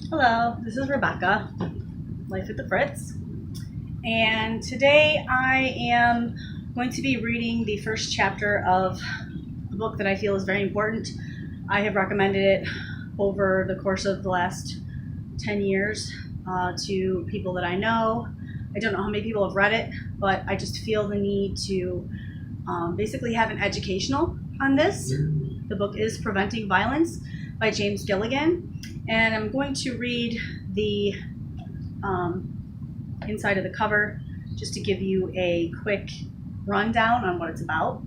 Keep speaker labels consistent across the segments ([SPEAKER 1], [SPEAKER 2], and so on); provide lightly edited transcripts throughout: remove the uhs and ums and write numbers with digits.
[SPEAKER 1] Hello, this is Rebecca, Life with the Fritz, and today I am going to be reading the first chapter of a book that I feel is very important. I have recommended it over the course of the last 10 years to people that I know. I don't know how many people have read it, but I just feel the need to basically have an educational on this. The book is Preventing Violence by James Gilligan. And I'm going to read the inside of the cover just to give you a quick rundown on what it's about.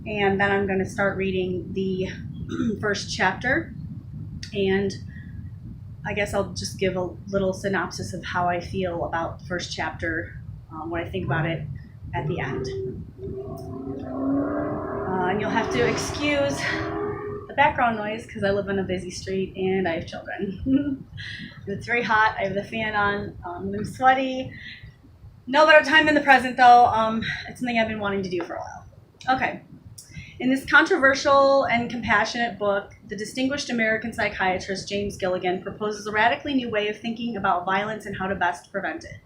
[SPEAKER 1] And then I'm going to start reading the first chapter. And I guess I'll just give a little synopsis of how I feel about the first chapter, what I think about it at the end. And you'll have to excuse the background noise because I live on a busy street and I have children. It's very hot. I have the fan on. I'm sweaty. No better time than the present, though. It's something I've been wanting to do for a while. Okay. In this controversial and compassionate book, the distinguished American psychiatrist James Gilligan proposes a radically new way of thinking about violence and how to best prevent it.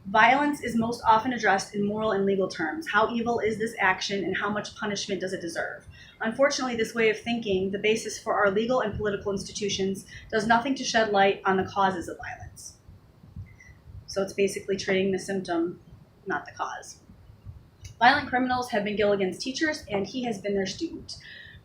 [SPEAKER 1] Violence is most often addressed in moral and legal terms. How evil is this action and how much punishment does it deserve? Unfortunately, this way of thinking, the basis for our legal and political institutions, does nothing to shed light on the causes of violence. So it's basically treating the symptom, not the cause. Violent criminals have been Gilligan's teachers, and he has been their student.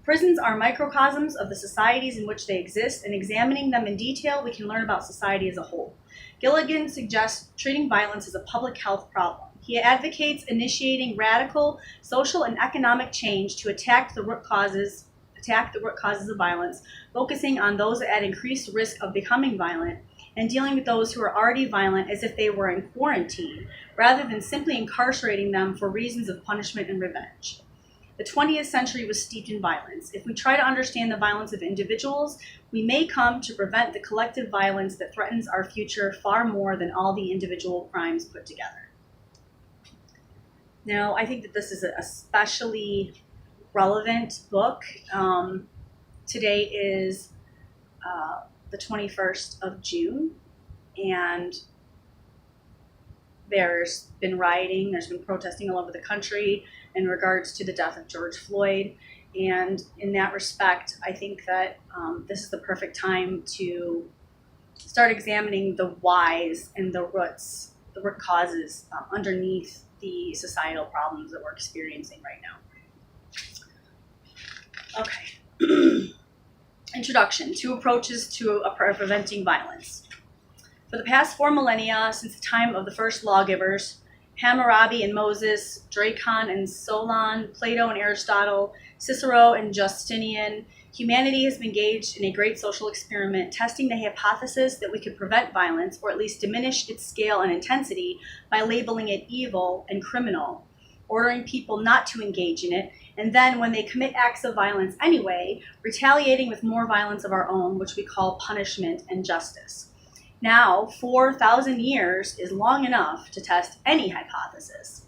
[SPEAKER 1] Prisons are microcosms of the societies in which they exist, and examining them in detail, we can learn about society as a whole. Gilligan suggests treating violence as a public health problem. He advocates initiating radical social and economic change to attack the root causes of violence, focusing on those at increased risk of becoming violent, and dealing with those who are already violent as if they were in quarantine, rather than simply incarcerating them for reasons of punishment and revenge. The 20th century was steeped in violence. If we try to understand the violence of individuals, we may come to prevent the collective violence that threatens our future far more than all the individual crimes put together. Now, I think that this is an especially relevant book. Today is the 21st of June, and there's been rioting, there's been protesting all over the country in regards to the death of George Floyd. And in that respect, I think that this is the perfect time to start examining the whys and the root causes underneath the societal problems that we're experiencing right now. Okay. Introduction: two approaches to preventing violence. For the past 4 millennia, since the time of the first lawgivers, Hammurabi and Moses, Dracon and Solon, Plato and Aristotle, Cicero and Justinian, humanity has been engaged in a great social experiment, testing the hypothesis that we could prevent violence, or at least diminish its scale and intensity, by labeling it evil and criminal, ordering people not to engage in it, and then when they commit acts of violence anyway, retaliating with more violence of our own, which we call punishment and justice. Now, 4,000 years is long enough to test any hypothesis.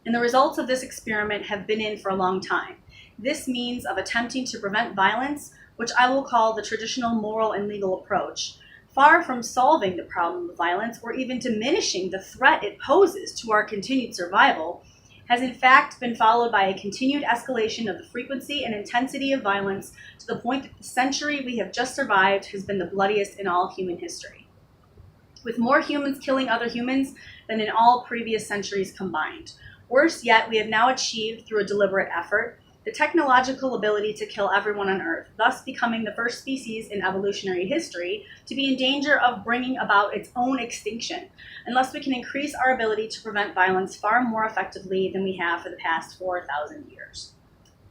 [SPEAKER 1] And the results of this experiment have been in for a long time. This means of attempting to prevent violence, which I will call the traditional moral and legal approach, far from solving the problem of violence or even diminishing the threat it poses to our continued survival, has in fact been followed by a continued escalation of the frequency and intensity of violence to the point that the century we have just survived has been the bloodiest in all human history, with more humans killing other humans than in all previous centuries combined. Worse yet, we have now achieved, through a deliberate effort, the technological ability to kill everyone on Earth, thus becoming the first species in evolutionary history to be in danger of bringing about its own extinction, unless we can increase our ability to prevent violence far more effectively than we have for the past 4,000 years.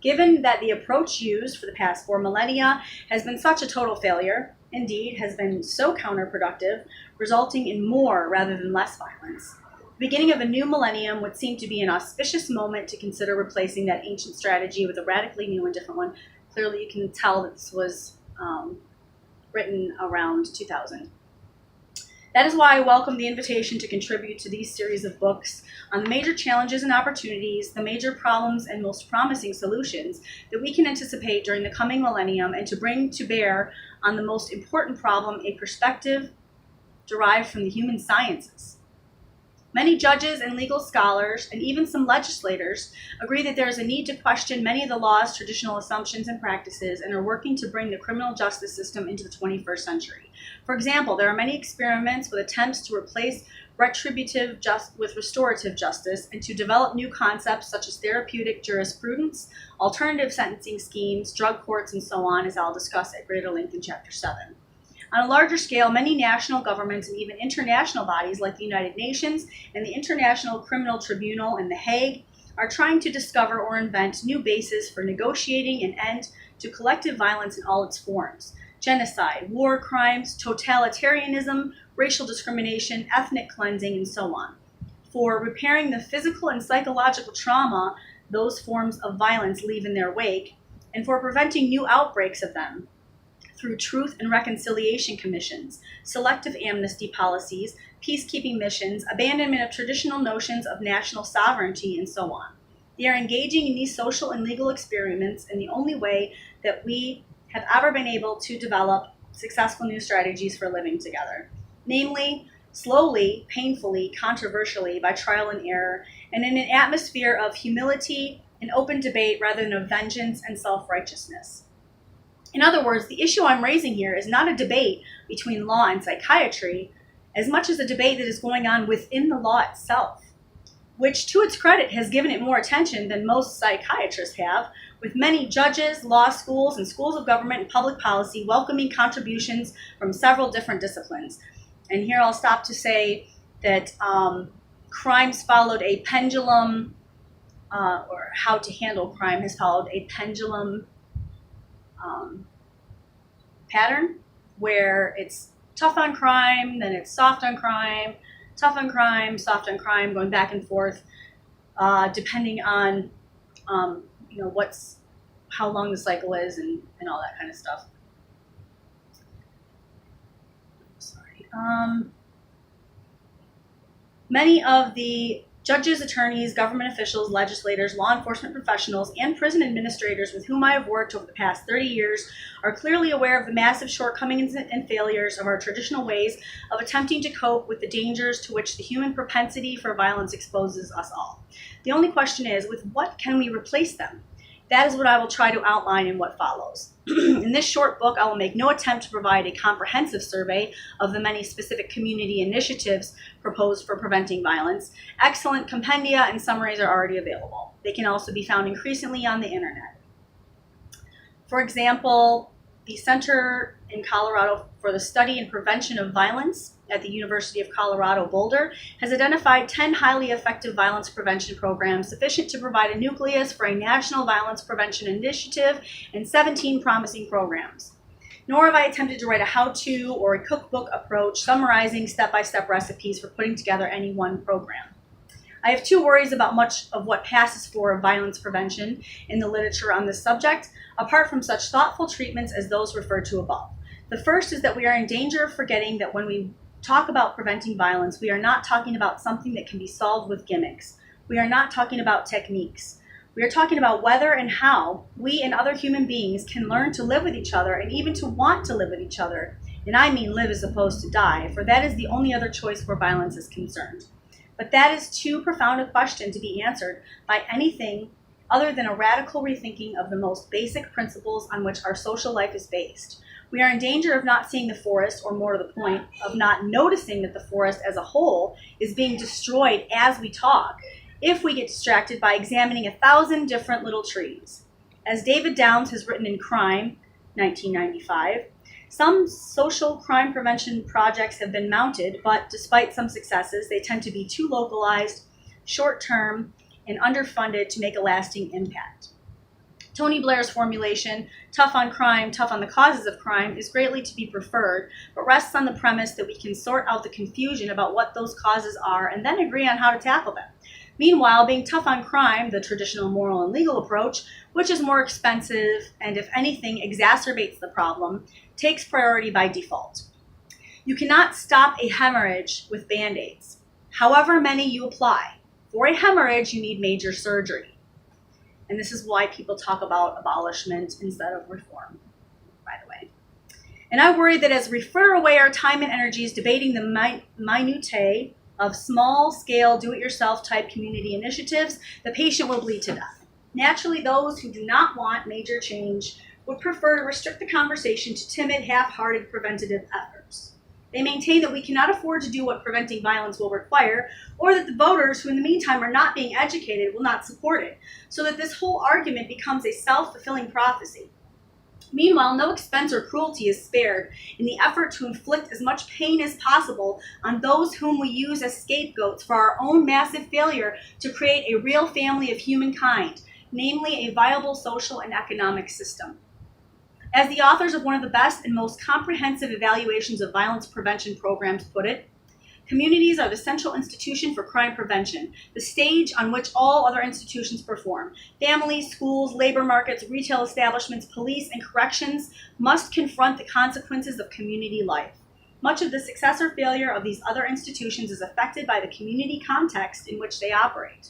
[SPEAKER 1] Given that the approach used for the past 4 millennia has been such a total failure, indeed has been so counterproductive, resulting in more rather than less violence, the beginning of a new millennium would seem to be an auspicious moment to consider replacing that ancient strategy with a radically new and different one. Clearly you can tell that this was written around 2000. That is why I welcome the invitation to contribute to these series of books on the major challenges and opportunities, the major problems and most promising solutions that we can anticipate during the coming millennium, and to bring to bear on the most important problem a perspective derived from the human sciences. Many judges and legal scholars, and even some legislators, agree that there is a need to question many of the law's traditional assumptions and practices, and are working to bring the criminal justice system into the 21st century. For example, there are many experiments with attempts to replace retributive with restorative justice, and to develop new concepts such as therapeutic jurisprudence, alternative sentencing schemes, drug courts, and so on, as I'll discuss at greater length in Chapter 7. On a larger scale, many national governments and even international bodies like the United Nations and the International Criminal Tribunal in The Hague are trying to discover or invent new bases for negotiating an end to collective violence in all its forms: genocide, war crimes, totalitarianism, racial discrimination, ethnic cleansing, and so on, for repairing the physical and psychological trauma those forms of violence leave in their wake, and for preventing new outbreaks of them through truth and reconciliation commissions, selective amnesty policies, peacekeeping missions, abandonment of traditional notions of national sovereignty, and so on. They are engaging in these social and legal experiments in the only way that we have ever been able to develop successful new strategies for living together, namely, slowly, painfully, controversially, by trial and error, and in an atmosphere of humility and open debate rather than of vengeance and self-righteousness. In other words, the issue I'm raising here is not a debate between law and psychiatry, as much as a debate that is going on within the law itself, which, to its credit, has given it more attention than most psychiatrists have, with many judges, law schools, and schools of government and public policy welcoming contributions from several different disciplines. And here I'll stop to say that crimes followed a pendulum, or how to handle crime has followed a pendulum pattern, where it's tough on crime, then it's soft on crime, tough on crime, soft on crime, going back and forth, depending on how long the cycle is and all that kind of stuff. Sorry. Many of the judges, attorneys, government officials, legislators, law enforcement professionals, and prison administrators with whom I have worked over the past 30 years are clearly aware of the massive shortcomings and failures of our traditional ways of attempting to cope with the dangers to which the human propensity for violence exposes us all. The only question is, with what can we replace them? That is what I will try to outline in what follows. In this short book, I will make no attempt to provide a comprehensive survey of the many specific community initiatives proposed for preventing violence. Excellent compendia and summaries are already available. They can also be found increasingly on the internet. For example, the Center in Colorado for the Study and Prevention of Violence at the University of Colorado Boulder has identified 10 highly effective violence prevention programs sufficient to provide a nucleus for a national violence prevention initiative and 17 promising programs. Nor have I attempted to write a how-to or a cookbook approach summarizing step-by-step recipes for putting together any one program. I have two worries about much of what passes for violence prevention in the literature on this subject, apart from such thoughtful treatments as those referred to above. The first is that we are in danger of forgetting that when we talk about preventing violence, we are not talking about something that can be solved with gimmicks. We are not talking about techniques. We are talking about whether and how we and other human beings can learn to live with each other, and even to want to live with each other. And I mean live as opposed to die, for that is the only other choice where violence is concerned. But that is too profound a question to be answered by anything other than a radical rethinking of the most basic principles on which our social life is based. We are in danger of not seeing the forest, or more to the point, of not noticing that the forest as a whole is being destroyed as we talk, if we get distracted by examining 1,000 different little trees. As David Downs has written in Crime, 1995, some social crime prevention projects have been mounted, but despite some successes, they tend to be too localized, short-term, and underfunded to make a lasting impact. Tony Blair's formulation, tough on crime, tough on the causes of crime, is greatly to be preferred, but rests on the premise that we can sort out the confusion about what those causes are and then agree on how to tackle them. Meanwhile, being tough on crime, the traditional moral and legal approach, which is more expensive and, if anything, exacerbates the problem, takes priority by default. You cannot stop a hemorrhage with Band-Aids, however many you apply. For a hemorrhage, you need major surgery. And this is why people talk about abolishment instead of reform, by the way. And I worry that as we fritter away our time and energies debating the minutiae of small-scale, do-it-yourself type community initiatives, the patient will bleed to death. Naturally, those who do not want major change would prefer to restrict the conversation to timid, half-hearted preventative efforts. They maintain that we cannot afford to do what preventing violence will require, or that the voters, who in the meantime are not being educated, will not support it, so that this whole argument becomes a self-fulfilling prophecy. Meanwhile, no expense or cruelty is spared in the effort to inflict as much pain as possible on those whom we use as scapegoats for our own massive failure to create a real family of humankind, namely a viable social and economic system. As the authors of one of the best and most comprehensive evaluations of violence prevention programs put it, communities are the central institution for crime prevention, the stage on which all other institutions perform. Families, schools, labor markets, retail establishments, police, and corrections must confront the consequences of community life. Much of the success or failure of these other institutions is affected by the community context in which they operate.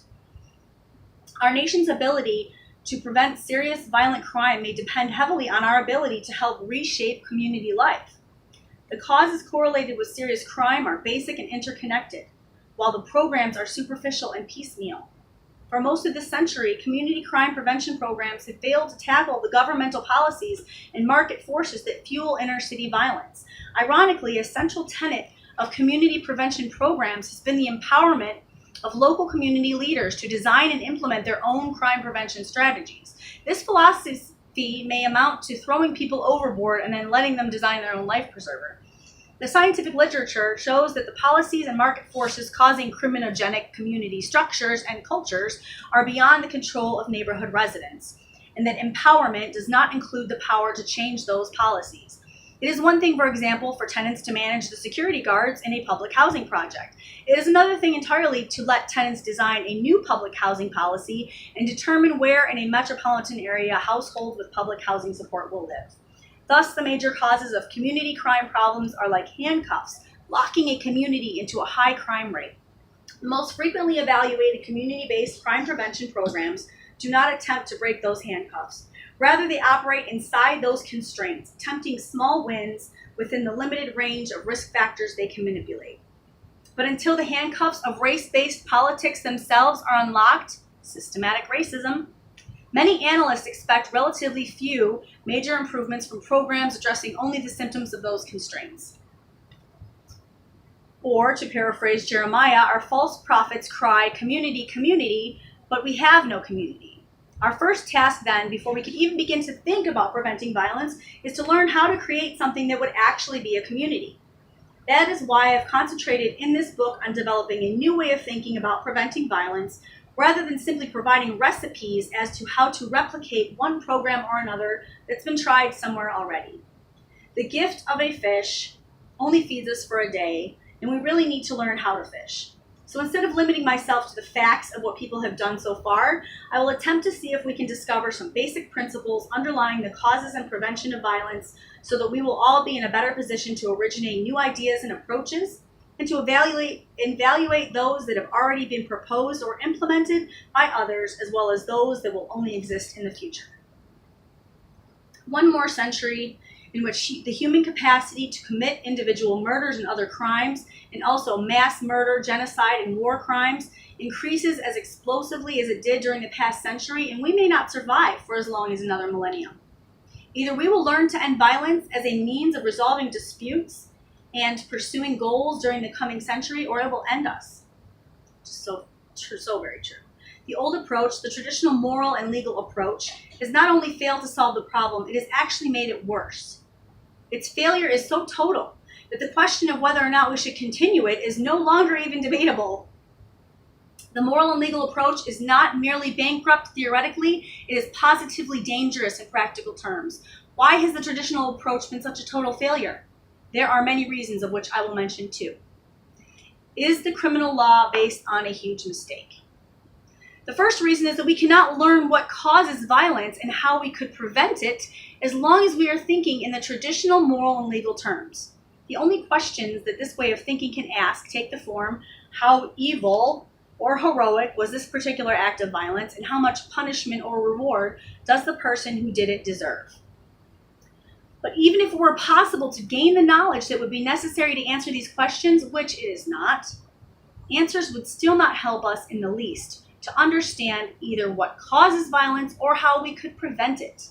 [SPEAKER 1] Our nation's ability to prevent serious violent crime may depend heavily on our ability to help reshape community life. The causes correlated with serious crime are basic and interconnected, while the programs are superficial and piecemeal. For most of this century, community crime prevention programs have failed to tackle the governmental policies and market forces that fuel inner-city violence. Ironically, a central tenet of community prevention programs has been the empowerment of local community leaders to design and implement their own crime prevention strategies. This philosophy may amount to throwing people overboard and then letting them design their own life preserver. The scientific literature shows that the policies and market forces causing criminogenic community structures and cultures are beyond the control of neighborhood residents, and that empowerment does not include the power to change those policies. It is one thing, for example, for tenants to manage the security guards in a public housing project. It is another thing entirely to let tenants design a new public housing policy and determine where in a metropolitan area households with public housing support will live. Thus, the major causes of community crime problems are like handcuffs, locking a community into a high crime rate. The most frequently evaluated community-based crime prevention programs do not attempt to break those handcuffs. Rather, they operate inside those constraints, attempting small wins within the limited range of risk factors they can manipulate. But until the handcuffs of race-based politics themselves are unlocked, systematic racism, many analysts expect relatively few major improvements from programs addressing only the symptoms of those constraints. Or, to paraphrase Jeremiah, our false prophets cry, community, community, but we have no community. Our first task then, before we can even begin to think about preventing violence, is to learn how to create something that would actually be a community. That is why I've concentrated in this book on developing a new way of thinking about preventing violence, rather than simply providing recipes as to how to replicate one program or another that's been tried somewhere already. The gift of a fish only feeds us for a day, and we really need to learn how to fish. So instead of limiting myself to the facts of what people have done so far, I will attempt to see if we can discover some basic principles underlying the causes and prevention of violence so that we will all be in a better position to originate new ideas and approaches and to evaluate those that have already been proposed or implemented by others, as well as those that will only exist in the future. One more century in which the human capacity to commit individual murders and other crimes, and also mass murder, genocide, and war crimes, increases as explosively as it did during the past century, and we may not survive for as long as another millennium. Either we will learn to end violence as a means of resolving disputes and pursuing goals during the coming century, or it will end us. So very true. The old approach, the traditional moral and legal approach, has not only failed to solve the problem, it has actually made it worse. Its failure is so total that the question of whether or not we should continue it is no longer even debatable. The moral and legal approach is not merely bankrupt theoretically, it is positively dangerous in practical terms. Why has the traditional approach been such a total failure? There are many reasons, of which I will mention two. Is the criminal law based on a huge mistake? The first reason is that we cannot learn what causes violence and how we could prevent it as long as we are thinking in the traditional moral and legal terms. The only questions that this way of thinking can ask take the form: how evil or heroic was this particular act of violence, and how much punishment or reward does the person who did it deserve? But even if it were possible to gain the knowledge that would be necessary to answer these questions, which it is not, answers would still not help us in the least to understand either what causes violence or how we could prevent it.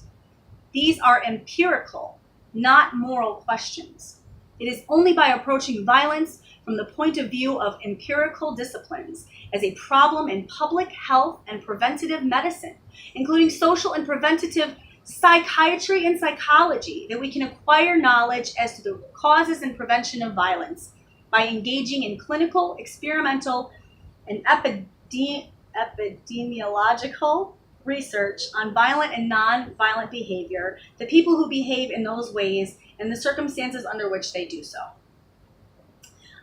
[SPEAKER 1] These are empirical, not moral questions. It is only by approaching violence from the point of view of empirical disciplines as a problem in public health and preventative medicine, including social and preventative psychiatry and psychology, that we can acquire knowledge as to the causes and prevention of violence by engaging in clinical, experimental, and epidemiological research on violent and non-violent behavior, the people who behave in those ways, and the circumstances under which they do so.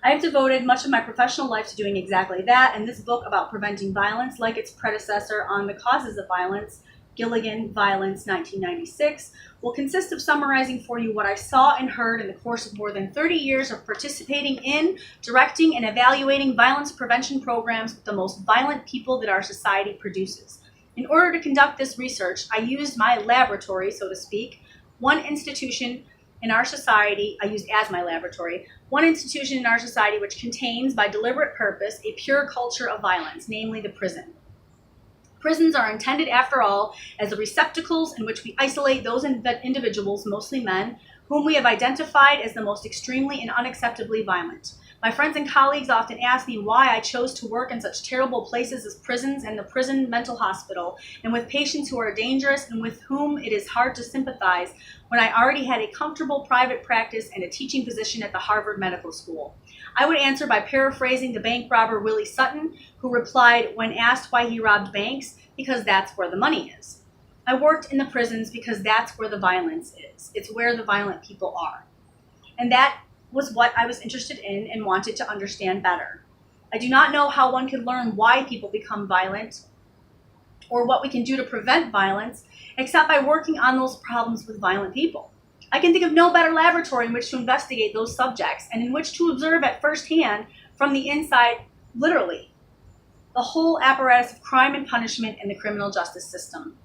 [SPEAKER 1] I have devoted much of my professional life to doing exactly that, and this book about preventing violence, like its predecessor on the causes of violence, Gilligan, Violence, 1996, will consist of summarizing for you what I saw and heard in the course of more than 30 years of participating in, directing, and evaluating violence prevention programs with the most violent people that our society produces. In order to conduct this research, I used my laboratory, so to speak, one institution in our society, I used as my laboratory, one institution in our society which contains, by deliberate purpose, a pure culture of violence, namely the prison. Prisons are intended, after all, as the receptacles in which we isolate those individuals, mostly men, whom we have identified as the most extremely and unacceptably violent. My friends and colleagues often ask me why I chose to work in such terrible places as prisons and the prison mental hospital, and with patients who are dangerous and with whom it is hard to sympathize, when I already had a comfortable private practice and a teaching position at the Harvard Medical School. I would answer by paraphrasing the bank robber Willie Sutton, who replied when asked why he robbed banks, because that's where the money is. I worked in the prisons because that's where the violence is. It's where the violent people are. And that was what I was interested in and wanted to understand better. I do not know how one could learn why people become violent or what we can do to prevent violence, except by working on those problems with violent people. I can think of no better laboratory in which to investigate those subjects and in which to observe at first hand, from the inside, literally, the whole apparatus of crime and punishment in the criminal justice system.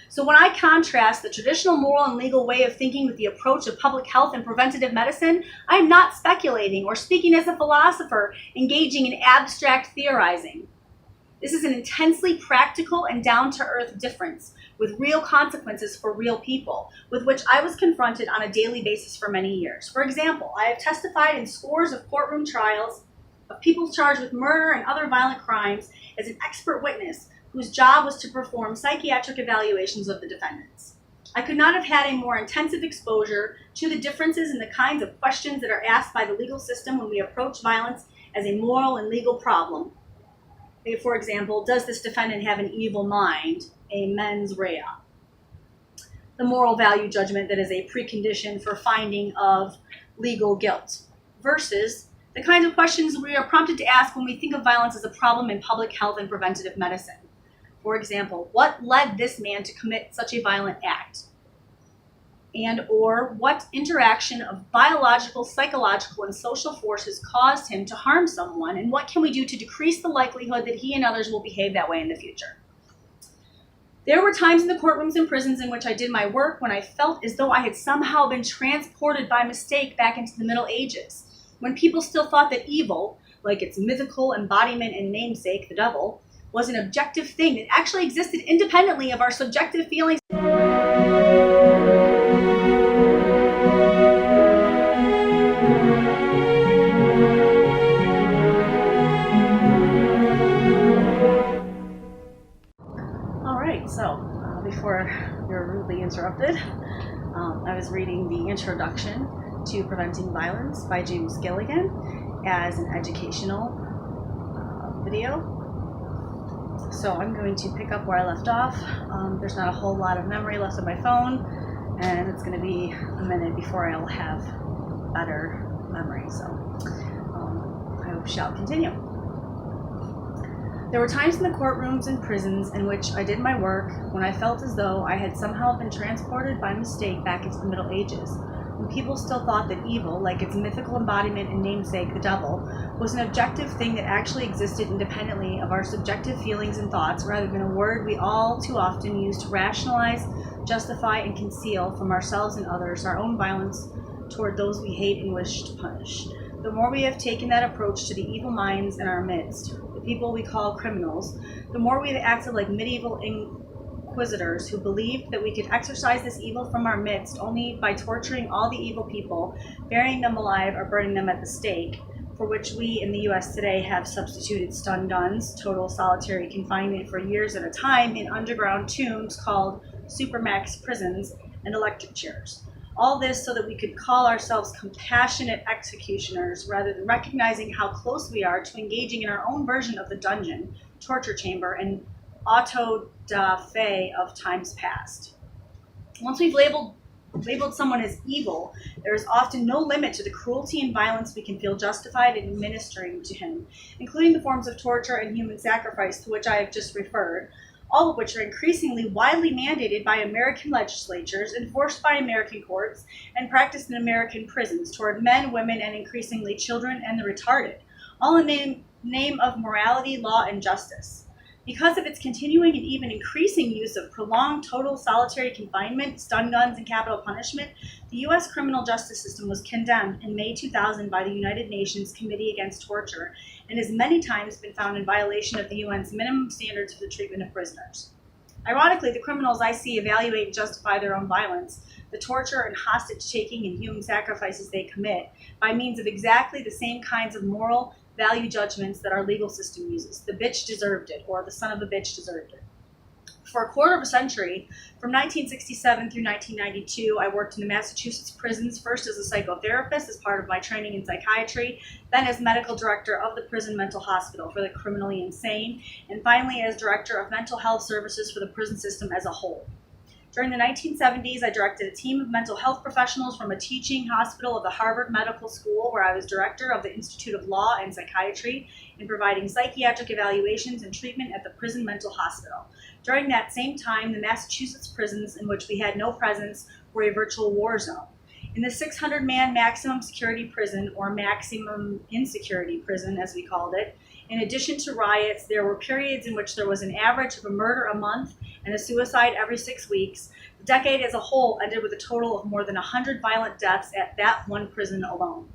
[SPEAKER 1] So when I contrast the traditional moral and legal way of thinking with the approach of public health and preventative medicine, I am not speculating or speaking as a philosopher engaging in abstract theorizing. This is an intensely practical and down-to-earth difference with real consequences for real people, with which I was confronted on a daily basis for many years. For example, I have testified in scores of courtroom trials of people charged with murder and other violent crimes as an expert witness whose job was to perform psychiatric evaluations of the defendants. I could not have had a more intensive exposure to the differences in the kinds of questions that are asked by the legal system when we approach violence as a moral and legal problem. For example, does this defendant have an evil mind, a mens rea? The moral value judgment that is a precondition for finding of legal guilt, versus the kinds of questions we are prompted to ask when we think of violence as a problem in public health and preventative medicine. For example, what led this man to commit such a violent act? And or what interaction of biological, psychological, and social forces caused him to harm someone, and what can we do to decrease the likelihood that he and others will behave that way in the future? There were times in the courtrooms and prisons in which I did my work when I felt as though I had somehow been transported by mistake back into the Middle Ages, when people still thought that evil, like its mythical embodiment and namesake, the devil, was an objective thing that actually existed independently of our subjective feelings. Before you're rudely interrupted, I was reading the Introduction to Preventing Violence by James Gilligan as an educational video. So I'm going to pick up where I left off. There's not a whole lot of memory left on my phone, and it's going to be a minute before I'll have better memory. So I hope shall continue. There were times in the courtrooms and prisons in which I did my work when I felt as though I had somehow been transported by mistake back into the Middle Ages, when people still thought that evil, like its mythical embodiment and namesake, the devil, was an objective thing that actually existed independently of our subjective feelings and thoughts, rather than a word we all too often use to rationalize, justify, and conceal from ourselves and others our own violence toward those we hate and wish to punish. The more we have taken that approach to the evil minds in our midst, the people we call criminals, the more we have acted like medieval inquisitors who believed that we could exorcise this evil from our midst only by torturing all the evil people, burying them alive, or burning them at the stake, for which we in the U.S. today have substituted stun guns, total solitary confinement for years at a time in underground tombs called supermax prisons, and electric chairs. All this so that we could call ourselves compassionate executioners rather than recognizing how close we are to engaging in our own version of the dungeon, torture chamber, and auto-da-fe of times past. Once we've labeled someone as evil, there is often no limit to the cruelty and violence we can feel justified in administering to him, including the forms of torture and human sacrifice to which I have just referred, all of which are increasingly widely mandated by American legislatures, enforced by American courts, and practiced in American prisons toward men, women, and increasingly children and the retarded, all in the name of morality, law, and justice. Because of its continuing and even increasing use of prolonged total solitary confinement, stun guns, and capital punishment, the U.S. criminal justice system was condemned in May 2000 by the United Nations Committee Against Torture and has many times been found in violation of the UN's minimum standards for the treatment of prisoners. Ironically, the criminals I see evaluate and justify their own violence, the torture and hostage-taking and human sacrifices they commit, by means of exactly the same kinds of moral value judgments that our legal system uses. The bitch deserved it, or the son of a bitch deserved it. For a quarter of a century, from 1967 through 1992, I worked in the Massachusetts prisons, first as a psychotherapist as part of my training in psychiatry, then as medical director of the prison mental hospital for the criminally insane, and finally as director of mental health services for the prison system as a whole. During the 1970s, I directed a team of mental health professionals from a teaching hospital of the Harvard Medical School, where I was director of the Institute of Law and Psychiatry in providing psychiatric evaluations and treatment at the prison mental hospital. During that same time, the Massachusetts prisons in which we had no presence were a virtual war zone. In the 600-man maximum security prison, or maximum insecurity prison as we called it, in addition to riots, there were periods in which there was an average of a murder a month and a suicide every 6 weeks. The decade as a whole ended with a total of more than 100 violent deaths at that one prison alone.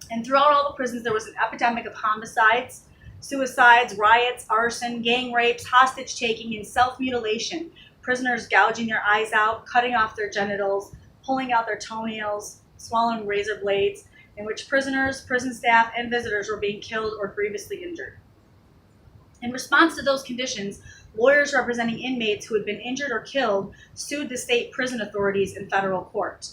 [SPEAKER 1] And throughout all the prisons, there was an epidemic of homicides, suicides, riots, arson, gang rapes, hostage-taking, and self-mutilation, prisoners gouging their eyes out, cutting off their genitals, pulling out their toenails, swallowing razor blades, in which prisoners, prison staff, and visitors were being killed or grievously injured. In response to those conditions, lawyers representing inmates who had been injured or killed sued the state prison authorities in federal court.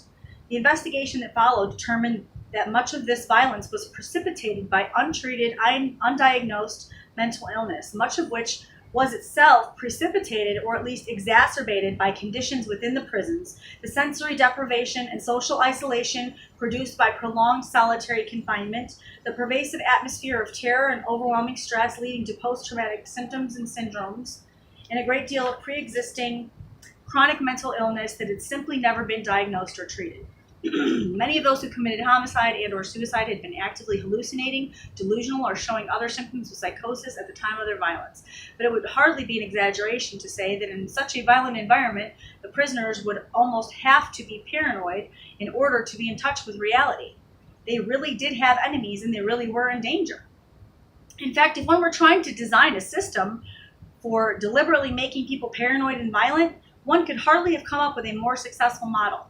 [SPEAKER 1] The investigation that followed determined that much of this violence was precipitated by untreated, undiagnosed mental illness, much of which was itself precipitated or at least exacerbated by conditions within the prisons, the sensory deprivation and social isolation produced by prolonged solitary confinement, the pervasive atmosphere of terror and overwhelming stress leading to post-traumatic symptoms and syndromes, and a great deal of pre-existing chronic mental illness that had simply never been diagnosed or treated. Many of those who committed homicide and or suicide had been actively hallucinating, delusional, or showing other symptoms of psychosis at the time of their violence. But it would hardly be an exaggeration to say that in such a violent environment, the prisoners would almost have to be paranoid in order to be in touch with reality. They really did have enemies and they really were in danger. In fact, if one were trying to design a system for deliberately making people paranoid and violent, one could hardly have come up with a more successful model.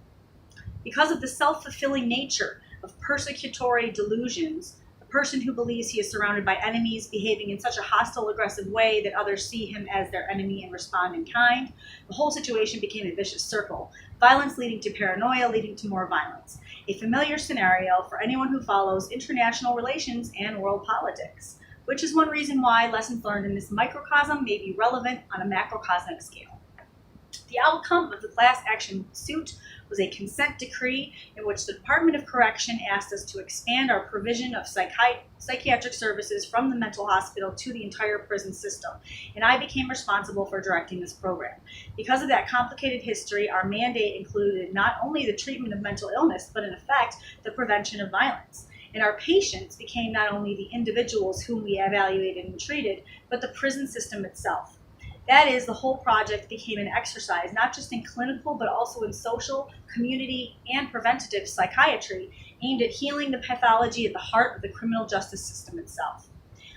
[SPEAKER 1] Because of the self-fulfilling nature of persecutory delusions, the person who believes he is surrounded by enemies behaving in such a hostile, aggressive way that others see him as their enemy and respond in kind, the whole situation became a vicious circle, violence leading to paranoia, leading to more violence. A familiar scenario for anyone who follows international relations and world politics, which is one reason why lessons learned in this microcosm may be relevant on a macrocosmic scale. The outcome of the class action suit was a consent decree in which the Department of Correction asked us to expand our provision of psychiatric services from the mental hospital to the entire prison system, and I became responsible for directing this program. Because of that complicated history, our mandate included not only the treatment of mental illness, but in effect, the prevention of violence. And our patients became not only the individuals whom we evaluated and treated, but the prison system itself. That is, the whole project became an exercise not just in clinical, but also in social, community, and preventative psychiatry, aimed at healing the pathology at the heart of the criminal justice system itself.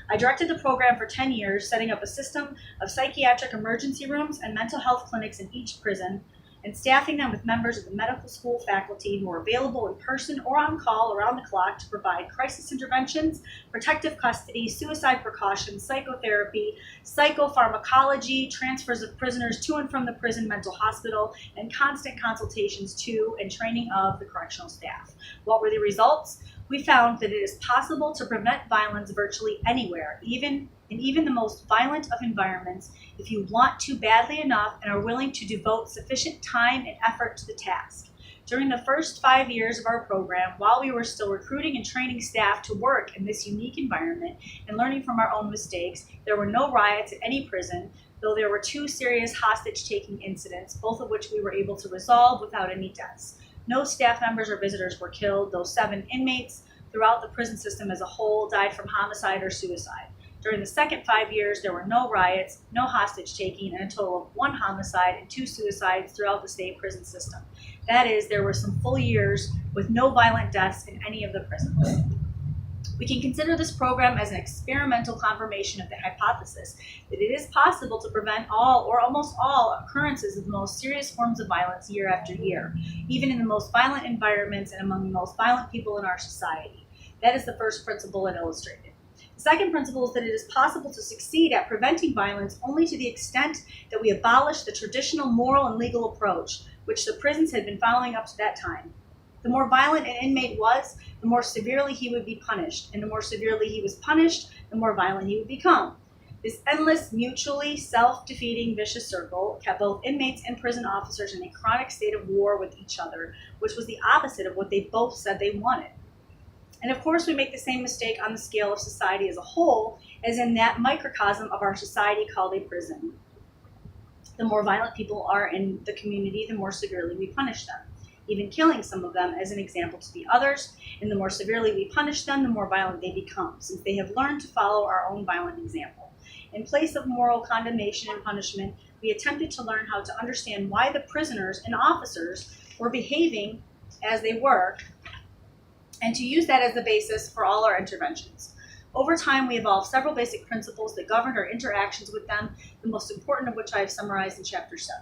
[SPEAKER 1] I directed the program for 10 years, setting up a system of psychiatric emergency rooms and mental health clinics in each prison, and staffing them with members of the medical school faculty who were available in person or on call around the clock to provide crisis interventions, protective custody, suicide precautions, psychotherapy, psychopharmacology, transfers of prisoners to and from the prison mental hospital, and constant consultations to and training of the correctional staff. What were the results? We found that it is possible to prevent violence virtually anywhere, even in the most violent of environments, if you want to badly enough and are willing to devote sufficient time and effort to the task. During the first 5 years of our program, while we were still recruiting and training staff to work in this unique environment and learning from our own mistakes, there were no riots at any prison, though there were 2 serious hostage-taking incidents, both of which we were able to resolve without any deaths. No staff members or visitors were killed, though 7 inmates throughout the prison system as a whole died from homicide or suicide. During the second 5 years, there were no riots, no hostage-taking, and a total of 1 homicide and 2 suicides throughout the state prison system. That is, there were some full years with no violent deaths in any of the prisons. We can consider this program as an experimental confirmation of the hypothesis that it is possible to prevent all or almost all occurrences of the most serious forms of violence year after year, even in the most violent environments and among the most violent people in our society. That is the first principle it illustrated. The second principle is that it is possible to succeed at preventing violence only to the extent that we abolish the traditional moral and legal approach, which the prisons had been following up to that time. The more violent an inmate was, the more severely he would be punished, and the more severely he was punished, the more violent he would become. This endless, mutually self-defeating vicious circle kept both inmates and prison officers in a chronic state of war with each other, which was the opposite of what they both said they wanted. And of course, we make the same mistake on the scale of society as a whole, as in that microcosm of our society called a prison. The more violent people are in the community, the more severely we punish them, even killing some of them as an example to the others, and the more severely we punish them, the more violent they become, since they have learned to follow our own violent example. In place of moral condemnation and punishment, we attempted to learn how to understand why the prisoners and officers were behaving as they were, and to use that as the basis for all our interventions. Over time, we evolved several basic principles that governed our interactions with them, the most important of which I have summarized in Chapter 7.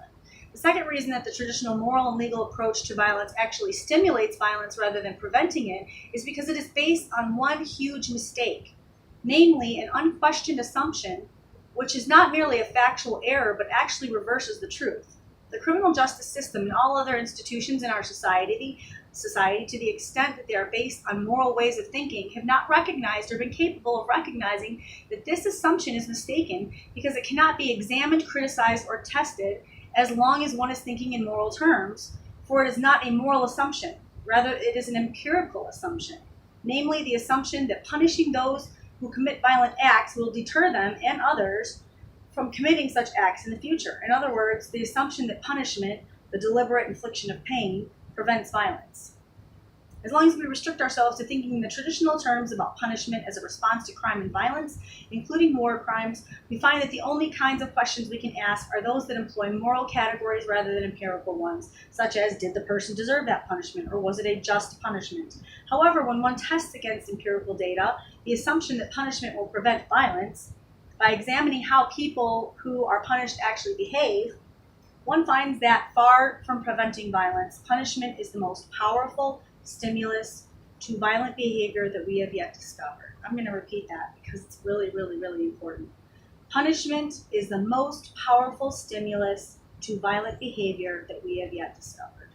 [SPEAKER 1] The second reason that the traditional moral and legal approach to violence actually stimulates violence rather than preventing it is because it is based on one huge mistake, namely an unquestioned assumption, which is not merely a factual error, but actually reverses the truth. The criminal justice system and all other institutions in our society, to the extent that they are based on moral ways of thinking, have not recognized or been capable of recognizing that this assumption is mistaken because it cannot be examined, criticized, or tested as long as one is thinking in moral terms, for it is not a moral assumption. Rather, it is an empirical assumption, namely the assumption that punishing those who commit violent acts will deter them and others from committing such acts in the future. In other words, the assumption that punishment, the deliberate infliction of pain, prevents violence. As long as we restrict ourselves to thinking in the traditional terms about punishment as a response to crime and violence, including war crimes, we find that the only kinds of questions we can ask are those that employ moral categories rather than empirical ones, such as, did the person deserve that punishment, or was it a just punishment? However, when one tests against empirical data, the assumption that punishment will prevent violence, by examining how people who are punished actually behave, one finds that far from preventing violence, punishment is the most powerful stimulus to violent behavior that we have yet discovered. I'm going to repeat that because it's really, really, really important. Punishment is the most powerful stimulus to violent behavior that we have yet discovered.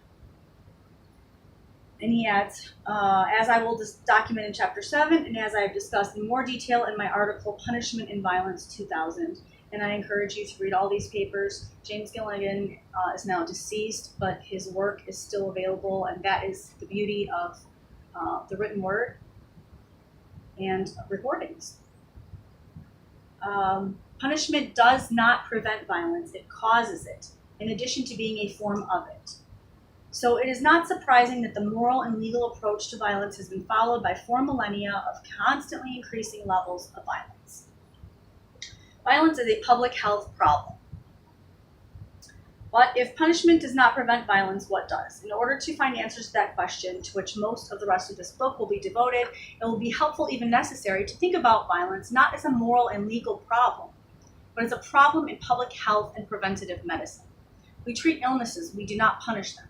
[SPEAKER 1] And he adds, as I will document in Chapter 7, and as I have discussed in more detail in my article, Punishment and Violence 2000, and I encourage you to read all these papers. James Gilligan is now deceased, but his work is still available, and that is the beauty of the written word and recordings. Punishment does not prevent violence, it causes it, in addition to being a form of it. So it is not surprising that the moral and legal approach to violence has been followed by 4 millennia of constantly increasing levels of violence. Violence is a public health problem. But if punishment does not prevent violence, what does? In order to find answers to that question, to which most of the rest of this book will be devoted, it will be helpful, even necessary, to think about violence not as a moral and legal problem, but as a problem in public health and preventative medicine. We treat illnesses, we do not punish them.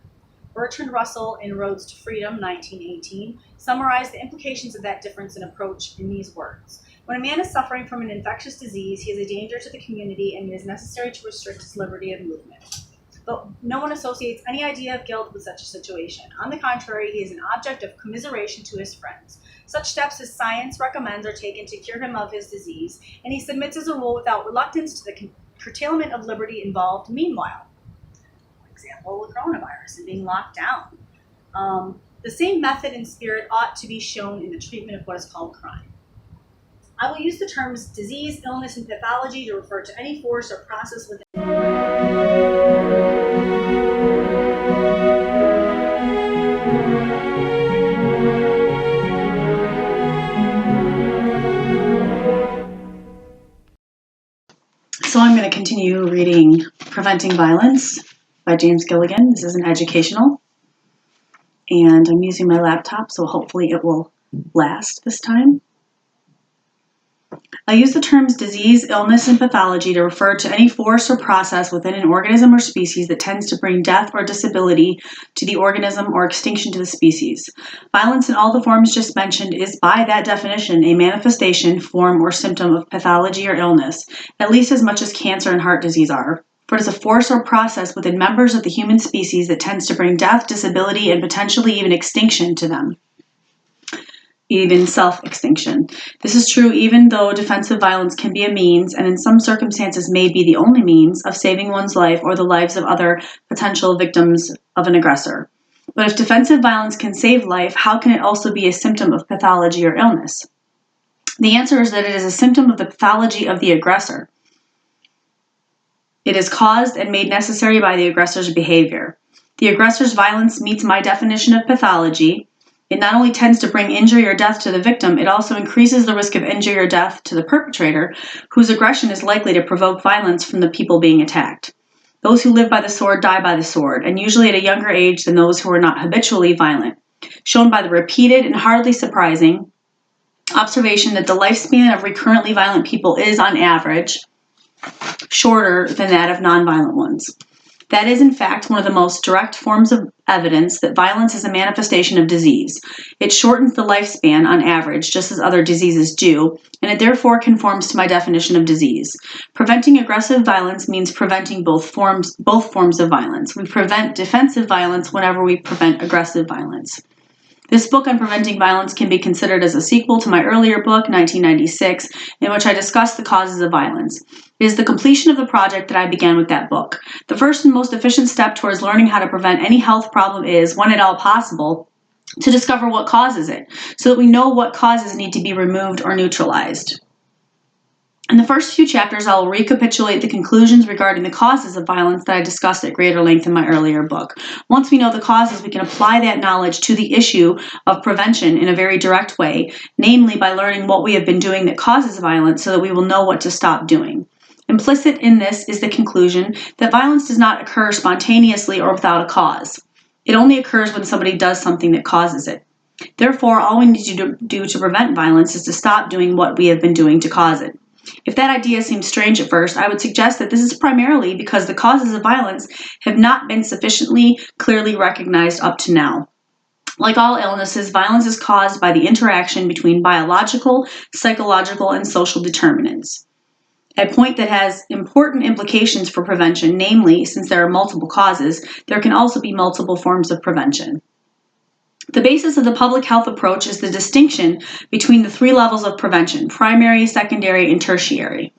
[SPEAKER 1] Bertrand Russell in Roads to Freedom, 1918, summarized the implications of that difference in approach in these words. When a man is suffering from an infectious disease, he is a danger to the community and it is necessary to restrict his liberty of movement. But no one associates any idea of guilt with such a situation. On the contrary, he is an object of commiseration to his friends. Such steps as science recommends are taken to cure him of his disease, and he submits as a rule without reluctance to the curtailment of liberty involved meanwhile. For example, the coronavirus and being locked down. The same method and spirit ought to be shown in the treatment of what is called crime. I will use the terms disease, illness, and pathology to refer to any force or process within. So I'm going to continue reading Preventing Violence by James Gilligan. This is an educational, and I'm using my laptop, so hopefully it will last this time. I use the terms disease, illness, and pathology to refer to any force or process within an organism or species that tends to bring death or disability to the organism or extinction to the species. Violence in all the forms just mentioned is, by that definition, a manifestation, form, or symptom of pathology or illness, at least as much as cancer and heart disease are. For it is a force or process within members of the human species that tends to bring death, disability, and potentially even extinction to them. Even self-extinction. This is true even though defensive violence can be a means, and in some circumstances may be the only means, of saving one's life or the lives of other potential victims of an aggressor. But if defensive violence can save life, how can it also be a symptom of pathology or illness? The answer is that it is a symptom of the pathology of the aggressor. It is caused and made necessary by the aggressor's behavior. The aggressor's violence meets my definition of pathology. It not only tends to bring injury or death to the victim, it also increases the risk of injury or death to the perpetrator, whose aggression is likely to provoke violence from the people being attacked. Those who live by the sword die by the sword, and usually at a younger age than those who are not habitually violent, shown by the repeated and hardly surprising observation that the lifespan of recurrently violent people is, on average, shorter than that of nonviolent ones. That is, in fact, one of the most direct forms of evidence that violence is a manifestation of disease. It shortens the lifespan on average, just as other diseases do, and it therefore conforms to my definition of disease. Preventing aggressive violence means preventing both forms of violence. We prevent defensive violence whenever we prevent aggressive violence. This book on preventing violence can be considered as a sequel to my earlier book, 1996, in which I discussed the causes of violence. It is the completion of the project that I began with that book. The first and most efficient step towards learning how to prevent any health problem is, when at all possible, to discover what causes it, so that we know what causes need to be removed or neutralized. In the first few chapters, I will recapitulate the conclusions regarding the causes of violence that I discussed at greater length in my earlier book. Once we know the causes, we can apply that knowledge to the issue of prevention in a very direct way, namely by learning what we have been doing that causes violence so that we will know what to stop doing. Implicit in this is the conclusion that violence does not occur spontaneously or without a cause. It only occurs when somebody does something that causes it. Therefore, all we need to do to prevent violence is to stop doing what we have been doing to cause it. If that idea seems strange at first, I would suggest that this is primarily because the causes of violence have not been sufficiently clearly recognized up to now. Like all illnesses, violence is caused by the interaction between biological, psychological, and social determinants. A point that has important implications for prevention, namely, since there are multiple causes, there can also be multiple forms of prevention. The basis of the public health approach is the distinction between the 3 levels of prevention: primary, secondary, and tertiary.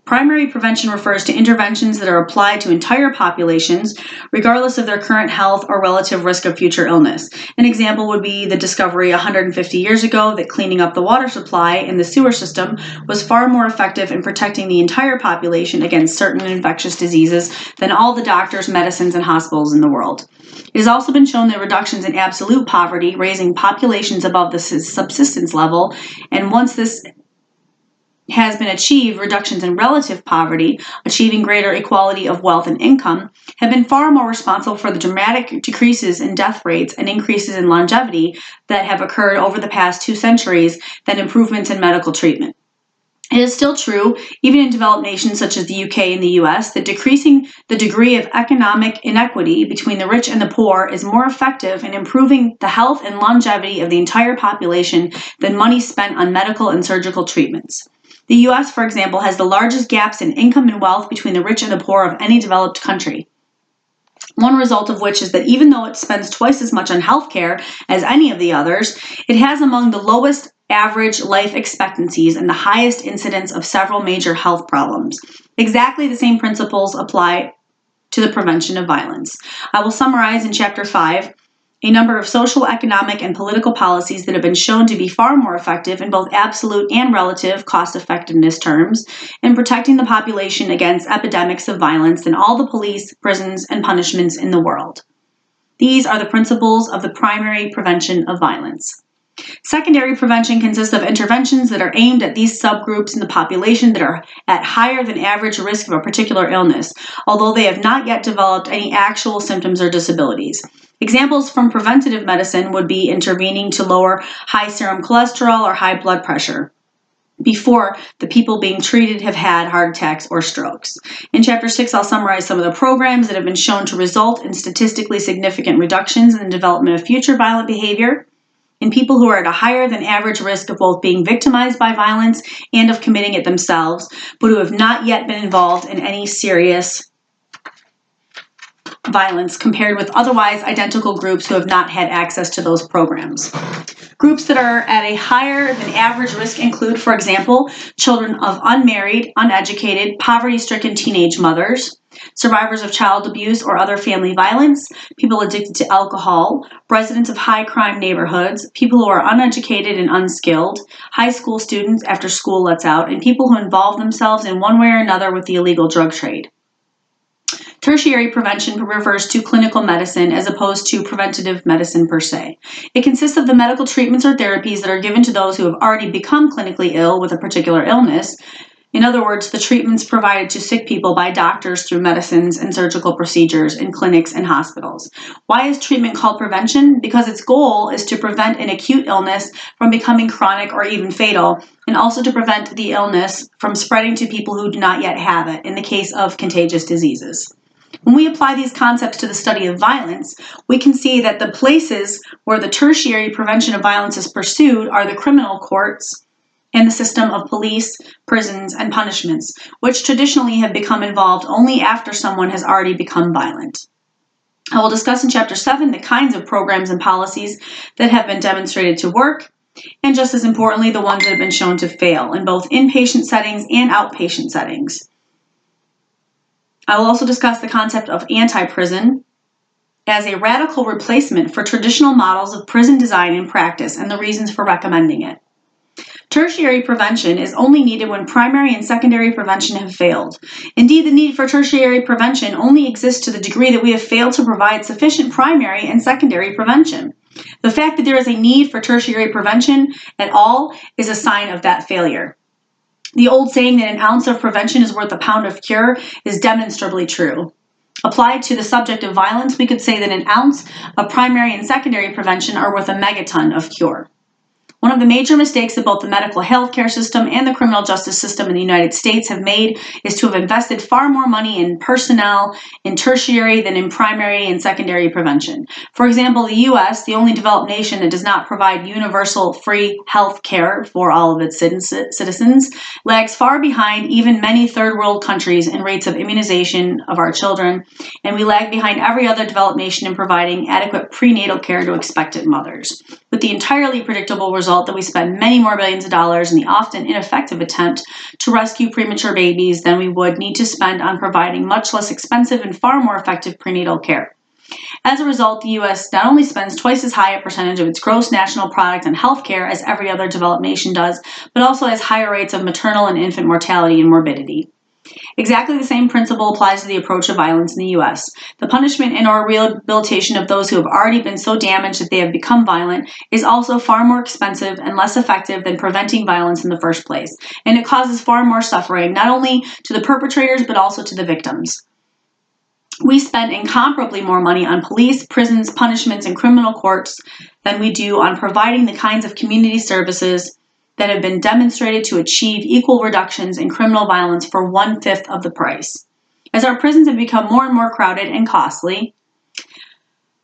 [SPEAKER 1] Primary prevention refers to interventions that are applied to entire populations, regardless of their current health or relative risk of future illness. An example would be the discovery 150 years ago that cleaning up the water supply in the sewer system was far more effective in protecting the entire population against certain infectious diseases than all the doctors, medicines, and hospitals in the world. It has also been shown that reductions in absolute poverty, raising populations above the subsistence level, and once this has been achieved, reductions in relative poverty, achieving greater equality of wealth and income, have been far more responsible for the dramatic decreases in death rates and increases in longevity that have occurred over the past 2 centuries than improvements in medical treatment. It is still true, even in developed nations such as the UK and the US, that decreasing the degree of economic inequity between the rich and the poor is more effective in improving the health and longevity of the entire population than money spent on medical and surgical treatments. The US, for example, has the largest gaps in income and wealth between the rich and the poor of any developed country. One result of which is that even though it spends twice as much on healthcare as any of the others, it has among the lowest average life expectancies and the highest incidence of several major health problems. Exactly the same principles apply to the prevention of violence. I will summarize in Chapter 5 a number of social, economic, and political policies that have been shown to be far more effective in both absolute and relative cost-effectiveness terms in protecting the population against epidemics of violence than all the police, prisons, and punishments in the world. These are the principles of the primary prevention of violence. Secondary prevention consists of interventions that are aimed at these subgroups in the population that are at higher than average risk of a particular illness, although they have not yet developed any actual symptoms or disabilities. Examples from preventative medicine would be intervening to lower high serum cholesterol or high blood pressure before the people being treated have had heart attacks or strokes. In Chapter 6, I'll summarize some of the programs that have been shown to result in statistically significant reductions in the development of future violent behavior in people who are at a higher than average risk of both being victimized by violence and of committing it themselves, but who have not yet been involved in any serious violence compared with otherwise identical groups who have not had access to those programs. Groups that are at a higher than average risk include, for example, children of unmarried, uneducated, poverty-stricken teenage mothers, survivors of child abuse or other family violence, people addicted to alcohol, residents of high-crime neighborhoods, people who are uneducated and unskilled, high school students after school lets out, and people who involve themselves in one way or another with the illegal drug trade. Tertiary prevention refers to clinical medicine as opposed to preventative medicine per se. It consists of the medical treatments or therapies that are given to those who have already become clinically ill with a particular illness. In other words, the treatments provided to sick people by doctors through medicines and surgical procedures in clinics and hospitals. Why is treatment called prevention? Because its goal is to prevent an acute illness from becoming chronic or even fatal, and also to prevent the illness from spreading to people who do not yet have it, in the case of contagious diseases. When we apply these concepts to the study of violence, we can see that the places where the tertiary prevention of violence is pursued are the criminal courts and the system of police, prisons, and punishments, which traditionally have become involved only after someone has already become violent. I will discuss in Chapter 7 the kinds of programs and policies that have been demonstrated to work, and just as importantly, the ones that have been shown to fail in both inpatient settings and outpatient settings. I will also discuss the concept of anti-prison as a radical replacement for traditional models of prison design and practice and the reasons for recommending it. Tertiary prevention is only needed when primary and secondary prevention have failed. Indeed, the need for tertiary prevention only exists to the degree that we have failed to provide sufficient primary and secondary prevention. The fact that there is a need for tertiary prevention at all is a sign of that failure. The old saying that an ounce of prevention is worth a pound of cure is demonstrably true. Applied to the subject of violence, we could say that an ounce of primary and secondary prevention are worth a megaton of cure. One of the major mistakes that both the medical healthcare system and the criminal justice system in the United States have made is to have invested far more money in personnel in tertiary than in primary and secondary prevention. For example, the U.S., the only developed nation that does not provide universal free health care for all of its citizens, lags far behind even many third world countries in rates of immunization of our children, and we lag behind every other developed nation in providing adequate prenatal care to expectant mothers, with the entirely predictable result result that we spend many more billions of dollars in the often ineffective attempt to rescue premature babies than we would need to spend on providing much less expensive and far more effective prenatal care. As a result, the U.S. not only spends twice as high a percentage of its gross national product on health care as every other developed nation does, but also has higher rates of maternal and infant mortality and morbidity. Exactly the same principle applies to the approach of violence in the U.S. The punishment and or rehabilitation of those who have already been so damaged that they have become violent is also far more expensive and less effective than preventing violence in the first place, and it causes far more suffering, not only to the perpetrators but also to the victims. We spend incomparably more money on police, prisons, punishments, and criminal courts than we do on providing the kinds of community services that have been demonstrated to achieve equal reductions in criminal violence for 1/5 of the price. As our prisons have become more and more crowded and costly,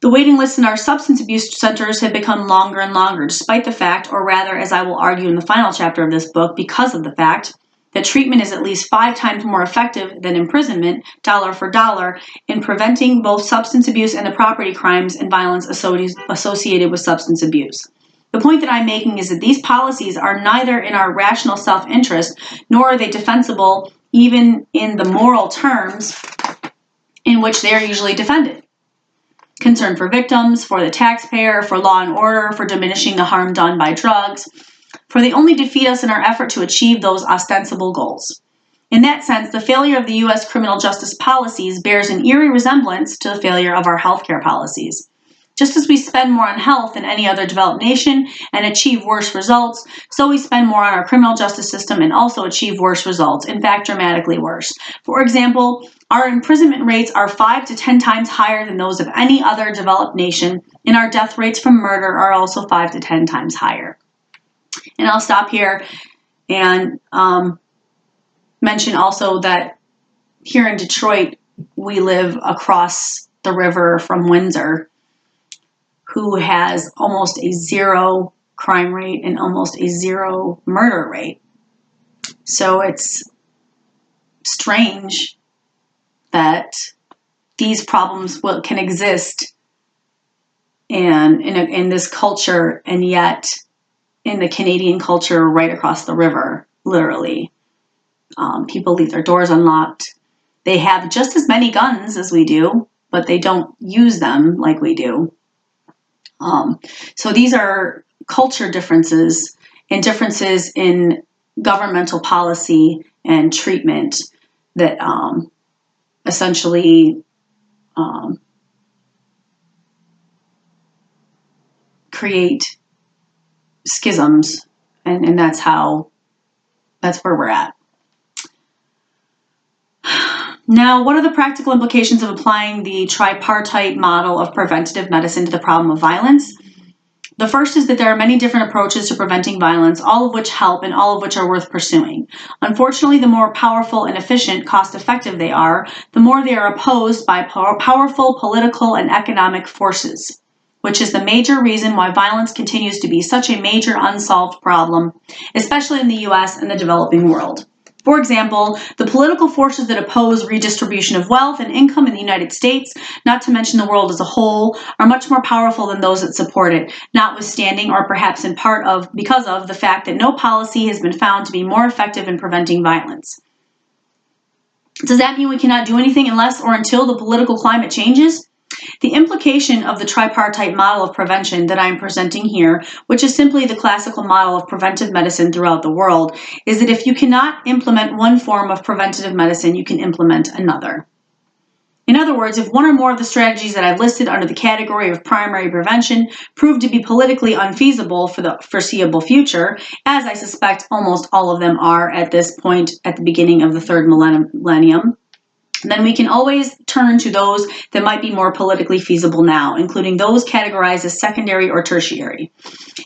[SPEAKER 1] the waiting lists in our substance abuse centers have become longer and longer, despite the fact, or rather, as I will argue in the final chapter of this book, because of the fact that treatment is at least 5 times more effective than imprisonment, dollar for dollar, in preventing both substance abuse and the property crimes and violence associated with substance abuse. The point that I'm making is that these policies are neither in our rational self-interest, nor are they defensible even in the moral terms in which they are usually defended. Concern for victims, for the taxpayer, for law and order, for diminishing the harm done by drugs, for they only defeat us in our effort to achieve those ostensible goals. In that sense, the failure of the U.S. criminal justice policies bears an eerie resemblance to the failure of our healthcare policies. Just as we spend more on health than any other developed nation and achieve worse results, so we spend more on our criminal justice system and also achieve worse results, in fact, dramatically worse. For example, our imprisonment rates are 5 to 10 times higher than those of any other developed nation, and our death rates from murder are also 5 to 10 times higher. And I'll stop here and mention also that here in Detroit, we live across the river from Windsor, who has almost a 0 crime rate and almost a 0 murder rate. So it's strange that these problems can exist in this culture, and yet in the Canadian culture right across the river, literally, people leave their doors unlocked. They have just as many guns as we do, but they don't use them like we do. So these are culture differences and differences in governmental policy and treatment that essentially create schisms, and that's where we're at. Now, what are the practical implications of applying the tripartite model of preventative medicine to the problem of violence? The first is that there are many different approaches to preventing violence, all of which help and all of which are worth pursuing. Unfortunately, the more powerful and efficient, cost-effective they are, the more they are opposed by powerful political and economic forces, which is the major reason why violence continues to be such a major unsolved problem, especially in the U.S. and the developing world. For example, the political forces that oppose redistribution of wealth and income in the United States, not to mention the world as a whole, are much more powerful than those that support it, notwithstanding or perhaps in part of because of the fact that no policy has been found to be more effective in preventing violence. Does that mean we cannot do anything unless or until the political climate changes? The implication of the tripartite model of prevention that I am presenting here, which is simply the classical model of preventive medicine throughout the world, is that if you cannot implement one form of preventative medicine, you can implement another. In other words, if one or more of the strategies that I've listed under the category of primary prevention prove to be politically unfeasible for the foreseeable future, as I suspect almost all of them are at this point at the beginning of the third millennium, then we can always turn to those that might be more politically feasible now, including those categorized as secondary or tertiary.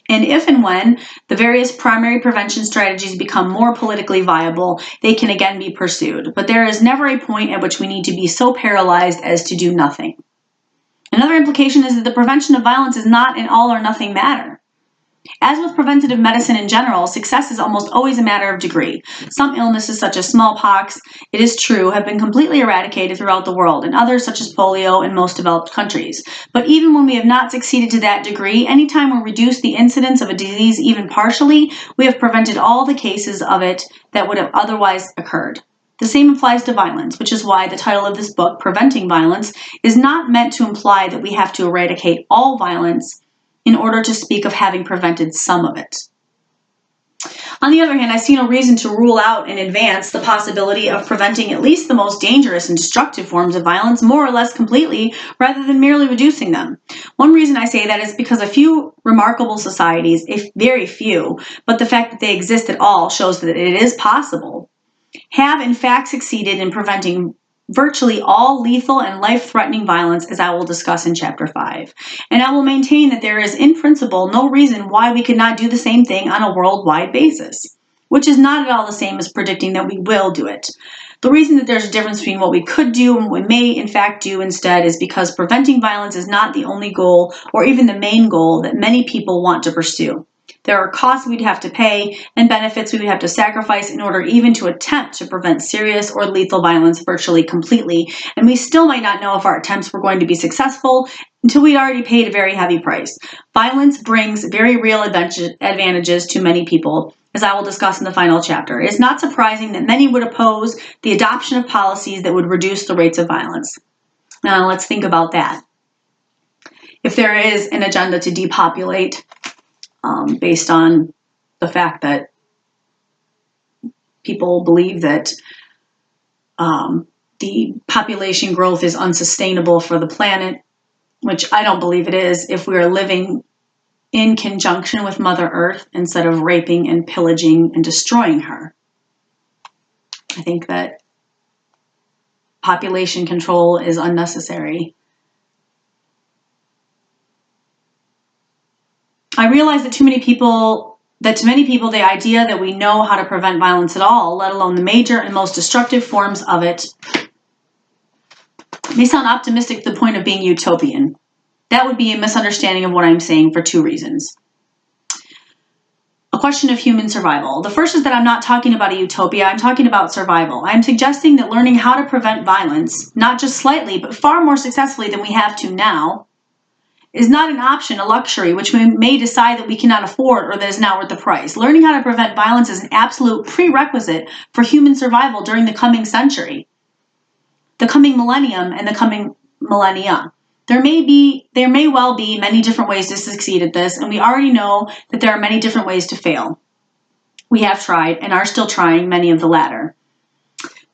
[SPEAKER 1] And if and when the various primary prevention strategies become more politically viable, they can again be pursued. But there is never a point at which we need to be so paralyzed as to do nothing. Another implication is that the prevention of violence is not an all or nothing matter. As with preventative medicine in general, success is almost always a matter of degree. Some illnesses, such as smallpox, it is true, have been completely eradicated throughout the world, and others, such as polio, in most developed countries. But even when we have not succeeded to that degree, anytime we reduce the incidence of a disease even partially, we have prevented all the cases of it that would have otherwise occurred. The same applies to violence, which is why the title of this book, Preventing Violence, is not meant to imply that we have to eradicate all violence in order to speak of having prevented some of it. On the other hand, I see no reason to rule out in advance the possibility of preventing at least the most dangerous and destructive forms of violence more or less completely, rather than merely reducing them. One reason I say that is because a few remarkable societies, if very few, but the fact that they exist at all shows that it is possible, have in fact succeeded in preventing virtually all lethal and life-threatening violence, as I will discuss in Chapter 5. And I will maintain that there is, in principle, no reason why we could not do the same thing on a worldwide basis, which is not at all the same as predicting that we will do it. The reason that there's a difference between what we could do and what we may, in fact, do instead is because preventing violence is not the only goal, or even the main goal, that many people want to pursue. There are costs we'd have to pay and benefits we would have to sacrifice in order even to attempt to prevent serious or lethal violence virtually completely, and we still might not know if our attempts were going to be successful until we'd already paid a very heavy price. Violence brings very real advantages to many people, as I will discuss in the final chapter. It is not surprising that many would oppose the adoption of policies that would reduce the rates of violence. Now let's think about that. If there is an agenda to depopulate, based on the fact that people believe that the population growth is unsustainable for the planet, which I don't believe it is, if we are living in conjunction with Mother Earth instead of raping and pillaging and destroying her. I think that population control is unnecessary. I realize that to many people, the idea that we know how to prevent violence at all, let alone the major and most destructive forms of it, may sound optimistic to the point of being utopian. That would be a misunderstanding of what I'm saying for two reasons. A question of human survival. The first is that I'm not talking about a utopia, I'm talking about survival. I'm suggesting that learning how to prevent violence, not just slightly, but far more successfully than we have to now, is not an option, a luxury, which we may decide that we cannot afford or that is not worth the price. Learning how to prevent violence is an absolute prerequisite for human survival during the coming century, the coming millennium, and the coming millennia. There may well be many different ways to succeed at this, and we already know that there are many different ways to fail. We have tried and are still trying many of the latter.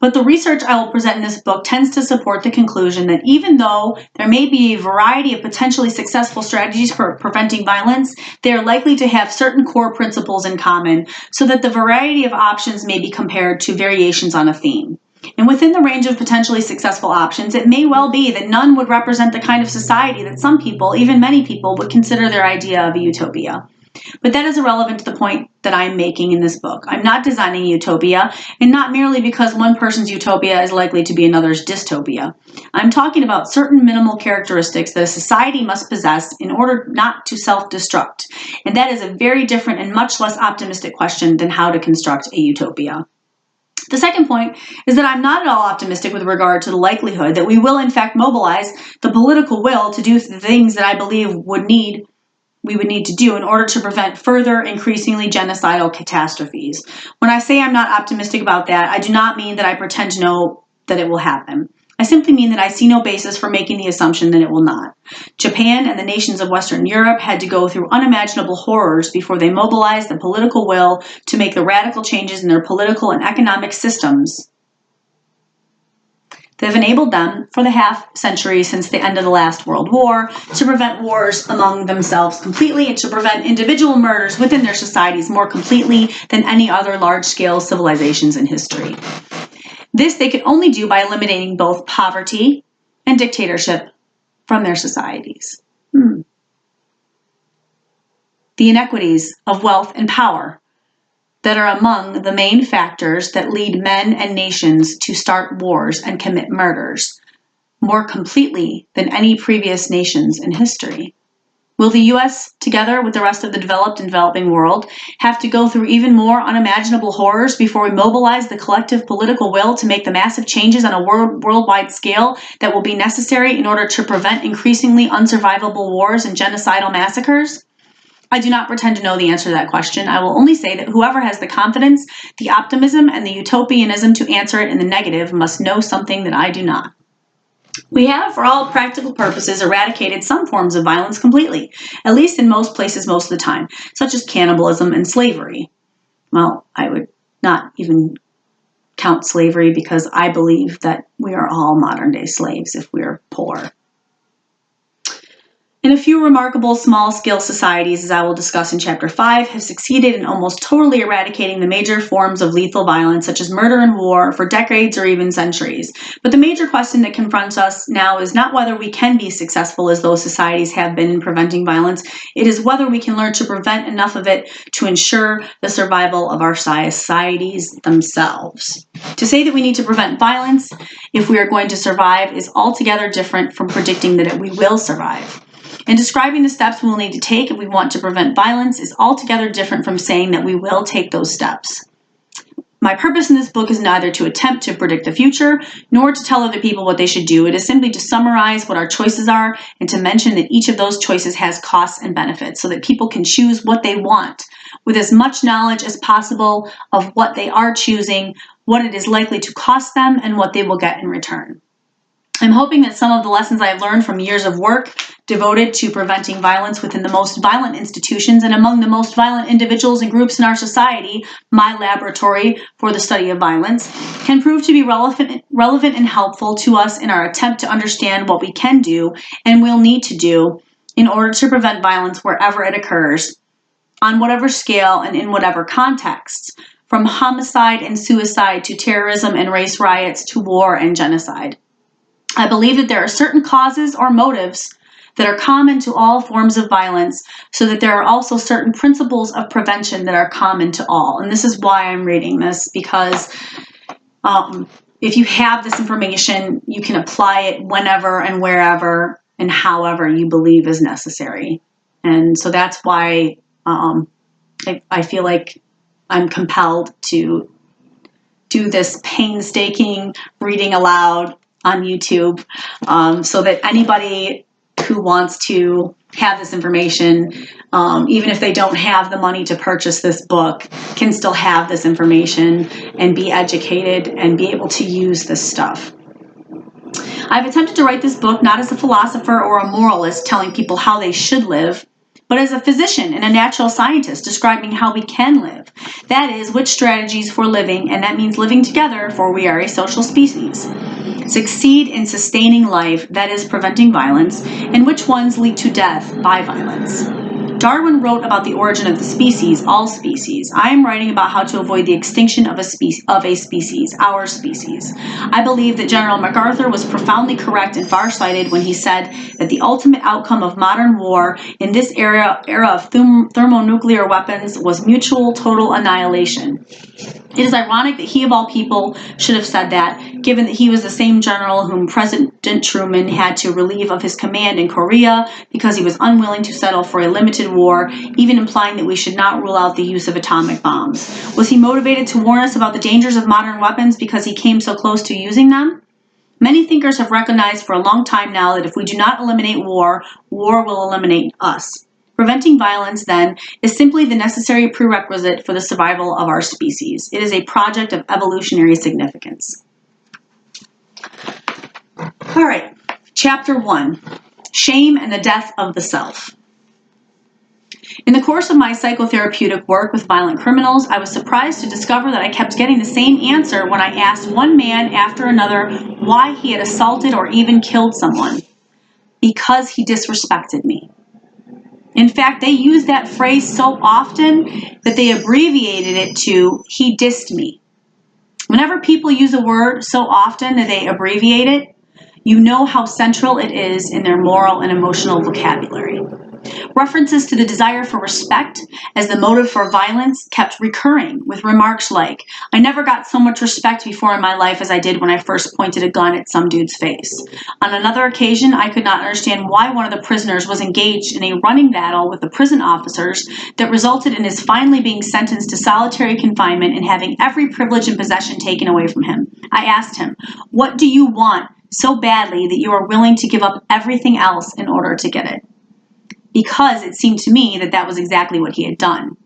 [SPEAKER 1] But the research I will present in this book tends to support the conclusion that even though there may be a variety of potentially successful strategies for preventing violence, they are likely to have certain core principles in common, so that the variety of options may be compared to variations on a theme. And within the range of potentially successful options, it may well be that none would represent the kind of society that some people, even many people, would consider their idea of a utopia. But that is irrelevant to the point that I'm making in this book. I'm not designing a utopia, and not merely because one person's utopia is likely to be another's dystopia. I'm talking about certain minimal characteristics that a society must possess in order not to self-destruct. And that is a very different and much less optimistic question than how to construct a utopia. The second point is that I'm not at all optimistic with regard to the likelihood that we will in fact mobilize the political will to do the things that I believe we would need to do in order to prevent further increasingly genocidal catastrophes. When I say I'm not optimistic about that, I do not mean that I pretend to know that it will happen. I simply mean that I see no basis for making the assumption that it will not. Japan and the nations of Western Europe had to go through unimaginable horrors before they mobilized the political will to make the radical changes in their political and economic systems that have enabled them, for the half century since the end of the last World War, to prevent wars among themselves completely and to prevent individual murders within their societies more completely than any other large-scale civilizations in history. This they could only do by eliminating both poverty and dictatorship from their societies. The inequities of wealth and power that are among the main factors that lead men and nations to start wars and commit murders more completely than any previous nations in history. Will the U.S., together with the rest of the developed and developing world, have to go through even more unimaginable horrors before we mobilize the collective political will to make the massive changes on a worldwide scale that will be necessary in order to prevent increasingly unsurvivable wars and genocidal massacres? I do not pretend to know the answer to that question. I will only say that whoever has the confidence, the optimism, and the utopianism to answer it in the negative must know something that I do not. We have, for all practical purposes, eradicated some forms of violence completely, at least in most places most of the time, such as cannibalism and slavery. Well, I would not even count slavery because I believe that we are all modern-day slaves if we are poor. And a few remarkable small-scale societies, as I will discuss in Chapter 5, have succeeded in almost totally eradicating the major forms of lethal violence, such as murder and war, for decades or even centuries. But the major question that confronts us now is not whether we can be successful as those societies have been in preventing violence. It is whether we can learn to prevent enough of it to ensure the survival of our societies themselves. To say that we need to prevent violence if we are going to survive is altogether different from predicting that we will survive. And describing the steps we will need to take if we want to prevent violence is altogether different from saying that we will take those steps. My purpose in this book is neither to attempt to predict the future, nor to tell other people what they should do. It is simply to summarize what our choices are and to mention that each of those choices has costs and benefits so that people can choose what they want with as much knowledge as possible of what they are choosing, what it is likely to cost them, and what they will get in return. I'm hoping that some of the lessons I have learned from years of work devoted to preventing violence within the most violent institutions and among the most violent individuals and groups in our society, my laboratory for the study of violence, can prove to be relevant and helpful to us in our attempt to understand what we can do and will need to do in order to prevent violence wherever it occurs, on whatever scale and in whatever context, from homicide and suicide to terrorism and race riots to war and genocide. I believe that there are certain causes or motives that are common to all forms of violence, so that there are also certain principles of prevention that are common to all. And this is why I'm reading this, because if you have this information, you can apply it whenever and wherever and however you believe is necessary. And so that's why I feel like I'm compelled to do this painstaking reading aloud on YouTube, so that anybody who wants to have this information, even if they don't have the money to purchase this book, can still have this information and be educated and be able to use this stuff. I've attempted to write this book not as a philosopher or a moralist telling people how they should live, but as a physician and a natural scientist describing how we can live. That is, which strategies for living, and that means living together, for we are a social species, succeed in sustaining life, that is, preventing violence, and which ones lead to death by violence. Darwin wrote about the origin of the species, all species. I am writing about how to avoid the extinction of a species, our species. I believe that General MacArthur was profoundly correct and farsighted when he said that the ultimate outcome of modern war in this era of thermonuclear weapons was mutual total annihilation. It is ironic that he, of all people, should have said that, given that he was the same general whom President Truman had to relieve of his command in Korea because he was unwilling to settle for a limited war, even implying that we should not rule out the use of atomic bombs. Was he motivated to warn us about the dangers of modern weapons because he came so close to using them? Many thinkers have recognized for a long time now that if we do not eliminate war, war will eliminate us. Preventing violence, then, is simply the necessary prerequisite for the survival of our species. It is a project of evolutionary significance. All right, Chapter 1, Shame and the Death of the Self. In the course of my psychotherapeutic work with violent criminals, I was surprised to discover that I kept getting the same answer when I asked one man after another why he had assaulted or even killed someone. Because he disrespected me. In fact, they used that phrase so often that they abbreviated it to, he dissed me. Whenever people use a word so often that they abbreviate it, you know how central it is in their moral and emotional vocabulary. References to the desire for respect as the motive for violence kept recurring, with remarks like, "I never got so much respect before in my life as I did when I first pointed a gun at some dude's face." On another occasion, I could not understand why one of the prisoners was engaged in a running battle with the prison officers that resulted in his finally being sentenced to solitary confinement and having every privilege and possession taken away from him. I asked him, "What do you want so badly that you are willing to give up everything else in order to get it?" Because it seemed to me that that was exactly what he had done.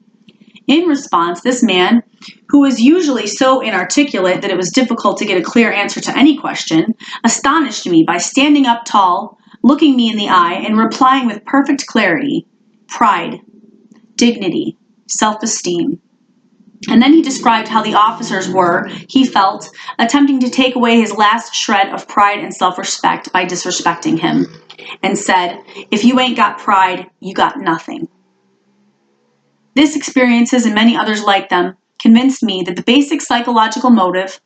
[SPEAKER 1] In response, this man, who was usually so inarticulate that it was difficult to get a clear answer to any question, astonished me by standing up tall, looking me in the eye, and replying with perfect clarity, "Pride, dignity, self-esteem." And then he described how the officers were, he felt, attempting to take away his last shred of pride and self-respect by disrespecting him, and said, "If you ain't got pride, you got nothing." This experiences and many others like them convinced me that the basic psychological motive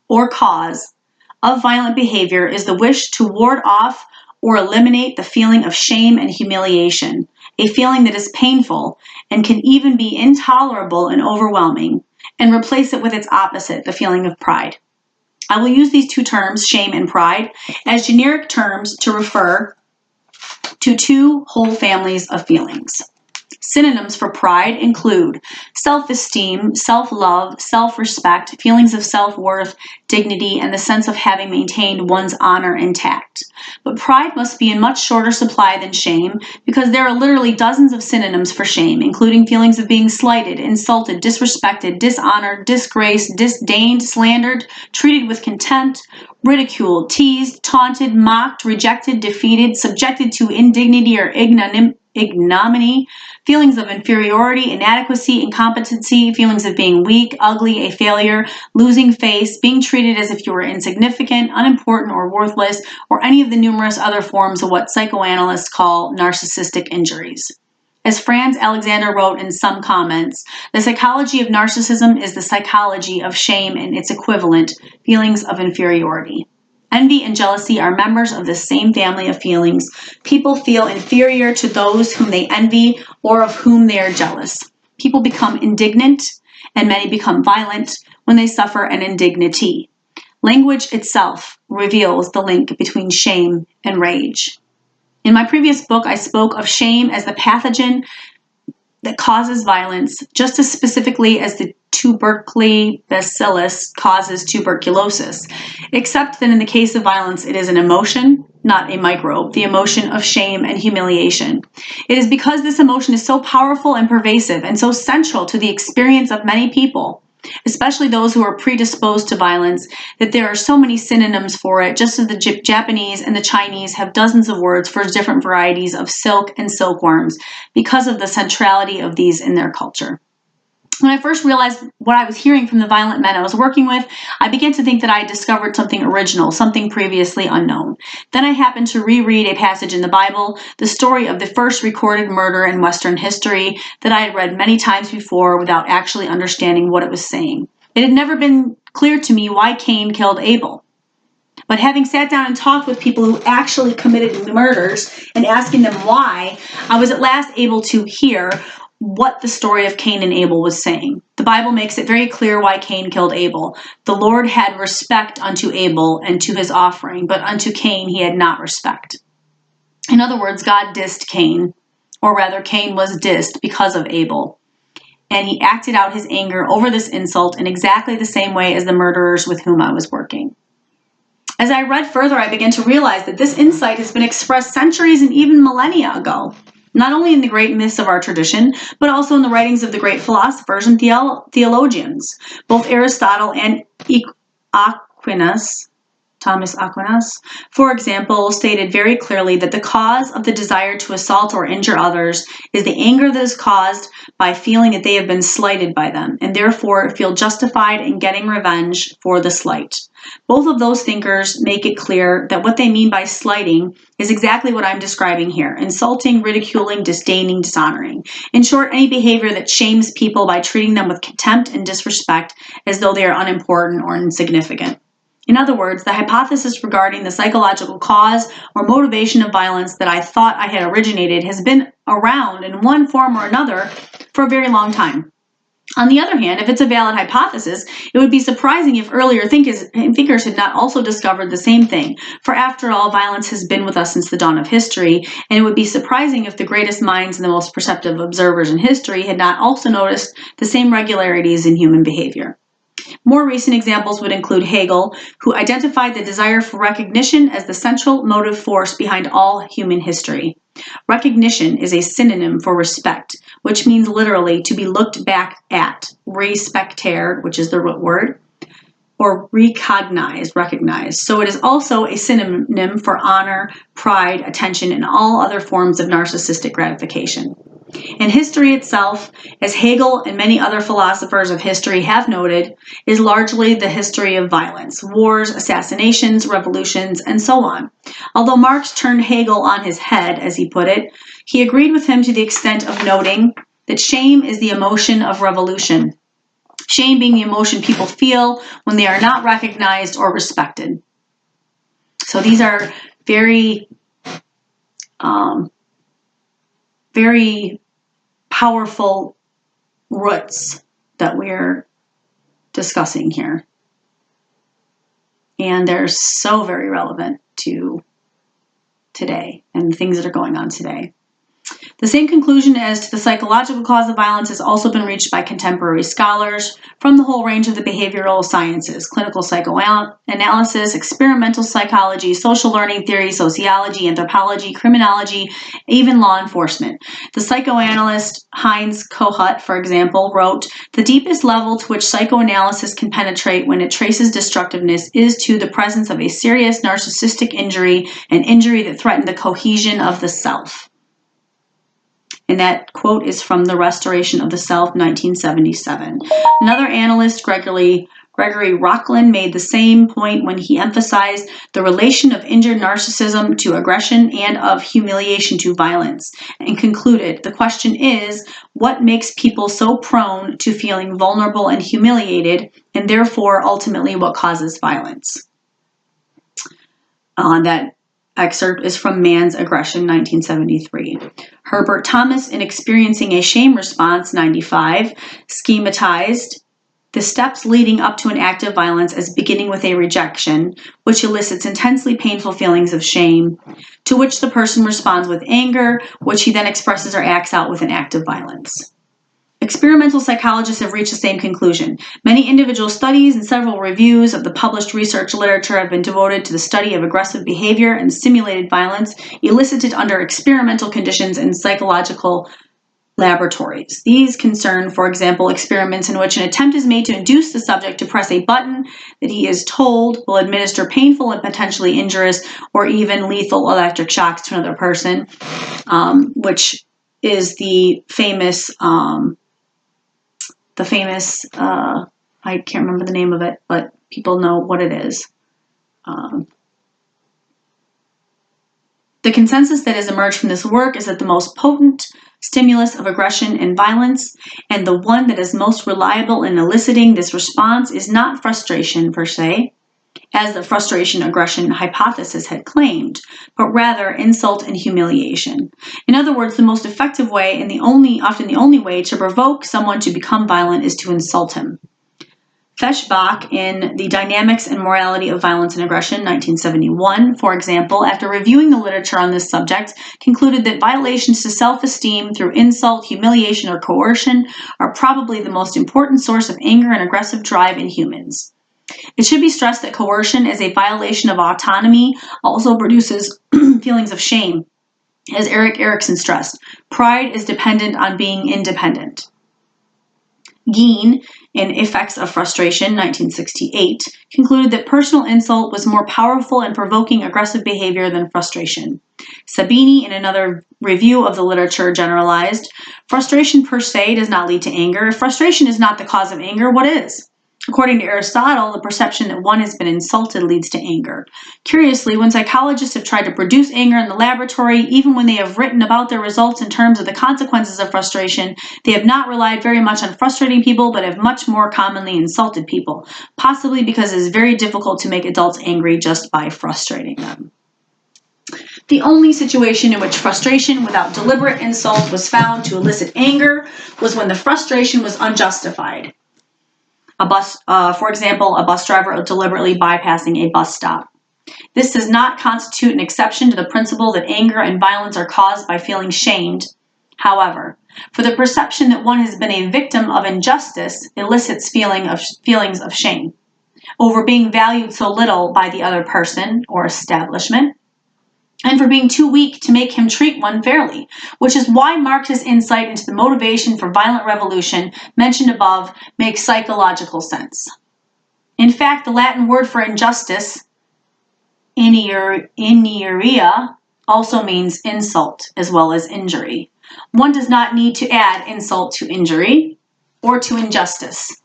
[SPEAKER 1] or cause of violent behavior is the wish to ward off or eliminate the feeling of shame and humiliation, a feeling that is painful and can even be intolerable and overwhelming, and replace it with its opposite, the feeling of pride. I will use these two terms, shame and pride, as generic terms to refer to two whole families of feelings. Synonyms for pride include self-esteem, self-love, self-respect, feelings of self-worth, dignity, and the sense of having maintained one's honor intact. But pride must be in much shorter supply than shame because there are literally dozens of synonyms for shame, including feelings of being slighted, insulted, disrespected, dishonored, disgraced, disdained, slandered, treated with contempt, ridiculed, teased, taunted, mocked, rejected, defeated, subjected to indignity or ignominy, feelings of inferiority, inadequacy, incompetency, feelings of being weak, ugly, a failure, losing face, being treated as if you were insignificant, unimportant, or worthless, or any of the numerous other forms of what psychoanalysts call narcissistic injuries. As Franz Alexander wrote in some comments, the psychology of narcissism is the psychology of shame and its equivalent, feelings of inferiority. Envy and jealousy are members of the same family of feelings. People feel inferior to those whom they envy or of whom they are jealous. People become indignant, and many become violent when they suffer an indignity. Language itself reveals the link between shame and rage. In my previous book, I spoke of shame as the pathogen that causes violence, just as specifically as the tubercle bacillus causes tuberculosis, except that in the case of violence, it is an emotion, not a microbe, the emotion of shame and humiliation. It is because this emotion is so powerful and pervasive and so central to the experience of many people, especially those who are predisposed to violence, that there are so many synonyms for it, just as the Japanese and the Chinese have dozens of words for different varieties of silk and silkworms because of the centrality of these in their culture. When I first realized what I was hearing from the violent men I was working with, I began to think that I had discovered something original, something previously unknown. Then I happened to reread a passage in the Bible, the story of the first recorded murder in Western history that I had read many times before without actually understanding what it was saying. It had never been clear to me why Cain killed Abel. But having sat down and talked with people who actually committed the murders and asking them why, I was at last able to hear what the story of Cain and Abel was saying. The Bible makes it very clear why Cain killed Abel. The Lord had respect unto Abel and to his offering, but unto Cain he had not respect. In other words, God dissed Cain, or rather Cain was dissed because of Abel. And he acted out his anger over this insult in exactly the same way as the murderers with whom I was working. As I read further, I began to realize that this insight has been expressed centuries and even millennia ago, not only in the great myths of our tradition, but also in the writings of the great philosophers and theologians. Both Aristotle and Thomas Aquinas, for example, stated very clearly that the cause of the desire to assault or injure others is the anger that is caused by feeling that they have been slighted by them, and therefore feel justified in getting revenge for the slight. Both of those thinkers make it clear that what they mean by slighting is exactly what I'm describing here: insulting, ridiculing, disdaining, dishonoring. In short, any behavior that shames people by treating them with contempt and disrespect as though they are unimportant or insignificant. In other words, the hypothesis regarding the psychological cause or motivation of violence that I thought I had originated has been around in one form or another for a very long time. On the other hand, if it's a valid hypothesis, it would be surprising if earlier thinkers had not also discovered the same thing. For after all, violence has been with us since the dawn of history, and it would be surprising if the greatest minds and the most perceptive observers in history had not also noticed the same regularities in human behavior. More recent examples would include Hegel, who identified the desire for recognition as the central motive force behind all human history. Recognition is a synonym for respect, which means literally to be looked back at, respectare, which is the root word, or recognize. So it is also a synonym for honor, pride, attention, and all other forms of narcissistic gratification. And history itself, as Hegel and many other philosophers of history have noted, is largely the history of violence, wars, assassinations, revolutions, and so on. Although Marx turned Hegel on his head, as he put it, he agreed with him to the extent of noting that shame is the emotion of revolution. Shame being the emotion people feel when they are not recognized or respected. So these are very powerful roots that we're discussing here. And they're so very relevant to today and things that are going on today. The same conclusion as to the psychological cause of violence has also been reached by contemporary scholars from the whole range of the behavioral sciences: clinical psychoanalysis, experimental psychology, social learning theory, sociology, anthropology, criminology, even law enforcement. The psychoanalyst Heinz Kohut, for example, wrote, "The deepest level to which psychoanalysis can penetrate when it traces destructiveness is to the presence of a serious narcissistic injury, an injury that threatened the cohesion of the self." And that quote is from The Restoration of the Self, 1977. Another analyst, Gregory Rocklin, made the same point when he emphasized the relation of injured narcissism to aggression and of humiliation to violence, and concluded, the question is, what makes people so prone to feeling vulnerable and humiliated, and therefore ultimately what causes violence? That excerpt is from Man's Aggression, 1973. Herbert Thomas, in Experiencing a Shame Response, 95, schematized the steps leading up to an act of violence as beginning with a rejection, which elicits intensely painful feelings of shame, to which the person responds with anger, which he then expresses or acts out with an act of violence. Experimental psychologists have reached the same conclusion. Many individual studies and several reviews of the published research literature have been devoted to the study of aggressive behavior and simulated violence elicited under experimental conditions in psychological laboratories. These concern, for example, experiments in which an attempt is made to induce the subject to press a button that he is told will administer painful and potentially injurious or even lethal electric shocks to another person, which is the famous, I can't remember the name of it, but people know what it is. The consensus that has emerged from this work is that the most potent stimulus of aggression and violence, and the one that is most reliable in eliciting this response, is not frustration per se, as the frustration-aggression hypothesis had claimed, but rather insult and humiliation. In other words, the most effective way and often the only way to provoke someone to become violent is to insult him. Feshbach, in The Dynamics and Morality of Violence and Aggression, 1971, for example, after reviewing the literature on this subject, concluded that violations to self-esteem through insult, humiliation, or coercion are probably the most important source of anger and aggressive drive in humans. It should be stressed that coercion as a violation of autonomy also produces feelings of shame. As Erik Erikson stressed, pride is dependent on being independent. Geen, in Effects of Frustration, 1968, concluded that personal insult was more powerful in provoking aggressive behavior than frustration. Sabini, in another review of the literature, generalized, frustration per se does not lead to anger. If frustration is not the cause of anger, what is? According to Aristotle, the perception that one has been insulted leads to anger. Curiously, when psychologists have tried to produce anger in the laboratory, even when they have written about their results in terms of the consequences of frustration, they have not relied very much on frustrating people, but have much more commonly insulted people, possibly because it is very difficult to make adults angry just by frustrating them. The only situation in which frustration without deliberate insult was found to elicit anger was when the frustration was unjustified. For example, a bus driver deliberately bypassing a bus stop. This does not constitute an exception to the principle that anger and violence are caused by feeling shamed. However, for the perception that one has been a victim of injustice elicits feelings of shame over being valued so little by the other person or establishment, and for being too weak to make him treat one fairly, which is why Marx's insight into the motivation for violent revolution mentioned above makes psychological sense. In fact, the Latin word for injustice, ineria, also means insult as well as injury. One does not need to add insult to injury or to injustice.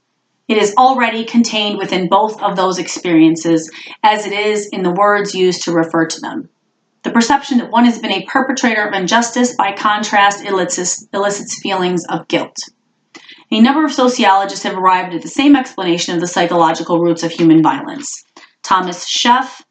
[SPEAKER 1] It is already contained within both of those experiences, as it is in the words used to refer to them. The perception that one has been a perpetrator of injustice, by contrast, elicits feelings of guilt. A number of sociologists have arrived at the same explanation of the psychological roots of human violence. Thomas Scheff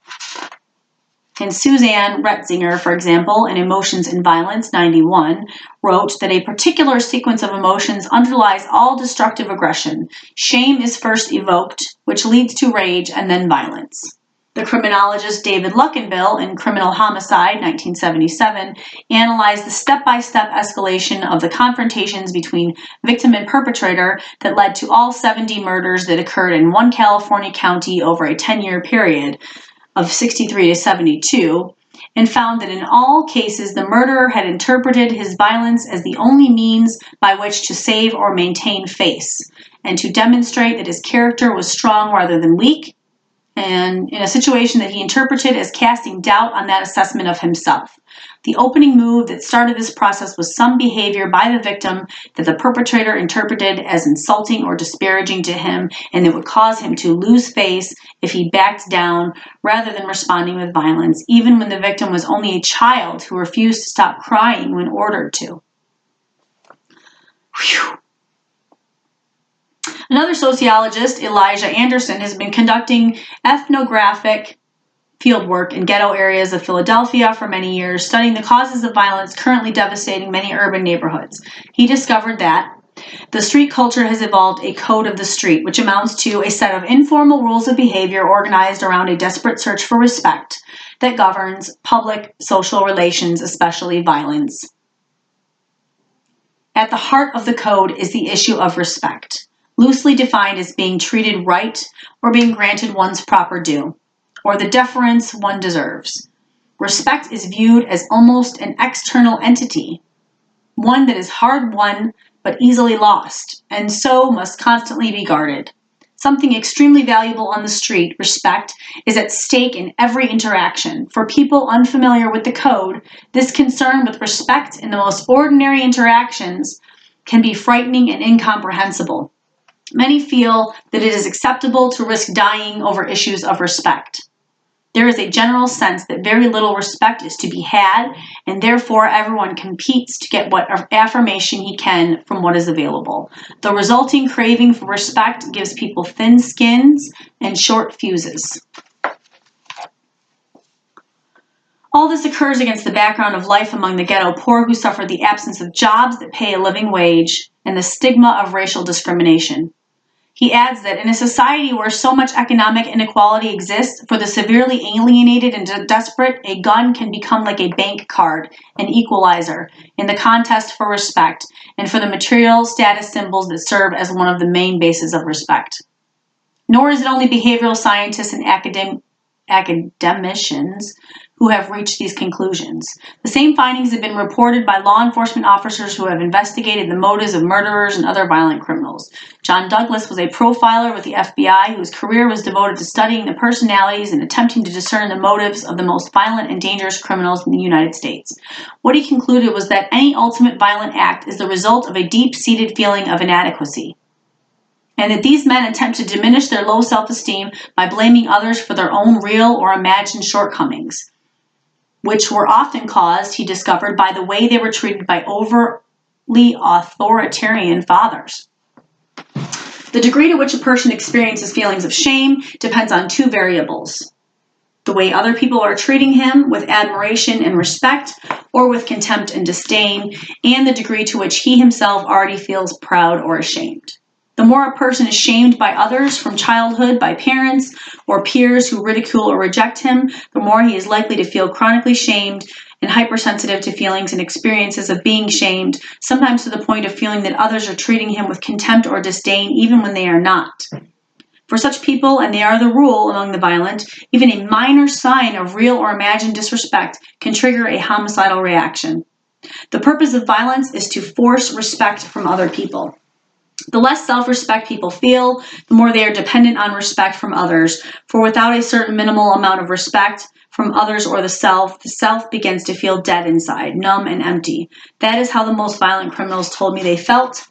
[SPEAKER 1] and Suzanne Retzinger, for example, in Emotions and Violence, 91, wrote that a particular sequence of emotions underlies all destructive aggression. Shame is first evoked, which leads to rage and then violence. The criminologist David Luckenbill in Criminal Homicide, 1977, analyzed the step-by-step escalation of the confrontations between victim and perpetrator that led to all 70 murders that occurred in one California county over a 10-year period of 63 to 72, and found that in all cases the murderer had interpreted his violence as the only means by which to save or maintain face, and to demonstrate that his character was strong rather than weak, and in a situation that he interpreted as casting doubt on that assessment of himself. The opening move that started this process was some behavior by the victim that the perpetrator interpreted as insulting or disparaging to him, and that would cause him to lose face if he backed down rather than responding with violence, even when the victim was only a child who refused to stop crying when ordered to. Whew. Another sociologist, Elijah Anderson, has been conducting ethnographic fieldwork in ghetto areas of Philadelphia for many years, studying the causes of violence currently devastating many urban neighborhoods. He discovered that the street culture has evolved a code of the street, which amounts to a set of informal rules of behavior organized around a desperate search for respect that governs public social relations, especially violence. At the heart of the code is the issue of respect, loosely defined as being treated right or being granted one's proper due, or the deference one deserves. Respect is viewed as almost an external entity, one that is hard won but easily lost, and so must constantly be guarded. Something extremely valuable on the street, respect, is at stake in every interaction. For people unfamiliar with the code, this concern with respect in the most ordinary interactions can be frightening and incomprehensible. Many feel that it is acceptable to risk dying over issues of respect. There is a general sense that very little respect is to be had, and therefore everyone competes to get what affirmation he can from what is available. The resulting craving for respect gives people thin skins and short fuses. All this occurs against the background of life among the ghetto poor, who suffer the absence of jobs that pay a living wage and the stigma of racial discrimination. He adds that in a society where so much economic inequality exists, for the severely alienated and desperate, a gun can become like a bank card, an equalizer, in the contest for respect, and for the material status symbols that serve as one of the main bases of respect. Nor is it only behavioral scientists and academicians who have reached these conclusions. The same findings have been reported by law enforcement officers who have investigated the motives of murderers and other violent criminals. John Douglas was a profiler with the FBI whose career was devoted to studying the personalities and attempting to discern the motives of the most violent and dangerous criminals in the United States. What he concluded was that any ultimate violent act is the result of a deep-seated feeling of inadequacy. and that these men attempt to diminish their low self-esteem by blaming others for their own real or imagined shortcomings, which were often caused, he discovered, by the way they were treated by overly authoritarian fathers. The degree to which a person experiences feelings of shame depends on two variables: the way other people are treating him with admiration and respect, or with contempt and disdain, and the degree to which he himself already feels proud or ashamed. The more a person is shamed by others from childhood, by parents or peers who ridicule or reject him, the more he is likely to feel chronically shamed and hypersensitive to feelings and experiences of being shamed, sometimes to the point of feeling that others are treating him with contempt or disdain even when they are not. For such people, and they are the rule among the violent, even a minor sign of real or imagined disrespect can trigger a homicidal reaction. The purpose of violence is to force respect from other people. The less self-respect people feel, the more they are dependent on respect from others, for without a certain minimal amount of respect from others or the self begins to feel dead inside, numb and empty. That is how the most violent criminals told me they felt,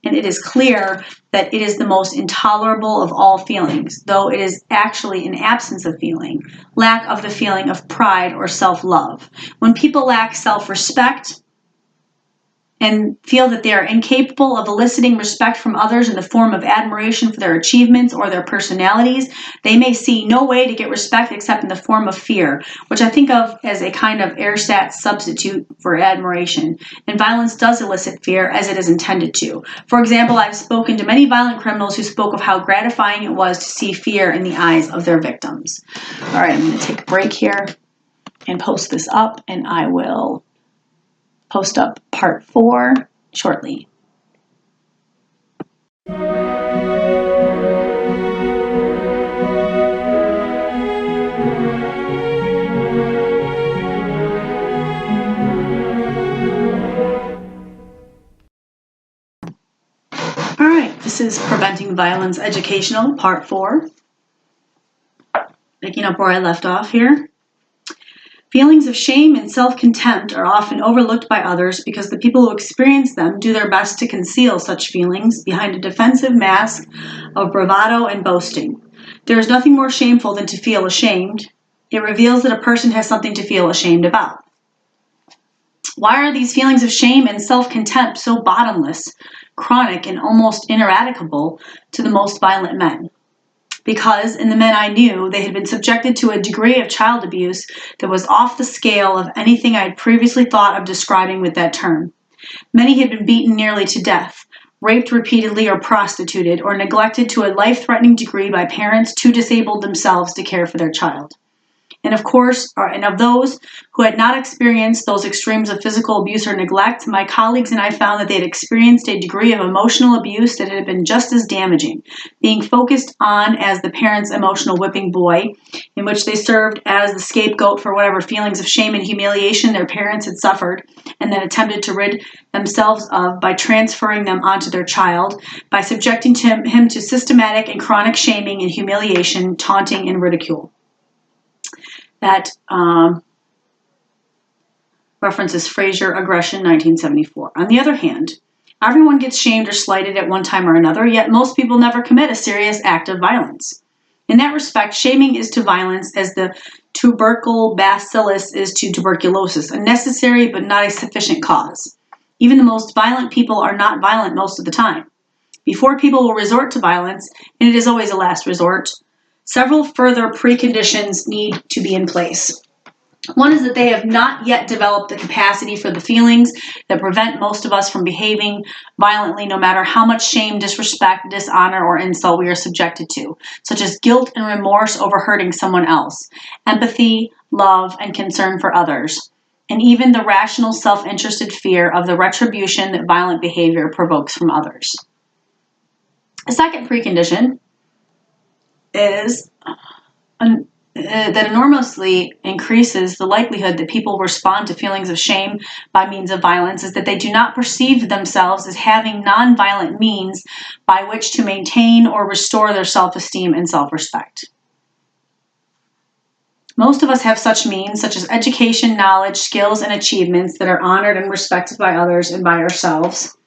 [SPEAKER 1] and it is clear that it is the most intolerable of all feelings, though it is actually an absence of feeling, lack of the feeling of pride or self-love. When people lack self-respect and feel that they are incapable of eliciting respect from others in the form of admiration for their achievements or their personalities, they may see no way to get respect except in the form of fear, which I think of as a kind of ersatz substitute for admiration. And violence does elicit fear, as it is intended to. For example, I've spoken to many violent criminals who spoke of how gratifying it was to see fear in the eyes of their victims. All right, I'm going to take a break here and post this up, and I will post up part 4 shortly. All right, this is Preventing Violence Educational, part 4. Picking up where I left off here. Feelings of shame and self-contempt are often overlooked by others because the people who experience them do their best to conceal such feelings behind a defensive mask of bravado and boasting. There is nothing more shameful than to feel ashamed. It reveals that a person has something to feel ashamed about. Why are these feelings of shame and self-contempt so bottomless, chronic, and almost ineradicable to the most violent men? Because in the men I knew, they had been subjected to a degree of child abuse that was off the scale of anything I had previously thought of describing with that term. Many had been beaten nearly to death, raped repeatedly or prostituted, or neglected to a life-threatening degree by parents too disabled themselves to care for their child. And of those who had not experienced those extremes of physical abuse or neglect, my colleagues and I found that they had experienced a degree of emotional abuse that had been just as damaging, being focused on as the parents' emotional whipping boy, in which they served as the scapegoat for whatever feelings of shame and humiliation their parents had suffered, and then attempted to rid themselves of by transferring them onto their child, by subjecting him to systematic and chronic shaming and humiliation, taunting, and ridicule. That references Fraser Aggression, 1974. On the other hand, everyone gets shamed or slighted at one time or another, yet most people never commit a serious act of violence. In that respect, shaming is to violence as the tubercle bacillus is to tuberculosis, a necessary but not a sufficient cause. Even the most violent people are not violent most of the time. Before people will resort to violence, and it is always a last resort, several further preconditions need to be in place. One is that they have not yet developed the capacity for the feelings that prevent most of us from behaving violently, no matter how much shame, disrespect, dishonor, or insult we are subjected to, such as guilt and remorse over hurting someone else, empathy, love, and concern for others, and even the rational, self-interested fear of the retribution that violent behavior provokes from others. A second precondition is that enormously increases the likelihood that people respond to feelings of shame by means of violence is that they do not perceive themselves as having nonviolent means by which to maintain or restore their self-esteem and self-respect. Most of us have such means, such as education, knowledge, skills, and achievements that are honored and respected by others and by ourselves.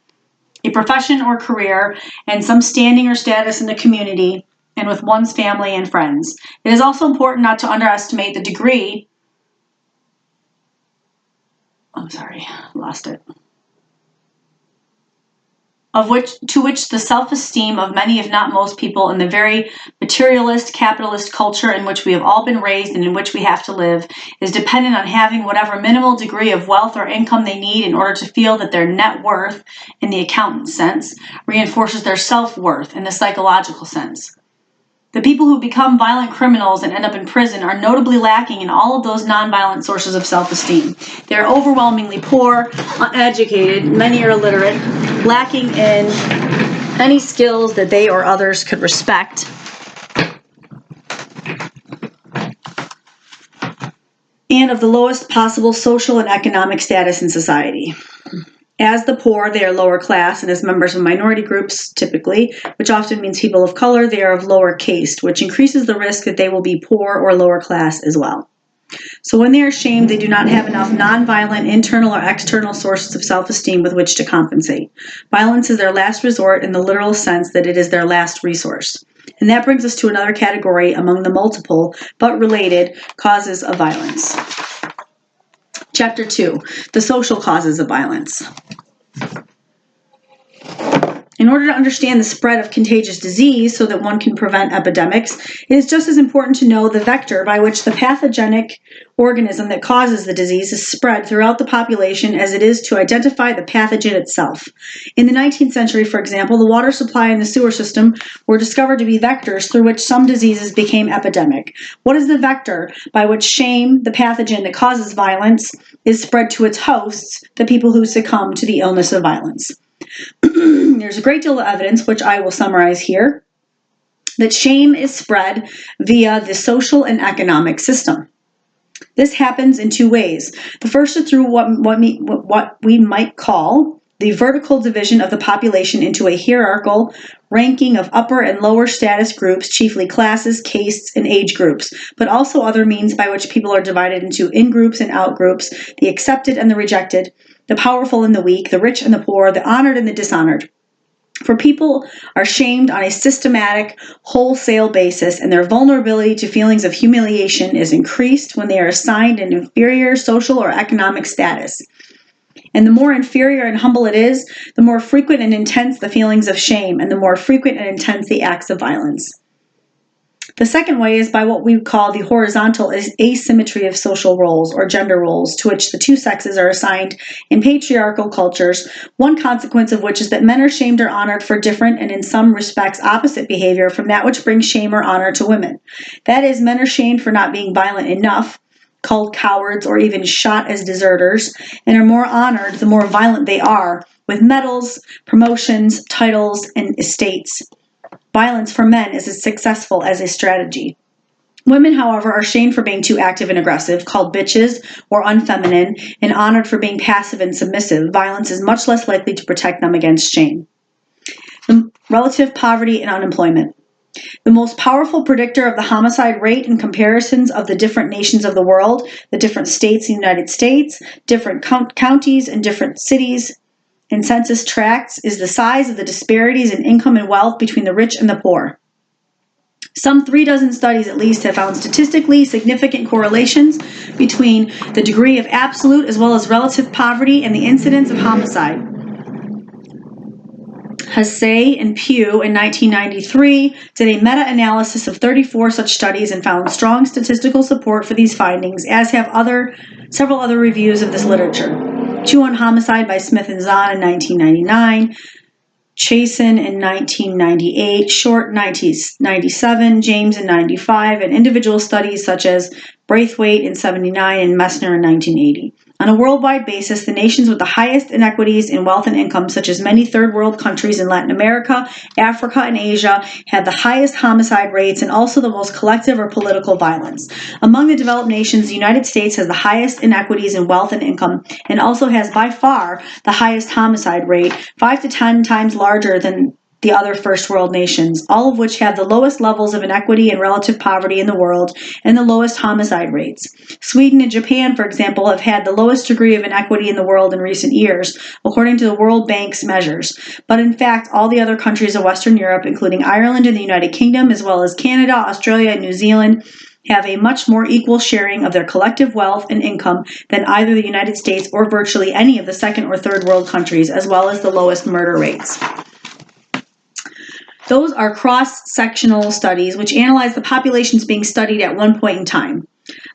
[SPEAKER 1] A a profession or career, and some standing or status in the community, and with one's family and friends. It is also important not to underestimate the degree to which the self-esteem of many, if not most people in the very materialist, capitalist culture in which we have all been raised and in which we have to live is dependent on having whatever minimal degree of wealth or income they need in order to feel that their net worth, in the accountant's sense, reinforces their self-worth in the psychological sense. The people who become violent criminals and end up in prison are notably lacking in all of those nonviolent sources of self-esteem. They are overwhelmingly poor, uneducated, many are illiterate, lacking in any skills that they or others could respect, and of the lowest possible social and economic status in society. As the poor, they are lower class, and as members of minority groups, typically, which often means people of color, they are of lower caste, which increases the risk that they will be poor or lower class as well. So when they are shamed, they do not have enough nonviolent internal or external sources of self-esteem with which to compensate. Violence is their last resort in the literal sense that it is their last resource. And that brings us to another category among the multiple, but related, causes of violence. Chapter 2, the social causes of violence. In order to understand the spread of contagious disease so that one can prevent epidemics, it is just as important to know the vector by which the pathogenic organism that causes the disease is spread throughout the population as it is to identify the pathogen itself. In the 19th century, for example, the water supply and the sewer system were discovered to be vectors through which some diseases became epidemic. What is the vector by which shame, the pathogen that causes violence, is spread to its hosts, the people who succumb to the illness of violence? There's a great deal of evidence, which I will summarize here, that shame is spread via the social and economic system. This happens in two ways. The first is through what we might call the vertical division of the population into a hierarchical ranking of upper and lower status groups, chiefly classes, castes, and age groups, but also other means by which people are divided into in-groups and out-groups, the accepted and the rejected, the powerful and the weak, the rich and the poor, the honored and the dishonored. For people are shamed on a systematic, wholesale basis, and their vulnerability to feelings of humiliation is increased when they are assigned an inferior social or economic status. And the more inferior and humble it is, the more frequent and intense the feelings of shame, and the more frequent and intense the acts of violence. The second way is by what we call the horizontal asymmetry of social roles or gender roles to which the two sexes are assigned in patriarchal cultures, one consequence of which is that men are shamed or honored for different and in some respects opposite behavior from that which brings shame or honor to women. That is, men are shamed for not being violent enough, called cowards or even shot as deserters, and are more honored the more violent they are, with medals, promotions, titles, and estates. Violence for men is as successful as a strategy. Women, however, are shamed for being too active and aggressive, called bitches or unfeminine, and honored for being passive and submissive. Violence is much less likely to protect them against shame. Relative poverty and unemployment. The most powerful predictor of the homicide rate in comparisons of the different nations of the world, the different states in the United States, different counties and different cities, in census tracts is the size of the disparities in income and wealth between the rich and the poor. Some 36 studies at least have found statistically significant correlations between the degree of absolute as well as relative poverty and the incidence of homicide. Hussey and Pugh in 1993 did a meta-analysis of 34 such studies and found strong statistical support for these findings, as have several other reviews of this literature. Two on Homicide by Smith and Zahn in 1999, Chasin in 1998, Short in 1997, James in 1995, and individual studies such as Braithwaite in 1979 and Messner in 1980. On a worldwide basis, the nations with the highest inequities in wealth and income, such as many third world countries in Latin America, Africa, and Asia, have the highest homicide rates and also the most collective or political violence. Among the developed nations, the United States has the highest inequities in wealth and income and also has by far the highest homicide rate, 5 to 10 times larger than the other first world nations, all of which have the lowest levels of inequity and relative poverty in the world and the lowest homicide rates. Sweden and Japan, for example, have had the lowest degree of inequity in the world in recent years, according to the World Bank's measures. But in fact, all the other countries of Western Europe, including Ireland and the United Kingdom, as well as Canada, Australia, and New Zealand, have a much more equal sharing of their collective wealth and income than either the United States or virtually any of the second or third world countries, as well as the lowest murder rates. Those are cross-sectional studies which analyze the populations being studied at one point in time.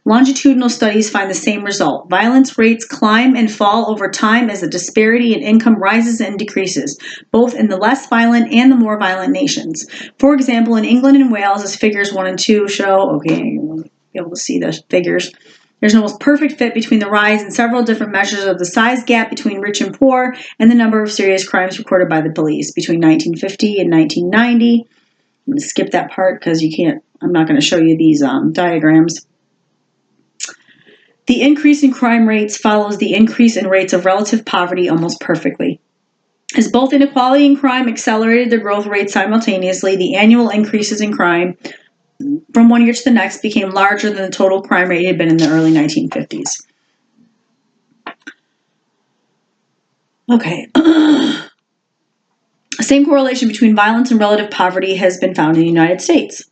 [SPEAKER 1] Longitudinal studies find the same result. Violence rates climb and fall over time as the disparity in income rises and decreases, both in the less violent and the more violent nations. For example, in England and Wales, as figures 1 and 2 show, you'll be able to see the figures, there's an almost perfect fit between the rise in several different measures of the size gap between rich and poor and the number of serious crimes recorded by the police between 1950 and 1990. I'm going to skip that part because I'm not going to show you these diagrams. The increase in crime rates follows the increase in rates of relative poverty almost perfectly. As both inequality and crime accelerated their growth rates simultaneously, the annual increases in crime from one year to the next became larger than the total crime rate had been in the early 1950s. Okay. Same correlation between violence and relative poverty has been found in the United States.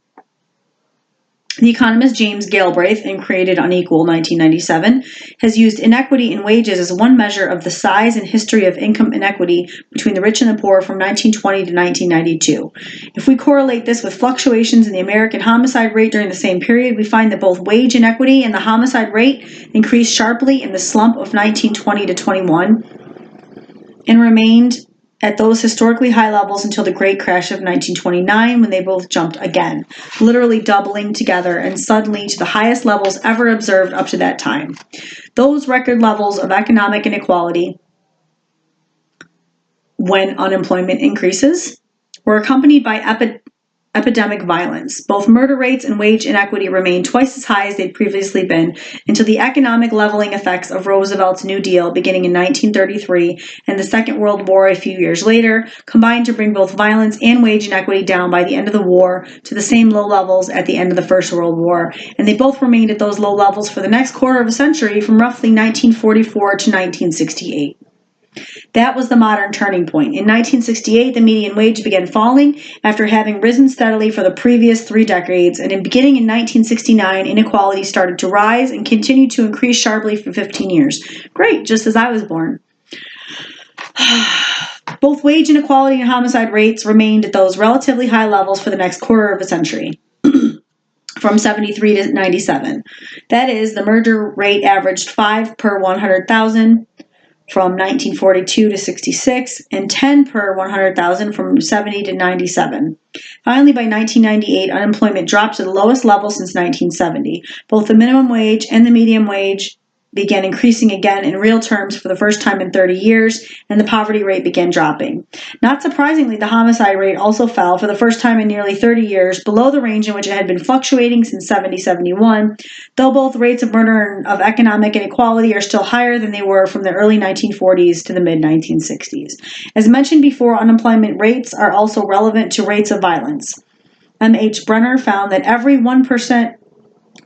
[SPEAKER 1] The economist James Galbraith, in Created Unequal, 1997, has used inequity in wages as one measure of the size and history of income inequity between the rich and the poor from 1920 to 1992. If we correlate this with fluctuations in the American homicide rate during the same period, we find that both wage inequity and the homicide rate increased sharply in the slump of 1920 to 21 and remained at those historically high levels until the Great Crash of 1929, when they both jumped again, literally doubling together and suddenly to the highest levels ever observed up to that time. Those record levels of economic inequality, when unemployment increases, were accompanied by epidemic violence. Both murder rates and wage inequity remained twice as high as they'd previously been until the economic leveling effects of Roosevelt's New Deal beginning in 1933 and the Second World War a few years later combined to bring both violence and wage inequity down by the end of the war to the same low levels at the end of the First World War, and they both remained at those low levels for the next quarter of a century from roughly 1944 to 1968. That was the modern turning point. In 1968, the median wage began falling after having risen steadily for the previous 3 decades, and beginning in 1969, inequality started to rise and continued to increase sharply for 15 years. Great, just as I was born. Both wage inequality and homicide rates remained at those relatively high levels for the next quarter of a century. From 73 to 97. That is, the murder rate averaged 5 per 100,000. From 1942 to 66, and 10 per 100,000 from 70 to 97. Finally, by 1998, unemployment dropped to the lowest level since 1970. Both the minimum wage and the median wage began increasing again in real terms for the first time in 30 years, and the poverty rate began dropping. Not surprisingly, the homicide rate also fell for the first time in nearly 30 years, below the range in which it had been fluctuating since 70-71, though both rates of murder and of economic inequality are still higher than they were from the early 1940s to the mid-1960s. As mentioned before, unemployment rates are also relevant to rates of violence. M.H. Brenner found that every 1%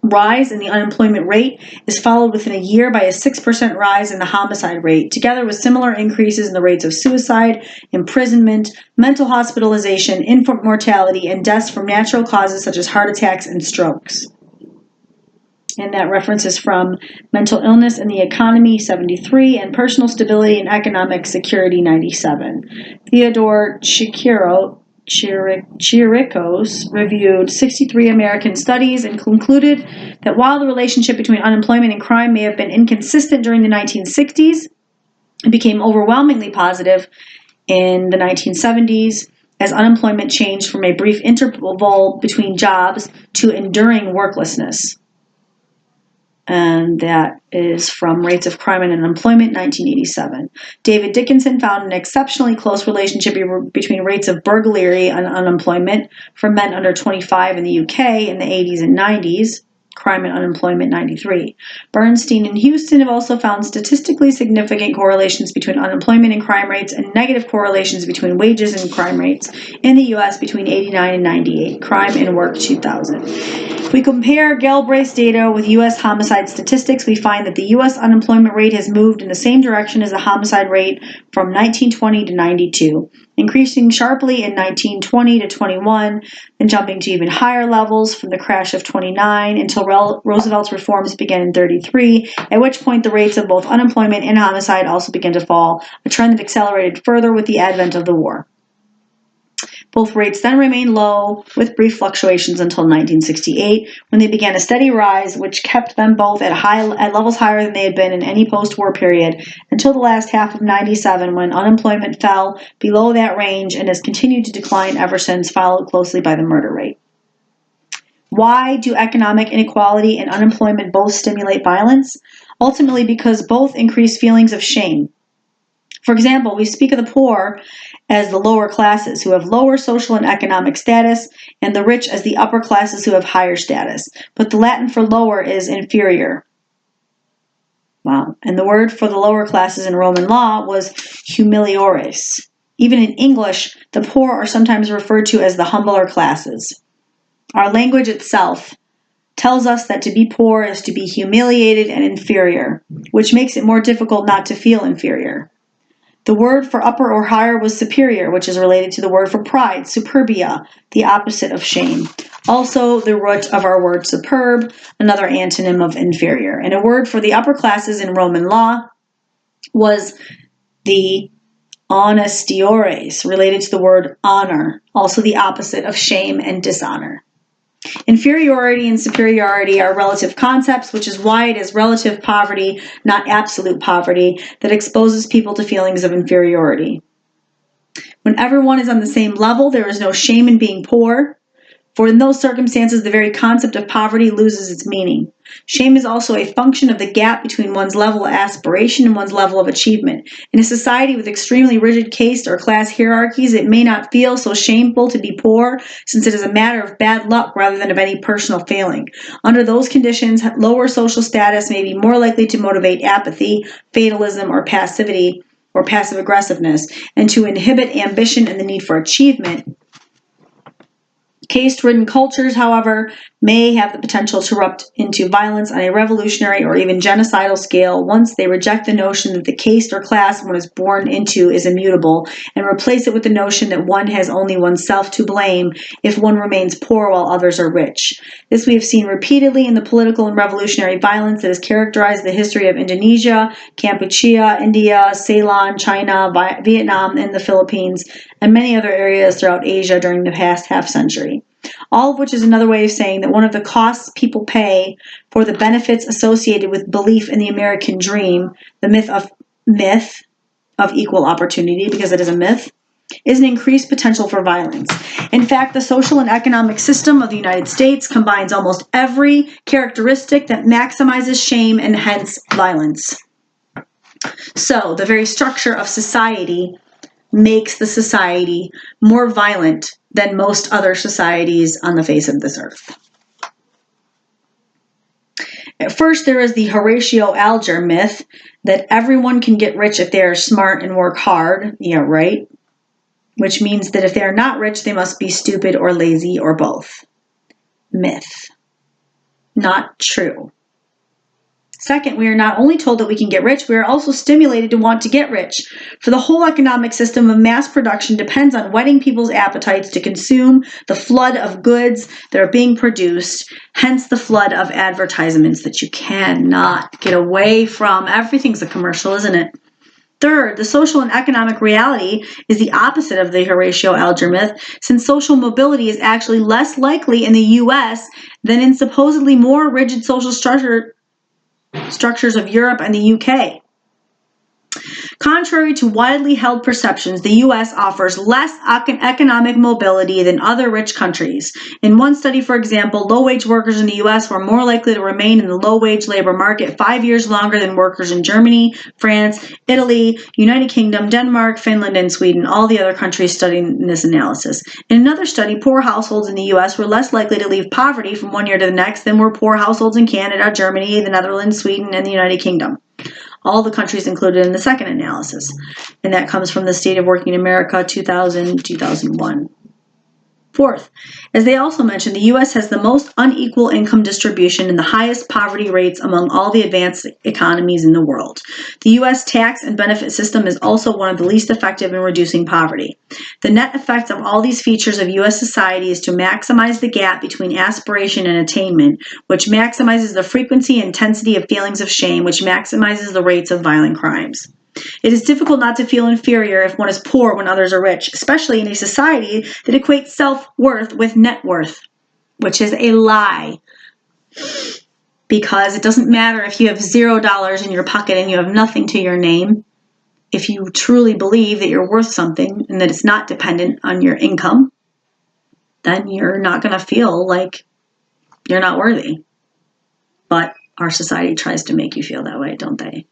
[SPEAKER 1] rise in the unemployment rate is followed within a year by a 6% rise in the homicide rate, together with similar increases in the rates of suicide, imprisonment, mental hospitalization, infant mortality, and deaths from natural causes such as heart attacks and strokes. And that reference is from Mental Illness and the Economy, 73, and Personal Stability and Economic Security, 97. Theodore Chiricos reviewed 63 American studies and concluded that while the relationship between unemployment and crime may have been inconsistent during the 1960s, it became overwhelmingly positive in the 1970s as unemployment changed from a brief interval between jobs to enduring worklessness. And that is from Rates of Crime and Unemployment, 1987. David Dickinson found an exceptionally close relationship between rates of burglary and unemployment for men under 25 in the UK in the 80s and 90s,
[SPEAKER 2] crime and unemployment 93. Bernstein and Houston have also found statistically significant correlations between unemployment and crime rates and negative correlations between wages and crime rates in the U.S. between 89 and 98. Crime and Work 2000. If we compare Galbraith's data with U.S. homicide statistics, we find that the U.S. unemployment rate has moved in the same direction as the homicide rate from 1920 to 92, increasing sharply in 1920 to 21, and jumping to even higher levels from the crash of 29 until Roosevelt's reforms began in 33, at which point the rates of both unemployment and homicide also began to fall, a trend that accelerated further with the advent of the war. Both rates then remained low, with brief fluctuations until 1968, when they began a steady rise, which kept them both at levels higher than they had been in any post-war period, until the last half of 97, when unemployment fell below that range and has continued to decline ever since, followed closely by the murder rate. Why do economic inequality and unemployment both stimulate violence? Ultimately, because both increase feelings of shame. For example, we speak of the poor as the lower classes, who have lower social and economic status, and the rich as the upper classes, who have higher status. But the Latin for lower is inferior. Wow. And the word for the lower classes in Roman law was humiliores. Even in English, the poor are sometimes referred to as the humbler classes. Our language itself tells us that to be poor is to be humiliated and inferior, which makes it more difficult not to feel inferior. The word for upper or higher was superior, which is related to the word for pride, superbia, the opposite of shame. Also, the root of our word superb, another antonym of inferior. And a word for the upper classes in Roman law was the honestiores, related to the word honor, also the opposite of shame and dishonor. Inferiority and superiority are relative concepts, which is why it is relative poverty, not absolute poverty, that exposes people to feelings of inferiority. When everyone is on the same level, there is no shame in being poor, for in those circumstances, the very concept of poverty loses its meaning. Shame is also a function of the gap between one's level of aspiration and one's level of achievement. In a society with extremely rigid caste or class hierarchies, it may not feel so shameful to be poor, since it is a matter of bad luck rather than of any personal failing. Under those conditions, lower social status may be more likely to motivate apathy, fatalism, or passivity, or passive aggressiveness, and to inhibit ambition and the need for achievement. Caste-ridden cultures, however, may have the potential to erupt into violence on a revolutionary or even genocidal scale once they reject the notion that the caste or class one is born into is immutable and replace it with the notion that one has only oneself to blame if one remains poor while others are rich. This we have seen repeatedly in the political and revolutionary violence that has characterized the history of Indonesia, Kampuchea, India, Ceylon, China, Vietnam, and the Philippines, and many other areas throughout Asia during the past half-century. All of which is another way of saying that one of the costs people pay for the benefits associated with belief in the American dream, the myth of equal opportunity, because it is a myth, is an increased potential for violence. In fact, the social and economic system of the United States combines almost every characteristic that maximizes shame and hence violence. So, the very structure of society makes the society more violent than most other societies on the face of this earth. At first, there is the Horatio Alger myth that everyone can get rich if they are smart and work hard. Yeah, right. Which means that if they are not rich, they must be stupid or lazy or both. Myth. Not true. Second, we are not only told that we can get rich, we are also stimulated to want to get rich. For the whole economic system of mass production depends on whetting people's appetites to consume the flood of goods that are being produced, hence the flood of advertisements that you cannot get away from. Everything's a commercial, isn't it? Third, the social and economic reality is the opposite of the Horatio Alger myth, since social mobility is actually less likely in the U.S. than in supposedly more rigid social structures of Europe and the UK. Contrary to widely held perceptions, the U.S. offers less economic mobility than other rich countries. In one study, for example, low-wage workers in the U.S. were more likely to remain in the low-wage labor market 5 years longer than workers in Germany, France, Italy, United Kingdom, Denmark, Finland, and Sweden, all the other countries studied in this analysis. In another study, poor households in the U.S. were less likely to leave poverty from one year to the next than were poor households in Canada, Germany, the Netherlands, Sweden, and the United Kingdom. All the countries included in the second analysis. And that comes from the State of Working America 2000-2001. Fourth, as they also mentioned, the U.S. has the most unequal income distribution and the highest poverty rates among all the advanced economies in the world. The U.S. tax and benefit system is also one of the least effective in reducing poverty. The net effect of all these features of U.S. society is to maximize the gap between aspiration and attainment, which maximizes the frequency and intensity of feelings of shame, which maximizes the rates of violent crimes. It is difficult not to feel inferior if one is poor when others are rich, especially in a society that equates self-worth with net worth, which is a lie. Because it doesn't matter if you have $0 in your pocket and you have nothing to your name. If you truly believe that you're worth something and that it's not dependent on your income, then you're not going to feel like you're not worthy. But our society tries to make you feel that way, don't they?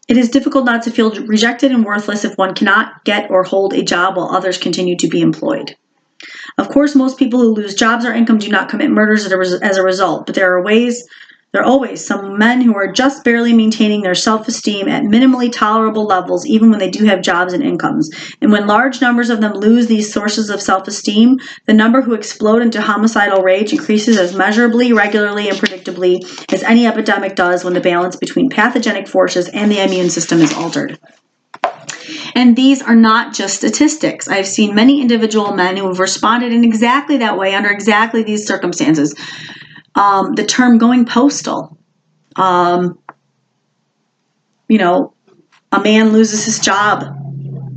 [SPEAKER 2] It is difficult not to feel rejected and worthless if one cannot get or hold a job while others continue to be employed. Of course, most people who lose jobs or income do not commit murders as a result, but there are always some men who are just barely maintaining their self-esteem at minimally tolerable levels, even when they do have jobs and incomes. And when large numbers of them lose these sources of self-esteem, the number who explode into homicidal rage increases as measurably, regularly, and predictably as any epidemic does when the balance between pathogenic forces and the immune system is altered. And these are not just statistics. I've seen many individual men who have responded in exactly that way under exactly these circumstances. The term going postal. A man loses his job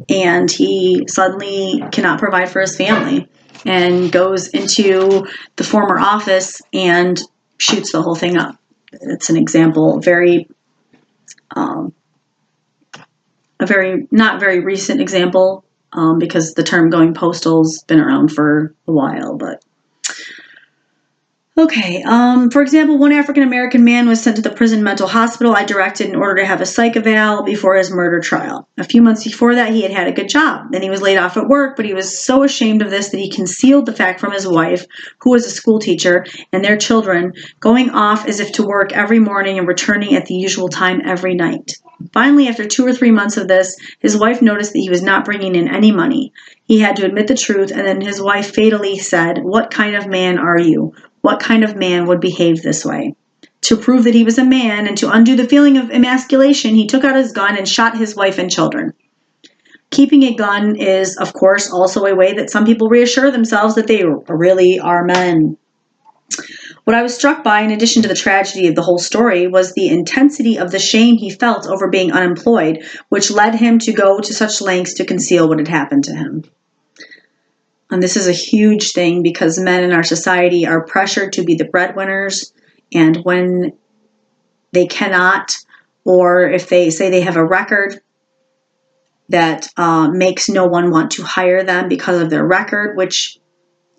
[SPEAKER 2] and he suddenly cannot provide for his family and goes into the former office and shoots the whole thing up. It's an example, not very recent example, because the term going postal's been around for a while, but okay, for example, one African-American man was sent to the prison mental hospital I directed in order to have a psych eval before his murder trial. A few months before that, he had had a good job. Then he was laid off at work, but he was so ashamed of this that he concealed the fact from his wife, who was a school teacher, and their children, going off as if to work every morning and returning at the usual time every night. Finally, after 2 or 3 months of this, his wife noticed that he was not bringing in any money. He had to admit the truth, and then his wife fatally said, "What kind of man are you? What kind of man would behave this way?" To prove that he was a man and to undo the feeling of emasculation, he took out his gun and shot his wife and children. Keeping a gun is, of course, also a way that some people reassure themselves that they really are men. What I was struck by, in addition to the tragedy of the whole story, was the intensity of the shame he felt over being unemployed, which led him to go to such lengths to conceal what had happened to him. And this is a huge thing because men in our society are pressured to be the breadwinners, and when they cannot, or if they say they have a record that makes no one want to hire them because of their record, which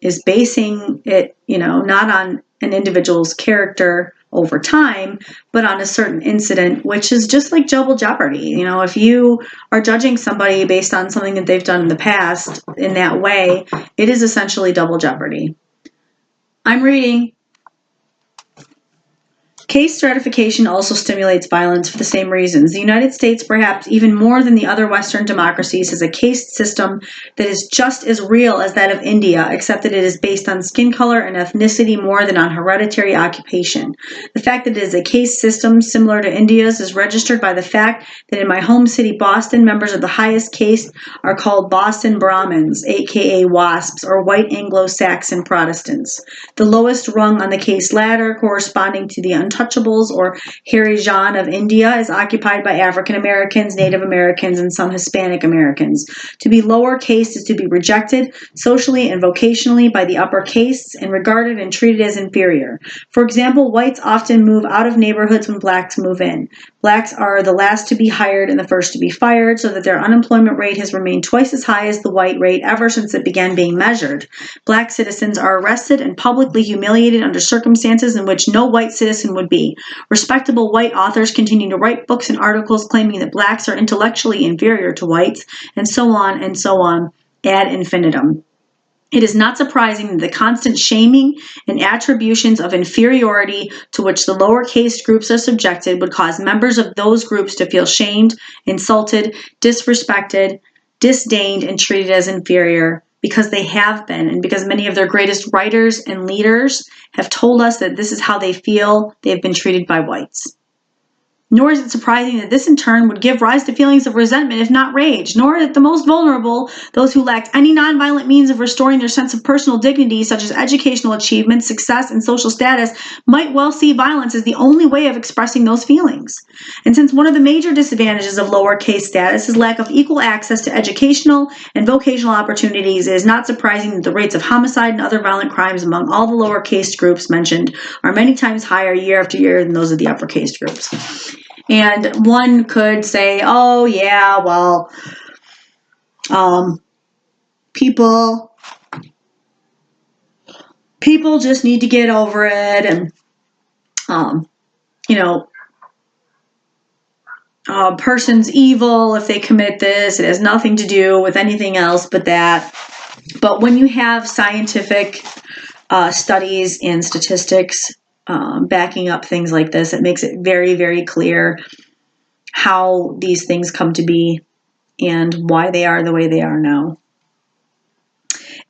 [SPEAKER 2] is basing it, not on an individual's character over time, but on a certain incident, which is just like double jeopardy. If you are judging somebody based on something that they've done in the past in that way, it is essentially double jeopardy. I'm reading. Case stratification also stimulates violence for the same reasons. The United States, perhaps even more than the other Western democracies, has a caste system that is just as real as that of India, except that it is based on skin color and ethnicity more than on hereditary occupation. The fact that it is a caste system similar to India's is registered by the fact that in my home city, Boston, members of the highest caste are called Boston Brahmins, aka WASPs, or White Anglo-Saxon Protestants. The lowest rung on the caste ladder, corresponding to the untouchables or Harijan of India, is occupied by African Americans, Native Americans, and some Hispanic Americans. To be lower caste is to be rejected socially and vocationally by the upper castes and regarded and treated as inferior. For example, whites often move out of neighborhoods when blacks move in. Blacks are the last to be hired and the first to be fired, so that their unemployment rate has remained twice as high as the white rate ever since it began being measured. Black citizens are arrested and publicly humiliated under circumstances in which no white citizen would be. Respectable white authors continue to write books and articles claiming that blacks are intellectually inferior to whites, and so on, ad infinitum. It is not surprising that the constant shaming and attributions of inferiority to which the lower caste groups are subjected would cause members of those groups to feel shamed, insulted, disrespected, disdained, and treated as inferior, because they have been, and because many of their greatest writers and leaders have told us that this is how they feel they have been treated by whites. Nor is it surprising that this in turn would give rise to feelings of resentment, if not rage, nor that the most vulnerable, those who lacked any nonviolent means of restoring their sense of personal dignity, such as educational achievement, success, and social status, might well see violence as the only way of expressing those feelings. And since one of the major disadvantages of lower caste status is lack of equal access to educational and vocational opportunities, it is not surprising that the rates of homicide and other violent crimes among all the lower caste groups mentioned are many times higher year after year than those of the upper caste groups. And one could say, oh yeah, well, people just need to get over it, and a person's evil if they commit this. It has nothing to do with anything else but that. But when you have scientific studies and statistics backing up things like this, it makes it very, very clear how these things come to be and why they are the way they are now.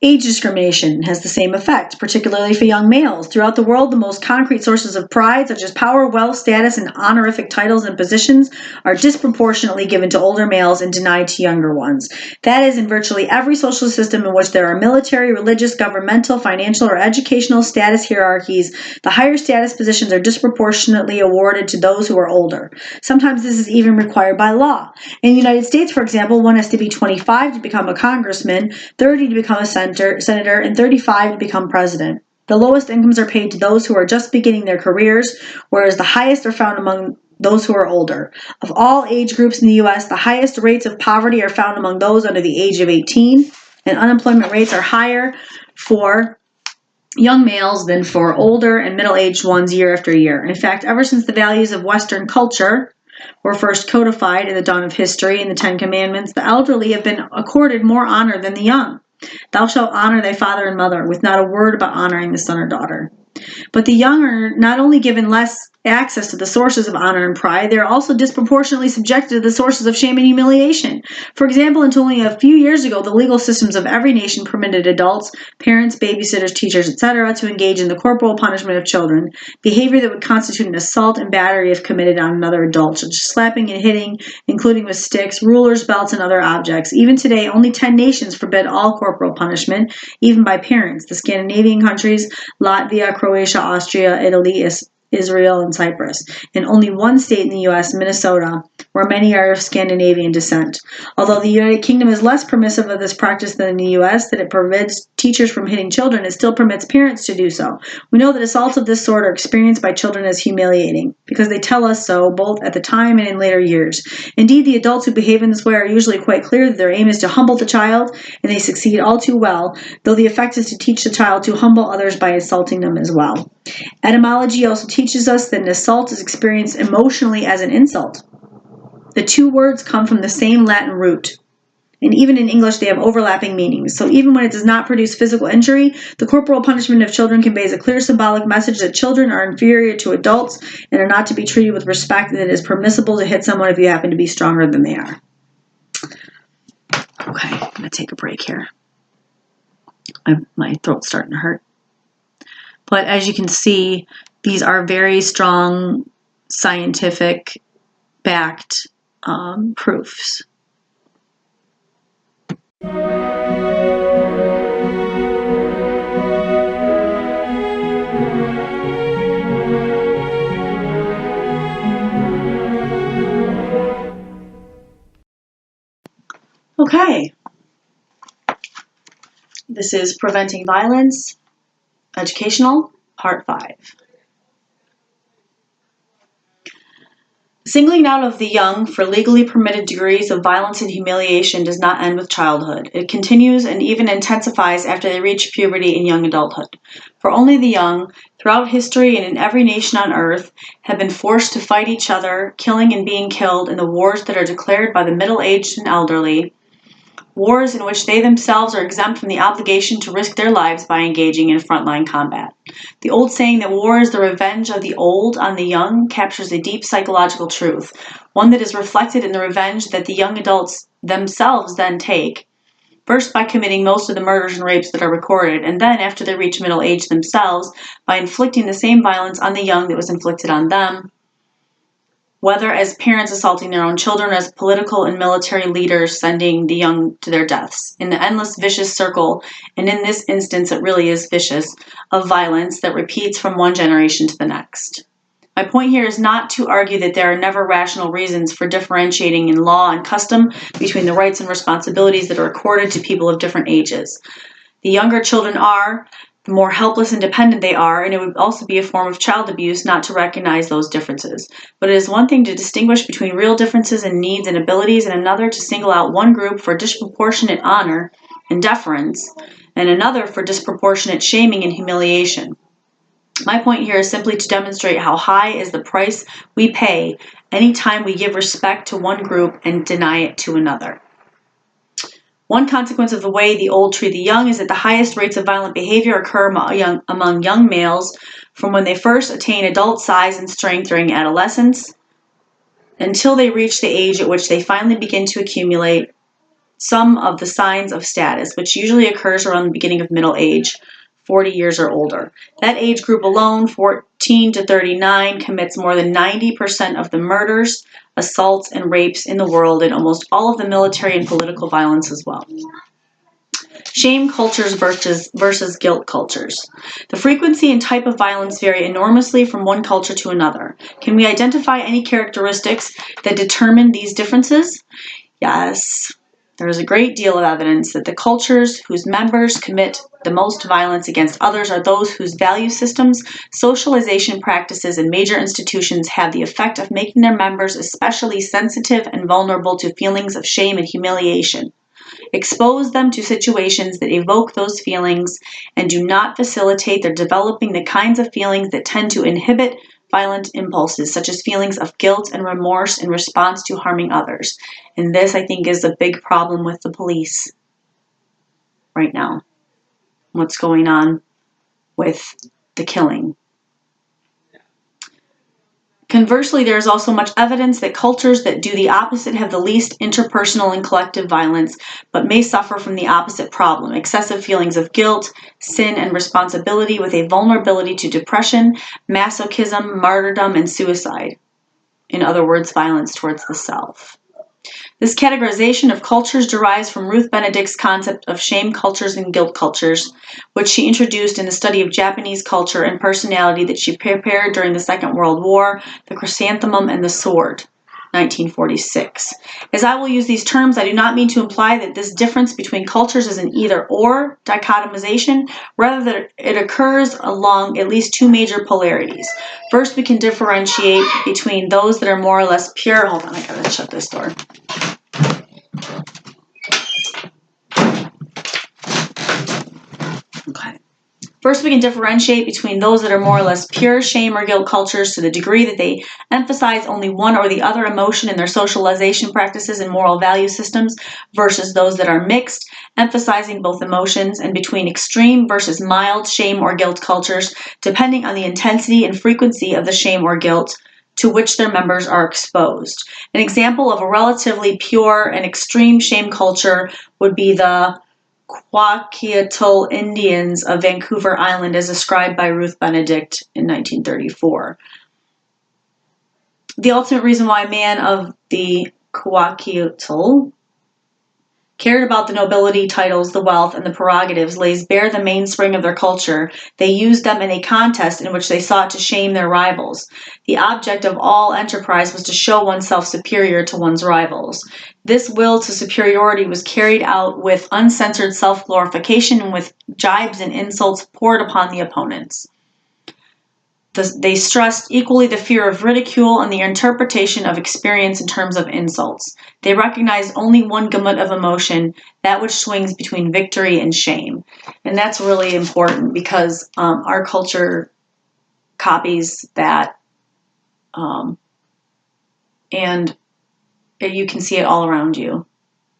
[SPEAKER 2] Age discrimination has the same effect, particularly for young males. Throughout the world, the most concrete sources of pride, such as power, wealth, status, and honorific titles and positions, are disproportionately given to older males and denied to younger ones. That is, in virtually every social system in which there are military, religious, governmental, financial, or educational status hierarchies, the higher status positions are disproportionately awarded to those who are older. Sometimes this is even required by law. In the United States, for example, one has to be 25 to become a congressman, 30 to become a senator, and 35 to become president. The lowest incomes are paid to those who are just beginning their careers, whereas the highest are found among those who are older. Of all age groups in the U.S., the highest rates of poverty are found among those under the age of 18, and unemployment rates are higher for young males than for older and middle-aged ones year after year. In fact, ever since the values of Western culture were first codified in the dawn of history in the Ten Commandments, the elderly have been accorded more honor than the young. Thou shalt honor thy father and mother, with not a word about honoring the son or daughter. But the young are not only given less access to the sources of honor and pride, they are also disproportionately subjected to the sources of shame and humiliation. For example, until only a few years ago, the legal systems of every nation permitted adults, parents, babysitters, teachers, etc., to engage in the corporal punishment of children, behavior that would constitute an assault and battery if committed on another adult, such as slapping and hitting, including with sticks, rulers, belts, and other objects. Even today, only 10 nations forbid all corporal punishment, even by parents: the Scandinavian countries, Latvia, Croatia, Austria, Italy, Israel, and Cyprus, and only one state in the U.S., Minnesota, where many are of Scandinavian descent. Although the United Kingdom is less permissive of this practice than in the U.S., that it forbids teachers from hitting children, it still permits parents to do so. We know that assaults of this sort are experienced by children as humiliating, because they tell us so, both at the time and in later years. Indeed, the adults who behave in this way are usually quite clear that their aim is to humble the child, and they succeed all too well, though the effect is to teach the child to humble others by insulting them as well. Etymology also teaches us that an assault is experienced emotionally as an insult. The two words come from the same Latin root, and even in English they have overlapping meanings. So even when it does not produce physical injury, the corporal punishment of children conveys a clear symbolic message that children are inferior to adults and are not to be treated with respect, and that it is permissible to hit someone if you happen to be stronger than they are. Okay, I'm going to take a break here. My throat's starting to hurt. But as you can see, these are very strong scientific backed proofs. Okay. This is Preventing Violence, Educational, Part 5. Singling out of the young for legally permitted degrees of violence and humiliation does not end with childhood. It continues and even intensifies after they reach puberty and young adulthood. For only the young, throughout history and in every nation on earth, have been forced to fight each other, killing and being killed in the wars that are declared by the middle-aged and elderly, wars in which they themselves are exempt from the obligation to risk their lives by engaging in frontline combat. The old saying that war is the revenge of the old on the young captures a deep psychological truth, one that is reflected in the revenge that the young adults themselves then take, first by committing most of the murders and rapes that are recorded, and then, after they reach middle age themselves, by inflicting the same violence on the young that was inflicted on them, whether as parents assaulting their own children, as political and military leaders sending the young to their deaths, in the endless vicious circle, and in this instance it really is vicious, of violence that repeats from one generation to the next. My point here is not to argue that there are never rational reasons for differentiating in law and custom between the rights and responsibilities that are accorded to people of different ages. The younger children are, the more helpless and dependent they are, and it would also be a form of child abuse not to recognize those differences. But it is one thing to distinguish between real differences in needs and abilities, and another to single out one group for disproportionate honor and deference, and another for disproportionate shaming and humiliation. My point here is simply to demonstrate how high is the price we pay any time we give respect to one group and deny it to another. One consequence of the way the old treat the young is that the highest rates of violent behavior occur among young males from when they first attain adult size and strength during adolescence until they reach the age at which they finally begin to accumulate some of the signs of status, which usually occurs around the beginning of middle age, 40 years or older. That age group alone, 14 to 39, commits more than 90% of the murders, assaults, and rapes in the world, and almost all of the military and political violence as well. Shame cultures versus guilt cultures. The frequency and type of violence vary enormously from one culture to another. Can we identify any characteristics that determine these differences? Yes. There is a great deal of evidence that the cultures whose members commit the most violence against others are those whose value systems, socialization practices, and major institutions have the effect of making their members especially sensitive and vulnerable to feelings of shame and humiliation. Expose them to situations that evoke those feelings and do not facilitate their developing the kinds of feelings that tend to inhibit violent impulses, such as feelings of guilt and remorse in response to harming others. And this, I think, is a big problem with the police right now. What's going on with the killing. Conversely, there is also much evidence that cultures that do the opposite have the least interpersonal and collective violence, but may suffer from the opposite problem, excessive feelings of guilt, sin, and responsibility with a vulnerability to depression, masochism, martyrdom, and suicide. In other words, violence towards the self. This categorization of cultures derives from Ruth Benedict's concept of shame cultures and guilt cultures, which she introduced in the study of Japanese culture and personality that she prepared during the Second World War, The Chrysanthemum and the Sword, 1946. As I will use these terms, I do not mean to imply that this difference between cultures is an either-or dichotomization, rather that it occurs along at least two major polarities. First, we can differentiate between those that are more or less pure. Hold on, I gotta shut this door. Okay. First, we can differentiate between those that are more or less pure shame or guilt cultures to the degree that they emphasize only one or the other emotion in their socialization practices and moral value systems versus those that are mixed, emphasizing both emotions, and between extreme versus mild shame or guilt cultures, depending on the intensity and frequency of the shame or guilt to which their members are exposed. An example of a relatively pure and extreme shame culture would be the Kwakiutl Indians of Vancouver Island as described by Ruth Benedict in 1934. The ultimate reason why man of the Kwakiutl cared about the nobility titles, the wealth, and the prerogatives lays bare the mainspring of their culture. They used them in a contest in which they sought to shame their rivals. The object of all enterprise was to show oneself superior to one's rivals. This will to superiority was carried out with uncensored self-glorification and with jibes and insults poured upon the opponents. They stressed equally the fear of ridicule and the interpretation of experience in terms of insults. They recognized only one gamut of emotion, that which swings between victory and shame. And that's really important because our culture copies that, and you can see it all around you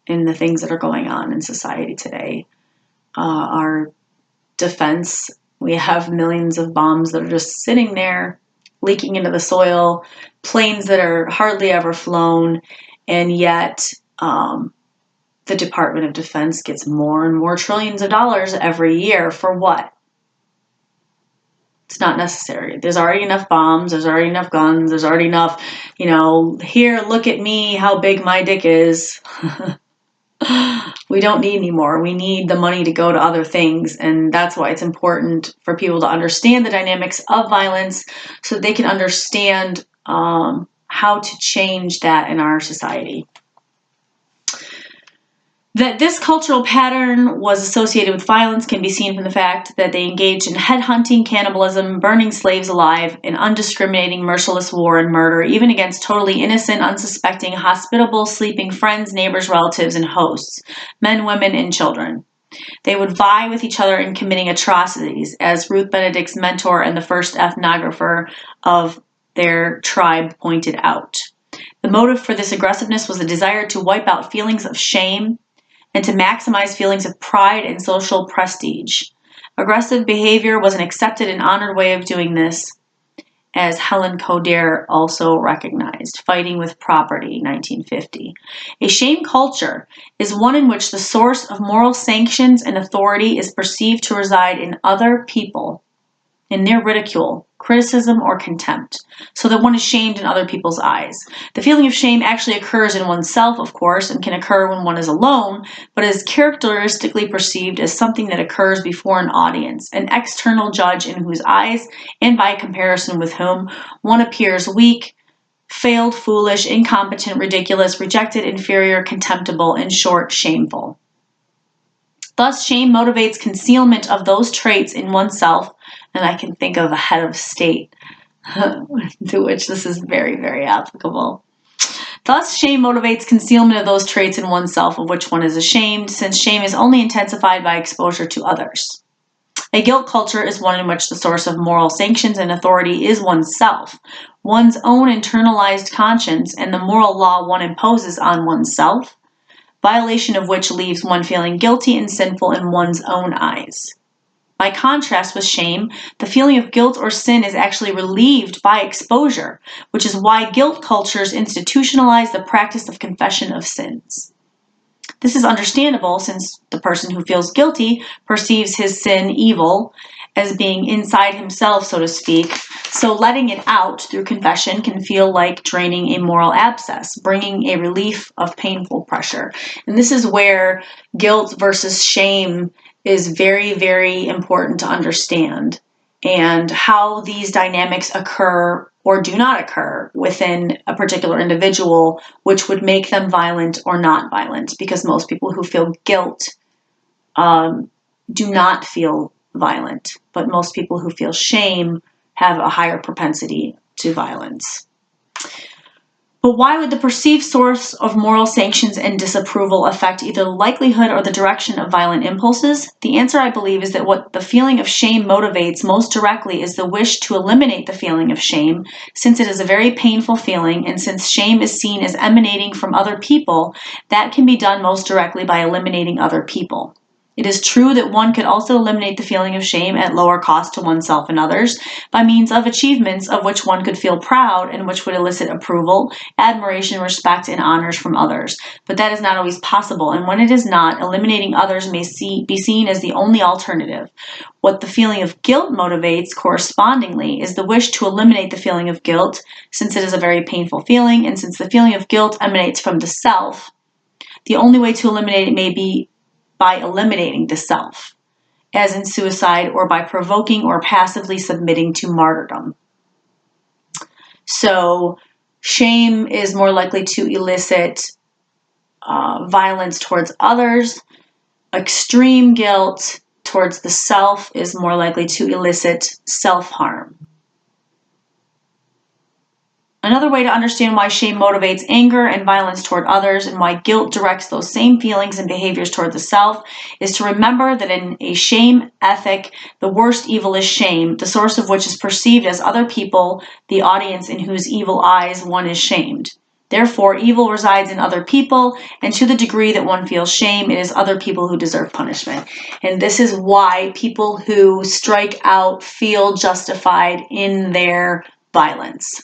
[SPEAKER 2] in the things that are going on in society today. Our defense, we have millions of bombs that are just sitting there, leaking into the soil, planes that are hardly ever flown, and yet the Department of Defense gets more and more trillions of dollars every year for what? It's not necessary. There's already enough bombs, there's already enough guns, there's already enough, here, look at me, how big my dick is. We don't need any more. We need the money to go to other things. And that's why it's important for people to understand the dynamics of violence so that they can understand how to change that in our society. That this cultural pattern was associated with violence can be seen from the fact that they engaged in headhunting, cannibalism, burning slaves alive, and undiscriminating, merciless war and murder, even against totally innocent, unsuspecting, hospitable, sleeping friends, neighbors, relatives, and hosts, men, women, and children. They would vie with each other in committing atrocities, as Ruth Benedict's mentor and the first ethnographer of their tribe pointed out. The motive for this aggressiveness was the desire to wipe out feelings of shame and to maximize feelings of pride and social prestige. Aggressive behavior was an accepted and honored way of doing this, as Helen Coder also recognized. Fighting with Property, 1950. A shame culture is one in which the source of moral sanctions and authority is perceived to reside in other people, in their ridicule, criticism, or contempt, so that one is shamed in other people's eyes. The feeling of shame actually occurs in oneself, of course, and can occur when one is alone, but is characteristically perceived as something that occurs before an audience, an external judge in whose eyes, and by comparison with whom, one appears weak, failed, foolish, incompetent, ridiculous, rejected, inferior, contemptible, in short, shameful. Thus, shame motivates concealment of those traits in oneself, and I can think of a head of state to which this is very, very applicable. Thus, shame motivates concealment of those traits in oneself of which one is ashamed, since shame is only intensified by exposure to others. A guilt culture is one in which the source of moral sanctions and authority is oneself, one's own internalized conscience, and the moral law one imposes on oneself, violation of which leaves one feeling guilty and sinful in one's own eyes. By contrast with shame, the feeling of guilt or sin is actually relieved by exposure, which is why guilt cultures institutionalize the practice of confession of sins. This is understandable since the person who feels guilty perceives his sin evil as being inside himself, so to speak, so letting it out through confession can feel like draining a moral abscess, bringing a relief of painful pressure. And this is where guilt versus shame is very, very important to understand, and how these dynamics occur or do not occur within a particular individual, which would make them violent or not violent, because most people who feel guilt do not feel violent, but most people who feel shame have a higher propensity to violence. But why would the perceived source of moral sanctions and disapproval affect either the likelihood or the direction of violent impulses? The answer, I believe, is that what the feeling of shame motivates most directly is the wish to eliminate the feeling of shame, since it is a very painful feeling, and since shame is seen as emanating from other people, that can be done most directly by eliminating other people. It is true that one could also eliminate the feeling of shame at lower cost to oneself and others by means of achievements of which one could feel proud and which would elicit approval, admiration, respect, and honors from others. But that is not always possible, and when it is not, eliminating others may be seen as the only alternative. What the feeling of guilt motivates correspondingly is the wish to eliminate the feeling of guilt, since it is a very painful feeling, and since the feeling of guilt emanates from the self, the only way to eliminate it may be by eliminating the self, as in suicide, or by provoking or passively submitting to martyrdom. So shame is more likely to elicit violence towards others. Extreme guilt towards the self is more likely to elicit self-harm. Another way to understand why shame motivates anger and violence toward others and why guilt directs those same feelings and behaviors toward the self is to remember that in a shame ethic, the worst evil is shame, the source of which is perceived as other people, the audience in whose evil eyes one is shamed. Therefore, evil resides in other people, and to the degree that one feels shame, it is other people who deserve punishment. And this is why people who strike out feel justified in their violence.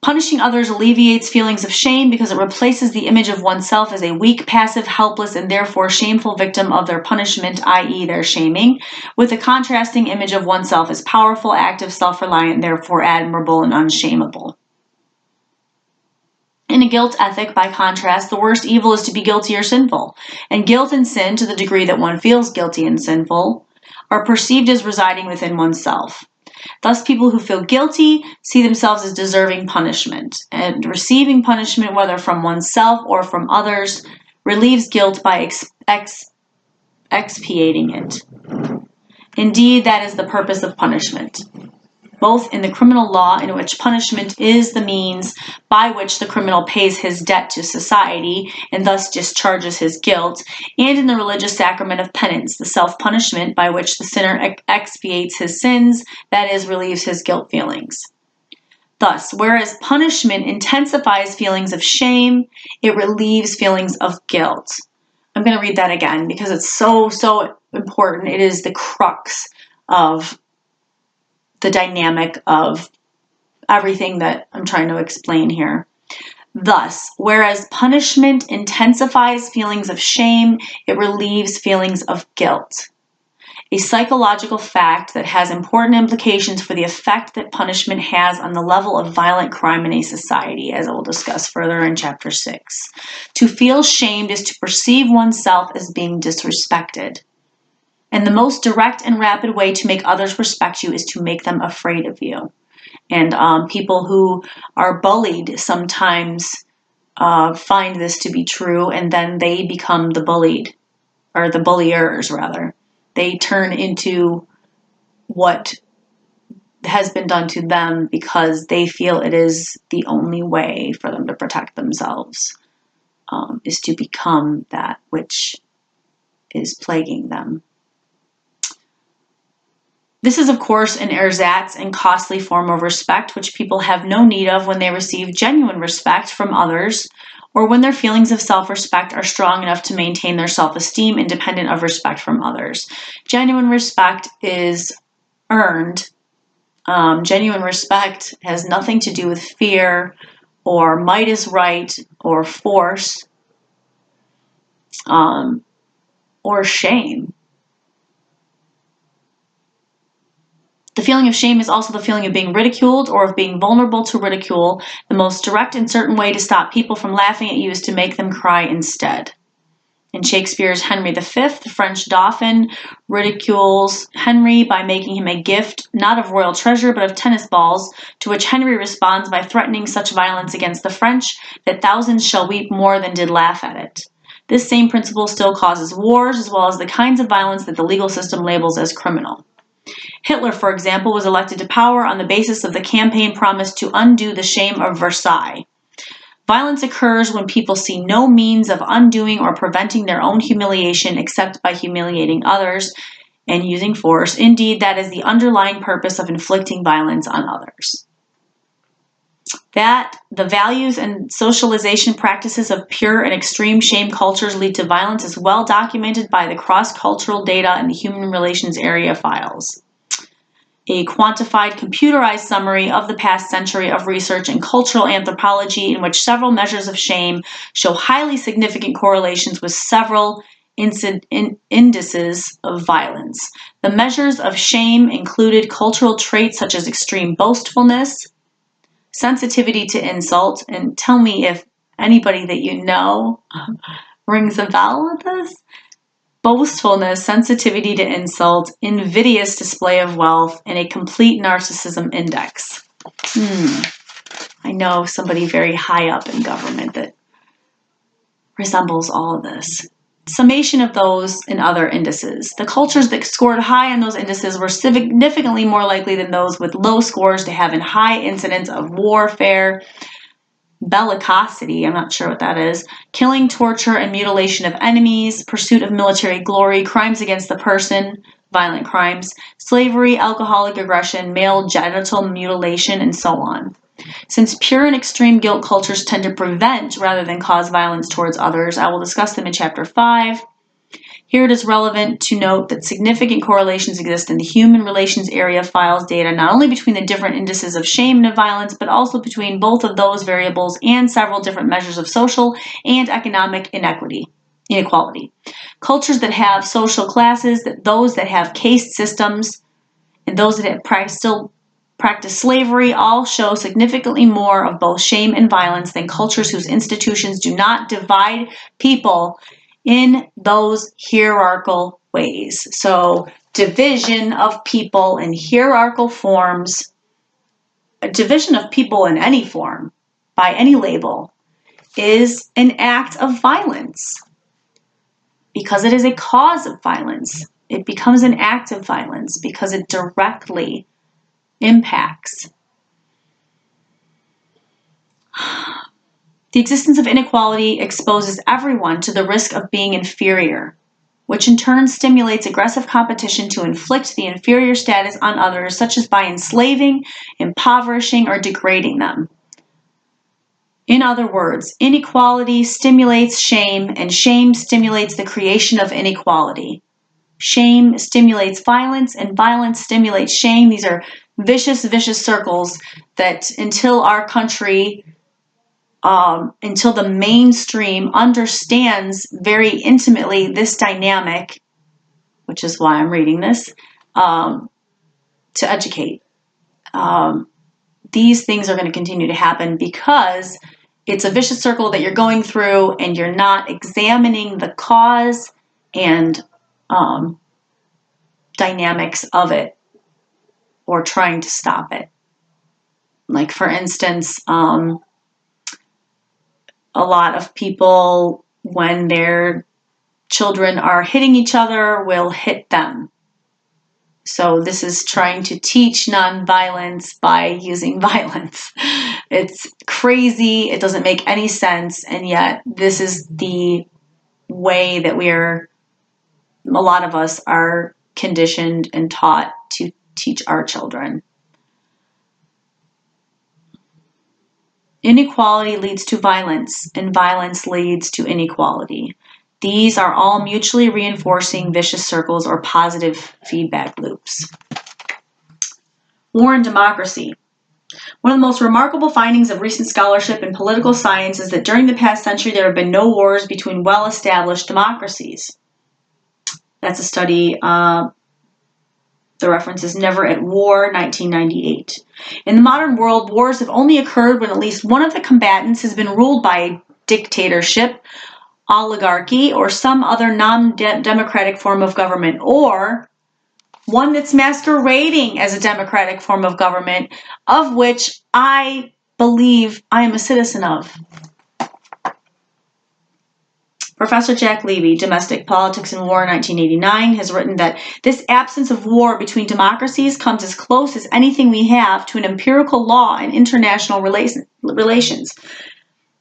[SPEAKER 2] Punishing others alleviates feelings of shame because it replaces the image of oneself as a weak, passive, helpless, and therefore shameful victim of their punishment, i.e. their shaming, with the contrasting image of oneself as powerful, active, self-reliant, therefore admirable and unshameable. In a guilt ethic, by contrast, the worst evil is to be guilty or sinful, and guilt and sin, to the degree that one feels guilty and sinful, are perceived as residing within oneself. Thus, people who feel guilty see themselves as deserving punishment, and receiving punishment, whether from oneself or from others, relieves guilt by expiating it. Indeed, that is the purpose of punishment, both in the criminal law, in which punishment is the means by which the criminal pays his debt to society and thus discharges his guilt, and in the religious sacrament of penance, the self-punishment by which the sinner expiates his sins, that is, relieves his guilt feelings. Thus, whereas punishment intensifies feelings of shame, it relieves feelings of guilt. I'm going to read that again because it's so important. It is the crux of the dynamic of everything that I'm trying to explain here. Thus, whereas punishment intensifies feelings of shame, it relieves feelings of guilt. A psychological fact that has important implications for the effect that punishment has on the level of violent crime in a society, as I will discuss further in Chapter 6. To feel shamed is to perceive oneself as being disrespected. And the most direct and rapid way to make others respect you is to make them afraid of you. And people who are bullied sometimes find this to be true, and then they become the bullied, or the bulliers, rather. They turn into what has been done to them because they feel it is the only way for them to protect themselves, is to become that which is plaguing them. This is, of course, an ersatz and costly form of respect, which people have no need of when they receive genuine respect from others, or when their feelings of self-respect are strong enough to maintain their self-esteem independent of respect from others. Genuine respect is earned. Genuine respect has nothing to do with fear, or might is right, or force, or shame. The feeling of shame is also the feeling of being ridiculed or of being vulnerable to ridicule. The most direct and certain way to stop people from laughing at you is to make them cry instead. In Shakespeare's Henry V, the French dauphin ridicules Henry by making him a gift, not of royal treasure, but of tennis balls, to which Henry responds by threatening such violence against the French that thousands shall weep more than did laugh at it. This same principle still causes wars, as well as the kinds of violence that the legal system labels as criminal. Hitler, for example, was elected to power on the basis of the campaign promise to undo the shame of Versailles. Violence occurs when people see no means of undoing or preventing their own humiliation except by humiliating others and using force. Indeed, that is the underlying purpose of inflicting violence on others. That the values and socialization practices of pure and extreme shame cultures lead to violence is well documented by the cross-cultural data in the human relations area files. A quantified, computerized summary of the past century of research in cultural anthropology in which several measures of shame show highly significant correlations with several indices of violence. The measures of shame included cultural traits such as extreme boastfulness, sensitivity to insult, and tell me if anybody that you know rings a bell with this. Boastfulness, sensitivity to insult, invidious display of wealth, and a complete narcissism index. I know somebody very high up in government that resembles all of this. summation of those and other indices. The cultures that scored high on those indices were significantly more likely than those with low scores to have a high incidence of warfare, bellicosity, I'm not sure what that is, killing, torture, and mutilation of enemies, pursuit of military glory, crimes against the person, violent crimes, slavery, alcoholic aggression, male genital mutilation, and so on. Since pure and extreme guilt cultures tend to prevent rather than cause violence towards others, I will discuss them in Chapter 5. Here it is relevant to note that significant correlations exist in the human relations area files data, not only between the different indices of shame and of violence, but also between both of those variables and several different measures of social and economic inequality. Cultures that have social classes, those that have caste systems, and those that have still practice slavery all show significantly more of both shame and violence than cultures whose institutions do not divide people in those hierarchical ways. So, division of people in hierarchical forms, a division of people in any form, by any label, is an act of violence. Because it is a cause of violence, it becomes an act of violence because it directly impacts. The existence of inequality exposes everyone to the risk of being inferior, which in turn stimulates aggressive competition to inflict the inferior status on others, such as by enslaving, impoverishing, or degrading them. In other words, inequality stimulates shame, and shame stimulates the creation of inequality. Shame stimulates violence, and violence stimulates shame. These are vicious circles that until our country, until the mainstream understands very intimately this dynamic, which is why I'm reading this, to educate. These things are going to continue to happen because it's a vicious circle that you're going through and you're not examining the cause and dynamics of it or trying to stop it. Like, for instance, a lot of people, when their children are hitting each other, will hit them. So this is trying to teach nonviolence by using violence. It's crazy. It doesn't make any sense. And yet this is the way that a lot of us are conditioned and taught to teach our children. Inequality leads to violence, and violence leads to inequality. These are all mutually reinforcing vicious circles or positive feedback loops. War and democracy. One of the most remarkable findings of recent scholarship in political science is that during the past century there have been no wars between well-established democracies. That's a study, the reference is Never at War, 1998. In the modern world, wars have only occurred when at least one of the combatants has been ruled by a dictatorship, oligarchy, or some other non-democratic form of government, or one that's masquerading as a democratic form of government, of which I believe I am a citizen of. Professor Jack Levy, Domestic Politics and War, 1989, has written that this absence of war between democracies comes as close as anything we have to an empirical law in international relations.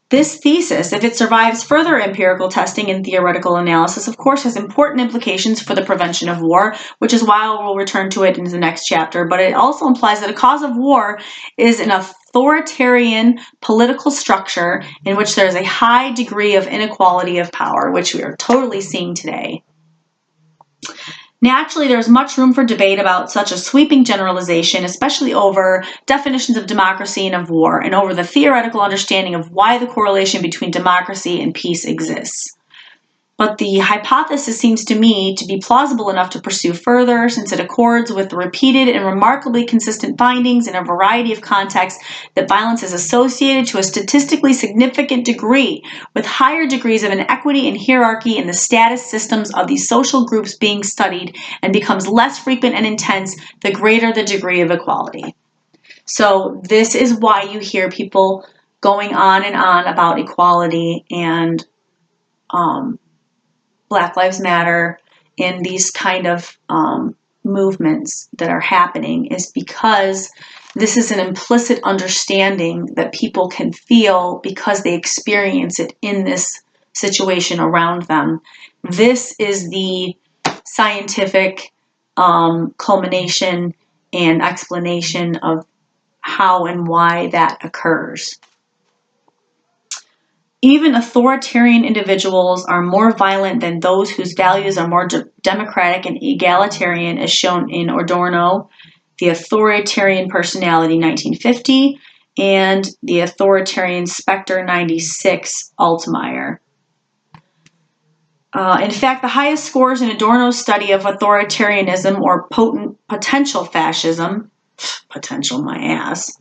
[SPEAKER 2] This thesis, if it survives further empirical testing and theoretical analysis, of course has important implications for the prevention of war, which is why we'll return to it in the next chapter, but it also implies that a cause of war is an authoritarian political structure in which there is a high degree of inequality of power, which we are totally seeing today. Naturally, there is much room for debate about such a sweeping generalization, especially over definitions of democracy and of war, and over the theoretical understanding of why the correlation between democracy and peace exists. But the hypothesis seems to me to be plausible enough to pursue further, since it accords with the repeated and remarkably consistent findings in a variety of contexts that violence is associated to a statistically significant degree with higher degrees of inequity and hierarchy in the status systems of these social groups being studied, and becomes less frequent and intense the greater the degree of equality. So this is why you hear people going on and on about equality and Black Lives Matter and these kind of movements that are happening is because this is an implicit understanding that people can feel because they experience it in this situation around them. This is the scientific culmination and explanation of how and why that occurs. Even authoritarian individuals are more violent than those whose values are more democratic and egalitarian, as shown in Adorno, The Authoritarian Personality, 1950, and The Authoritarian Spectre, 96, Altmaier. In fact, the highest scores in Adorno's study of authoritarianism or potential fascism, potential my ass,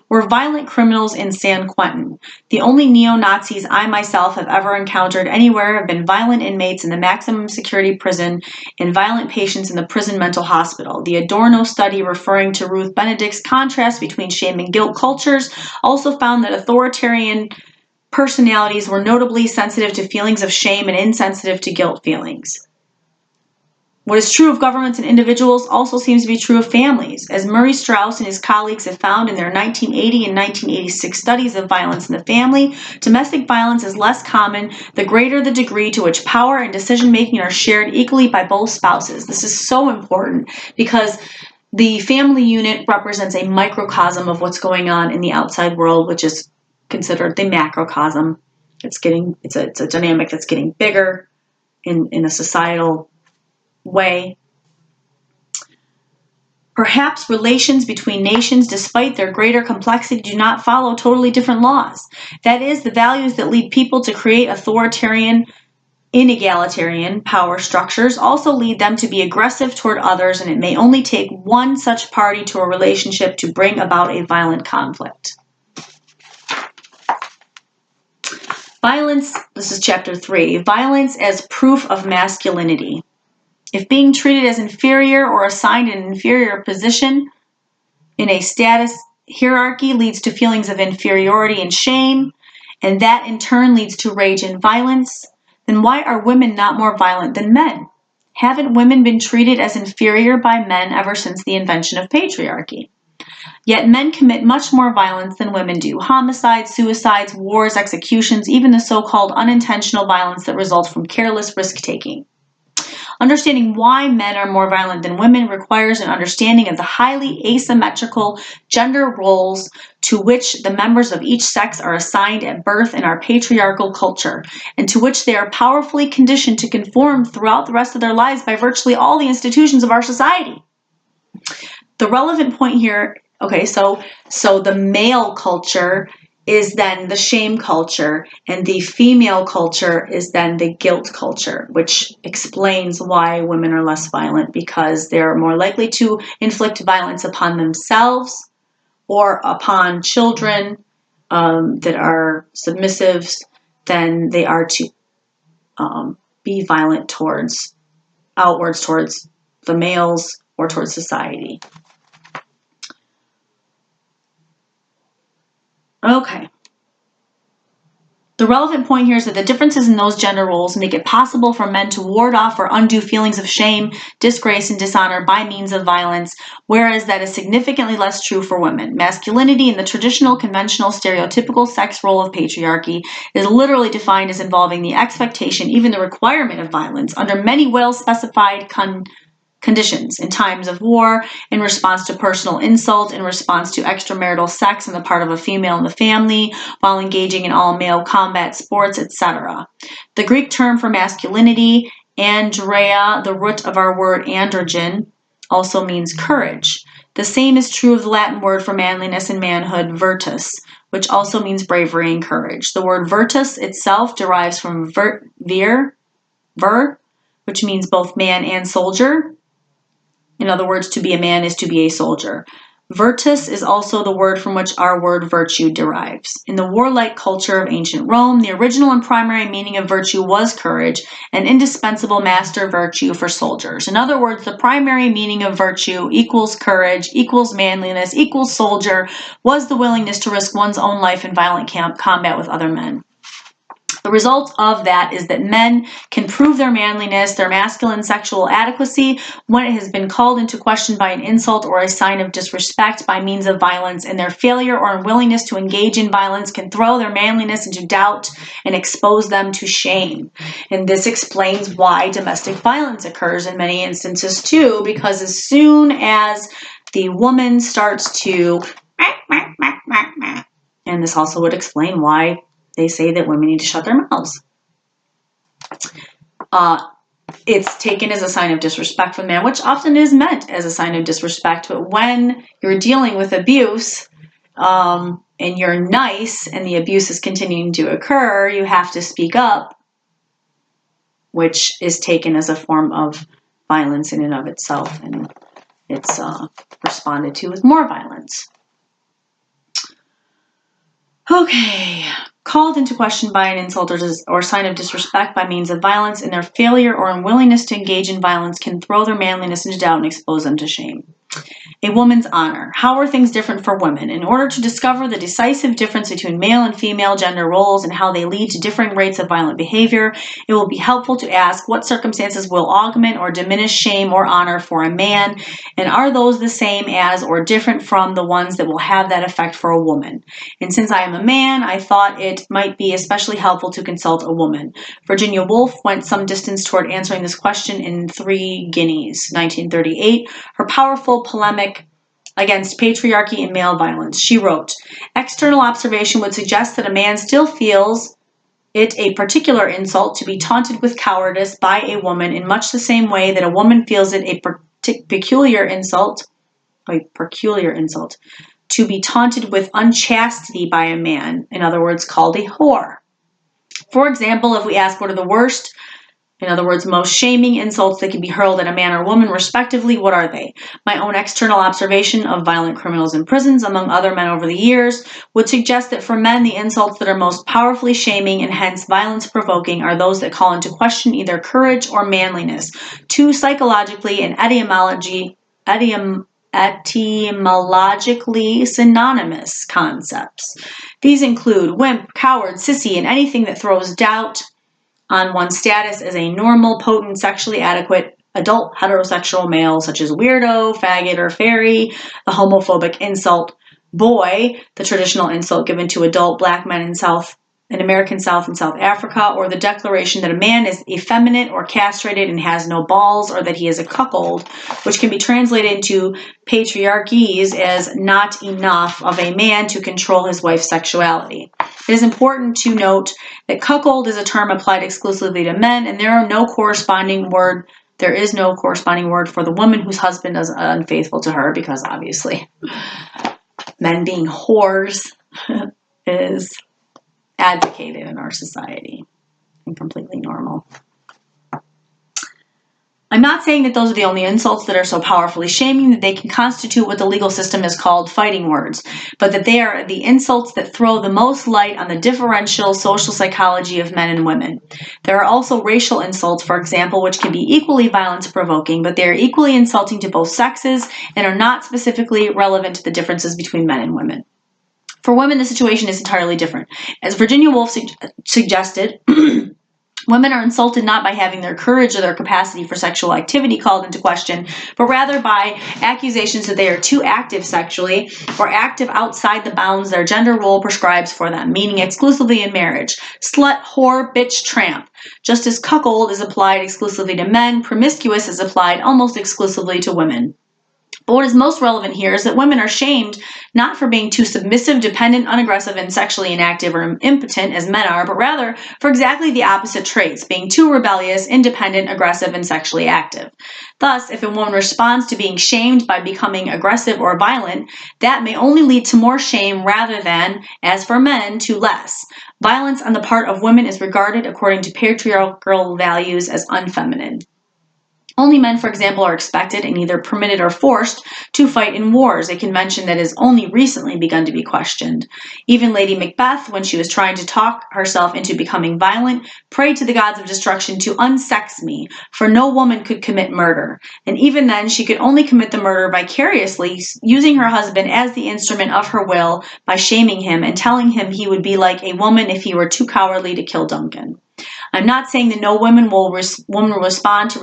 [SPEAKER 2] were violent criminals in San Quentin. The only neo-Nazis I myself have ever encountered anywhere have been violent inmates in the maximum security prison and violent patients in the prison mental hospital. The Adorno study, referring to Ruth Benedict's contrast between shame and guilt cultures, also found that authoritarian personalities were notably sensitive to feelings of shame and insensitive to guilt feelings. What is true of governments and individuals also seems to be true of families. As Murray Strauss and his colleagues have found in their 1980 and 1986 studies of violence in the family, domestic violence is less common the greater the degree to which power and decision-making are shared equally by both spouses. This is so important because the family unit represents a microcosm of what's going on in the outside world, which is considered the macrocosm. It's a dynamic that's getting bigger in a societal way. Perhaps relations between nations, despite their greater complexity, do not follow totally different laws. That is, the values that lead people to create authoritarian, inegalitarian power structures also lead them to be aggressive toward others, and it may only take one such party to a relationship to bring about a violent conflict. Violence, this is chapter 3, violence as proof of masculinity. If being treated as inferior or assigned an inferior position in a status hierarchy leads to feelings of inferiority and shame, and that in turn leads to rage and violence, then why are women not more violent than men? Haven't women been treated as inferior by men ever since the invention of patriarchy? Yet men commit much more violence than women do. Homicides, suicides, wars, executions, even the so-called unintentional violence that results from careless risk-taking. Understanding why men are more violent than women requires an understanding of the highly asymmetrical gender roles to which the members of each sex are assigned at birth in our patriarchal culture, and to which they are powerfully conditioned to conform throughout the rest of their lives by virtually all the institutions of our society. The relevant point here, okay, so the male culture is then the shame culture, and the female culture is then the guilt culture, which explains why women are less violent, because they're more likely to inflict violence upon themselves or upon children that are submissives than they are to be violent outwards towards the males or towards society. Okay. The relevant point here is that the differences in those gender roles make it possible for men to ward off or undo feelings of shame, disgrace, and dishonor by means of violence, whereas that is significantly less true for women. Masculinity in the traditional, conventional, stereotypical sex role of patriarchy is literally defined as involving the expectation, even the requirement of violence, under many well-specified conditions, in times of war, in response to personal insult, in response to extramarital sex on the part of a female in the family, while engaging in all-male combat sports, etc. The Greek term for masculinity, andreia, the root of our word androgen, also means courage. The same is true of the Latin word for manliness and manhood, virtus, which also means bravery and courage. The word virtus itself derives from vir, which means both man and soldier. In other words, to be a man is to be a soldier. Virtus is also the word from which our word virtue derives. In the warlike culture of ancient Rome, the original and primary meaning of virtue was courage, an indispensable master virtue for soldiers. In other words, the primary meaning of virtue equals courage, equals manliness, equals soldier, was the willingness to risk one's own life in violent combat with other men. The result of that is that men can prove their manliness, their masculine sexual adequacy, when it has been called into question by an insult or a sign of disrespect by means of violence, and their failure or unwillingness to engage in violence can throw their manliness into doubt and expose them to shame. And this explains why domestic violence occurs in many instances too, because as soon as the woman starts to, and this also would explain why they say that women need to shut their mouths. It's taken as a sign of disrespect from man, which often is meant as a sign of disrespect. But when you're dealing with abuse and you're nice and the abuse is continuing to occur, you have to speak up, which is taken as a form of violence in and of itself. And it's responded to with more violence. Okay. Called into question by an insult or sign of disrespect by means of violence, and their failure or unwillingness to engage in violence can throw their manliness into doubt and expose them to shame. A woman's honor. How are things different for women? In order to discover the decisive difference between male and female gender roles and how they lead to differing rates of violent behavior, it will be helpful to ask what circumstances will augment or diminish shame or honor for a man, and are those the same as or different from the ones that will have that effect for a woman? And since I am a man, I thought it might be especially helpful to consult a woman. Virginia Woolf went some distance toward answering this question in 3 Guineas, 1938, her powerful polemic against patriarchy and male violence. She wrote, "External observation would suggest that a man still feels it a particular insult to be taunted with cowardice by a woman in much the same way that a woman feels it a peculiar insult to be taunted with unchastity by a man, in other words, called a whore. For example, if we ask what are the worst, in other words, most shaming insults that can be hurled at a man or woman, respectively, what are they? My own external observation of violent criminals in prisons, among other men over the years, would suggest that for men, the insults that are most powerfully shaming and hence violence-provoking are those that call into question either courage or manliness, two psychologically and etymologically synonymous concepts. These include wimp, coward, sissy, and anything that throws doubt on one's status as a normal, potent, sexually adequate adult heterosexual male, such as weirdo, faggot, or fairy, the homophobic insult boy, the traditional insult given to adult black men in American South and South Africa, or the declaration that a man is effeminate or castrated and has no balls, or that he is a cuckold, which can be translated into patriarchies as not enough of a man to control his wife's sexuality. It is important to note that cuckold is a term applied exclusively to men, and there is no corresponding word for the woman whose husband is unfaithful to her, because obviously men being whores is advocated in our society and completely normal. I'm not saying that those are the only insults that are so powerfully shaming that they can constitute what the legal system has called fighting words, but that they are the insults that throw the most light on the differential social psychology of men and women. There are also racial insults, for example, which can be equally violence-provoking, but they are equally insulting to both sexes and are not specifically relevant to the differences between men and women. For women, the situation is entirely different. As Virginia Woolf suggested, women are insulted not by having their courage or their capacity for sexual activity called into question, but rather by accusations that they are too active sexually or active outside the bounds their gender role prescribes for them, meaning exclusively in marriage. Slut, whore, bitch, tramp. Just as cuckold is applied exclusively to men, promiscuous is applied almost exclusively to women. But what is most relevant here is that women are shamed not for being too submissive, dependent, unaggressive, and sexually inactive or impotent as men are, but rather for exactly the opposite traits, being too rebellious, independent, aggressive, and sexually active. Thus, if a woman responds to being shamed by becoming aggressive or violent, that may only lead to more shame rather than, as for men, to less. Violence on the part of women is regarded, according to patriarchal values, as unfeminine. Only men, for example, are expected and either permitted or forced to fight in wars, a convention that has only recently begun to be questioned. Even Lady Macbeth, when she was trying to talk herself into becoming violent, prayed to the gods of destruction to unsex me, for no woman could commit murder. And even then, she could only commit the murder vicariously, using her husband as the instrument of her will by shaming him and telling him he would be like a woman if he were too cowardly to kill Duncan. I'm not saying that no woman will respond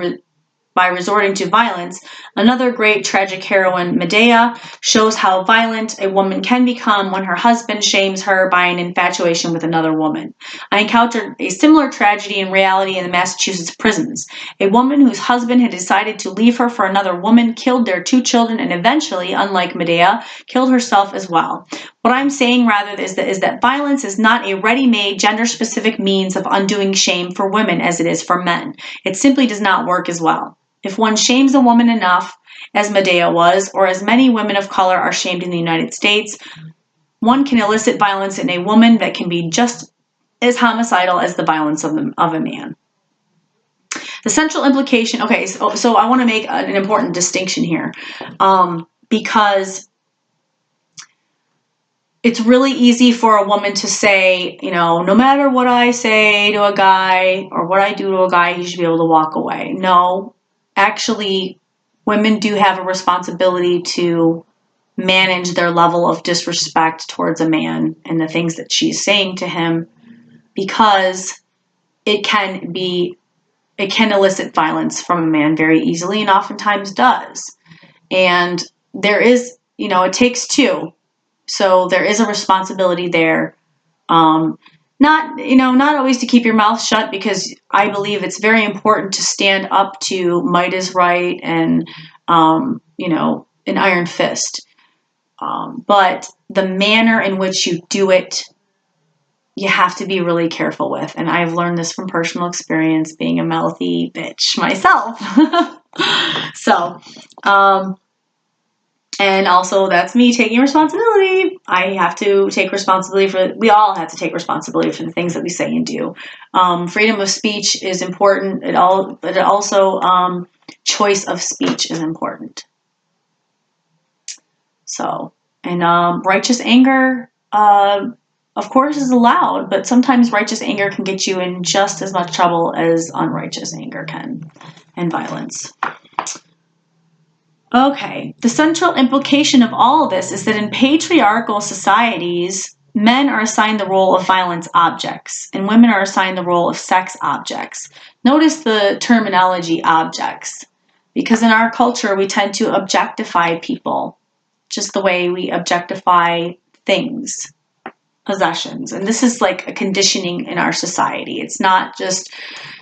[SPEAKER 2] by resorting to violence. Another great tragic heroine, Medea, shows how violent a woman can become when her husband shames her by an infatuation with another woman. I encountered a similar tragedy in reality in the Massachusetts prisons. A woman whose husband had decided to leave her for another woman killed their 2 children and eventually, unlike Medea, killed herself as well. What I'm saying rather is that violence is not a ready-made, gender-specific means of undoing shame for women as it is for men. It simply does not work as well. If one shames a woman enough, as Medea was, or as many women of color are shamed in the United States, one can elicit violence in a woman that can be just as homicidal as the violence of a man. The central implication, okay, so I want to make an important distinction here, because it's really easy for a woman to say, no matter what I say to a guy or what I do to a guy, he should be able to walk away. No. Actually, women do have a responsibility to manage their level of disrespect towards a man and the things that she's saying to him, because it can elicit violence from a man very easily and oftentimes does. And there is, it takes 2. So there is a responsibility there. Not always to keep your mouth shut, because I believe it's very important to stand up to might is right and, an iron fist. But the manner in which you do it, you have to be really careful with. And I've learned this from personal experience, being a mouthy bitch myself. So, and also that's me taking responsibility. I have to take responsibility we all have to take responsibility for the things that we say and do. Freedom of speech is important, but also choice of speech is important. So, and righteous anger, of course, is allowed, but sometimes righteous anger can get you in just as much trouble as unrighteous anger can, and violence. Okay, the central implication of all of this is that in patriarchal societies, men are assigned the role of violence objects, and women are assigned the role of sex objects. Notice the terminology objects, because in our culture, we tend to objectify people, just the way we objectify things, possessions. And this is like a conditioning in our society. It's not just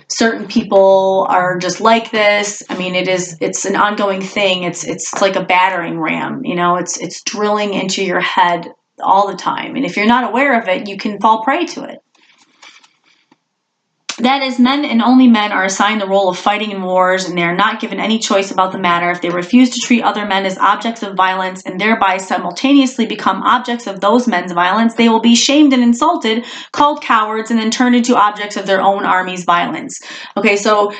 [SPEAKER 2] certain people are just like this. I mean, it's an ongoing thing. It's like a battering ram, it's drilling into your head all the time. And if you're not aware of it, you can fall prey to it. That is, men and only men are assigned the role of fighting in wars, and they are not given any choice about the matter. If they refuse to treat other men as objects of violence and thereby simultaneously become objects of those men's violence, they will be shamed and insulted, called cowards, and then turned into objects of their own army's violence. Okay, so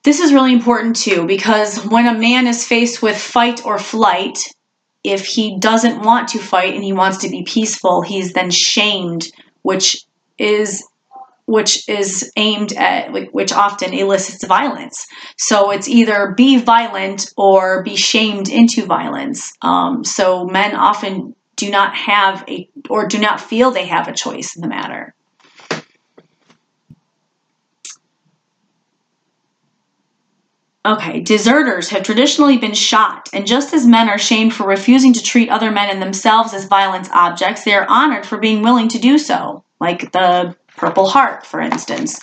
[SPEAKER 2] this is really important too, because when a man is faced with fight or flight, if he doesn't want to fight and he wants to be peaceful, he's then shamed, which aimed at, which often elicits violence. So it's either be violent or be shamed into violence. So men often do not feel they have a choice in the matter. Okay, deserters have traditionally been shot, and just as men are shamed for refusing to treat other men and themselves as violence objects, they are honored for being willing to do so, like the Purple Heart, for instance.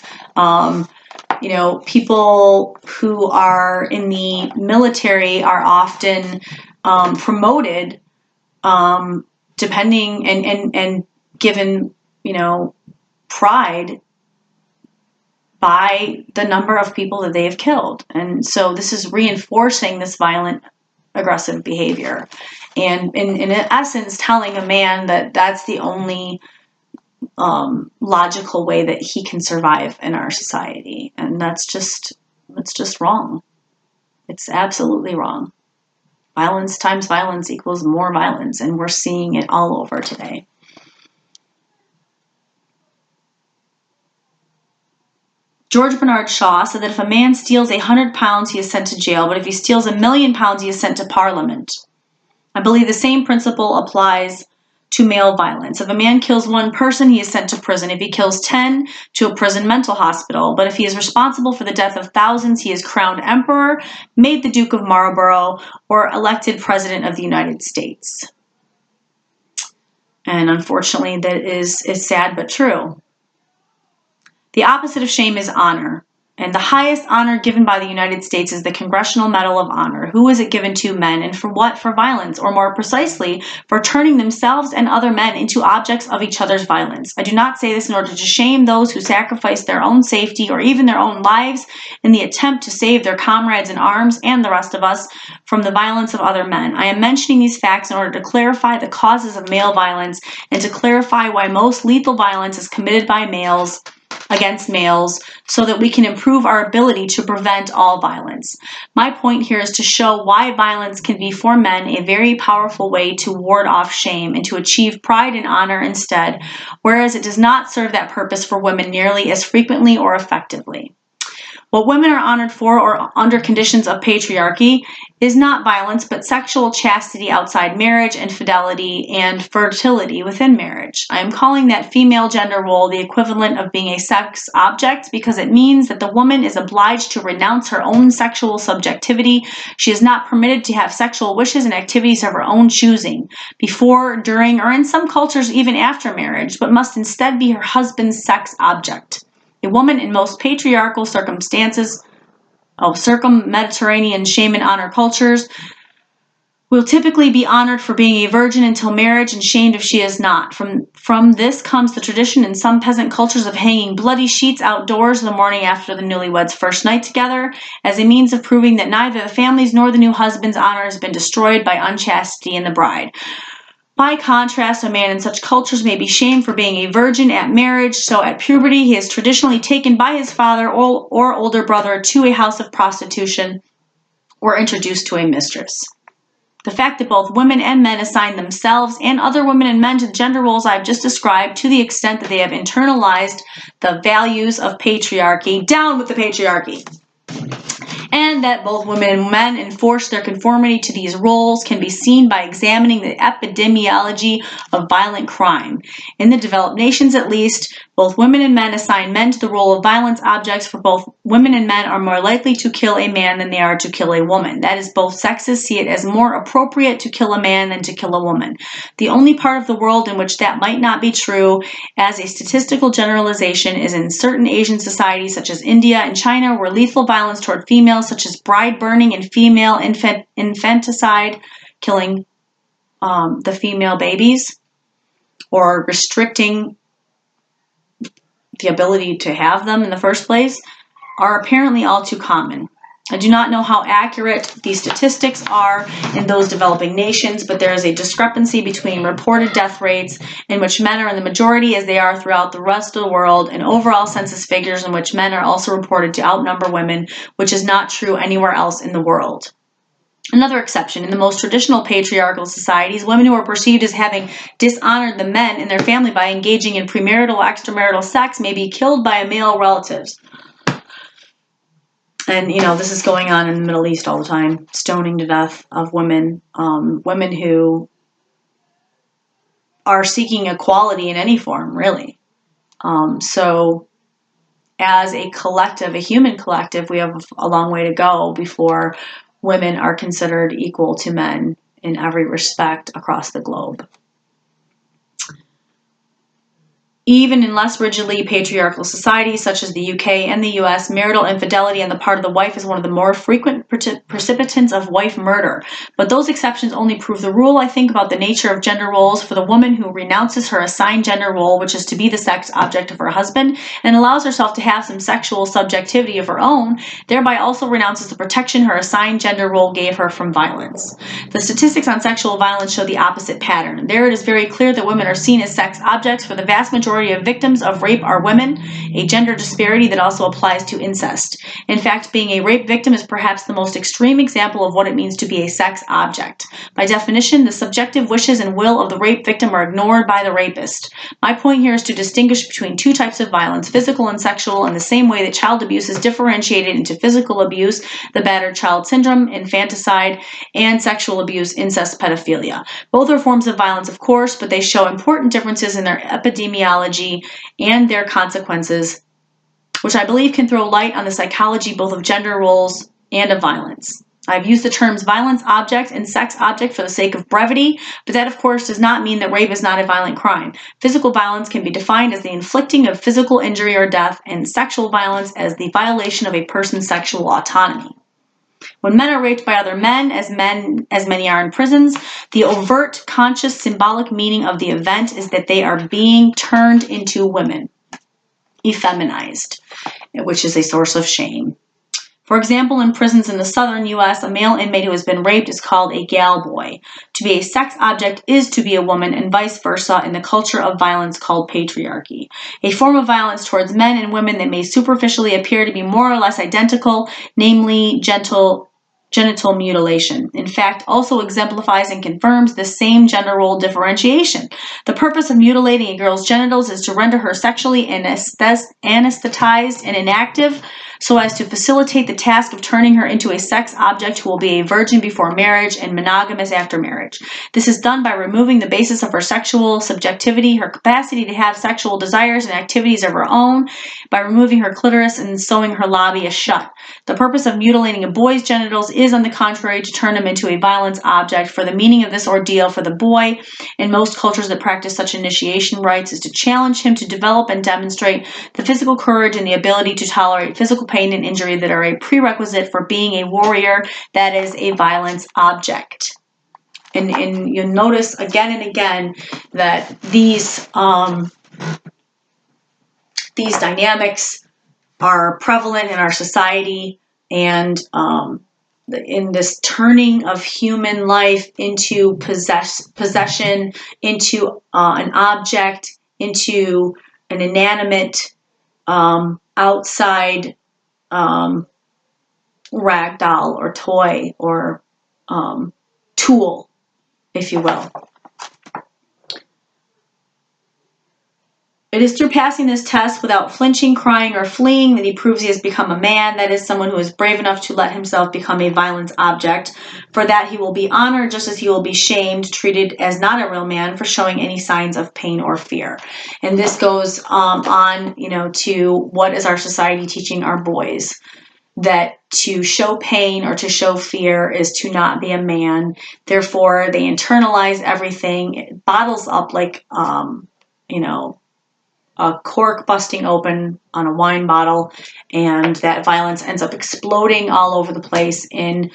[SPEAKER 2] People who are in the military are often promoted, depending and given, pride by the number of people that they have killed. And so this is reinforcing this violent, aggressive behavior. And in essence, telling a man that that's the only logical way that he can survive in our society. And that's just wrong. It's absolutely wrong. Violence times violence equals more violence, and we're seeing it all over today. George Bernard Shaw said that if a man steals 100 pounds, he is sent to jail, but if he steals 1,000,000 pounds, he is sent to Parliament. I believe the same principle applies to male violence. If a man kills one person, he is sent to prison. If he kills 10, to a prison mental hospital. But if he is responsible for the death of thousands, he is crowned emperor, made the Duke of Marlborough, or elected president of the United States. And unfortunately, that is sad but true. The opposite of shame is honor. And the highest honor given by the United States is the Congressional Medal of Honor. Who is it given to? Men. And for what? For violence, or more precisely, for turning themselves and other men into objects of each other's violence. I do not say this in order to shame those who sacrifice their own safety or even their own lives in the attempt to save their comrades in arms and the rest of us from the violence of other men. I am mentioning these facts in order to clarify the causes of male violence and to clarify why most lethal violence is committed by males against males, so that we can improve our ability to prevent all violence. My point here is to show why violence can be for men a very powerful way to ward off shame and to achieve pride and honor instead, whereas it does not serve that purpose for women nearly as frequently or effectively. What women are honored for, or under conditions of patriarchy, is not violence, but sexual chastity outside marriage and fidelity and fertility within marriage. I am calling that female gender role the equivalent of being a sex object because it means that the woman is obliged to renounce her own sexual subjectivity. She is not permitted to have sexual wishes and activities of her own choosing, before, during, or in some cultures even after marriage, but must instead be her husband's sex object. A woman in most patriarchal circumstances of circum-Mediterranean shame and honor cultures will typically be honored for being a virgin until marriage and shamed if she is not. From this comes the tradition in some peasant cultures of hanging bloody sheets outdoors the morning after the newlyweds' first night together as a means of proving that neither the family's nor the new husband's honor has been destroyed by unchastity in the bride. By contrast, a man in such cultures may be shamed for being a virgin at marriage, so at puberty he is traditionally taken by his father or older brother to a house of prostitution or introduced to a mistress. The fact that both women and men assign themselves and other women and men to the gender roles I've just described to the extent that they have internalized the values of patriarchy, down with the patriarchy, and that both women and men enforce their conformity to these roles can be seen by examining the epidemiology of violent crime. In the developed nations, at least, both women and men assign men to the role of violence objects, for both women and men are more likely to kill a man than they are to kill a woman. That is, both sexes see it as more appropriate to kill a man than to kill a woman. The only part of the world in which that might not be true, as a statistical generalization, is in certain Asian societies such as India and China, where lethal violence toward females such as bride burning and female infanticide, killing the female babies, or restricting the ability to have them in the first place, are apparently all too common. I do not know how accurate these statistics are in those developing nations, but there is a discrepancy between reported death rates in which men are in the majority as they are throughout the rest of the world, and overall census figures in which men are also reported to outnumber women, which is not true anywhere else in the world. Another exception, in the most traditional patriarchal societies, women who are perceived as having dishonored the men in their family by engaging in premarital or extramarital sex may be killed by male relatives. And, this is going on in the Middle East all the time, stoning to death of women, women who are seeking equality in any form, really. So as a collective, a human collective, we have a long way to go before women are considered equal to men in every respect across the globe. Even in less rigidly patriarchal societies such as the UK and the US, marital infidelity on the part of the wife is one of the more frequent precipitants of wife murder. But those exceptions only prove the rule, I think, about the nature of gender roles. For the woman who renounces her assigned gender role, which is to be the sex object of her husband, and allows herself to have some sexual subjectivity of her own, thereby also renounces the protection her assigned gender role gave her from violence. The statistics on sexual violence show the opposite pattern. There it is very clear that women are seen as sex objects for the vast majority majority of victims of rape are women, a gender disparity that also applies to incest. In fact, being a rape victim is perhaps the most extreme example of what it means to be a sex object. By definition, the subjective wishes and will of the rape victim are ignored by the rapist. My point here is to distinguish between two types of violence, physical and sexual, in the same way that child abuse is differentiated into physical abuse, the battered child syndrome, infanticide, and sexual abuse, incest, pedophilia. Both are forms of violence, of course, but they show important differences in their epidemiology and their consequences, which I believe can throw light on the psychology both of gender roles and of violence. I've used the terms violence object and sex object for the sake of brevity, but that, of course, does not mean that rape is not a violent crime. Physical violence can be defined as the inflicting of physical injury or death, and sexual violence as the violation of a person's sexual autonomy. When men are raped by other men, as many are in prisons, the overt, conscious, symbolic meaning of the event is that they are being turned into women, effeminized, which is a source of shame. For example, in prisons in the southern U.S., a male inmate who has been raped is called a gal boy. To be a sex object is to be a woman, and vice versa in the culture of violence called patriarchy. A form of violence towards men and women that may superficially appear to be more or less identical, namely genital mutilation, in fact, also exemplifies and confirms the same gender role differentiation. The purpose of mutilating a girl's genitals is to render her sexually anesthetized and inactive, so as to facilitate the task of turning her into a sex object who will be a virgin before marriage and monogamous after marriage. This is done by removing the basis of her sexual subjectivity, her capacity to have sexual desires and activities of her own, by removing her clitoris and sewing her labia shut. The purpose of mutilating a boy's genitals is, on the contrary, to turn him into a violence object, for the meaning of this ordeal for the boy in most cultures that practice such initiation rites is to challenge him to develop and demonstrate the physical courage and the ability to tolerate physical pain and injury that are a prerequisite for being a warrior, that is, a violence object. And you'll notice again and again that these dynamics are prevalent in our society, and in this turning of human life into possession, into an object, into an inanimate, outside rag doll or toy or tool, if you will. It is through passing this test without flinching, crying, or fleeing that he proves he has become a man, that is, someone who is brave enough to let himself become a violence object. For that he will be honored, just as he will be shamed, treated as not a real man for showing any signs of pain or fear. And this goes on, to what is our society teaching our boys? That to show pain or to show fear is to not be a man. Therefore, they internalize everything. It bottles up like, a cork busting open on a wine bottle, and that violence ends up exploding all over the place when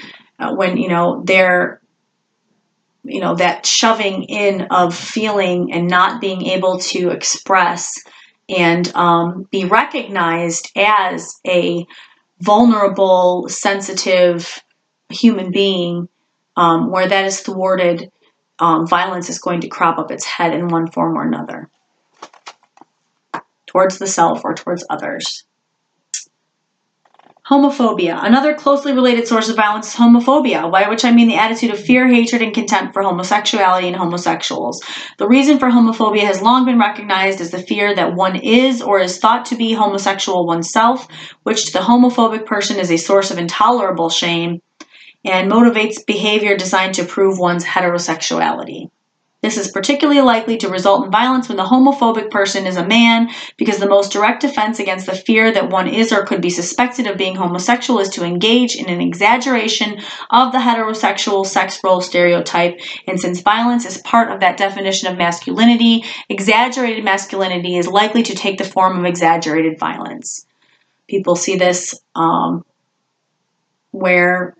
[SPEAKER 2] that shoving in of feeling and not being able to express and be recognized as a vulnerable, sensitive human being, where that is thwarted, violence is going to crop up its head in one form or another, towards the self or towards others. Homophobia. Another closely related source of violence is homophobia, by which I mean the attitude of fear, hatred, and contempt for homosexuality and homosexuals. The reason for homophobia has long been recognized as the fear that one is or is thought to be homosexual oneself, which to the homophobic person is a source of intolerable shame and motivates behavior designed to prove one's heterosexuality. This is particularly likely to result in violence when the homophobic person is a man, because the most direct defense against the fear that one is or could be suspected of being homosexual is to engage in an exaggeration of the heterosexual sex role stereotype. And since violence is part of that definition of masculinity, exaggerated masculinity is likely to take the form of exaggerated violence. People see this where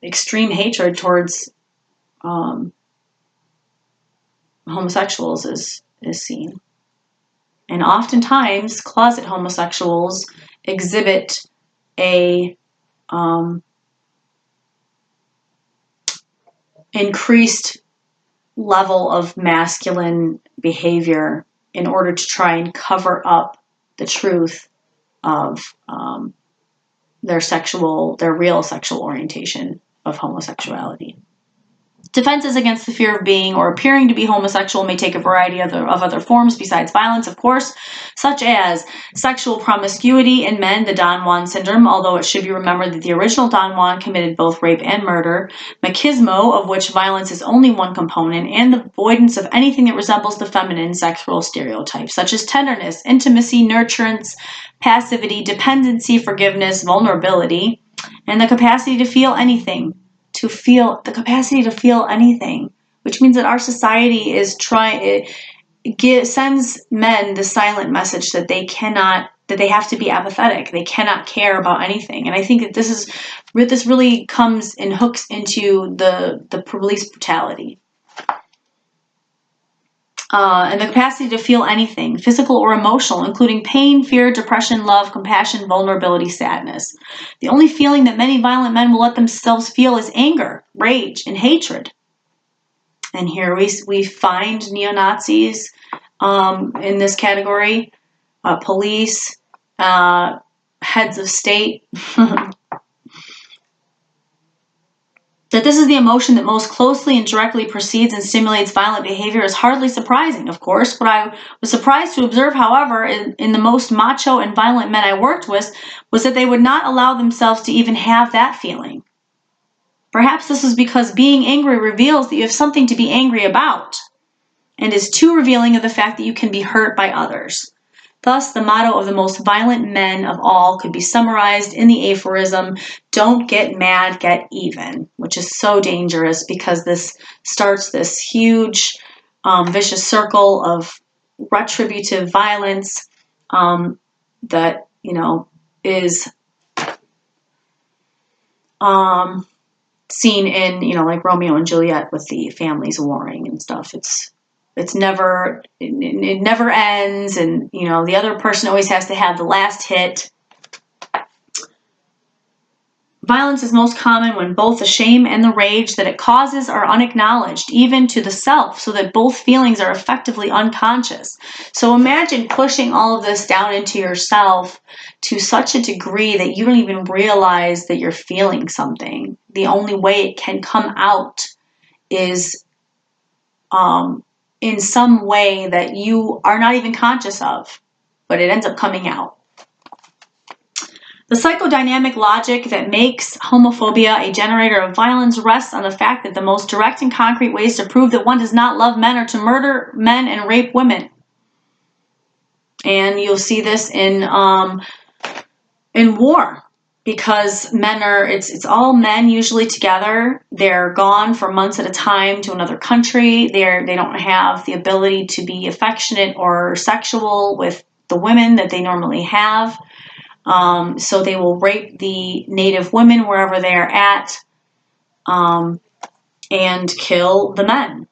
[SPEAKER 2] extreme hatred towards homosexuals is seen. And oftentimes, closet homosexuals exhibit a increased level of masculine behavior in order to try and cover up the truth of their real sexual orientation of homosexuality. Defenses against the fear of being or appearing to be homosexual may take a variety of other forms besides violence, of course, such as sexual promiscuity in men, the Don Juan syndrome, although it should be remembered that the original Don Juan committed both rape and murder, machismo, of which violence is only one component, and the avoidance of anything that resembles the feminine sexual stereotypes, such as tenderness, intimacy, nurturance, passivity, dependency, forgiveness, vulnerability, and the capacity to feel anything. Which means that our society is sends men the silent message that they have to be apathetic. They cannot care about anything. And I think that this really comes and hooks into the police brutality. And the capacity to feel anything, physical or emotional, including pain, fear, depression, love, compassion, vulnerability, sadness. The only feeling that many violent men will let themselves feel is anger, rage, and hatred. And here we find neo-Nazis in this category, police, heads of state. That this is the emotion that most closely and directly precedes and stimulates violent behavior is hardly surprising, of course. What I was surprised to observe, however, in the most macho and violent men I worked with, was that they would not allow themselves to even have that feeling. Perhaps this is because being angry reveals that you have something to be angry about, and is too revealing of the fact that you can be hurt by others. Thus, the motto of the most violent men of all could be summarized in the aphorism, "Don't get mad, get even," which is so dangerous because this starts this huge vicious circle of retributive violence that, is seen in, like Romeo and Juliet with the families warring and stuff. It never ends, and the other person always has to have the last hit. Violence is most common when both the shame and the rage that it causes are unacknowledged, even to the self, so that both feelings are effectively unconscious. So imagine pushing all of this down into yourself to such a degree that you don't even realize that you're feeling something. The only way it can come out is in some way that you are not even conscious of, but it ends up coming out. The psychodynamic logic that makes homophobia a generator of violence rests on the fact that the most direct and concrete ways to prove that one does not love men are to murder men and rape women. And you'll see this in war. Because it's all men usually together. They're gone for months at a time to another country. They don't have the ability to be affectionate or sexual with the women that they normally have. So they will rape the native women wherever they are at, and kill the men.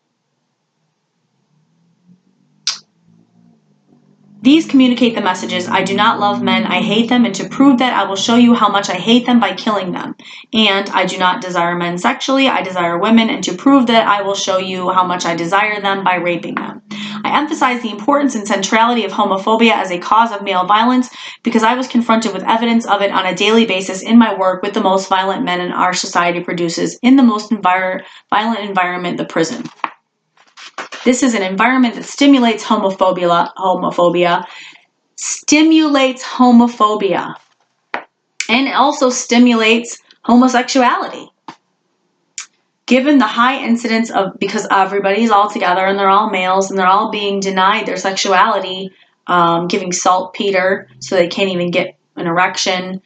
[SPEAKER 2] These communicate the messages, "I do not love men, I hate them, and to prove that, I will show you how much I hate them by killing them." And "I do not desire men sexually, I desire women, and to prove that, I will show you how much I desire them by raping them." I emphasize the importance and centrality of homophobia as a cause of male violence because I was confronted with evidence of it on a daily basis in my work with the most violent men in our society produces in the most violent environment, the prison. This is an environment that stimulates homophobia, and it also stimulates homosexuality. Given the high incidence because everybody's all together and they're all males and they're all being denied their sexuality, giving saltpeter so they can't even get an erection,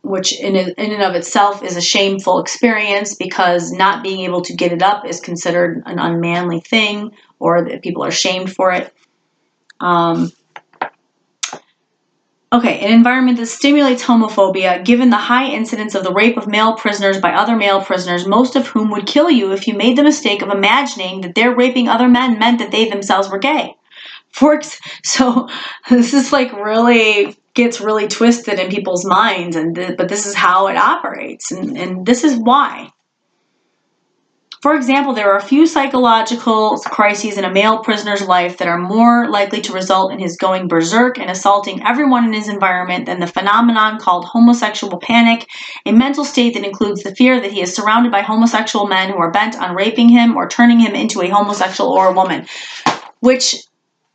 [SPEAKER 2] which in and of itself is a shameful experience because not being able to get it up is considered an unmanly thing, or that people are shamed for it. An environment that stimulates homophobia, given the high incidence of the rape of male prisoners by other male prisoners, most of whom would kill you if you made the mistake of imagining that their raping other men meant that they themselves were gay. So this is gets really twisted in people's minds, but this is how it operates, and this is why. For example, there are a few psychological crises in a male prisoner's life that are more likely to result in his going berserk and assaulting everyone in his environment than the phenomenon called homosexual panic, a mental state that includes the fear that he is surrounded by homosexual men who are bent on raping him or turning him into a homosexual or a woman. Which,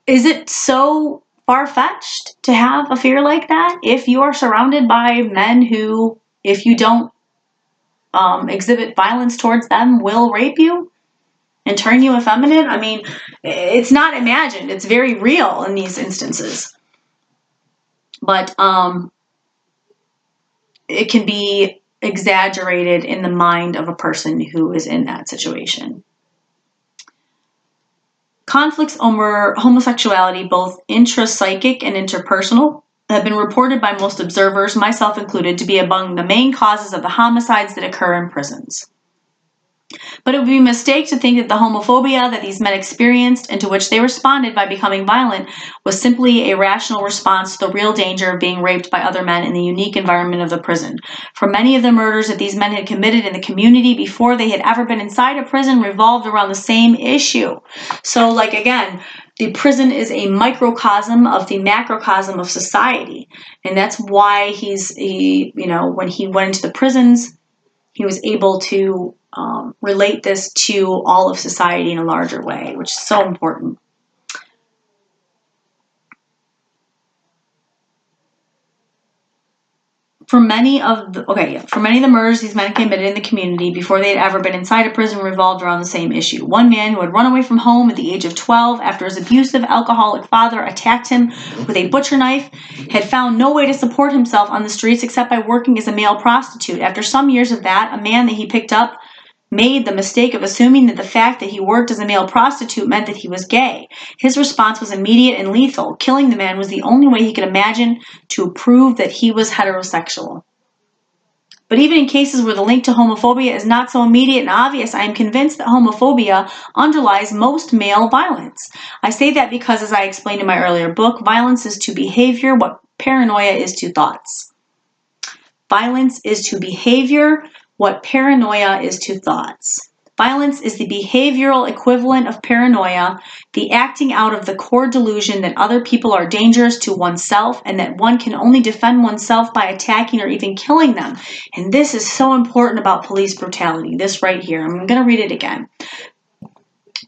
[SPEAKER 2] is it so far-fetched to have a fear like that if you are surrounded by men who, if you don't exhibit violence towards them, will rape you and turn you effeminate? I mean, it's not imagined. It's very real in these instances. But it can be exaggerated in the mind of a person who is in that situation. Conflicts over homosexuality, both intrapsychic and interpersonal, have been reported by most observers, myself included, to be among the main causes of the homicides that occur in prisons. But it would be a mistake to think that the homophobia that these men experienced and to which they responded by becoming violent was simply a rational response to the real danger of being raped by other men in the unique environment of the prison. For many of the murders that these men had committed in the community before they had ever been inside a prison revolved around the same issue. So, like, again, the prison is a microcosm of the macrocosm of society. And that's why when he went into the prisons, he was able to relate this to all of society in a larger way, which is so important. For many of the murders these men committed in the community before they had ever been inside a prison revolved around the same issue. One man who had run away from home at the age of 12 after his abusive alcoholic father attacked him with a butcher knife had found no way to support himself on the streets except by working as a male prostitute. After some years of that, a man that he picked up made the mistake of assuming that the fact that he worked as a male prostitute meant that he was gay. His response was immediate and lethal. Killing the man was the only way he could imagine to prove that he was heterosexual. But even in cases where the link to homophobia is not so immediate and obvious, I am convinced that homophobia underlies most male violence. I say that because, as I explained in my earlier book, violence is to behavior what paranoia is to thoughts. Violence is to behavior what paranoia is to thoughts. Violence is the behavioral equivalent of paranoia, the acting out of the core delusion that other people are dangerous to oneself and that one can only defend oneself by attacking or even killing them. And this is so important about police brutality, this right here. I'm going to read it again.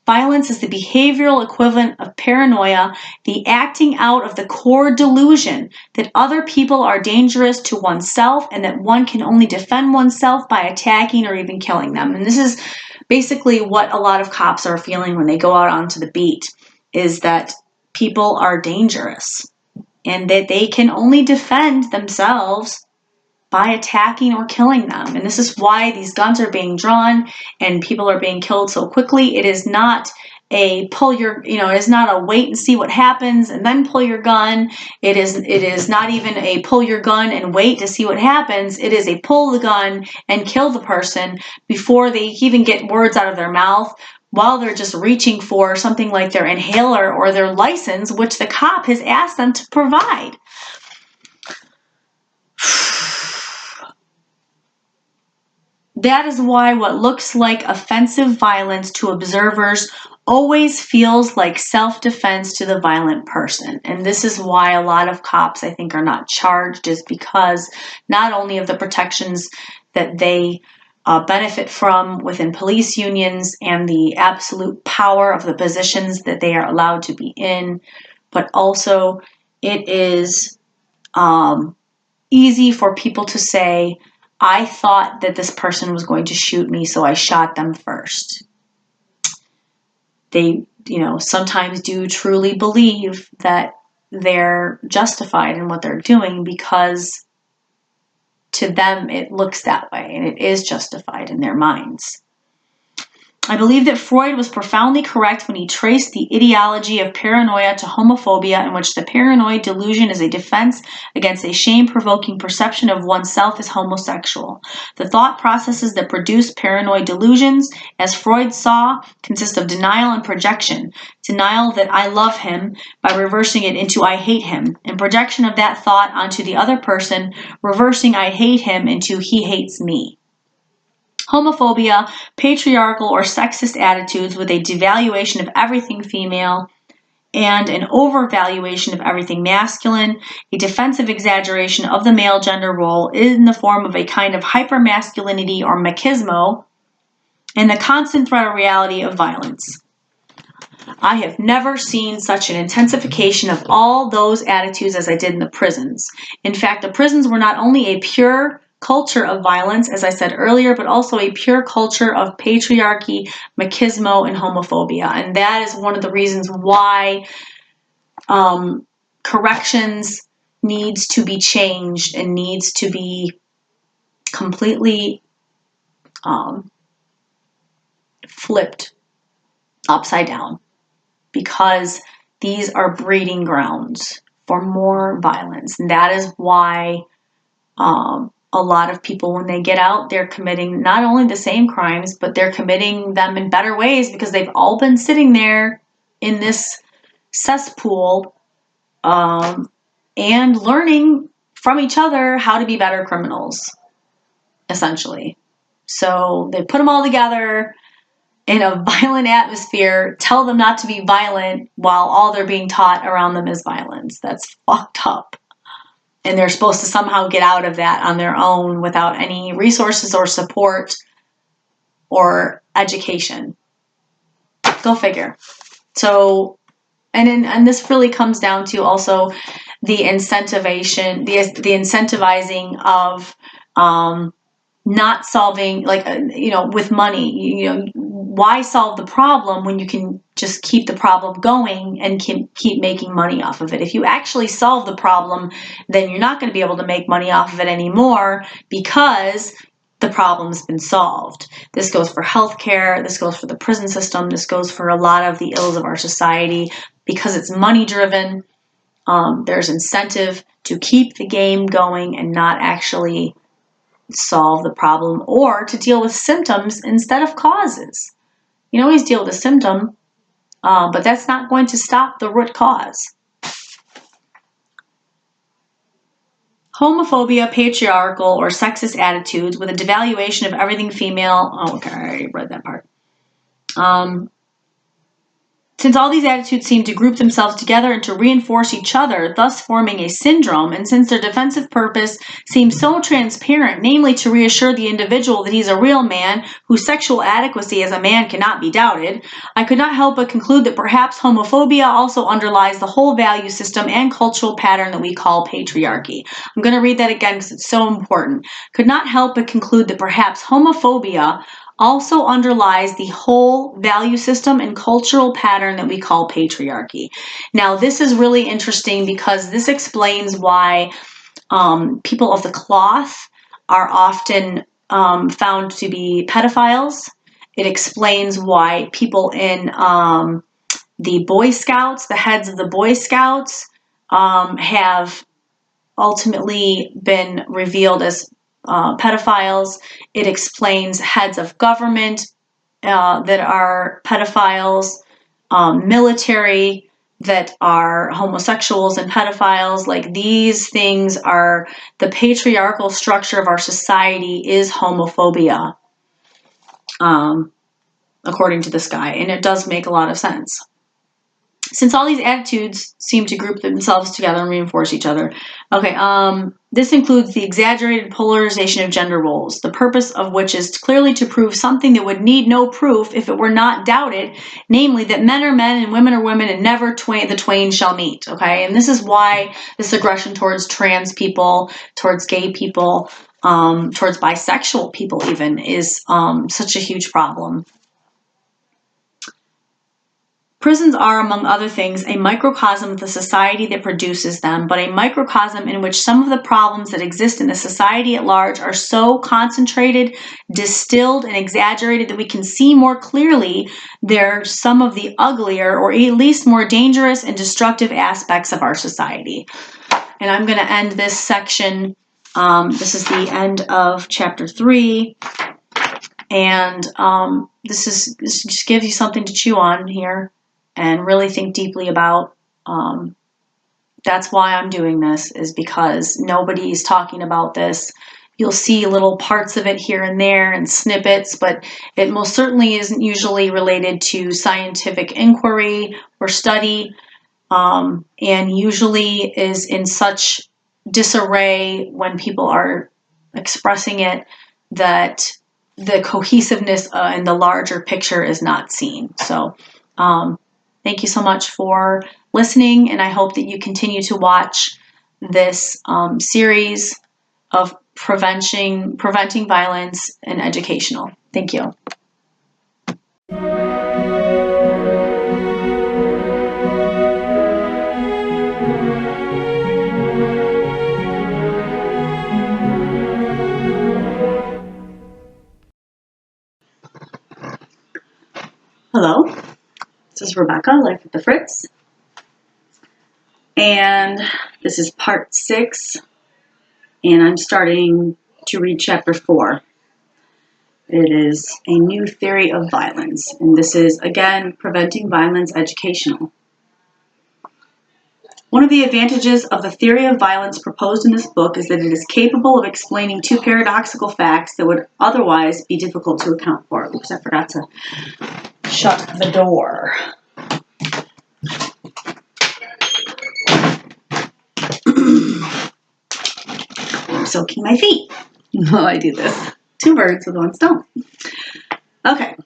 [SPEAKER 2] Violence is the behavioral equivalent of paranoia, the acting out of the core delusion that other people are dangerous to oneself and that one can only defend oneself by attacking or even killing them. And this is basically what a lot of cops are feeling when they go out onto the beat, is that people are dangerous and that they can only defend themselves by attacking or killing them. And this is why these guns are being drawn and people are being killed so quickly. It is not a it is not a wait and see what happens and then pull your gun. It is not even a pull your gun and wait to see what happens. It is a pull the gun and kill the person before they even get words out of their mouth, while they're just reaching for something like their inhaler or their license, which the cop has asked them to provide. That is why what looks like offensive violence to observers always feels like self-defense to the violent person. And this is why a lot of cops, I think, are not charged, is because not only of the protections that they benefit from within police unions and the absolute power of the positions that they are allowed to be in, but also it is easy for people to say, I thought that this person was going to shoot me, so I shot them first. They, sometimes do truly believe that they're justified in what they're doing because to them it looks that way and it is justified in their minds. I believe that Freud was profoundly correct when he traced the etiology of paranoia to homophobia, in which the paranoid delusion is a defense against a shame-provoking perception of oneself as homosexual. The thought processes that produce paranoid delusions, as Freud saw, consist of denial and projection. Denial that I love him by reversing it into I hate him, and projection of that thought onto the other person, reversing I hate him into he hates me. homophobia, patriarchal or sexist attitudes with a devaluation of everything female and an overvaluation of everything masculine, a defensive exaggeration of the male gender role in the form of a kind of hypermasculinity or machismo, and the constant threat or reality of violence. I have never seen such an intensification of all those attitudes as I did in the prisons. In fact, the prisons were not only a pure culture of violence, as I said earlier, but also a pure culture of patriarchy, machismo, and homophobia. And that is one of the reasons why corrections needs to be changed and needs to be completely flipped upside down, because these are breeding grounds for more violence. And that is why a lot of people, when they get out, they're committing not only the same crimes, but they're committing them in better ways, because they've all been sitting there in this cesspool and learning from each other how to be better criminals, essentially. So they put them all together in a violent atmosphere, tell them not to be violent while all they're being taught around them is violence. That's fucked up. And they're supposed to somehow get out of that on their own without any resources or support or education. Go figure. So, and this really comes down to also the incentivizing of not solving, with money. Why solve the problem when you can just keep the problem going and can keep making money off of it? If you actually solve the problem, then you're not going to be able to make money off of it anymore, because the problem's been solved. This goes for healthcare, this goes for the prison system, this goes for a lot of the ills of our society. Because it's money driven, there's incentive to keep the game going and not actually solve the problem, or to deal with symptoms instead of causes. You can always deal with a symptom, but that's not going to stop the root cause. Homophobia, patriarchal, or sexist attitudes with a devaluation of everything female. Oh, okay, I already read that part. Since all these attitudes seem to group themselves together and to reinforce each other, thus forming a syndrome, and since their defensive purpose seems so transparent, namely to reassure the individual that he's a real man whose sexual adequacy as a man cannot be doubted, I could not help but conclude that perhaps homophobia also underlies the whole value system and cultural pattern that we call patriarchy. I'm going to read that again because it's so important. Could not help but conclude that perhaps homophobia also underlies the whole value system and cultural pattern that we call patriarchy. Now, this is really interesting because this explains why people of the cloth are often found to be pedophiles. It explains why people in the Boy Scouts, the heads of the Boy Scouts, have ultimately been revealed as pedophiles. It explains heads of government that are pedophiles, military that are homosexuals and pedophiles. Like, these things are the patriarchal structure of our society is homophobia, according to this guy, and it does make a lot of sense. Since all these attitudes seem to group themselves together and reinforce each other. Okay, this includes the exaggerated polarization of gender roles, the purpose of which is clearly to prove something that would need no proof if it were not doubted, namely that men are men and women are women and never the twain shall meet, okay? And this is why this aggression towards trans people, towards gay people, towards bisexual people even, is such a huge problem. Prisons are, among other things, a microcosm of the society that produces them, but a microcosm in which some of the problems that exist in the society at large are so concentrated, distilled, and exaggerated that we can see more clearly they're some of the uglier, or at least more dangerous and destructive aspects of our society. And I'm going to end this section. This is the end of chapter 3. And this just gives you something to chew on here and really think deeply about. That's why I'm doing this, is because nobody's talking about this. You'll see little parts of it here and there and snippets, but it most certainly isn't usually related to scientific inquiry or study, and usually is in such disarray when people are expressing it that the cohesiveness and the larger picture is not seen. So thank you so much for listening, and I hope that you continue to watch this series of preventing violence and educational. Thank you. Hello, this is Rebecca, Life with the Fritz, and this is part 6, and I'm starting to read chapter 4. It is a new theory of violence, and this is, again, preventing violence educational. One of the advantages of the theory of violence proposed in this book is that it is capable of explaining 2 paradoxical facts that would otherwise be difficult to account for. Oops, I forgot to shut the door. I'm soaking my feet while I do this. 2 birds with 1 stone. Okay.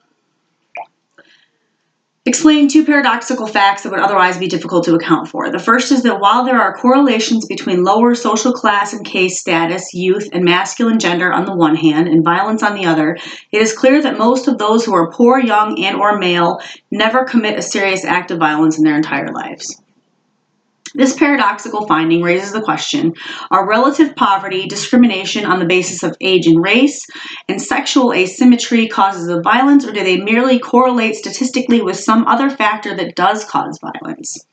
[SPEAKER 2] Explaining 2 paradoxical facts that would otherwise be difficult to account for. The first is that while there are correlations between lower social class and case status, youth, and masculine gender on the one hand, and violence on the other, it is clear that most of those who are poor, young, and or male never commit a serious act of violence in their entire lives. This paradoxical finding raises the question, are relative poverty, discrimination on the basis of age and race, and sexual asymmetry causes of violence, or do they merely correlate statistically with some other factor that does cause violence?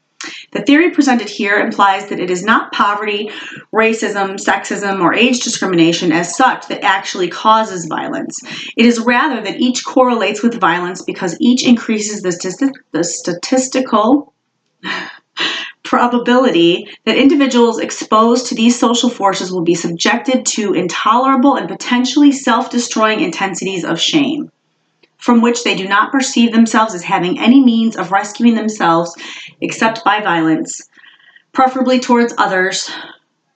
[SPEAKER 2] The theory presented here implies that it is not poverty, racism, sexism, or age discrimination as such that actually causes violence. It is rather that each correlates with violence because each increases the statistical probability that individuals exposed to these social forces will be subjected to intolerable and potentially self-destroying intensities of shame, from which they do not perceive themselves as having any means of rescuing themselves except by violence, preferably towards others,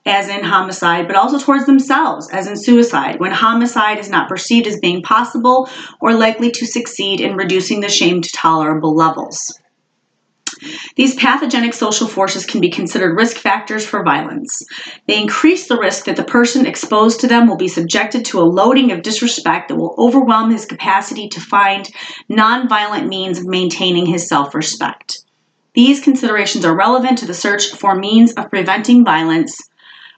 [SPEAKER 2] as in homicide, but also towards themselves, as in suicide, when homicide is not perceived as being possible or likely to succeed in reducing the shame to tolerable levels. These pathogenic social forces can be considered risk factors for violence. They increase the risk that the person exposed to them will be subjected to a loading of disrespect that will overwhelm his capacity to find nonviolent means of maintaining his self-respect. These considerations are relevant to the search for means of preventing violence,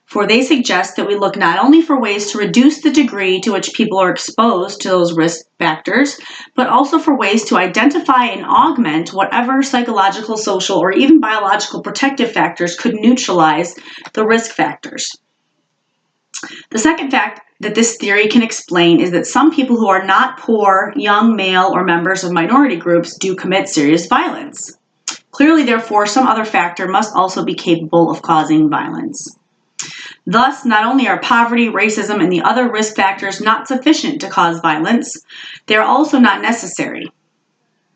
[SPEAKER 2] for they suggest that we look not only for ways to reduce the degree to which people are exposed to those risk factors, but also for ways to identify and augment whatever psychological, social, or even biological protective factors could neutralize the risk factors. The second fact that this theory can explain is that some people who are not poor, young, male, or members of minority groups do commit serious violence. Clearly, therefore, some other factor must also be capable of causing violence. Thus, not only are poverty, racism, and the other risk factors not sufficient to cause violence, they are also not necessary.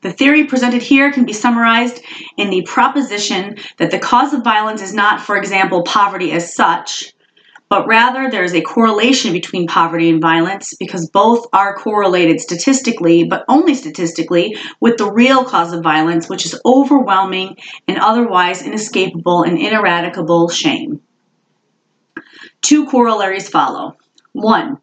[SPEAKER 2] The theory presented here can be summarized in the proposition that the cause of violence is not, for example, poverty as such, but rather there is a correlation between poverty and violence because both are correlated statistically, but only statistically, with the real cause of violence, which is overwhelming and otherwise inescapable and ineradicable shame. 2 corollaries follow. 1.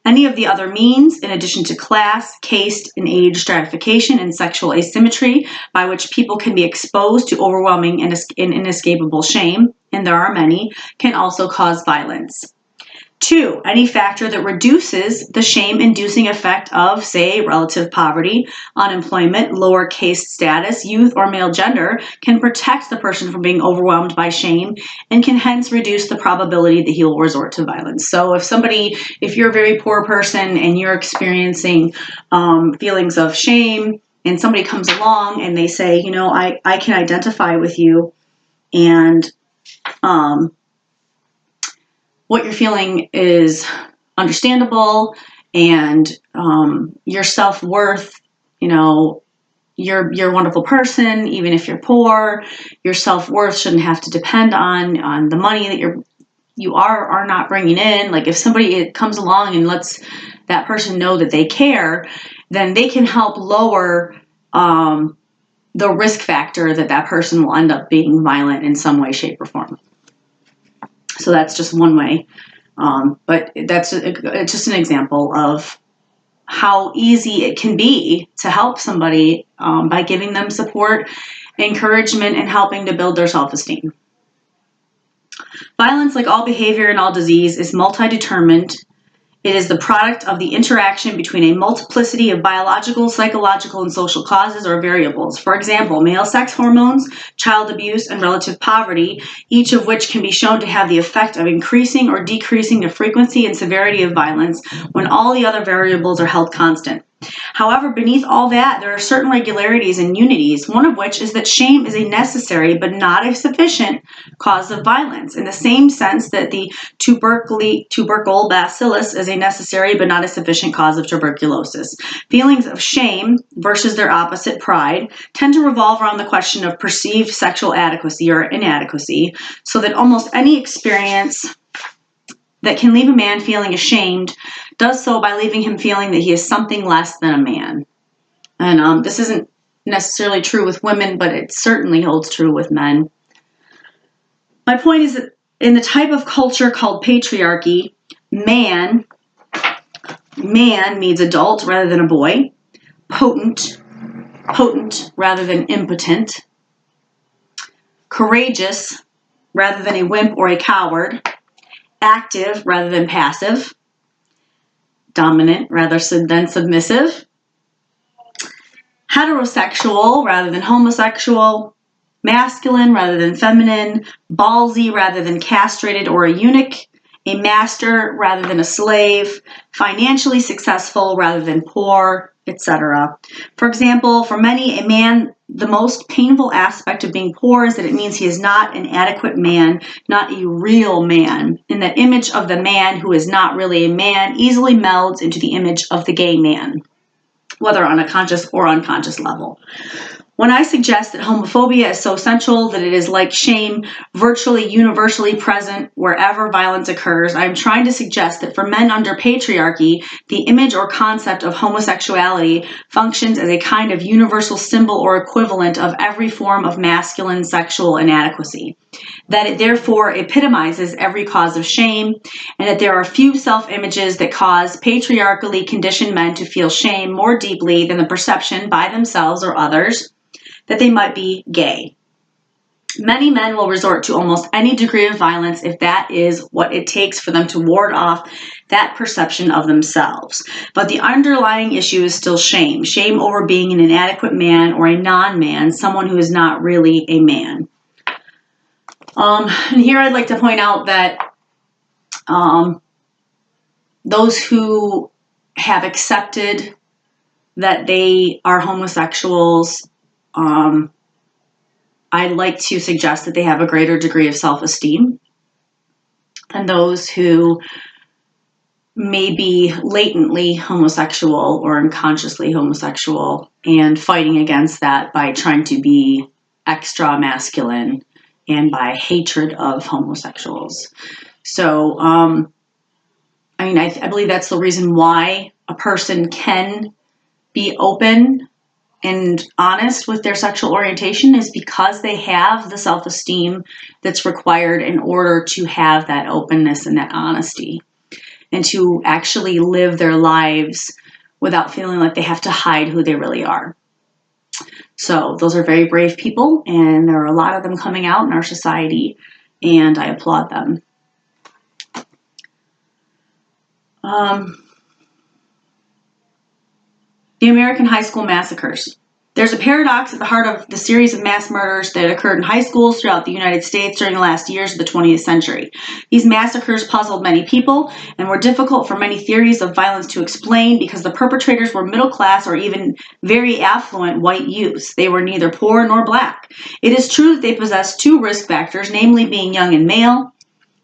[SPEAKER 2] Any of the other means, in addition to class, caste, and age stratification and sexual asymmetry, by which people can be exposed to overwhelming and inescapable shame, and there are many, can also cause violence. 2, any factor that reduces the shame-inducing effect of, say, relative poverty, unemployment, lower caste status, youth, or male gender can protect the person from being overwhelmed by shame and can hence reduce the probability that he will resort to violence. So if you're a very poor person and you're experiencing feelings of shame and somebody comes along and they say, I can identify with you and what you're feeling is understandable, and your self-worth, you know, you're a wonderful person, even if you're poor. Your self-worth shouldn't have to depend on the money that you are not bringing in. Like if somebody comes along and lets that person know that they care, then they can help lower the risk factor that that person will end up being violent in some way, shape, or form. So that's just one way. But it's just an example of how easy it can be to help somebody by giving them support, encouragement, and helping to build their self-esteem. Violence, like all behavior and all disease, is multi-determined. It is the product of the interaction between a multiplicity of biological, psychological, and social causes or variables. For example, male sex hormones, child abuse, and relative poverty, each of which can be shown to have the effect of increasing or decreasing the frequency and severity of violence when all the other variables are held constant. However, beneath all that, there are certain regularities and unities, one of which is that shame is a necessary but not a sufficient cause of violence, in the same sense that the tubercle bacillus is a necessary but not a sufficient cause of tuberculosis. Feelings of shame versus their opposite, pride, tend to revolve around the question of perceived sexual adequacy or inadequacy, so that almost any experience that can leave a man feeling ashamed does so by leaving him feeling that he is something less than a man. And this isn't necessarily true with women, but it certainly holds true with men. My point is that in the type of culture called patriarchy, man means adult rather than a boy, potent rather than impotent, courageous rather than a wimp or a coward, active rather than passive, dominant rather than submissive, heterosexual rather than homosexual, masculine rather than feminine, ballsy rather than castrated or a eunuch, a master rather than a slave, financially successful rather than poor, etc. For example, for many, a man, the most painful aspect of being poor is that it means he is not an adequate man, not a real man. And that image of the man who is not really a man easily melds into the image of the gay man, whether on a conscious or unconscious level. When I suggest that homophobia is so central that it is like shame, virtually universally present wherever violence occurs, I am trying to suggest that for men under patriarchy, the image or concept of homosexuality functions as a kind of universal symbol or equivalent of every form of masculine sexual inadequacy. That it therefore epitomizes every cause of shame, and that there are few self-images that cause patriarchally conditioned men to feel shame more deeply than the perception by themselves or others that they might be gay. Many men will resort to almost any degree of violence if that is what it takes for them to ward off that perception of themselves. But the underlying issue is still shame. Shame over being an inadequate man or a non-man, someone who is not really a man. And here I'd like to point out that those who have accepted that they are homosexuals, I'd like to suggest that they have a greater degree of self-esteem than those who may be latently homosexual or unconsciously homosexual and fighting against that by trying to be extra masculine and by hatred of homosexuals. So, I believe that's the reason why a person can be open and honest with their sexual orientation is because they have the self-esteem that's required in order to have that openness and that honesty and to actually live their lives without feeling like they have to hide who they really are. So those are very brave people, and there are a lot of them coming out in our society, and I applaud them. The American high school massacres. There's a paradox at the heart of the series of mass murders that occurred in high schools throughout the United States during the last years of the 20th century. These massacres puzzled many people and were difficult for many theories of violence to explain because the perpetrators were middle class or even very affluent white youths. They were neither poor nor black. It is true that they possessed two risk factors, namely being young and male,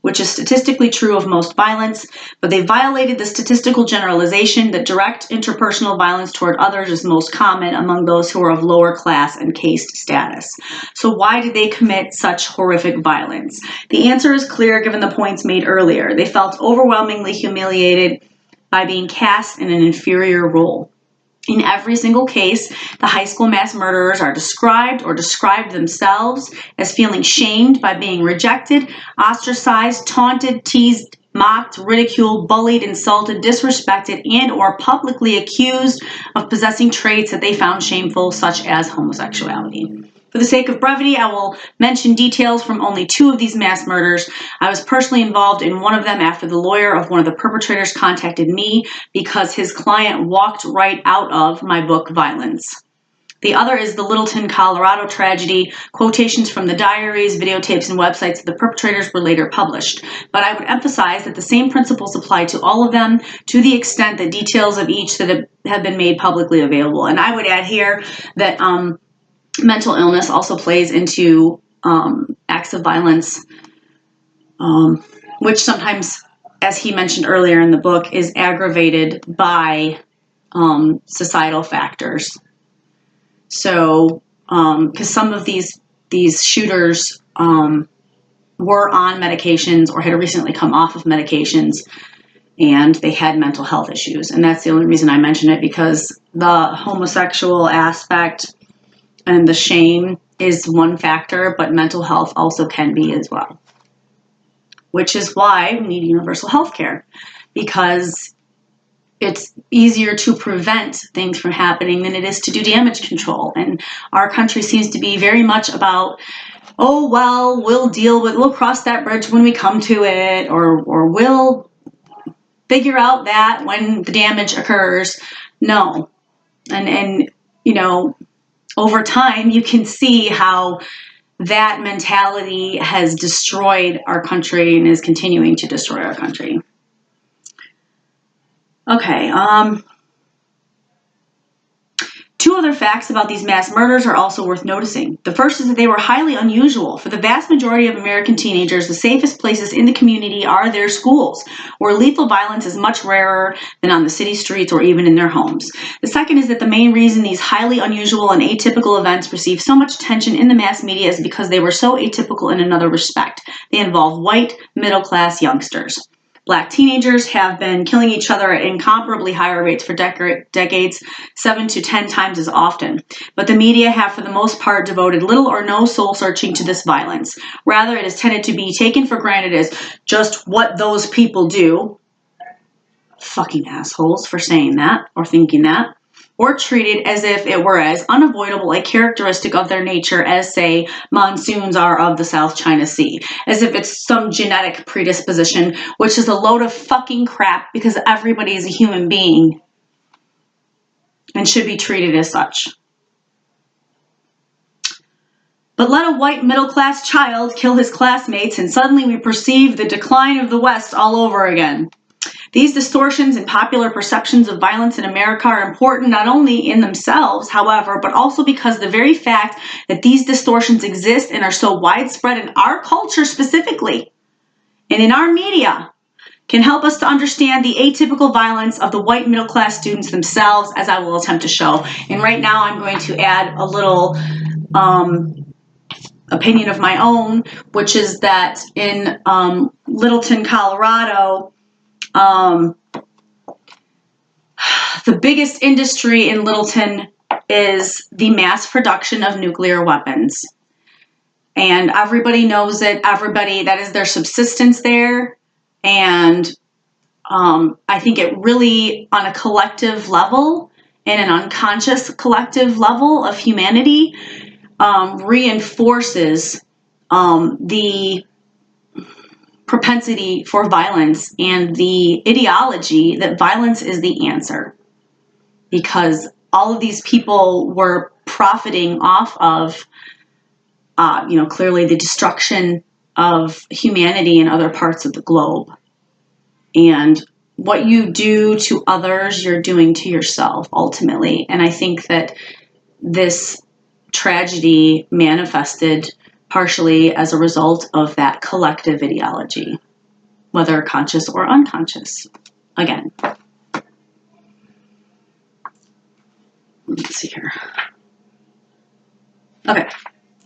[SPEAKER 2] which is statistically true of most violence, but they violated the statistical generalization that direct interpersonal violence toward others is most common among those who are of lower class and caste status. So why did they commit such horrific violence? The answer is clear given the points made earlier. They felt overwhelmingly humiliated by being cast in an inferior role. In every single case, the high school mass murderers are described or described themselves as feeling shamed by being rejected, ostracized, taunted, teased, mocked, ridiculed, bullied, insulted, disrespected, and or publicly accused of possessing traits that they found shameful, such as homosexuality. For the sake of brevity, I will mention details from only 2 of these mass murders. I was personally involved in one of them after the lawyer of one of the perpetrators contacted me because his client walked right out of my book, Violence. The other is the Littleton, Colorado tragedy. Quotations from the diaries, videotapes, and websites of the perpetrators were later published. But I would emphasize that the same principles apply to all of them to the extent that details of each that have been made publicly available. And I would add here that mental illness also plays into acts of violence, which sometimes, as he mentioned earlier in the book, is aggravated by societal factors. So, because some of these shooters were on medications or had recently come off of medications, and they had mental health issues. And that's the only reason I mention it, because the homosexual aspect and the shame is one factor, but mental health also can be as well. Which is why we need universal health care, because it's easier to prevent things from happening than it is to do damage control. And our country seems to be very much about, oh, well, we'll cross that bridge when we come to it, or we'll figure out that when the damage occurs. No. And you know, over time, you can see how that mentality has destroyed our country and is continuing to destroy our country. Okay, 2 other facts about these mass murders are also worth noticing. The first is that they were highly unusual. For the vast majority of American teenagers, the safest places in the community are their schools, where lethal violence is much rarer than on the city streets or even in their homes. The second is that the main reason these highly unusual and atypical events receive so much attention in the mass media is because they were so atypical in another respect. They involve white, middle-class youngsters. Black teenagers have been killing each other at incomparably higher rates for decades, 7 to 10 times as often. But the media have, for the most part, devoted little or no soul searching to this violence. Rather, it is tended to be taken for granted as just what those people do. Fucking assholes for saying that or thinking that. Or treated as if it were as unavoidable a characteristic of their nature as, say, monsoons are of the South China Sea. As if it's some genetic predisposition, which is a load of fucking crap, because everybody is a human being and should be treated as such. But let a white middle-class child kill his classmates, and suddenly we perceive the decline of the West all over again. These distortions in popular perceptions of violence in America are important not only in themselves, however, but also because the very fact that these distortions exist and are so widespread in our culture specifically, and in our media, can help us to understand the atypical violence of the white middle-class students themselves, as I will attempt to show. And right now I'm going to add a little opinion of my own, which is that in Littleton, Colorado, the biggest industry in Littleton is the mass production of nuclear weapons. And everybody knows it. Everybody, that is their subsistence there. And I think it really, on a collective level, and an unconscious collective level of humanity, reinforces the propensity for violence and the ideology that violence is the answer, because all of these people were profiting off of, clearly the destruction of humanity in other parts of the globe. And what you do to others, you're doing to yourself ultimately. And I think that this tragedy manifested partially as a result of that collective ideology. whether conscious or unconscious. Again. Let's see here. Okay.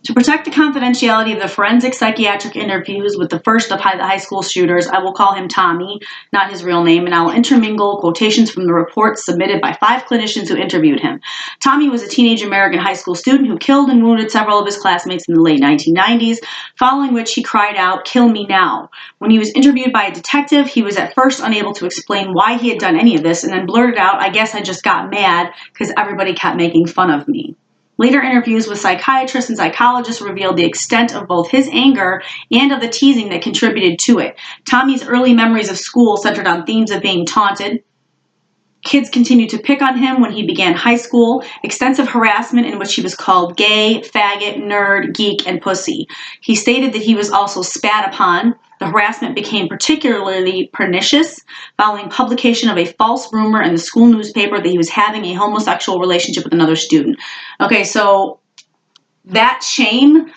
[SPEAKER 2] To protect the confidentiality of the forensic psychiatric interviews with the first of the high school shooters, I will call him Tommy, not his real name, and I will intermingle quotations from the reports submitted by 5 clinicians who interviewed him. Tommy was a teenage American high school student who killed and wounded several of his classmates in the late 1990s, following which he cried out, "Kill me now." When he was interviewed by a detective, he was at first unable to explain why he had done any of this, and then blurted out, "I guess I just got mad because everybody kept making fun of me." Later interviews with psychiatrists and psychologists revealed the extent of both his anger and of the teasing that contributed to it. Tommy's early memories of school centered on themes of being taunted. Kids continued to pick on him when he began high school. Extensive harassment in which he was called gay, faggot, nerd, geek, and pussy. He stated that he was also spat upon. The harassment became particularly pernicious following publication of a false rumor in the school newspaper that he was having a homosexual relationship with another student. Okay, so that shame,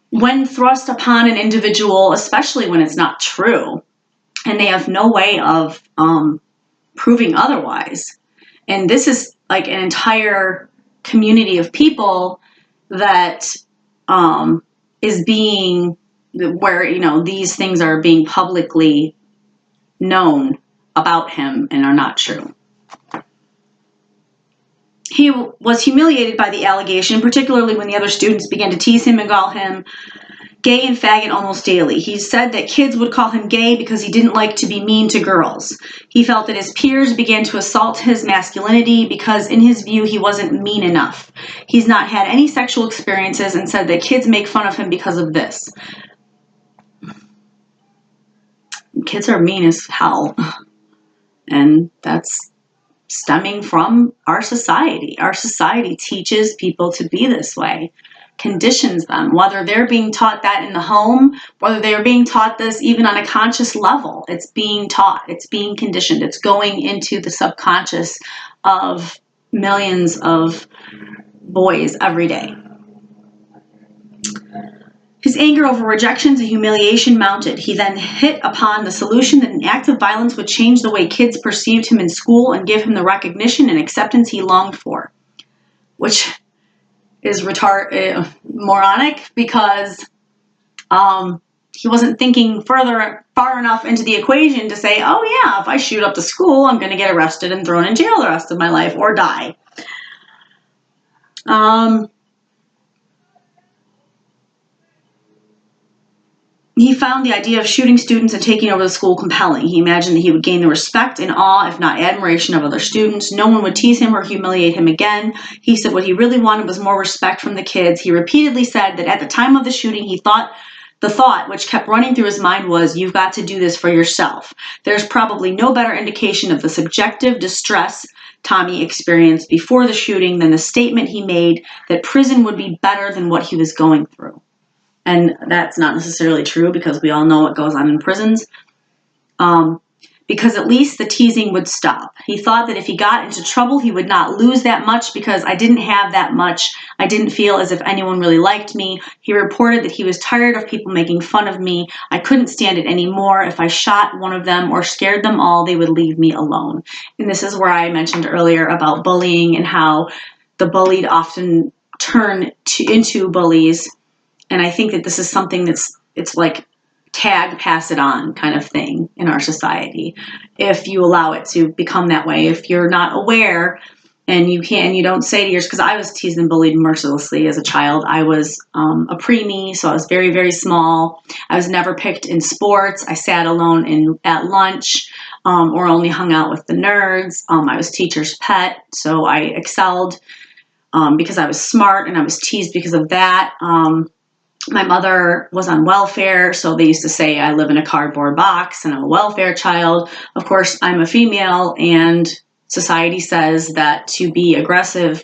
[SPEAKER 2] when thrust upon an individual, especially when it's not true, and they have no way of proving otherwise. And this is like an entire community of people that is being, where, you know, these things are being publicly known about him and are not true. He was humiliated by the allegation, particularly when the other students began to tease him and call him gay and faggot almost daily. He said that kids would call him gay because he didn't like to be mean to girls. He felt that his peers began to assault his masculinity because, in his view, he wasn't mean enough. He's not had any sexual experiences and said that kids make fun of him because of this. Kids are mean as hell. And that's stemming from our society. Our society teaches people to be this way. Conditions them, whether they're being taught that in the home, whether they're being taught this even on a conscious level. It's being taught, it's being conditioned, it's going into the subconscious of millions of boys every day. His anger over rejections and humiliation mounted. He then hit upon the solution that an act of violence would change the way kids perceived him in school and give him the recognition and acceptance he longed for, which is moronic, because he wasn't thinking far enough into the equation to say, oh yeah, if I shoot up the school, I'm going to get arrested and thrown in jail the rest of my life or die. He found the idea of shooting students and taking over the school compelling. He imagined that he would gain the respect and awe, if not admiration, of other students. No one would tease him or humiliate him again. He said what he really wanted was more respect from the kids. He repeatedly said that at the time of the shooting, the thought which kept running through his mind was, you've got to do this for yourself. There's probably no better indication of the subjective distress Tommy experienced before the shooting than the statement he made that prison would be better than what he was going through. And that's not necessarily true, because we all know what goes on in prisons. Because at least the teasing would stop. He thought that if he got into trouble, he would not lose that much, because I didn't have that much. I didn't feel as if anyone really liked me. He reported that he was tired of people making fun of me. I couldn't stand it anymore. If I shot one of them or scared them all, they would leave me alone. And this is where I mentioned earlier about bullying and how the bullied often turn into bullies. And I think that this is something it's like tag, pass it on kind of thing in our society. If you allow it to become that way, if you're not aware and you don't say to yours, because I was teased and bullied mercilessly as a child. I was a preemie, so I was very, very small. I was never picked in sports. I sat alone at lunch or only hung out with the nerds. I was teacher's pet, so I excelled because I was smart, and I was teased because of that. My mother was on welfare, so they used to say I live in a cardboard box and I'm a welfare child. Of course, I'm a female, and society says that to be aggressive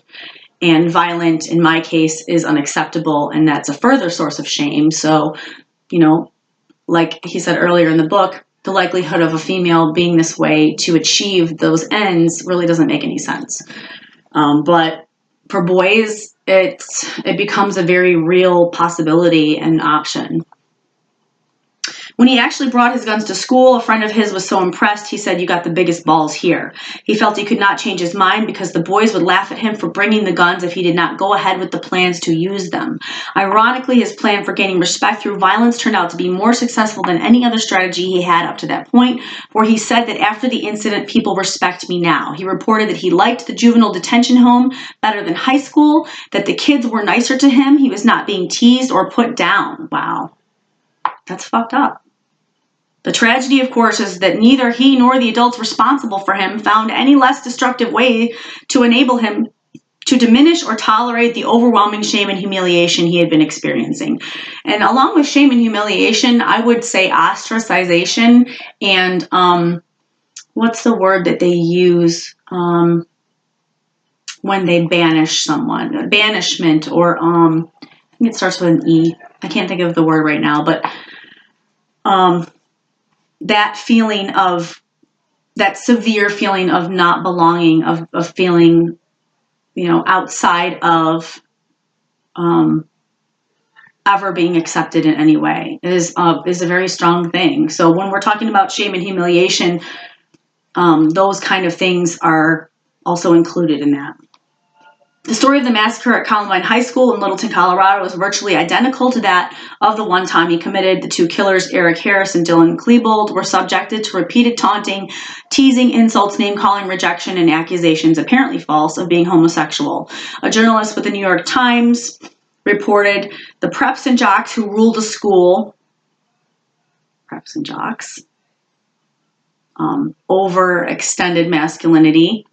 [SPEAKER 2] and violent, in my case, is unacceptable, and that's a further source of shame. So, like he said earlier in the book, the likelihood of a female being this way to achieve those ends really doesn't make any sense. But for boys, it becomes a very real possibility and option. When he actually brought his guns to school, a friend of his was so impressed, he said, "You got the biggest balls here." He felt he could not change his mind because the boys would laugh at him for bringing the guns if he did not go ahead with the plans to use them. Ironically, his plan for gaining respect through violence turned out to be more successful than any other strategy he had up to that point, for he said that after the incident, "People respect me now." He reported that he liked the juvenile detention home better than high school, that the kids were nicer to him, he was not being teased or put down. Wow, that's fucked up. The tragedy, of course, is that neither he nor the adults responsible for him found any less destructive way to enable him to diminish or tolerate the overwhelming shame and humiliation he had been experiencing. And along with shame and humiliation, I would say ostracization and what's the word that they use when they banish someone? Banishment, or I think it starts with an E. I can't think of the word right now, but that feeling of, that severe feeling of not belonging, of feeling, outside of ever being accepted in any way is a very strong thing. So when we're talking about shame and humiliation, those kind of things are also included in that. The story of the massacre at Columbine High School in Littleton, Colorado was virtually identical to that of the one Tommy committed. The two killers, Eric Harris and Dylan Klebold, were subjected to repeated taunting, teasing, insults, name-calling, rejection, and accusations, apparently false, of being homosexual. A journalist with the New York Times reported the preps and jocks who ruled the school, overextended masculinity,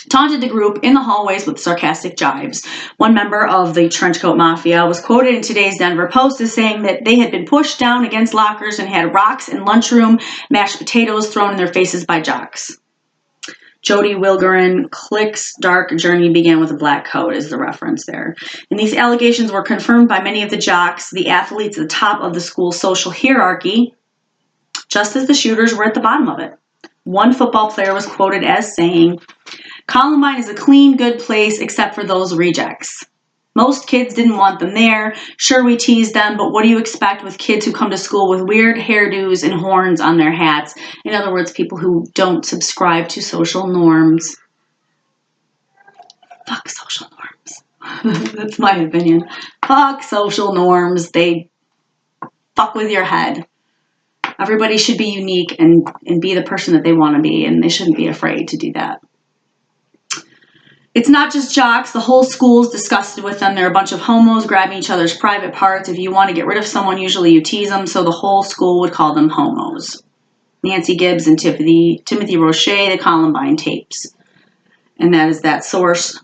[SPEAKER 2] taunted the group in the hallways with sarcastic jibes. One member of the Trenchcoat Mafia was quoted in today's Denver Post as saying that they had been pushed down against lockers and had rocks in lunchroom, mashed potatoes thrown in their faces by jocks. Jody Wilgerin, Click's dark journey began with a black coat is the reference there. And these allegations were confirmed by many of the jocks, the athletes at the top of the school's social hierarchy, just as the shooters were at the bottom of it. One football player was quoted as saying, "Columbine is a clean, good place except for those rejects. Most kids didn't want them there. Sure, we teased them, but what do you expect with kids who come to school with weird hairdos and horns on their hats?" In other words, people who don't subscribe to social norms. Fuck social norms. That's my opinion. Fuck social norms. They fuck with your head. Everybody should be unique and be the person that they want to be, and they shouldn't be afraid to do that. It's not just jocks. The whole school's disgusted with them. They're a bunch of homos grabbing each other's private parts. If you want to get rid of someone, usually you tease them, so the whole school would call them homos. Nancy Gibbs and Timothy Roche, the Columbine tapes. And that is that source.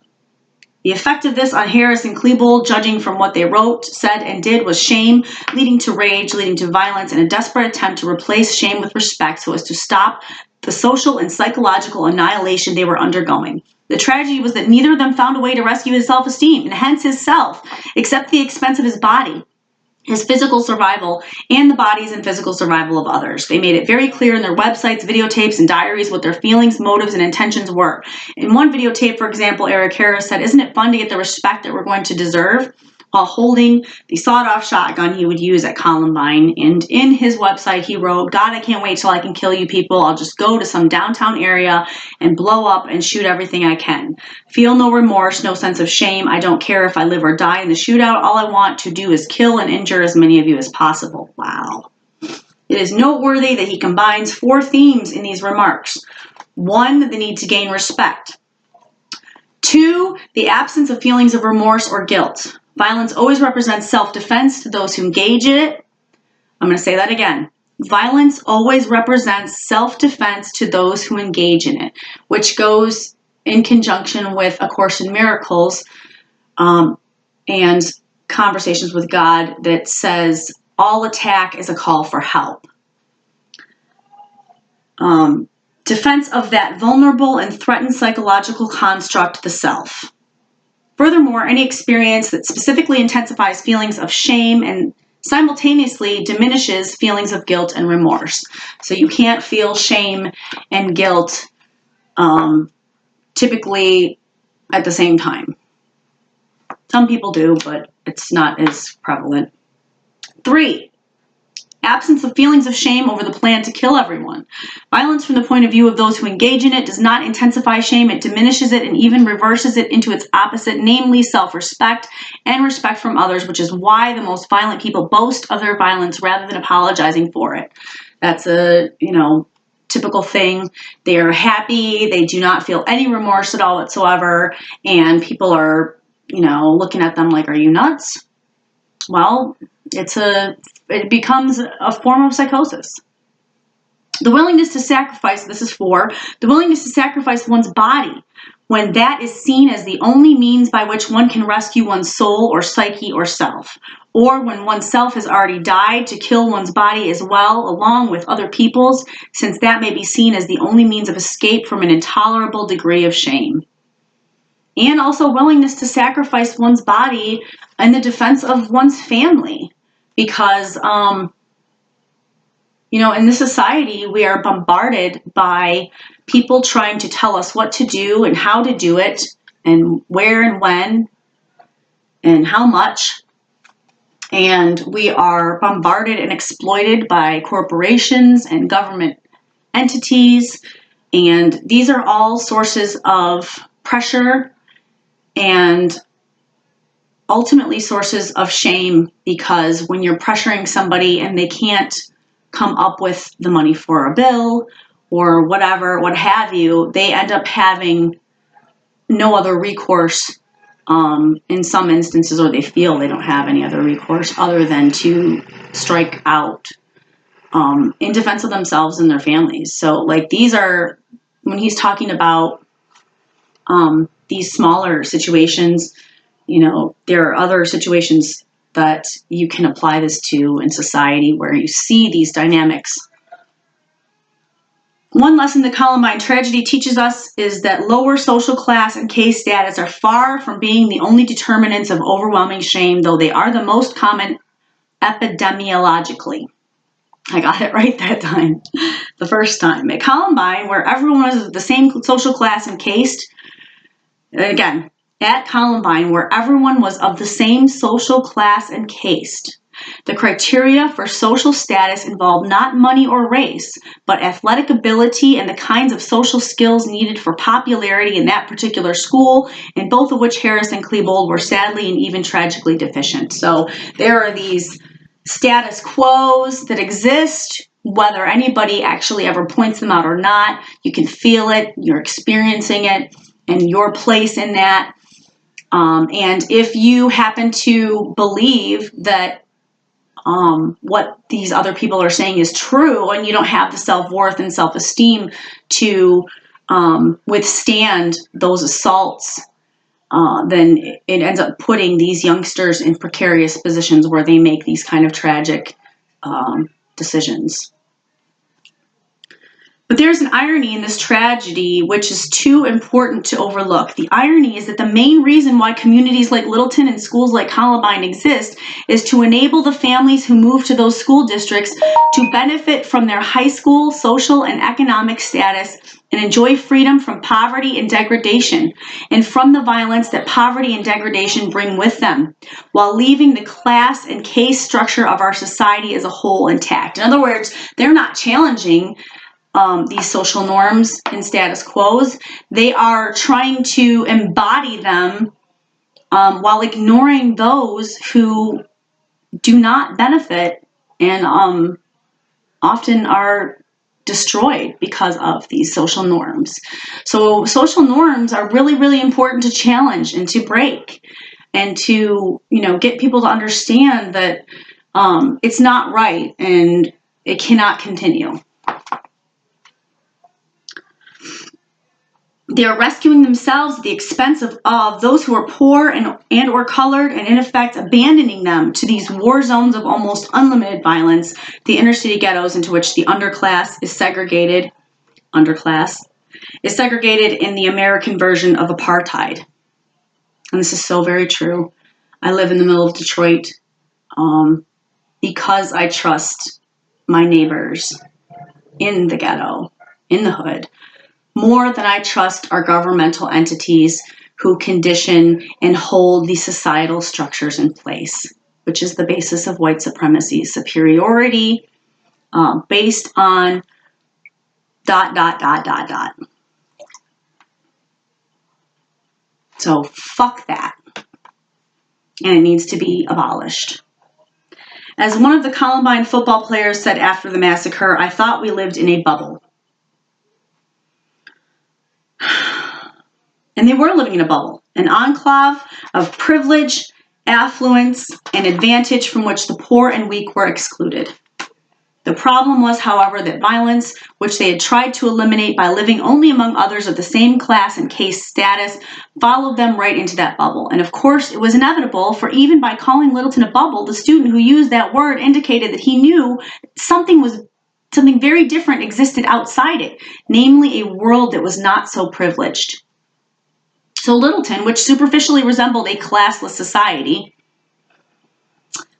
[SPEAKER 2] The effect of this on Harris and Klebold, judging from what they wrote, said, and did, was shame, leading to rage, leading to violence, and a desperate attempt to replace shame with respect so as to stop the social and psychological annihilation they were undergoing. The tragedy was that neither of them found a way to rescue his self-esteem, and hence his self, except at the expense of his body, his physical survival, and the bodies and physical survival of others. They made it very clear in their websites, videotapes, and diaries what their feelings, motives, and intentions were. In one videotape, for example, Eric Harris said, "Isn't it fun to get the respect that we're going to deserve?" while holding the sawed-off shotgun he would use at Columbine. And in his website, he wrote, "God, I can't wait till I can kill you people. I'll just go to some downtown area and blow up and shoot everything I can. Feel no remorse, no sense of shame. I don't care if I live or die in the shootout. All I want to do is kill and injure as many of you as possible." Wow. It is noteworthy that he combines 4 themes in these remarks. 1, the need to gain respect. 2, the absence of feelings of remorse or guilt. Violence always represents self-defense to those who engage in it. I'm going to say that again. Violence always represents self-defense to those who engage in it, which goes in conjunction with A Course in Miracles and Conversations with God that says all attack is a call for help. Defense of that vulnerable and threatened psychological construct, the self. Furthermore, any experience that specifically intensifies feelings of shame and simultaneously diminishes feelings of guilt and remorse. So you can't feel shame and guilt typically at the same time. Some people do, but it's not as prevalent. 3, Absence of feelings of shame over the plan to kill everyone. Violence from the point of view of those who engage in it does not intensify shame, it diminishes it and even reverses it into its opposite, namely self-respect and respect from others, which is why the most violent people boast of their violence rather than apologizing for it. That's a, typical thing. They are happy, they do not feel any remorse at all whatsoever, and people are, looking at them like, are you nuts? Well, it becomes a form of psychosis. The willingness to sacrifice, this is 4, the willingness to sacrifice one's body when that is seen as the only means by which one can rescue one's soul or psyche or self, or when oneself has already died, to kill one's body as well, along with other people's, since that may be seen as the only means of escape from an intolerable degree of shame. And also willingness to sacrifice one's body in the defense of one's family. Because, in this society, we are bombarded by people trying to tell us what to do and how to do it and where and when and how much. And we are bombarded and exploited by corporations and government entities. And these are all sources of pressure and ultimately sources of shame, because when you're pressuring somebody and they can't come up with the money for a bill or whatever, what have you, they end up having no other recourse in some instances, or they feel they don't have any other recourse other than to strike out in defense of themselves and their families. So these are, when he's talking about these smaller situations, there are other situations that you can apply this to in society where you see these dynamics. One lesson the Columbine tragedy teaches us is that lower social class and case status are far from being the only determinants of overwhelming shame, though they are the most common epidemiologically. I got it right that time, the first time. At Columbine, where everyone was of the same social class and caste, again, at Columbine, where everyone was of the same social class and caste, the criteria for social status involved not money or race, but athletic ability and the kinds of social skills needed for popularity in that particular school, in both of which Harris and Klebold were sadly and even tragically deficient. So there are these status quos that exist, whether anybody actually ever points them out or not. You can feel it, you're experiencing it, and your place in that. And if you happen to believe that what these other people are saying is true, and you don't have the self-worth and self-esteem to withstand those assaults, then it ends up putting these youngsters in precarious positions where they make these kind of tragic decisions. But there's an irony in this tragedy which is too important to overlook. The irony is that the main reason why communities like Littleton and schools like Columbine exist is to enable the families who move to those school districts to benefit from their high school social and economic status and enjoy freedom from poverty and degradation, and from the violence that poverty and degradation bring with them, while leaving the class and caste structure of our society as a whole intact. In other words, they're not challenging these social norms and status quos. They are trying to embody them while ignoring those who do not benefit and often are destroyed because of these social norms. So social norms are really, really important to challenge and to break, and to, get people to understand that it's not right and it cannot continue. They are rescuing themselves at the expense of those who are poor and or colored, and in effect abandoning them to these war zones of almost unlimited violence, the inner city ghettos into which the underclass is segregated in the American version of apartheid. And this is so very true. I live in the middle of Detroit because I trust my neighbors in the ghetto, in the hood, more than I trust our governmental entities who condition and hold these societal structures in place, which is the basis of white supremacy, superiority based on ... So fuck that. And it needs to be abolished. As one of the Columbine football players said after the massacre, I thought we lived in a bubble. And they were living in a bubble, an enclave of privilege, affluence, and advantage from which the poor and weak were excluded. The problem was, however, that violence, which they had tried to eliminate by living only among others of the same class and caste status, followed them right into that bubble. And of course, it was inevitable, for even by calling Littleton a bubble, the student who used that word indicated that he knew something very different existed outside it, namely a world that was not so privileged. So Littleton, which superficially resembled a classless society,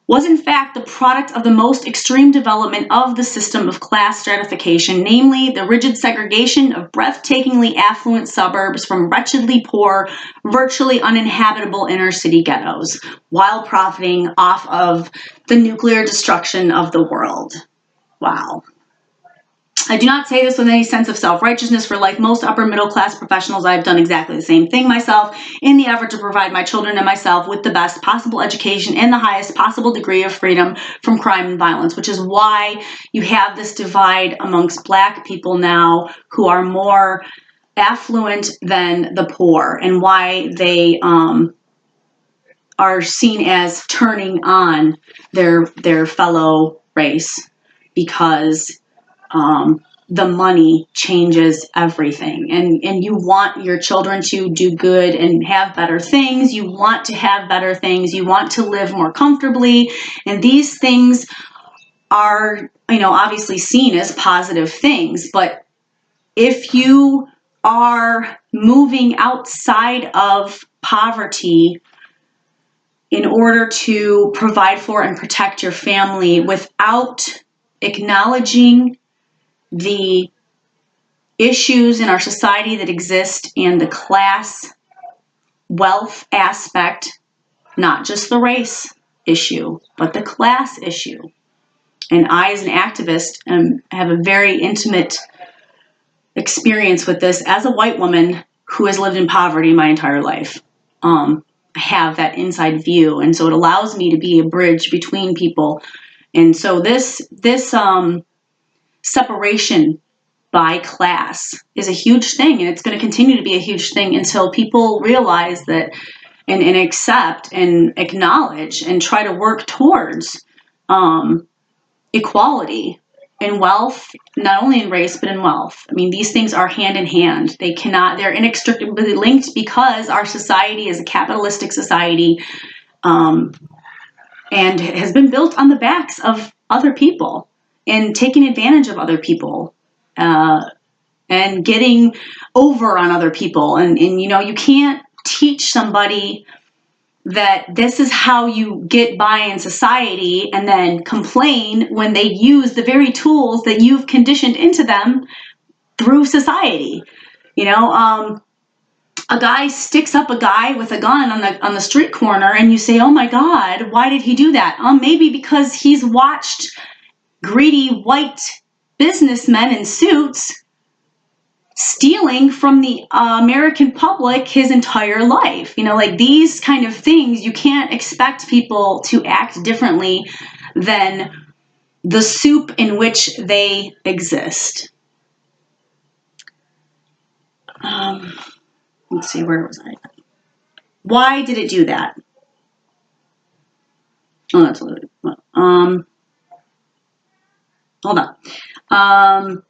[SPEAKER 2] was in fact the product of the most extreme development of the system of class stratification, namely the rigid segregation of breathtakingly affluent suburbs from wretchedly poor, virtually uninhabitable inner city ghettos, while profiting off of the nuclear destruction of the world. Wow. I do not say this with any sense of self-righteousness, for like most upper middle class professionals, I have done exactly the same thing myself in the effort to provide my children and myself with the best possible education and the highest possible degree of freedom from crime and violence, which is why you have this divide amongst Black people now who are more affluent than the poor, and why they are seen as turning on their fellow race, because the money changes everything. And you want your children to do good and have better things. You want to have better things. You want to live more comfortably. And these things are, obviously seen as positive things. But if you are moving outside of poverty in order to provide for and protect your family without acknowledging the issues in our society that exist and the class wealth aspect, not just the race issue, but the class issue. And I, as an activist, have a very intimate experience with this as a white woman who has lived in poverty my entire life. I have that inside view, and so it allows me to be a bridge between people. And so this separation by class is a huge thing, and it's going to continue to be a huge thing until people realize that and accept and acknowledge and try to work towards equality in wealth, not only in race, but in wealth. I mean, these things are hand in hand. They're inextricably linked because our society is a capitalistic society and has been built on the backs of other people and taking advantage of other people and getting over on other people. And you can't teach somebody that this is how you get by in society and then complain when they use the very tools that you've conditioned into them through society. A guy sticks up a guy with a gun on the street corner and you say, oh my God, why did he do that? Maybe because he's watched greedy white businessmen in suits stealing from the American public his entire life. Like these kind of things, you can't expect people to act differently than the soup in which they exist. Let's see, where was I? Why did it do that? Oh, that's a little bit. Hold on.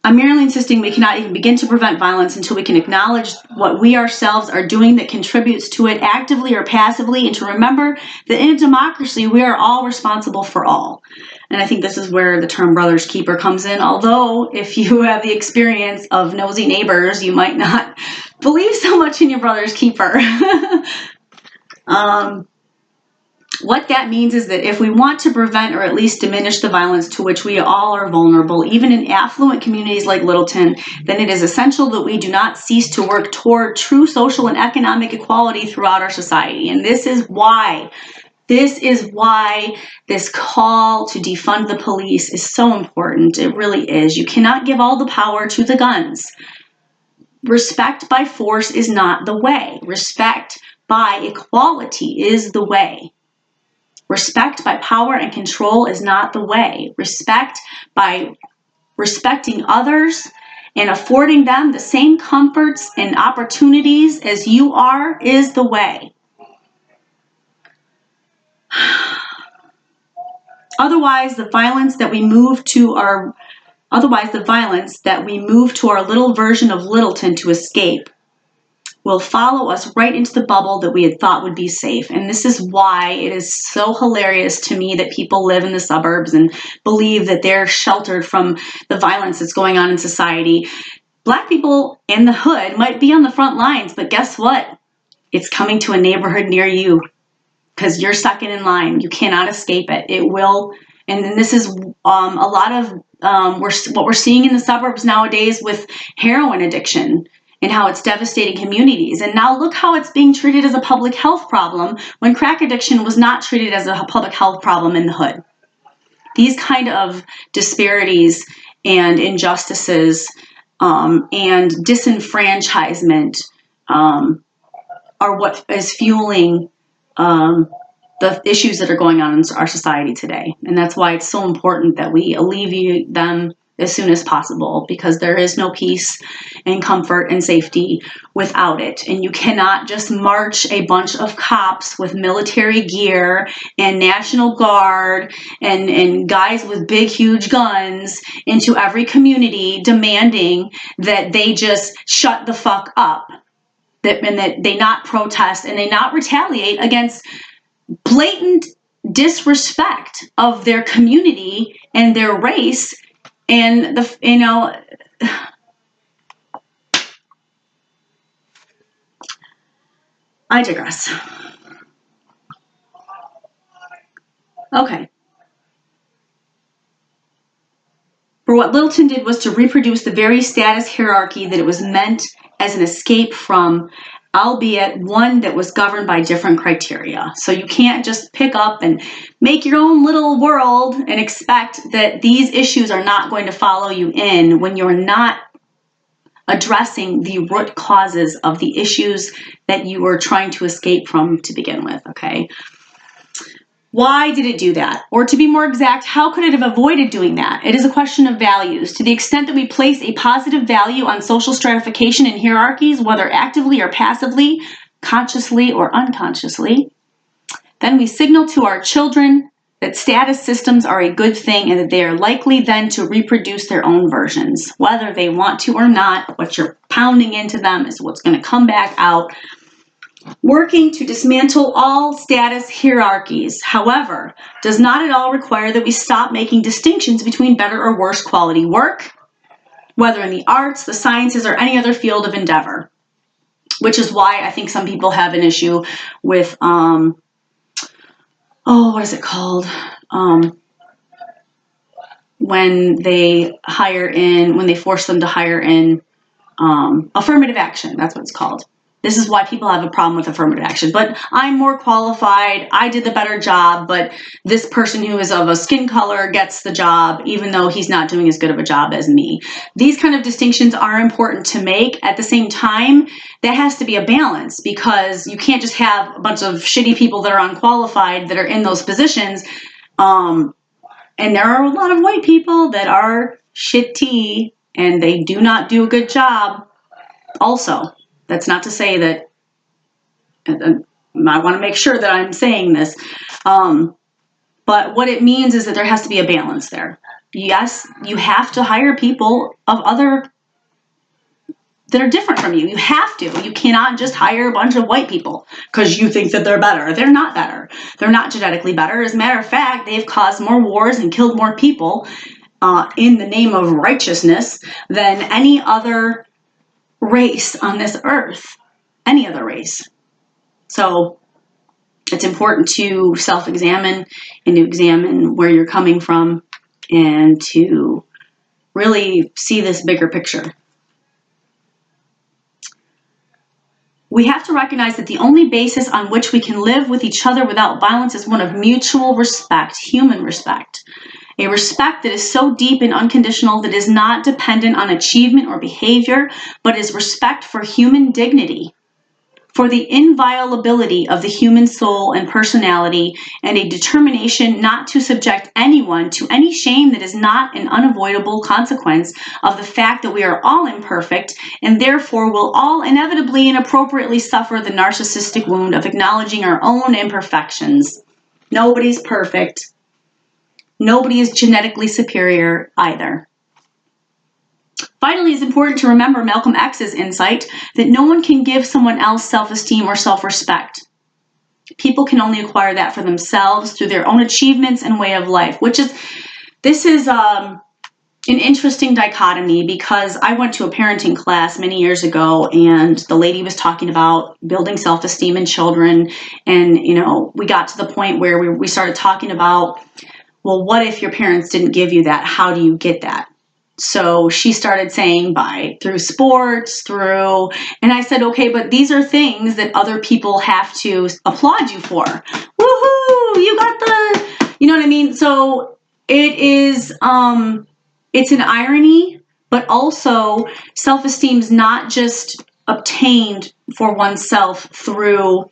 [SPEAKER 2] I'm merely insisting we cannot even begin to prevent violence until we can acknowledge what we ourselves are doing that contributes to it actively or passively, and to remember that in a democracy, we are all responsible for all. And I think this is where the term brother's keeper comes in, although if you have the experience of nosy neighbors, you might not believe so much in your brother's keeper. What that means is that if we want to prevent or at least diminish the violence to which we all are vulnerable, even in affluent communities like Littleton, then it is essential that we do not cease to work toward true social and economic equality throughout our society. And this is why this call to defund the police is so important. It really is. You cannot give all the power to the guns. Respect by force is not the way. Respect by equality is the way. Respect by power and control is not the way. Respect by respecting others and affording them the same comforts and opportunities as you are is the way. Otherwise, the violence that we move to our little version of Littleton to escape will follow us right into the bubble that we had thought would be safe. And this is why it is so hilarious to me that people live in the suburbs and believe that they're sheltered from the violence that's going on in society. Black people in the hood might be on the front lines, but guess what? It's coming to a neighborhood near you because you're second in line. You cannot escape it. It will. And then this is a lot of what we're seeing in the suburbs nowadays with heroin addiction and how it's devastating communities. And now look how it's being treated as a public health problem when crack addiction was not treated as a public health problem in the hood. These kind of disparities and injustices and disenfranchisement are what is fueling the issues that are going on in our society today. And that's why it's so important that we alleviate them as soon as possible, because there is no peace and comfort and safety without it. And you cannot just march a bunch of cops with military gear and National Guard and guys with big, huge guns into every community demanding that they just shut the fuck up, and that they not protest and they not retaliate against blatant disrespect of their community and their race. And I digress. Okay. For what Littleton did was to reproduce the very status hierarchy that it was meant as an escape from, albeit one that was governed by different criteria. So you can't just pick up and make your own little world and expect that these issues are not going to follow you in when you're not addressing the root causes of the issues that you were trying to escape from to begin with, okay? Why did it do that? Or to be more exact, how could it have avoided doing that? It is a question of values. To the extent that we place a positive value on social stratification and hierarchies, whether actively or passively, consciously or unconsciously, then we signal to our children that status systems are a good thing and that they are likely then to reproduce their own versions. Whether they want to or not, what you're pounding into them is what's going to come back out. Working to dismantle all status hierarchies, however, does not at all require that we stop making distinctions between better or worse quality work, whether in the arts, the sciences, or any other field of endeavor. Which is why I think some people have an issue with, what is it called? When they force them to hire in affirmative action, that's what it's called. This is why people have a problem with affirmative action. But I'm more qualified, I did the better job, but this person who is of a skin color gets the job, even though he's not doing as good of a job as me. These kind of distinctions are important to make. At the same time, that has to be a balance, because you can't just have a bunch of shitty people that are unqualified that are in those positions. And there are a lot of white people that are shitty and they do not do a good job also. That's not to say that, I want to make sure that I'm saying this, but what it means is that there has to be a balance there. Yes, you have to hire people that are different from you. You have to. You cannot just hire a bunch of white people because you think that they're better. They're not better. They're not genetically better. As a matter of fact, they've caused more wars and killed more people in the name of righteousness than any other race on this earth, any other race. So it's important to self-examine and to examine where you're coming from and to really see this bigger picture. We have to recognize that the only basis on which we can live with each other without violence is one of mutual respect, human respect. A respect that is so deep and unconditional that is not dependent on achievement or behavior, but is respect for human dignity, for the inviolability of the human soul and personality, and a determination not to subject anyone to any shame that is not an unavoidable consequence of the fact that we are all imperfect and therefore will all inevitably and appropriately suffer the narcissistic wound of acknowledging our own imperfections. Nobody's perfect. Nobody is genetically superior either. Finally, it's important to remember Malcolm X's insight that no one can give someone else self-esteem or self-respect. People can only acquire that for themselves through their own achievements and way of life, this is an interesting dichotomy, because I went to a parenting class many years ago and the lady was talking about building self-esteem in children. And, we got to the point where we started talking about, well, what if your parents didn't give you that? How do you get that? So she started saying through sports, and I said, okay, but these are things that other people have to applaud you for. Woohoo, you got you know what I mean? So it is, it's an irony, but also self-esteem is not just obtained for oneself through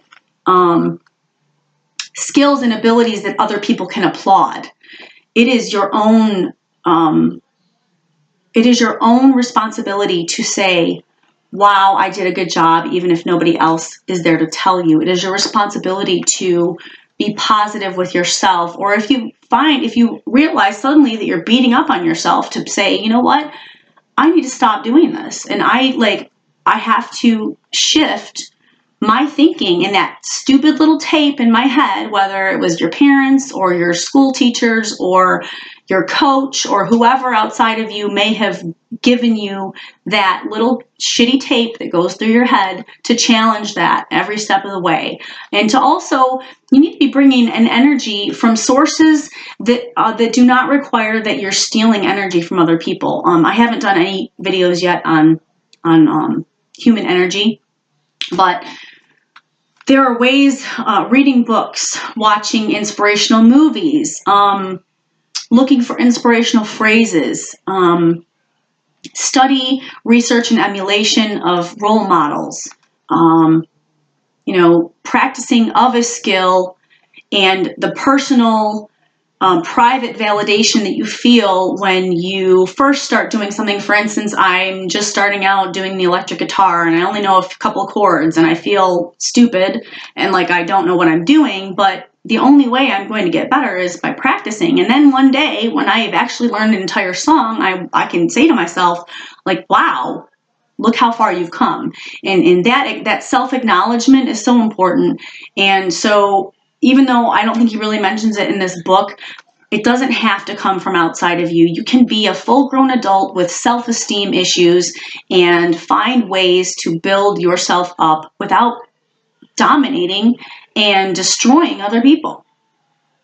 [SPEAKER 2] skills and abilities that other people can applaud. It is your own, responsibility to say, wow, I did a good job, even if nobody else is there to tell you. It is your responsibility to be positive with yourself. Or if you realize suddenly that you're beating up on yourself, to say, you know what, I need to stop doing this. And I have to shift my thinking in that stupid little tape in my head, whether it was your parents or your school teachers or your coach or whoever outside of you may have given you that little shitty tape that goes through your head, to challenge that every step of the way. And to also, you need to be bringing an energy from sources that do not require that you're stealing energy from other people. I haven't done any videos yet on human energy, but there are ways, reading books, watching inspirational movies, looking for inspirational phrases, study, research, and emulation of role models, practicing of a skill, and the personal, private validation that you feel when you first start doing something. For instance, I'm just starting out doing the electric guitar and I only know a couple of chords and I feel stupid and like I don't know what I'm doing, but the only way I'm going to get better is by practicing. And then one day when I've actually learned an entire song, I can say to myself, like, wow, look how far you've come. And that self-acknowledgement is so important. And so even though I don't think he really mentions it in this book, it doesn't have to come from outside of you. You can be a full-grown adult with self-esteem issues and find ways to build yourself up without dominating and destroying other people.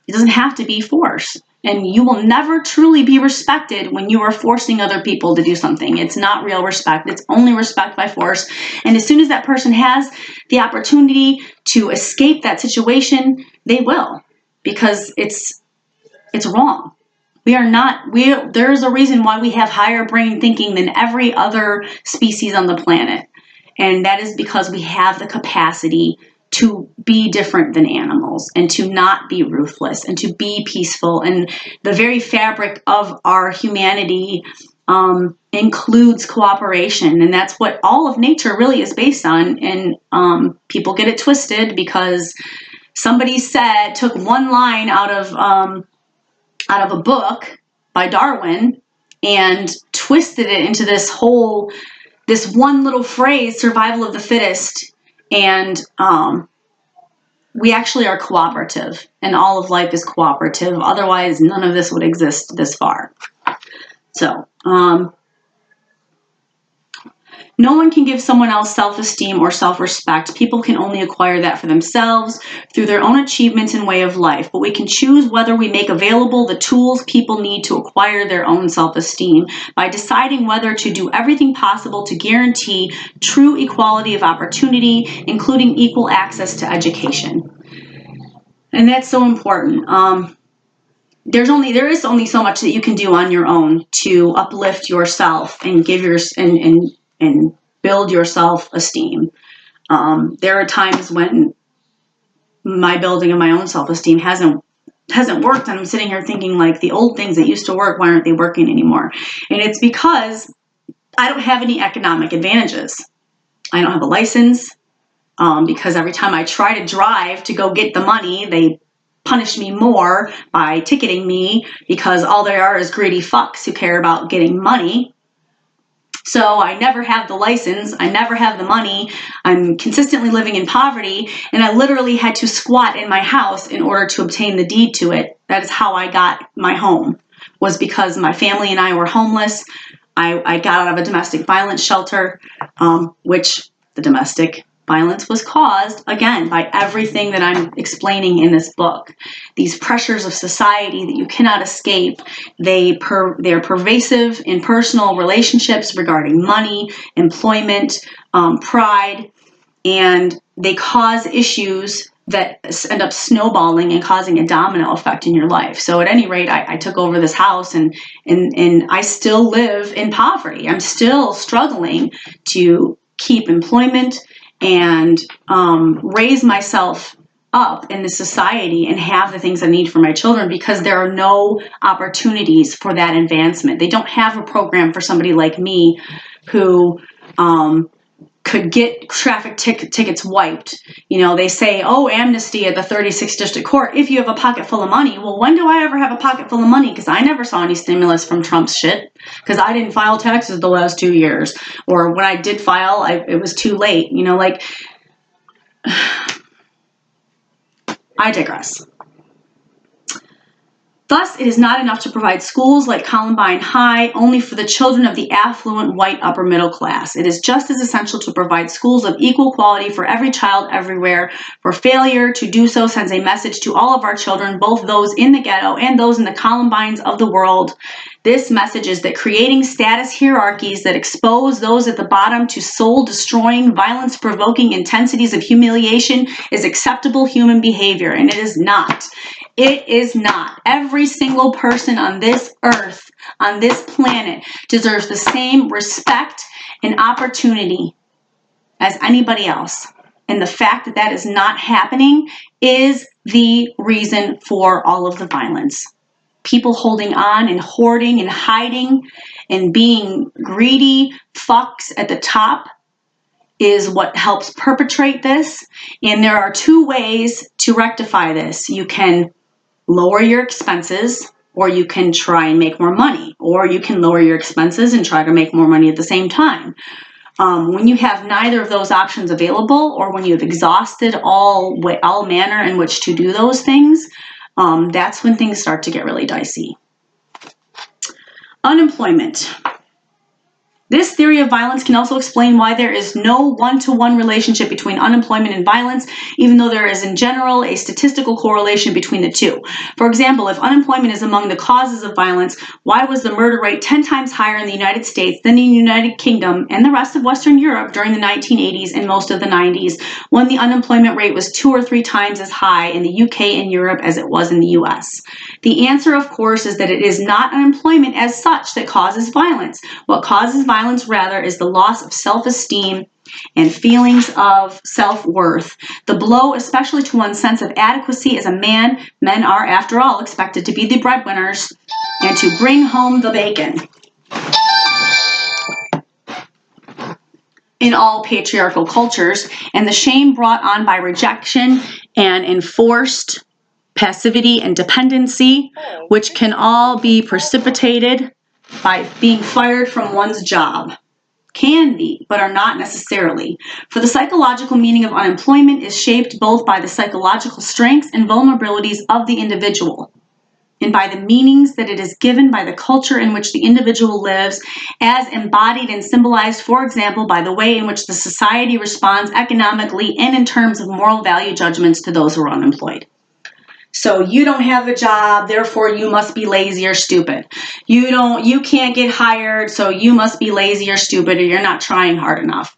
[SPEAKER 2] It doesn't have to be force. And you will never truly be respected when you are forcing other people to do something. It's not real respect. It's only respect by force. And as soon as that person has the opportunity to escape that situation, they will, because it's wrong. There's a reason why we have higher brain thinking than every other species on the planet. And that is because we have the capacity to be different than animals and to not be ruthless and to be peaceful. And the very fabric of our humanity includes cooperation. And that's what all of nature really is based on. And people get it twisted because somebody took one line out of a book by Darwin and twisted it into this one little phrase, survival of the fittest. And we actually are cooperative, and all of life is cooperative. Otherwise, none of this would exist this far. So, No one can give someone else self-esteem or self-respect. People can only acquire that for themselves through their own achievements and way of life. But we can choose whether we make available the tools people need to acquire their own self-esteem by deciding whether to do everything possible to guarantee true equality of opportunity, including equal access to education. And that's so important. There is only so much that you can do on your own to uplift yourself and give and build your self-esteem. There are times when my building of my own self-esteem hasn't worked, and I'm sitting here thinking, like, the old things that used to work, why aren't they working anymore? And it's because I don't have any economic advantages. I don't have a license, because every time I try to drive to go get the money, they punish me more by ticketing me, because all they are is greedy fucks who care about getting money. So I never have the license, I never have the money, I'm consistently living in poverty, and I literally had to squat in my house in order to obtain the deed to it. That is how I got my home, was because my family and I were homeless. I got out of a domestic violence shelter, which the domestic violence was caused, again, by everything that I'm explaining in this book. These pressures of society that you cannot escape, they're pervasive in personal relationships regarding money, employment, pride, and they cause issues that end up snowballing and causing a domino effect in your life. So at any rate, I took over this house and I still live in poverty. I'm still struggling to keep employment and raise myself up in the society and have the things I need for my children, because there are no opportunities for that advancement. They don't have a program for somebody like me who could get traffic tickets wiped. You know, they say, oh, amnesty at the 36th District Court if you have a pocket full of money. Well, when do I ever have a pocket full of money? Because I never saw any stimulus from Trump's shit, because I didn't file taxes the last 2 years. Or when I did file, it was too late. You know, like, I digress. Thus, it is not enough to provide schools like Columbine High only for the children of the affluent white upper middle class. It is just as essential to provide schools of equal quality for every child everywhere, for failure to do so sends a message to all of our children, both those in the ghetto and those in the Columbines of the world. This message is that creating status hierarchies that expose those at the bottom to soul-destroying, violence-provoking intensities of humiliation is acceptable human behavior, and it is not. It is not. Every single person on this earth, on this planet, deserves the same respect and opportunity as anybody else. And the fact that that is not happening is the reason for all of the violence. People holding on and hoarding and hiding and being greedy fucks at the top is what helps perpetrate this. And there are two ways to rectify this. You can lower your expenses, or you can try and make more money, or you can lower your expenses and try to make more money at the same time. When you have neither of those options available, or when you've exhausted all manner in which to do those things, that's when things start to get really dicey. Unemployment. This theory of violence can also explain why there is no one-to-one relationship between unemployment and violence, even though there is in general a statistical correlation between the two. For example, if unemployment is among the causes of violence, why was the murder rate 10 times higher in the United States than in the United Kingdom and the rest of Western Europe during the 1980s and most of the 90s, when the unemployment rate was 2 or 3 times as high in the UK and Europe as it was in the US? The answer, of course, is that it is not unemployment as such that causes violence. What causes violence, rather, is the loss of self-esteem and feelings of self-worth. The blow, especially to one's sense of adequacy as a man. Men are, after all, expected to be the breadwinners and to bring home the bacon. In all patriarchal cultures, and the shame brought on by rejection and enforced passivity and dependency, which can all be precipitated by being fired from one's job. Can be, but are not necessarily. For the psychological meaning of unemployment is shaped both by the psychological strengths and vulnerabilities of the individual. and by the meanings that it is given by the culture in which the individual lives, as embodied and symbolized, for example, by the way in which the society responds economically and in terms of moral value judgments to those who are unemployed. So you don't have a job, therefore you must be lazy or stupid. You can't get hired, so you must be lazy or stupid, or you're not trying hard enough.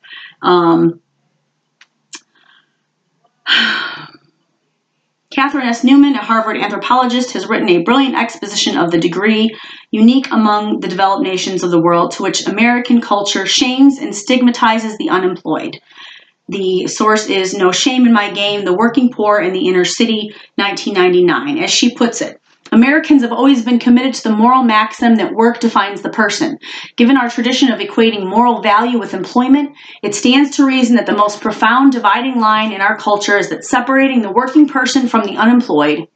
[SPEAKER 2] Catherine S. Newman, a Harvard anthropologist, has written a brilliant exposition of the degree unique among the developed nations of the world to which American culture shames and stigmatizes the unemployed. The source is No Shame in My Game, The Working Poor in the Inner City, 1999. As she puts it, Americans have always been committed to the moral maxim that work defines the person. Given our tradition of equating moral value with employment, it stands to reason that the most profound dividing line in our culture is that separating the working person from the unemployed,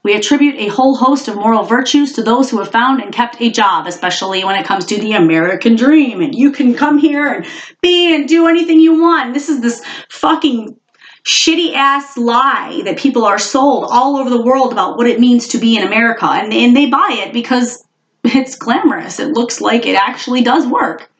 [SPEAKER 2] we attribute a whole host of moral virtues to those who have found and kept a job, especially when it comes to the American dream. And you can come here and be and do anything you want. This is this fucking shitty ass lie that people are sold all over the world about what it means to be in America. And they buy it because it's glamorous. It looks like it actually does work.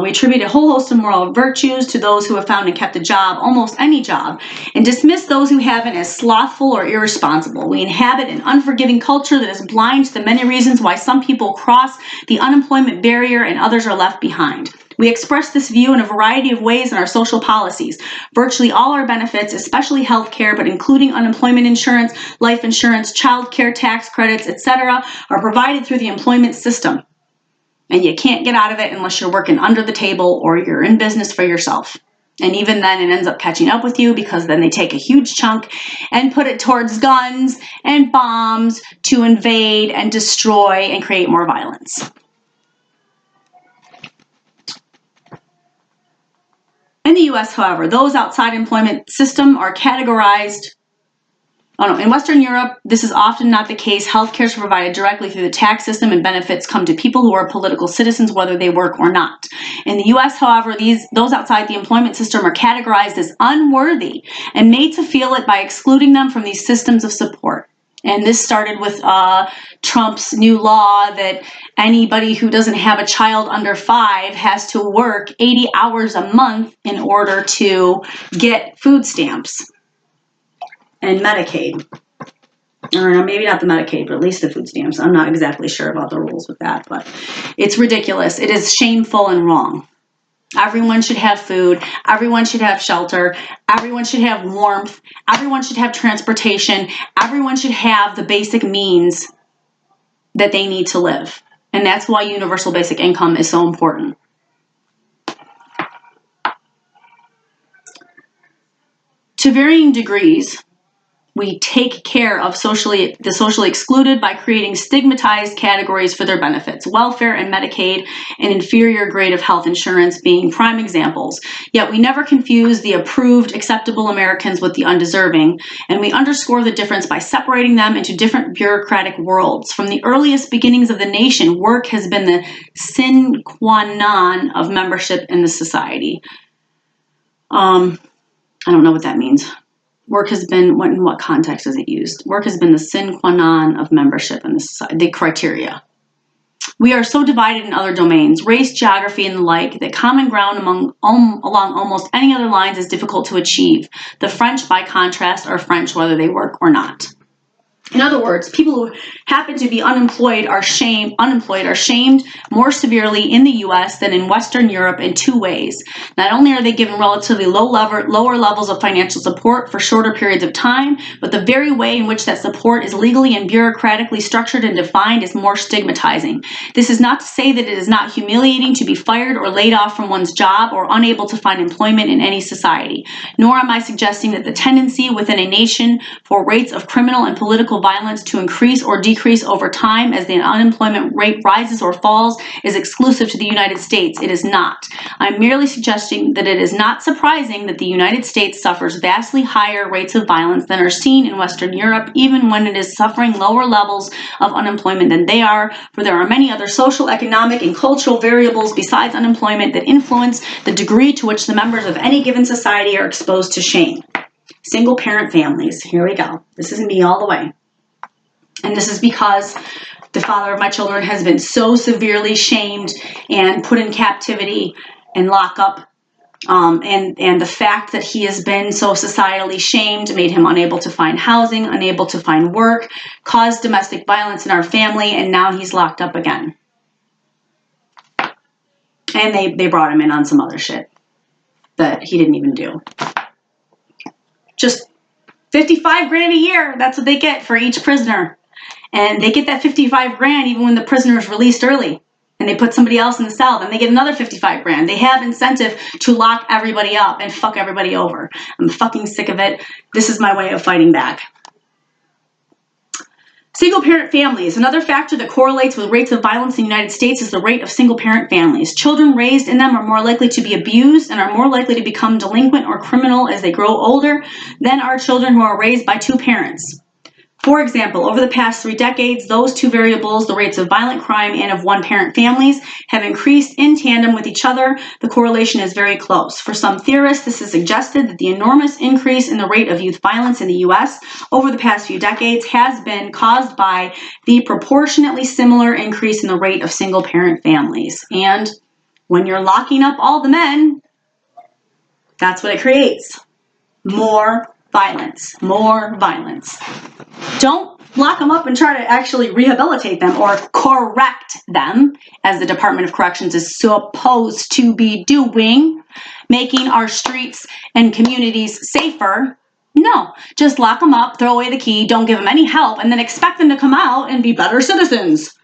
[SPEAKER 2] We attribute a whole host of moral virtues to those who have found and kept a job, almost any job, and dismiss those who haven't as slothful or irresponsible. We inhabit an unforgiving culture that is blind to the many reasons why some people cross the unemployment barrier and others are left behind. We express this view in a variety of ways in our social policies. Virtually all our benefits, especially health care, but including unemployment insurance, life insurance, child care, tax credits, etc., are provided through the employment system. And you can't get out of it unless you're working under the table or you're in business for yourself. And even then it ends up catching up with you because then they take a huge chunk and put it towards guns and bombs to invade and destroy and create more violence. In the US, however, those outside employment system are categorized. In Western Europe, this is often not the case. Healthcare is provided directly through the tax system and benefits come to people who are political citizens, whether they work or not. In the US, however, those outside the employment system are categorized as unworthy and made to feel it by excluding them from these systems of support. And this started with Trump's new law that anybody who doesn't have a child under 5 has to work 80 hours a month in order to get food stamps and Medicaid. Or maybe not the Medicaid, but at least the food stamps. I'm not exactly sure about the rules with that, but it's ridiculous. It is shameful and wrong. Everyone should have food. Everyone should have shelter. Everyone should have warmth. Everyone should have transportation. Everyone should have the basic means that they need to live. And that's why universal basic income is so important. To varying degrees, we take care of the socially excluded by creating stigmatized categories for their benefits, welfare and Medicaid, and inferior grade of health insurance being prime examples. Yet we never confuse the approved, acceptable Americans with the undeserving, and we underscore the difference by separating them into different bureaucratic worlds. From the earliest beginnings of the nation, work has been the sine qua non of membership in the society. I don't know what that means. Work has been, in what context is it used? Work has been the sine qua non of membership in the society, the criteria. We are so divided in other domains, race, geography, and the like, that common ground along almost any other lines is difficult to achieve. The French, by contrast, are French whether they work or not. In other words, people who happen to be unemployed are shamed more severely in the US than in Western Europe in 2 ways. Not only are they given relatively lower levels of financial support for shorter periods of time, but the very way in which that support is legally and bureaucratically structured and defined is more stigmatizing. This is not to say that it is not humiliating to be fired or laid off from one's job or unable to find employment in any society. Nor am I suggesting that the tendency within a nation for rates of criminal and political violence to increase or decrease over time as the unemployment rate rises or falls is exclusive to the United States. It is not. I'm merely suggesting that it is not surprising that the United States suffers vastly higher rates of violence than are seen in Western Europe, even when it is suffering lower levels of unemployment than they are, for there are many other social, economic, and cultural variables besides unemployment that influence the degree to which the members of any given society are exposed to shame. Single parent families. Here we go. This is me all the way. And this is because the father of my children has been so severely shamed and put in captivity and lockup. And the fact that he has been so societally shamed made him unable to find housing, unable to find work, caused domestic violence in our family, and now he's locked up again. And they brought him in on some other shit that he didn't even do. Just 55 grand a year, that's what they get for each prisoner. And they get that 55 grand even when the prisoner is released early. And they put somebody else in the cell, then they get another 55 grand. They have incentive to lock everybody up and fuck everybody over. I'm fucking sick of it. This is my way of fighting back. Single parent families. Another factor that correlates with rates of violence in the United States is the rate of single parent families. Children raised in them are more likely to be abused and are more likely to become delinquent or criminal as they grow older than are children who are raised by two parents. For example, over the past 3 decades, those two variables, the rates of violent crime and of one-parent families, have increased in tandem with each other. The correlation is very close. For some theorists, this has suggested that the enormous increase in the rate of youth violence in the U.S. over the past few decades has been caused by the proportionately similar increase in the rate of single-parent families. And when you're locking up all the men, that's what it creates. More violence, more violence. Don't lock them up and try to actually rehabilitate them or correct them, as the Department of Corrections is supposed to be doing, making our streets and communities safer. No, just lock them up, throw away the key, don't give them any help, and then expect them to come out and be better citizens.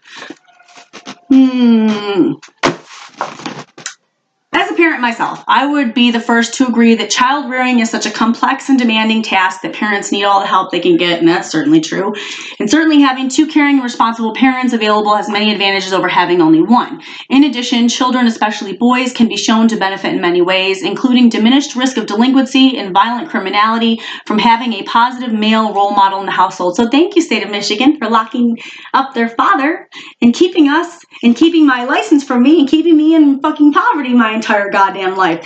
[SPEAKER 2] As a parent myself, I would be the first to agree that child rearing is such a complex and demanding task that parents need all the help they can get, and that's certainly true. And certainly having two caring and responsible parents available has many advantages over having only one. In addition, children, especially boys, can be shown to benefit in many ways, including diminished risk of delinquency and violent criminality from having a positive male role model in the household. So thank you, State of Michigan, for locking up their father and keeping us and keeping my license from me and keeping me in fucking poverty my entire goddamn life.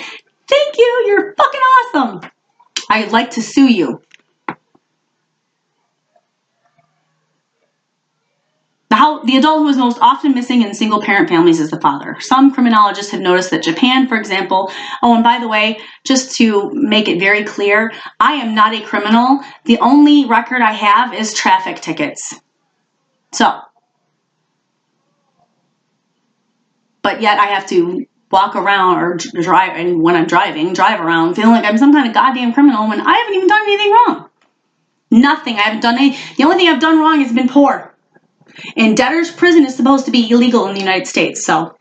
[SPEAKER 2] Thank you. You're fucking awesome. I'd like to sue you. The adult who is most often missing in single parent families is the father. Some criminologists have noticed that Japan, for example, oh, and by the way, just to make it very clear, I am not a criminal. The only record I have is traffic tickets. But yet I have to walk around or drive, and when I'm driving, drive around feeling like I'm some kind of goddamn criminal when I haven't even done anything wrong. Nothing. I haven't done any. The only thing I've done wrong has been poor. And debtor's prison is supposed to be illegal in the United States, so.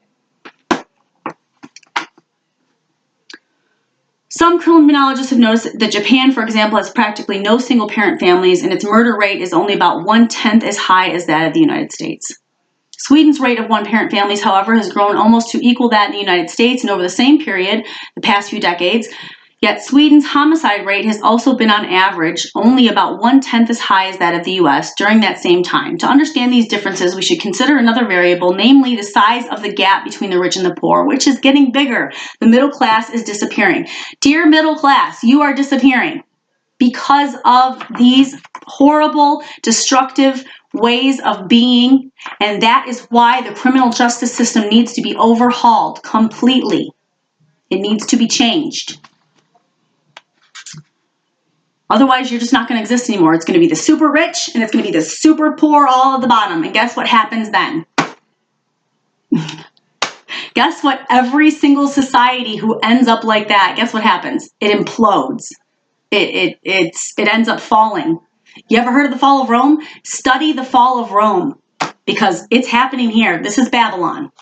[SPEAKER 2] Some criminologists have noticed that Japan, for example, has practically no single-parent families, and its murder rate is only about 1/10 as high as that of the United States. Sweden's rate of one-parent families, however, has grown almost to equal that in the United States, and over the same period, the past few decades, yet Sweden's homicide rate has also been on average only about 1/10 as high as that of the US during that same time. To understand these differences, we should consider another variable, namely the size of the gap between the rich and the poor, which is getting bigger. The middle class is disappearing. Dear middle class, you are disappearing because of these horrible, destructive ways of being, and that is why the criminal justice system needs to be overhauled completely. It needs to be changed. Otherwise, you're just not going to exist anymore. It's going to be the super rich and it's going to be the super poor all at the bottom. And guess what happens then? Guess what? Every single society who ends up like that, guess what happens? It implodes. It ends up falling. You ever heard of the fall of Rome? Study the fall of Rome because it's happening here. This is Babylon.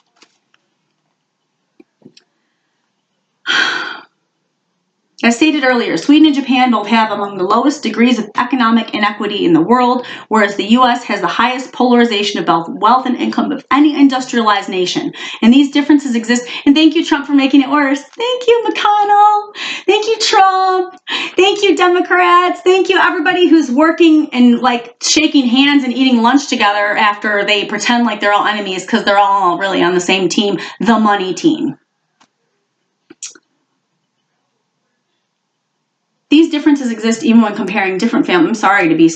[SPEAKER 2] As stated earlier, Sweden and Japan both have among the lowest degrees of economic inequity in the world, whereas the U.S. has the highest polarization of both wealth and income of any industrialized nation. And these differences exist. And thank you, Trump, for making it worse. Thank you, McConnell. Thank you, Trump. Thank you, Democrats. Thank you, everybody who's working and like shaking hands and eating lunch together after they pretend like they're all enemies because they're all really on the same team, the money team. these differences exist even when comparing different families. I'm sorry to be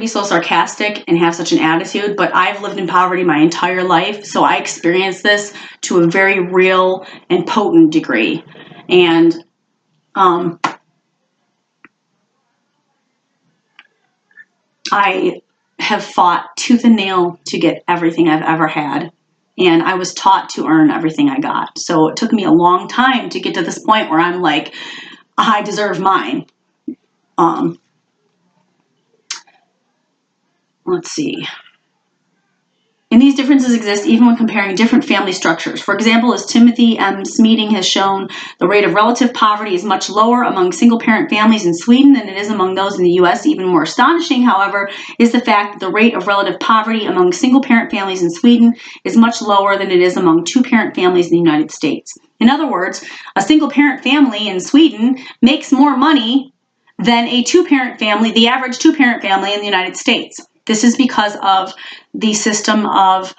[SPEAKER 2] so sarcastic and have such an attitude, but I've lived in poverty my entire life, so I experienced this to a very real and potent degree. And I have fought tooth and nail to get everything I've ever had. And I was taught to earn everything I got. So it took me a long time to get to this point where I'm like, I deserve mine. Let's see. And these differences exist even when comparing different family structures. For example, as Timothy M. Smeating has shown, the rate of relative poverty is much lower among single-parent families in Sweden than it is among those in the U.S. Even more astonishing, however, is the fact that the rate of relative poverty among single-parent families in Sweden is much lower than it is among two-parent families in the United States. In other words, a single-parent family in Sweden makes more money than a two-parent family, the average two-parent family in the United States. This is because of the system of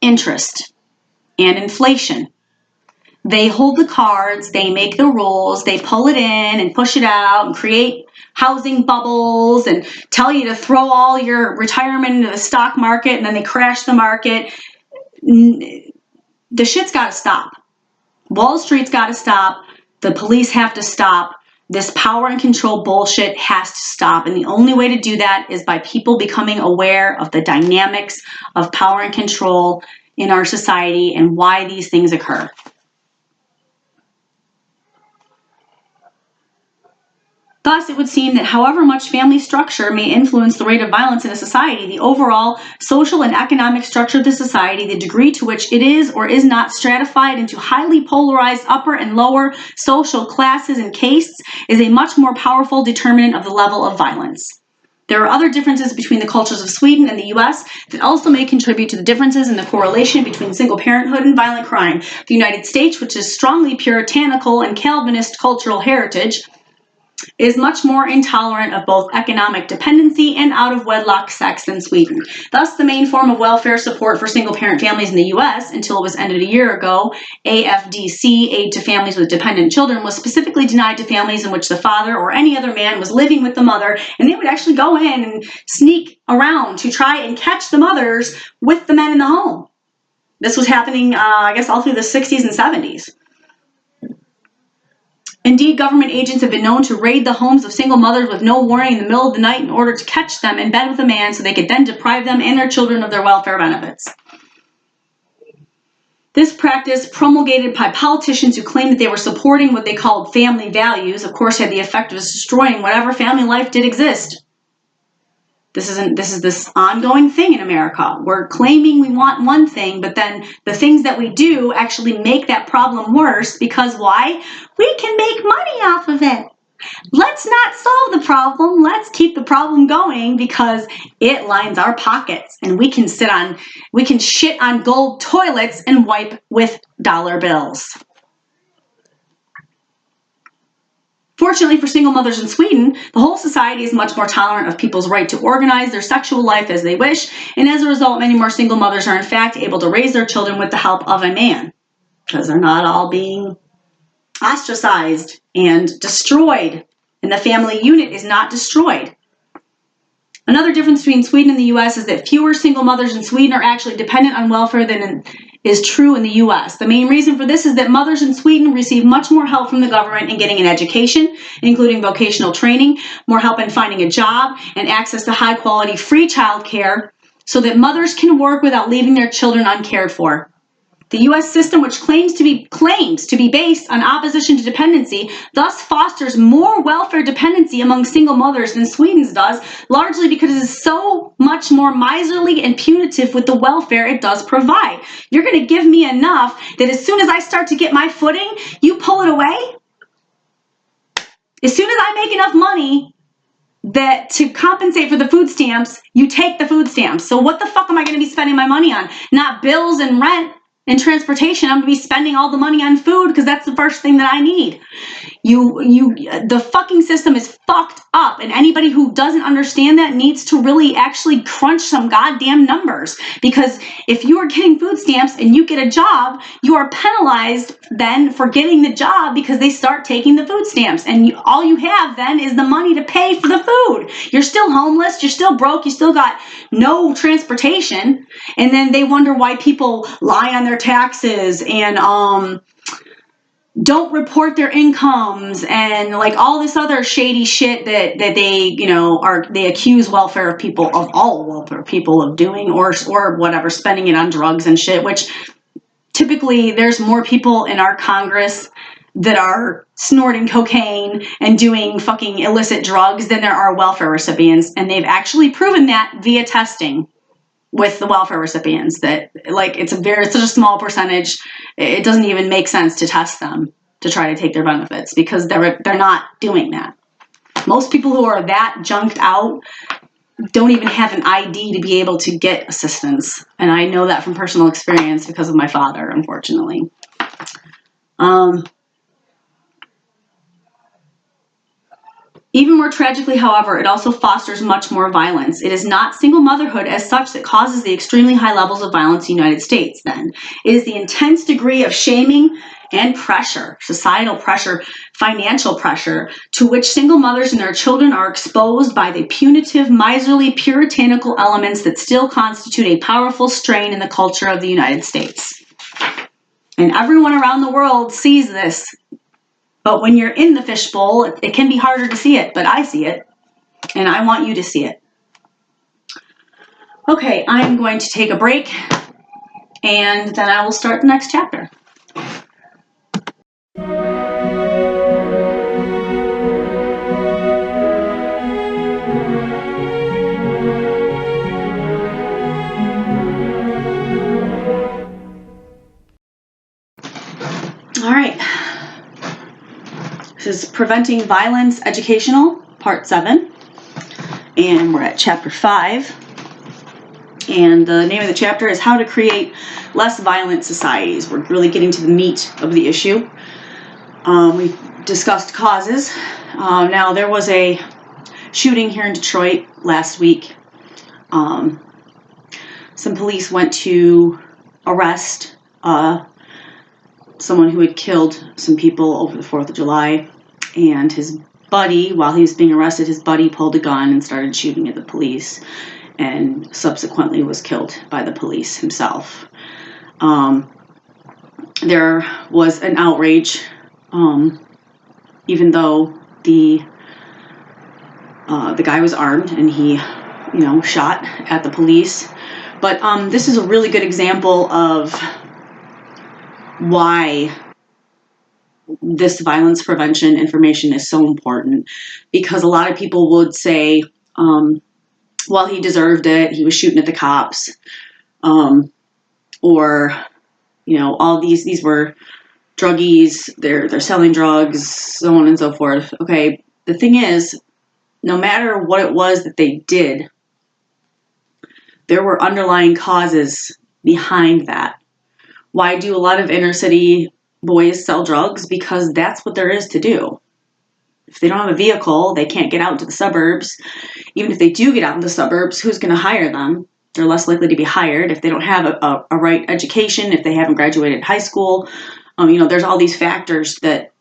[SPEAKER 2] interest and inflation. They hold the cards, they make the rules, they pull it in and push it out and create housing bubbles and tell you to throw all your retirement into the stock market, and then they crash the market. The shit's got to stop. Wall Street's got to stop. The police have to stop. This power and control bullshit has to stop. And the only way to do that is by people becoming aware of the dynamics of power and control in our society and why these things occur. Thus, it would seem that however much family structure may influence the rate of violence in a society, the overall social and economic structure of the society, the degree to which it is or is not stratified into highly polarized upper and lower social classes and castes, is a much more powerful determinant of the level of violence. There are other differences between the cultures of Sweden and the U.S. that also may contribute to the differences in the correlation between single parenthood and violent crime. The United States, which is strongly puritanical and Calvinist cultural heritage, is much more intolerant of both economic dependency and out-of-wedlock sex than Sweden. Thus, the main form of welfare support for single-parent families in the U.S., until it was ended a year ago, AFDC, Aid to Families with Dependent Children, was specifically denied to families in which the father or any other man was living with the mother, and they would actually go in and sneak around to try and catch the mothers with the men in the home. This was happening, I guess, all through the 60s and 70s. Indeed, government agents have been known to raid the homes of single mothers with no warning in the middle of the night in order to catch them in bed with a man so they could then deprive them and their children of their welfare benefits. This practice, promulgated by politicians who claimed that they were supporting what they called family values, of course had the effect of destroying whatever family life did exist. This is this ongoing thing in America. We're claiming we want one thing, but then the things that we do actually make that problem worse because why? We can make money off of it. Let's not solve the problem. Let's keep the problem going because it lines our pockets and we can shit on gold toilets and wipe with dollar bills. Fortunately for single mothers in Sweden, the whole society is much more tolerant of people's right to organize their sexual life as they wish, and as a result, many more single mothers are in fact able to raise their children with the help of a man, because they're not all being ostracized and destroyed, and the family unit is not destroyed. Another difference between Sweden and the U.S. is that fewer single mothers in Sweden are actually dependent on welfare than is true in the U.S. The main reason for this is that mothers in Sweden receive much more help from the government in getting an education, including vocational training, more help in finding a job, and access to high-quality free childcare so that mothers can work without leaving their children uncared for. The U.S. system, which claims to be based on opposition to dependency, thus fosters more welfare dependency among single mothers than Sweden's does, largely because it is so much more miserly and punitive with the welfare it does provide. You're going to give me enough that as soon as I start to get my footing, you pull it away? As soon as I make enough money that to compensate for the food stamps, you take the food stamps. So what the fuck am I going to be spending my money on? Not bills and rent and transportation. I'm going to be spending all the money on food because that's the first thing that I need. The fucking system is fucked up, and anybody who doesn't understand that needs to really actually crunch some goddamn numbers, because if you are getting food stamps and you get a job, you are penalized then for getting the job because they start taking the food stamps, and all you have then is the money to pay for the food. You're still homeless, you're still broke, you still got no transportation, and then they wonder why people lie on their taxes and don't report their incomes and like all this other shady shit that they, they accuse all welfare people of doing, or whatever, spending it on drugs and shit, which typically there's more people in our Congress that are snorting cocaine and doing fucking illicit drugs than there are welfare recipients, and they've actually proven that via testing with the welfare recipients, that like it's such a small percentage, it doesn't even make sense to test them to try to take their benefits, because they're not doing that. Most people who are that junked out don't even have an ID to be able to get assistance, and I know that from personal experience because of my father, unfortunately. Even more tragically, however, it also fosters much more violence. It is not single motherhood as such that causes the extremely high levels of violence in the United States, then. It is the intense degree of shaming and pressure, societal pressure, financial pressure, to which single mothers and their children are exposed by the punitive, miserly, puritanical elements that still constitute a powerful strain in the culture of the United States. And everyone around the world sees this. But when you're in the fishbowl, it can be harder to see it, but I see it, and I want you to see it. Okay, I'm going to take a break, and then I will start the next chapter. All right. This is Preventing Violence Educational, Part 7, and we're at Chapter 5, and the name of the chapter is How to Create Less Violent Societies. We're really getting to the meat of the issue. We discussed causes. Now, there was a shooting here in Detroit last week. Some police went to arrest someone who had killed some people over the 4th of July, and his buddy, while he was being arrested, his buddy pulled a gun and started shooting at the police, and subsequently was killed by the police himself. There was an outrage, even though the guy was armed and he, shot at the police. But this is a really good example of why this violence prevention information is so important, because a lot of people would say, well, he deserved it, he was shooting at the cops, or all these were druggies, they're selling drugs, so on and so forth. Okay, the thing is, no matter what it was that they did, there were underlying causes behind that. Why do a lot of inner city boys sell drugs? Because that's what there is to do. If they don't have a vehicle, they can't get out into the suburbs. Even if they do get out in the suburbs, who's going to hire them? They're less likely to be hired if they don't have a right education, if they haven't graduated high school. There's all these factors that,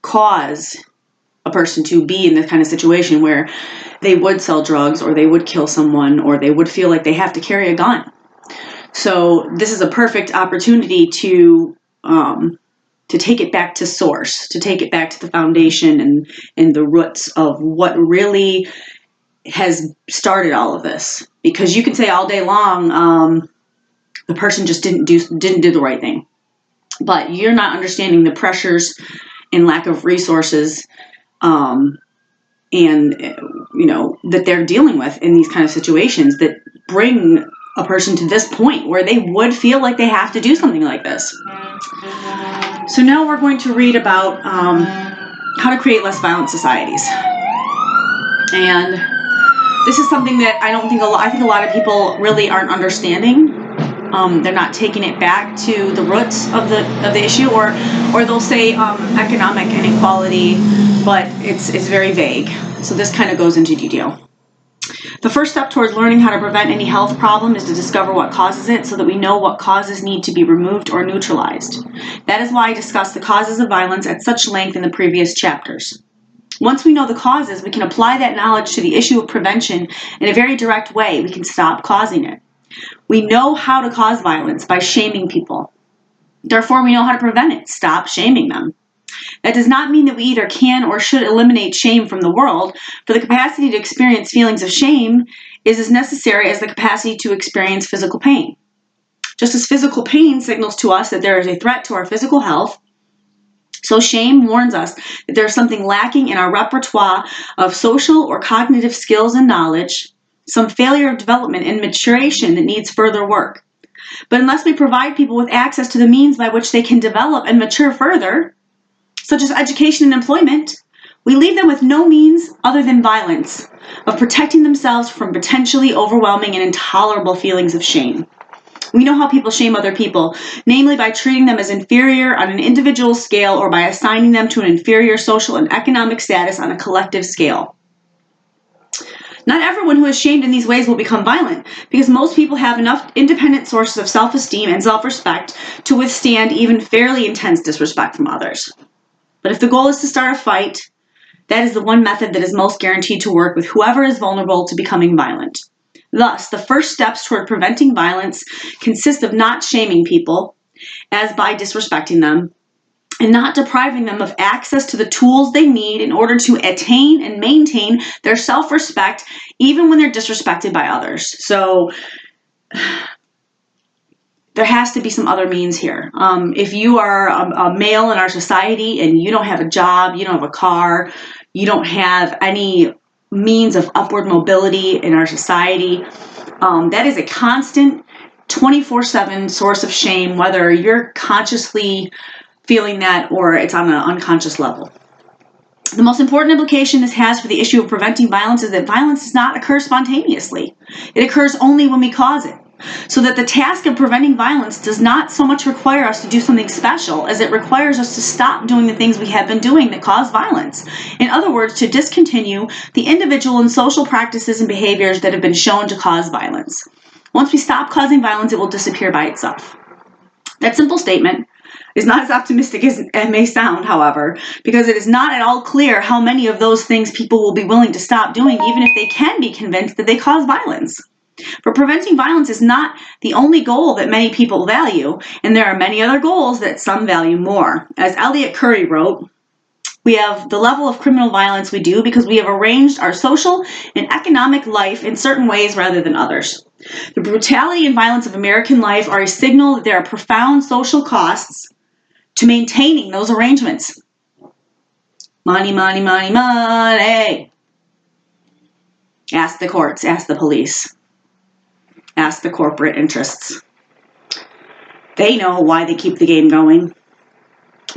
[SPEAKER 2] cause a person to be in this kind of situation where they would sell drugs, or they would kill someone, or they would feel like they have to carry a gun. So this is a perfect opportunity to take it back to source, to take it back to the foundation and the roots of what really has started all of this. Because you can say all day long, the person just didn't do the right thing, but you're not understanding the pressures and lack of resources, that they're dealing with in these kind of situations that bring a person to this point where they would feel like they have to do something like this. So now we're going to read about how to create less violent societies. And this is something that I think a lot of people really aren't understanding. They're not taking it back to the roots of the issue, or they'll say economic inequality, but it's very vague. So this kind of goes into detail. The first step towards learning how to prevent any health problem is to discover what causes it so that we know what causes need to be removed or neutralized. That is why I discussed the causes of violence at such length in the previous chapters. Once we know the causes, we can apply that knowledge to the issue of prevention in a very direct way. We can stop causing it. We know how to cause violence by shaming people. Therefore, we know how to prevent it. Stop shaming them. That does not mean that we either can or should eliminate shame from the world, for the capacity to experience feelings of shame is as necessary as the capacity to experience physical pain. Just as physical pain signals to us that there is a threat to our physical health, so shame warns us that there is something lacking in our repertoire of social or cognitive skills and knowledge, some failure of development and maturation that needs further work. But unless we provide people with access to the means by which they can develop and mature further, such as education and employment, we leave them with no means other than violence of protecting themselves from potentially overwhelming and intolerable feelings of shame. We know how people shame other people, namely by treating them as inferior on an individual scale or by assigning them to an inferior social and economic status on a collective scale. Not everyone who is shamed in these ways will become violent, because most people have enough independent sources of self-esteem and self-respect to withstand even fairly intense disrespect from others. But if the goal is to start a fight, that is the one method that is most guaranteed to work with whoever is vulnerable to becoming violent. Thus, the first steps toward preventing violence consist of not shaming people, as by disrespecting them, and not depriving them of access to the tools they need in order to attain and maintain their self-respect, even when they're disrespected by others. So there has to be some other means here. If you are a male in our society and you don't have a job, you don't have a car, you don't have any means of upward mobility in our society, that is a constant 24/7 source of shame, whether you're consciously feeling that or it's on an unconscious level. The most important implication this has for the issue of preventing violence is that violence does not occur spontaneously. It occurs only when we cause it. So that the task of preventing violence does not so much require us to do something special as it requires us to stop doing the things we have been doing that cause violence. In other words, to discontinue the individual and social practices and behaviors that have been shown to cause violence. Once we stop causing violence, it will disappear by itself. That simple statement is not as optimistic as it may sound, however, because it is not at all clear how many of those things people will be willing to stop doing, even if they can be convinced that they cause violence. For preventing violence is not the only goal that many people value, and there are many other goals that some value more. As Elliot Curry wrote, we have the level of criminal violence we do because we have arranged our social and economic life in certain ways rather than others. The brutality and violence of American life are a signal that there are profound social costs to maintaining those arrangements. Money, money, money, money. Ask the courts, ask the police. Ask the corporate interests. They know why they keep the game going.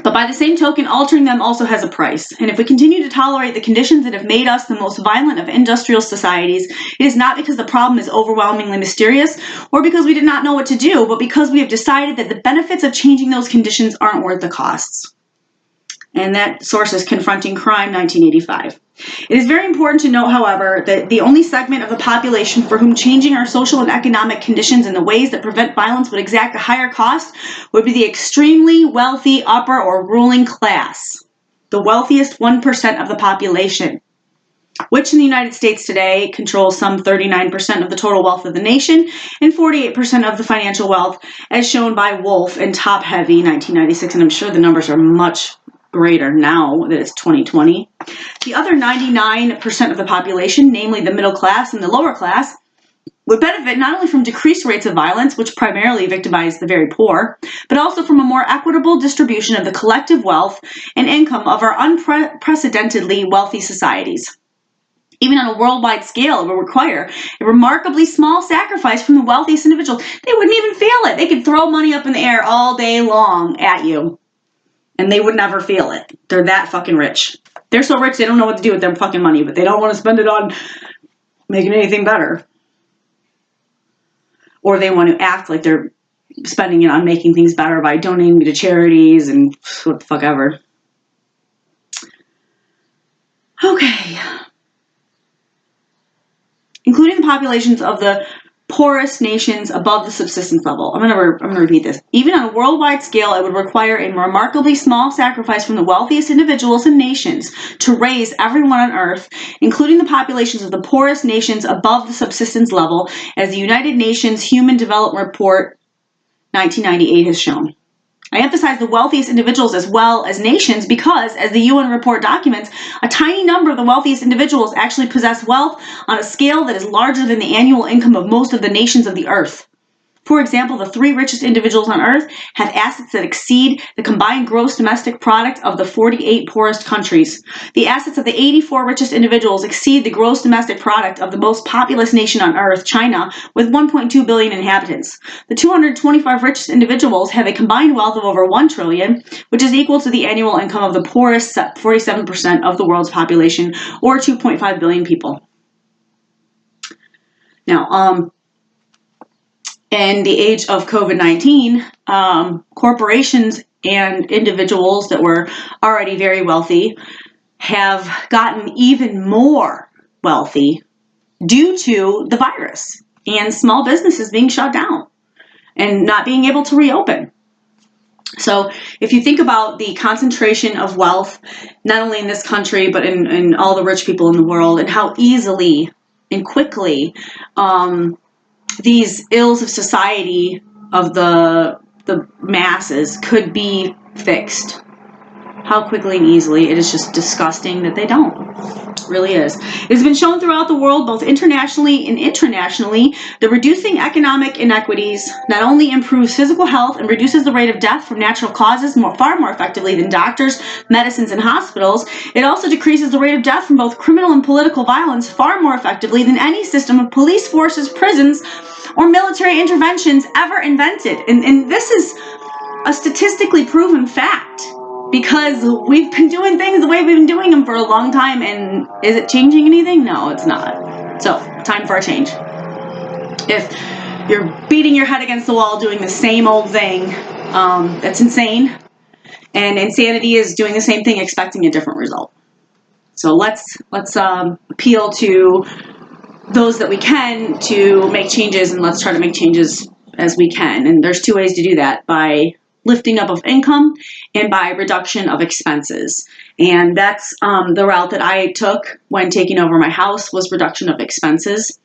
[SPEAKER 2] But by the same token, altering them also has a price. And if we continue to tolerate the conditions that have made us the most violent of industrial societies, it is not because the problem is overwhelmingly mysterious or because we did not know what to do, but because we have decided that the benefits of changing those conditions aren't worth the costs. And that source is Confronting Crime, 1985. It is very important to note, however, that the only segment of the population for whom changing our social and economic conditions in the ways that prevent violence would exact a higher cost would be the extremely wealthy upper or ruling class, the wealthiest 1% of the population, which in the United States today controls some 39% of the total wealth of the nation and 48% of the financial wealth, as shown by Wolf and Top Heavy, 1996, and I'm sure the numbers are much greater now that it's 2020. The other 99% of the population, namely the middle class and the lower class, would benefit not only from decreased rates of violence, which primarily victimize the very poor, but also from a more equitable distribution of the collective wealth and income of our unprecedentedly wealthy societies. Even on a worldwide scale, it would require a remarkably small sacrifice from the wealthiest individuals. They wouldn't even feel it. They could throw money up in the air all day long at you, and they would never feel it. They're that fucking rich. They're so rich they don't know what to do with their fucking money, but they don't want to spend it on making anything better. Or they want to act like they're spending it on making things better by donating to charities and what the fuck ever. Okay. Including the populations of the poorest nations above the subsistence level. I'm gonna repeat this. Even on a worldwide scale, it would require a remarkably small sacrifice from the wealthiest individuals and nations to raise everyone on Earth, including the populations of the poorest nations above the subsistence level, as the United Nations Human Development Report 1998 has shown. I emphasize the wealthiest individuals as well as nations because, as the UN report documents, a tiny number of the wealthiest individuals actually possess wealth on a scale that is larger than the annual income of most of the nations of the earth. For example, the 3 richest individuals on earth have assets that exceed the combined gross domestic product of the 48 poorest countries. The assets of the 84 richest individuals exceed the gross domestic product of the most populous nation on earth, China, with 1.2 billion inhabitants. The 225 richest individuals have a combined wealth of over 1 trillion, which is equal to the annual income of the poorest 47% of the world's population, or 2.5 billion people. Now, in the age of COVID-19, corporations and individuals that were already very wealthy have gotten even more wealthy due to the virus and small businesses being shut down and not being able to reopen. So if you think about the concentration of wealth, not only in this country, but in all the rich people in the world, and how easily and quickly these ills of society of the masses could be fixed. How quickly and easily. It is just disgusting that they don't. It really is. It has been shown throughout the world, both internationally and internationally, that reducing economic inequities not only improves physical health and reduces the rate of death from natural causes far more effectively than doctors, medicines, and hospitals, it also decreases the rate of death from both criminal and political violence far more effectively than any system of police forces, prisons, or military interventions ever invented. And this is a statistically proven fact, because we've been doing things the way we've been doing them for a long time, and is it changing anything? No, it's not. So, time for a change. If you're beating your head against the wall doing the same old thing, that's insane. And insanity is doing the same thing, expecting a different result. So let's appeal to those that we can to make changes, and let's try to make changes as we can. And there's 2 ways to do that: by lifting up of income and by reduction of expenses. And that's the route that I took when taking over my house, was reduction of expenses,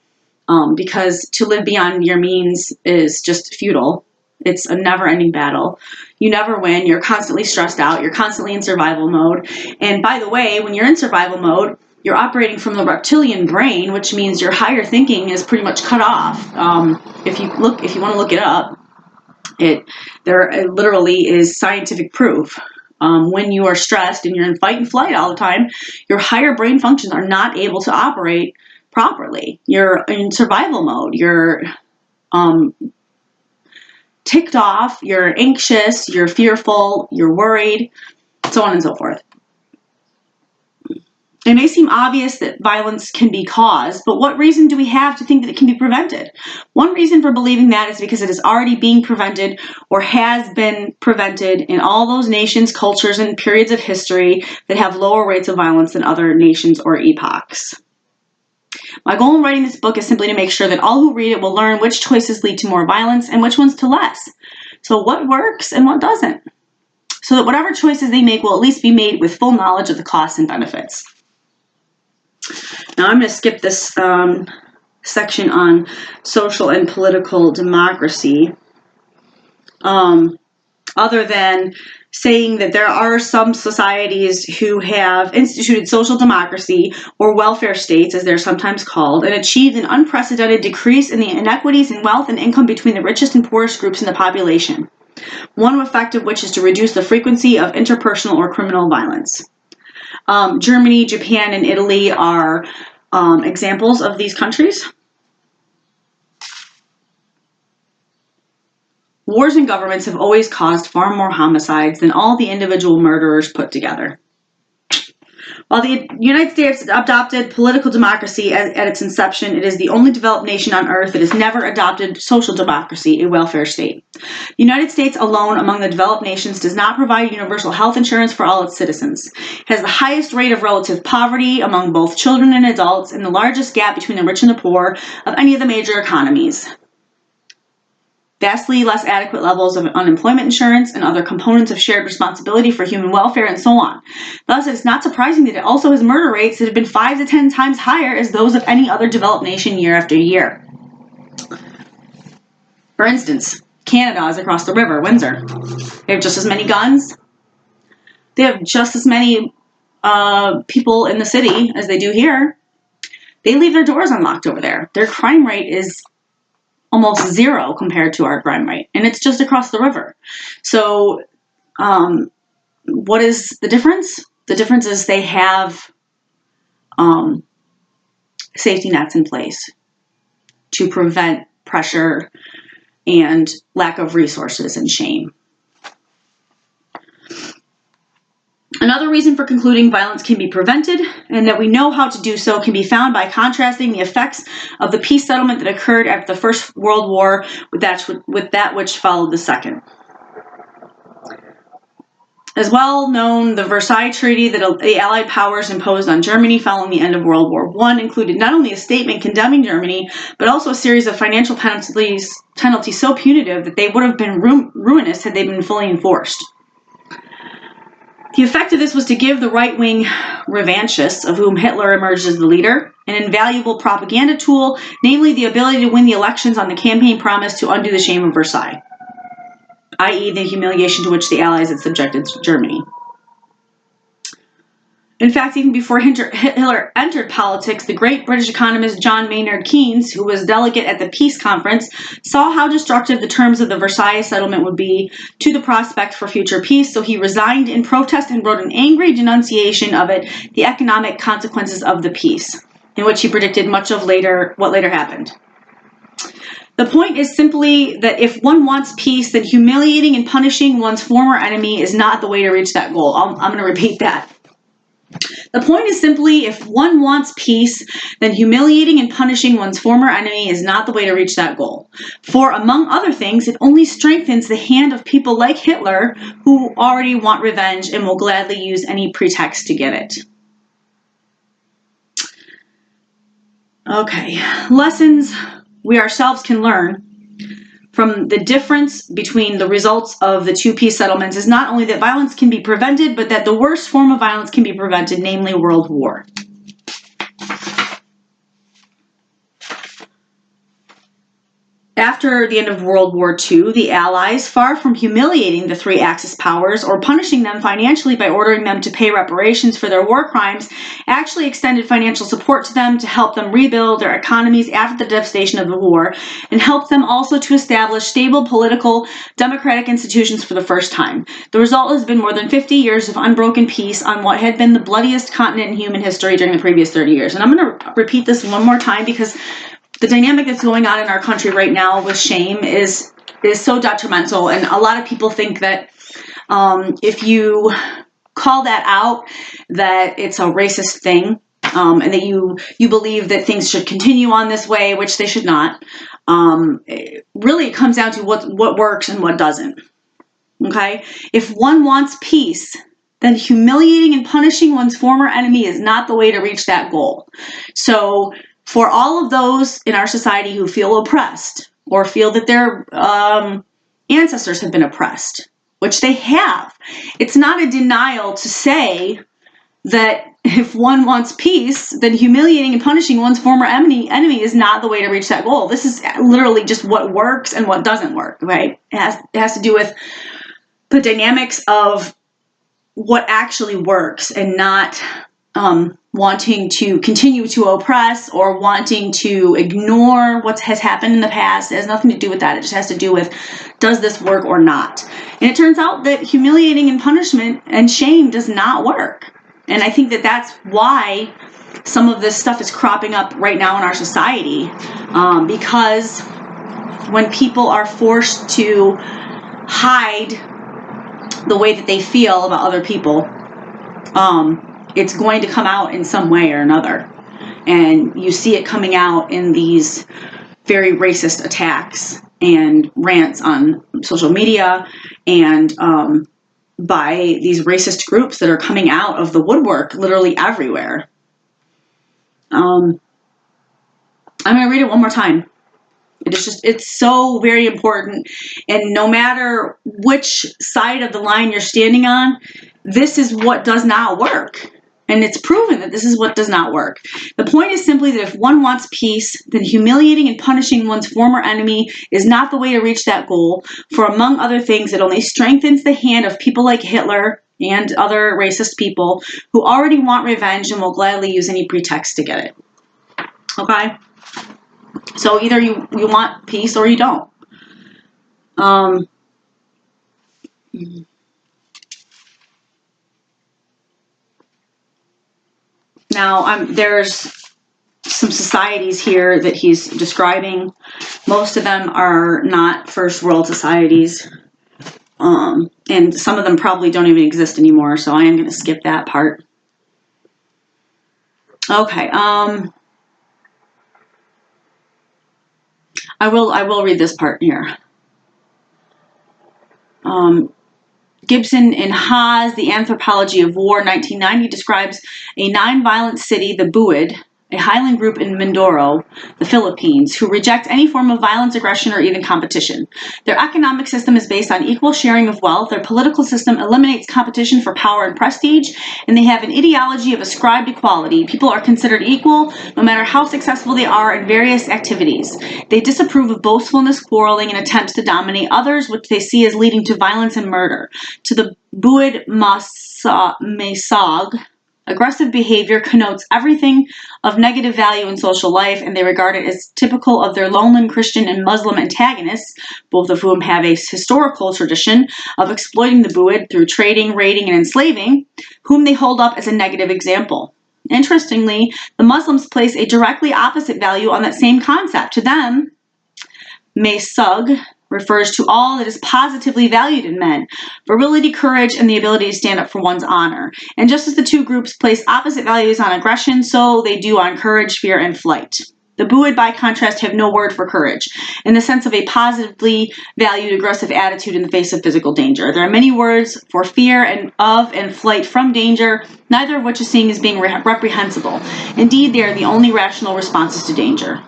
[SPEAKER 2] because to live beyond your means is just futile. It's a never-ending battle. You never win. You're constantly stressed out. You're constantly in survival mode. And by the way, when you're in survival mode, you're operating from the reptilian brain, which means your higher thinking is pretty much cut off. If you want to look it up, there literally is scientific proof. When you are stressed and you're in fight and flight all the time, your higher brain functions are not able to operate properly. You're in survival mode. You're ticked off. You're anxious. You're fearful. You're worried, so on and so forth. It may seem obvious that violence can be caused, but what reason do we have to think that it can be prevented? One reason for believing that is because it is already being prevented or has been prevented in all those nations, cultures, and periods of history that have lower rates of violence than other nations or epochs. My goal in writing this book is simply to make sure that all who read it will learn which choices lead to more violence and which ones to less. So what works and what doesn't, so that whatever choices they make will at least be made with full knowledge of the costs and benefits. Now I'm going to skip this section on social and political democracy, other than saying that there are some societies who have instituted social democracy, or welfare states as they're sometimes called, and achieved an unprecedented decrease in the inequities in wealth and income between the richest and poorest groups in the population, one effect of which is to reduce the frequency of interpersonal or criminal violence. Germany, Japan, and Italy are examples of these countries. Wars and governments have always caused far more homicides than all the individual murderers put together. While the United States adopted political democracy at its inception, it is the only developed nation on earth that has never adopted social democracy, a welfare state. The United States alone among the developed nations does not provide universal health insurance for all its citizens. It has the highest rate of relative poverty among both children and adults and the largest gap between the rich and the poor of any of the major economies. Vastly less adequate levels of unemployment insurance and other components of shared responsibility for human welfare and so on. Thus, it's not surprising that it also has murder rates that have been 5 to 10 times higher as those of any other developed nation year after year. For instance, Canada is across the river, Windsor. They have just as many guns. They have just as many people in the city as they do here. They leave their doors unlocked over there. Their crime rate is almost zero compared to our crime rate, and it's just across the river. So what is the difference? The difference is they have safety nets in place to prevent pressure and lack of resources and shame. Another reason for concluding violence can be prevented and that we know how to do so can be found by contrasting the effects of the peace settlement that occurred after the First World War with that which followed the Second. As well known, the Versailles Treaty that the Allied powers imposed on Germany following the end of World War I included not only a statement condemning Germany, but also a series of financial penalties so punitive that they would have been ruinous had they been fully enforced. The effect of this was to give the right-wing revanchists, of whom Hitler emerged as the leader, an invaluable propaganda tool, namely the ability to win the elections on the campaign promise to undo the shame of Versailles, i.e. the humiliation to which the Allies had subjected Germany. In fact, even before Hitler entered politics, the great British economist John Maynard Keynes, who was delegate at the peace conference, saw how destructive the terms of the Versailles settlement would be to the prospect for future peace, so he resigned in protest and wrote an angry denunciation of it, the economic consequences of the peace, in which he predicted much of what later happened. The point is simply that if one wants peace, then humiliating and punishing one's former enemy is not the way to reach that goal. I'm going to repeat that. The point is simply, if one wants peace, then humiliating and punishing one's former enemy is not the way to reach that goal. For, among other things, it only strengthens the hand of people like Hitler who already want revenge and will gladly use any pretext to get it. Okay, lessons we ourselves can learn from the difference between the results of the two peace settlements is not only that violence can be prevented, but that the worst form of violence can be prevented, namely world war. After the end of World War II, the Allies, far from humiliating the three Axis powers or punishing them financially by ordering them to pay reparations for their war crimes, actually extended financial support to them to help them rebuild their economies after the devastation of the war, and helped them also to establish stable political, democratic institutions for the first time. The result has been more than 50 years of unbroken peace on what had been the bloodiest continent in human history during the previous 30 years. And I'm going to repeat this one more time because the dynamic that's going on in our country right now with shame is so detrimental, and a lot of people think that if you call that out, that it's a racist thing, and that you believe that things should continue on this way, which they should not. Really, it comes down to what works and what doesn't. Okay, if one wants peace, then humiliating and punishing one's former enemy is not the way to reach that goal. So, for all of those in our society who feel oppressed or feel that their ancestors have been oppressed, which they have, it's not a denial to say that if one wants peace, then humiliating and punishing one's former enemy is not the way to reach that goal. This is literally just what works and what doesn't work, right? It has to do with the dynamics of what actually works and not wanting to continue to oppress or wanting to ignore what has happened in the past. It has nothing to do with that. It just has to do with, does this work or not? And it turns out that humiliating and punishment and shame does not work. And I think that that's why some of this stuff is cropping up right now in our society, because when people are forced to hide the way that they feel about other people, it's going to come out in some way or another. And you see it coming out in these very racist attacks and rants on social media, and by these racist groups that are coming out of the woodwork literally everywhere. I'm going to read it one more time. It's so very important. And no matter which side of the line you're standing on, this is what does not work. And it's proven that this is what does not work. The point is simply that if one wants peace, then humiliating and punishing one's former enemy is not the way to reach that goal. For among other things, it only strengthens the hand of people like Hitler and other racist people who already want revenge and will gladly use any pretext to get it. Okay? So either you want peace or you don't. Now, there's some societies here that he's describing. Most of them are not first world societies. And some of them probably don't even exist anymore, so I am going to skip that part. Okay, I will read this part here. Gibson in Haas, The Anthropology of War, 1990, describes a non-violent city, the Buid, a highland group in Mindoro, the Philippines, who reject any form of violence, aggression, or even competition. Their economic system is based on equal sharing of wealth. Their political system eliminates competition for power and prestige, and they have an ideology of ascribed equality. People are considered equal, no matter how successful they are in various activities. They disapprove of boastfulness, quarreling, and attempts to dominate others, which they see as leading to violence and murder. To the Buid Masag, aggressive behavior connotes everything of negative value in social life, and they regard it as typical of their lowland Christian and Muslim antagonists, both of whom have a historical tradition of exploiting the Buid through trading, raiding, and enslaving, whom they hold up as a negative example. Interestingly, the Muslims place a directly opposite value on that same concept. To them, Mesug refers to all that is positively valued in men: virility, courage, and the ability to stand up for one's honor. And just as the two groups place opposite values on aggression, so they do on courage, fear, and flight. The Buid, by contrast, have no word for courage, in the sense of a positively valued aggressive attitude in the face of physical danger. There are many words for fear and flight from danger, neither of which is seen as being reprehensible. Indeed, they are the only rational responses to danger.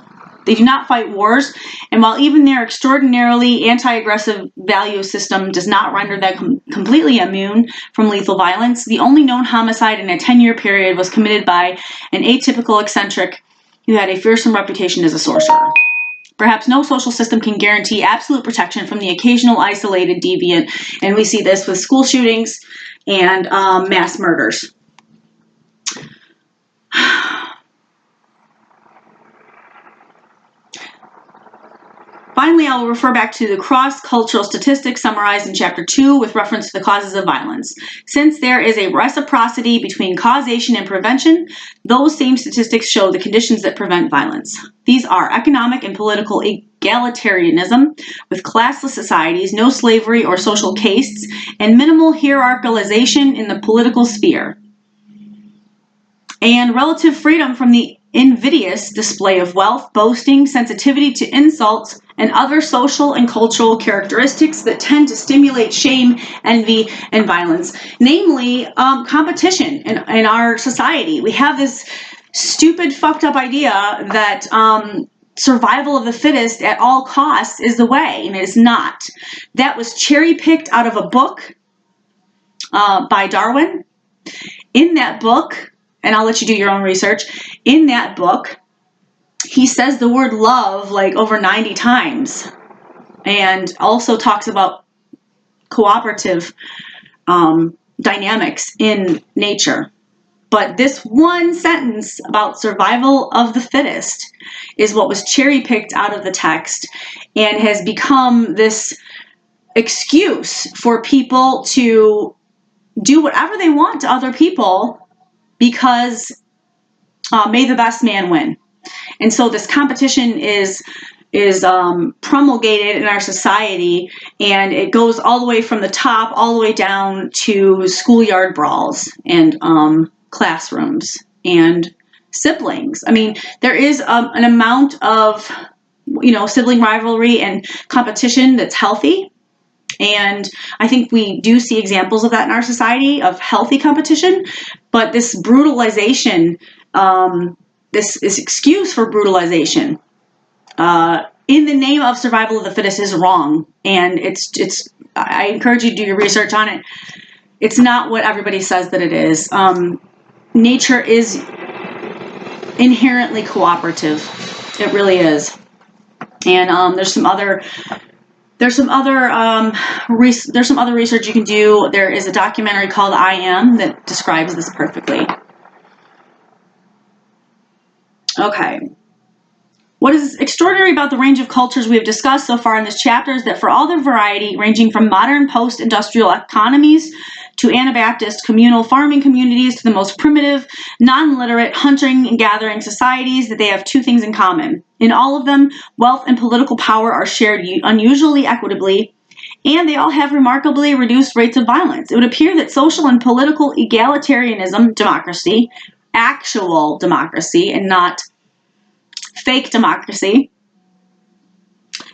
[SPEAKER 2] They do not fight wars, and while even their extraordinarily anti-aggressive value system does not render them completely immune from lethal violence, the only known homicide in a 10-year period was committed by an atypical eccentric who had a fearsome reputation as a sorcerer. Perhaps no social system can guarantee absolute protection from the occasional isolated deviant, and we see this with school shootings and mass murders. Finally, I will refer back to the cross-cultural statistics summarized in Chapter 2 with reference to the causes of violence. Since there is a reciprocity between causation and prevention, those same statistics show the conditions that prevent violence. These are economic and political egalitarianism, with classless societies, no slavery or social castes, and minimal hierarchicalization in the political sphere, and relative freedom from the invidious display of wealth, boasting, sensitivity to insults, and other social and cultural characteristics that tend to stimulate shame, envy, and violence. Namely, competition in our society. We have this stupid, fucked up idea that survival of the fittest at all costs is the way, and it is not. That was cherry-picked out of a book by Darwin. In that book, and I'll let you do your own research, in that book, he says the word love like over 90 times, and also talks about cooperative dynamics in nature. But this one sentence about survival of the fittest is what was cherry-picked out of the text and has become this excuse for people to do whatever they want to other people because may the best man win. And so this competition is promulgated in our society, and it goes all the way from the top all the way down to schoolyard brawls and classrooms and siblings. I mean, there is an amount of, sibling rivalry and competition that's healthy. And I think we do see examples of that in our society, of healthy competition. But this brutalization, this excuse for brutalization, in the name of survival of the fittest, is wrong. And I encourage you to do your research on it. It's not what everybody says that it is. Nature is inherently cooperative. It really is. And there's some other research you can do. There is a documentary called I Am that describes this perfectly. Okay. What is extraordinary about the range of cultures we have discussed so far in this chapter is that for all their variety, ranging from modern post-industrial economies to Anabaptist communal farming communities to the most primitive, non-literate hunting and gathering societies, that they have two things in common. In all of them, wealth and political power are shared unusually equitably, and they all have remarkably reduced rates of violence. It would appear that social and political egalitarianism, democracy, actual democracy and not fake democracy,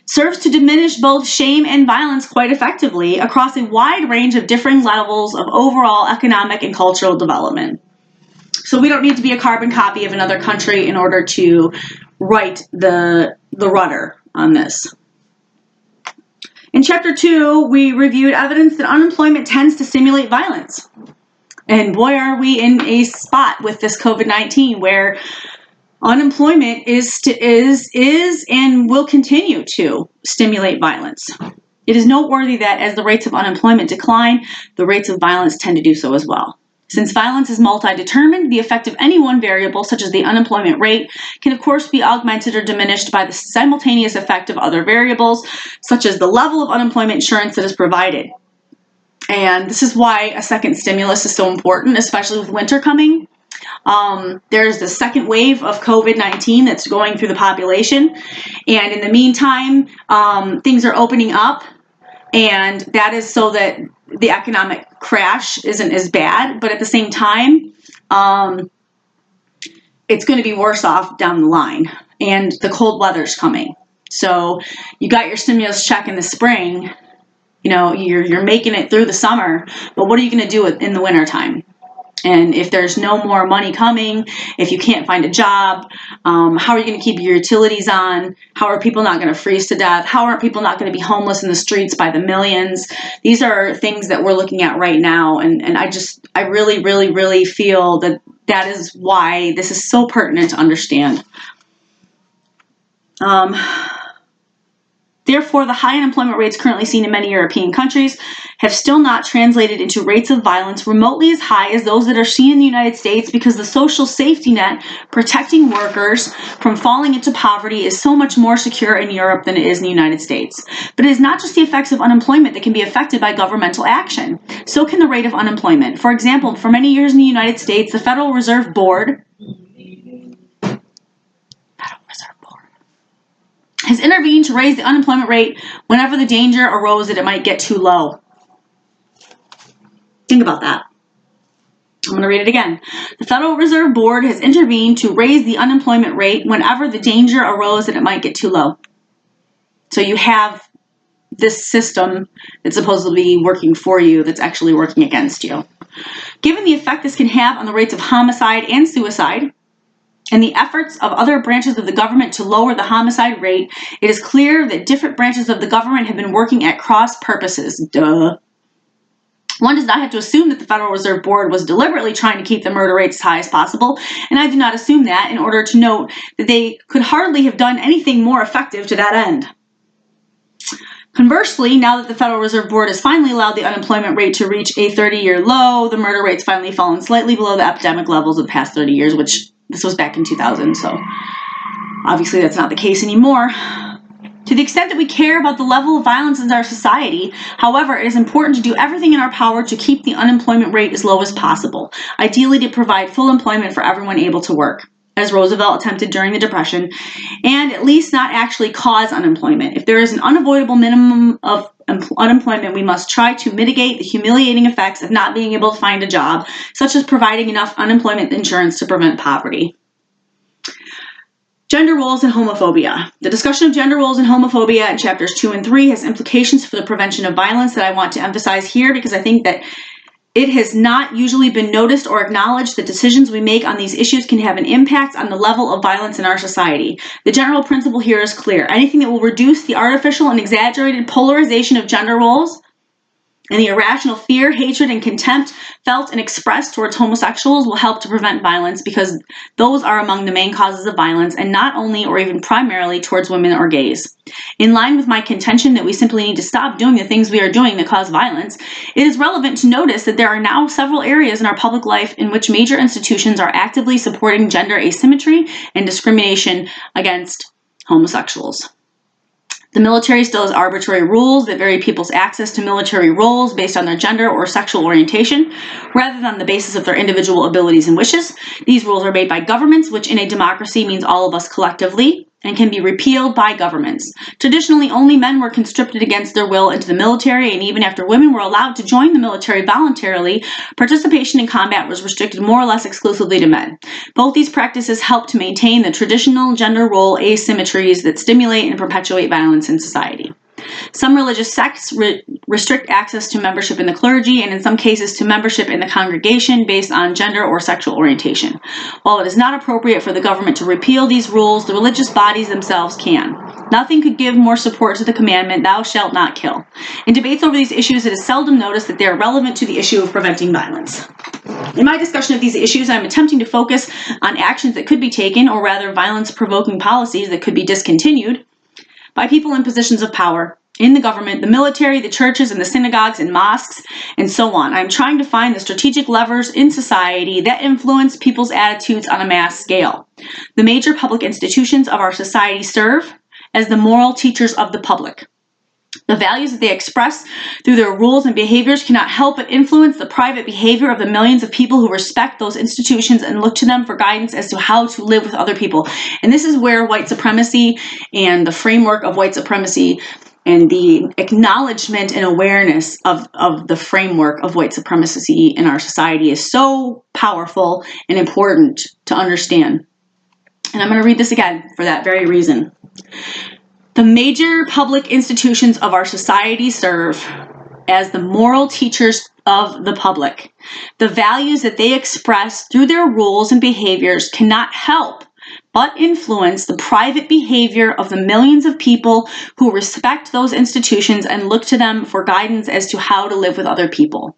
[SPEAKER 2] serves to diminish both shame and violence quite effectively across a wide range of differing levels of overall economic and cultural development. So we don't need to be a carbon copy of another country in order to write the rudder on this. In Chapter 2, we reviewed evidence that unemployment tends to stimulate violence. And boy, are we in a spot with this COVID-19 where unemployment is and will continue to stimulate violence. It is noteworthy that as the rates of unemployment decline, the rates of violence tend to do so as well. Since violence is multi-determined, the effect of any one variable, such as the unemployment rate, can of course be augmented or diminished by the simultaneous effect of other variables, such as the level of unemployment insurance that is provided. And this is why a second stimulus is so important, especially with winter coming. There's the second wave of COVID-19 that's going through the population. And in the meantime, things are opening up. And that is so that the economic crash isn't as bad. But at the same time, it's going to be worse off down the line. And the cold weather's coming. So you got your stimulus check in the spring. You're making it through the summer. But what are you going to do in the wintertime? And if there's no more money coming, if you can't find a job, how are you going to keep your utilities on? How are people not going to freeze to death? How are people not going to be homeless in the streets by the millions? These are things that we're looking at right now. And I really, really, really feel that is why this is so pertinent to understand. Therefore, the high unemployment rates currently seen in many European countries have still not translated into rates of violence remotely as high as those that are seen in the United States, because the social safety net protecting workers from falling into poverty is so much more secure in Europe than it is in the United States. But it is not just the effects of unemployment that can be affected by governmental action. So can the rate of unemployment. For example, for many years in the United States, the Federal Reserve Board has intervened to raise the unemployment rate whenever the danger arose that it might get too low. Think about that. I'm going to read it again. The Federal Reserve Board has intervened to raise the unemployment rate whenever the danger arose that it might get too low. So you have this system that's supposed to be working for you that's actually working against you. Given the effect this can have on the rates of homicide and suicide, and the efforts of other branches of the government to lower the homicide rate, it is clear that different branches of the government have been working at cross purposes. Duh. One does not have to assume that the Federal Reserve Board was deliberately trying to keep the murder rates as high as possible, and I do not assume that in order to note that they could hardly have done anything more effective to that end. Conversely, now that the Federal Reserve Board has finally allowed the unemployment rate to reach a 30-year low, the murder rate's finally fallen slightly below the epidemic levels of the past 30 years, which this was back in 2000, so obviously that's not the case anymore. To the extent that we care about the level of violence in our society, however, it is important to do everything in our power to keep the unemployment rate as low as possible, ideally to provide full employment for everyone able to work. as Roosevelt attempted during the Depression, and at least not actually cause unemployment. If there is an unavoidable minimum of unemployment, we must try to mitigate the humiliating effects of not being able to find a job, such as providing enough unemployment insurance to prevent poverty. Gender roles and homophobia. The discussion of gender roles and homophobia in chapters 2 and 3 has implications for the prevention of violence that I want to emphasize here, because I think that it has not usually been noticed or acknowledged that decisions we make on these issues can have an impact on the level of violence in our society. The general principle here is clear. Anything that will reduce the artificial and exaggerated polarization of gender roles and the irrational fear, hatred, and contempt felt and expressed towards homosexuals will help to prevent violence, because those are among the main causes of violence, and not only or even primarily towards women or gays. In line with my contention that we simply need to stop doing the things we are doing that cause violence, it is relevant to notice that there are now several areas in our public life in which major institutions are actively supporting gender asymmetry and discrimination against homosexuals. The military still has arbitrary rules that vary people's access to military roles based on their gender or sexual orientation, rather than the basis of their individual abilities and wishes. These rules are made by governments, which in a democracy means all of us collectively, and can be repealed by governments. Traditionally, only men were conscripted against their will into the military, and even after women were allowed to join the military voluntarily, participation in combat was restricted more or less exclusively to men. Both these practices help to maintain the traditional gender role asymmetries that stimulate and perpetuate violence in society. Some religious sects restrict access to membership in the clergy, and in some cases to membership in the congregation based on gender or sexual orientation. While it is not appropriate for the government to repeal these rules, the religious bodies themselves can. Nothing could give more support to the commandment, "Thou shalt not kill." In debates over these issues, it is seldom noticed that they are relevant to the issue of preventing violence. In my discussion of these issues, I am attempting to focus on actions that could be taken, or rather violence-provoking policies that could be discontinued, by people in positions of power, in the government, the military, the churches, and the synagogues and mosques, and so on. I'm trying to find the strategic levers in society that influence people's attitudes on a mass scale. The major public institutions of our society serve as the moral teachers of the public. The values that they express through their rules and behaviors cannot help but influence the private behavior of the millions of people who respect those institutions and look to them for guidance as to how to live with other people. And this is where white supremacy and the framework of white supremacy and the acknowledgement and awareness of the framework of white supremacy in our society is so powerful and important to understand. And I'm going to read this again for that very reason. The major public institutions of our society serve as the moral teachers of the public. The values that they express through their rules and behaviors cannot help but influence the private behavior of the millions of people who respect those institutions and look to them for guidance as to how to live with other people.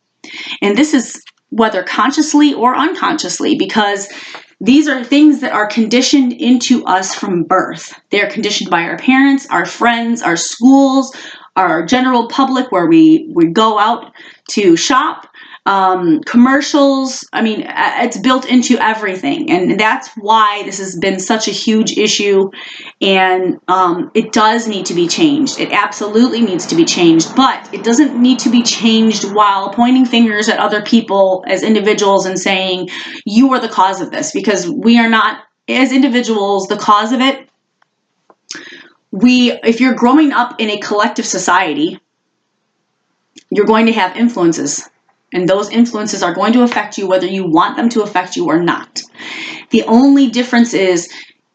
[SPEAKER 2] And this is whether consciously or unconsciously, because these are things that are conditioned into us from birth. They are conditioned by our parents, our friends, our schools, our general public where we go out to shop, commercials. I mean, it's built into everything. And that's why this has been such a huge issue. And it does need to be changed. It absolutely needs to be changed. But it doesn't need to be changed while pointing fingers at other people as individuals and saying, you are the cause of this. Because we are not, as individuals, the cause of it. If you're growing up in a collective society, you're going to have influences. And those influences are going to affect you whether you want them to affect you or not. The only difference is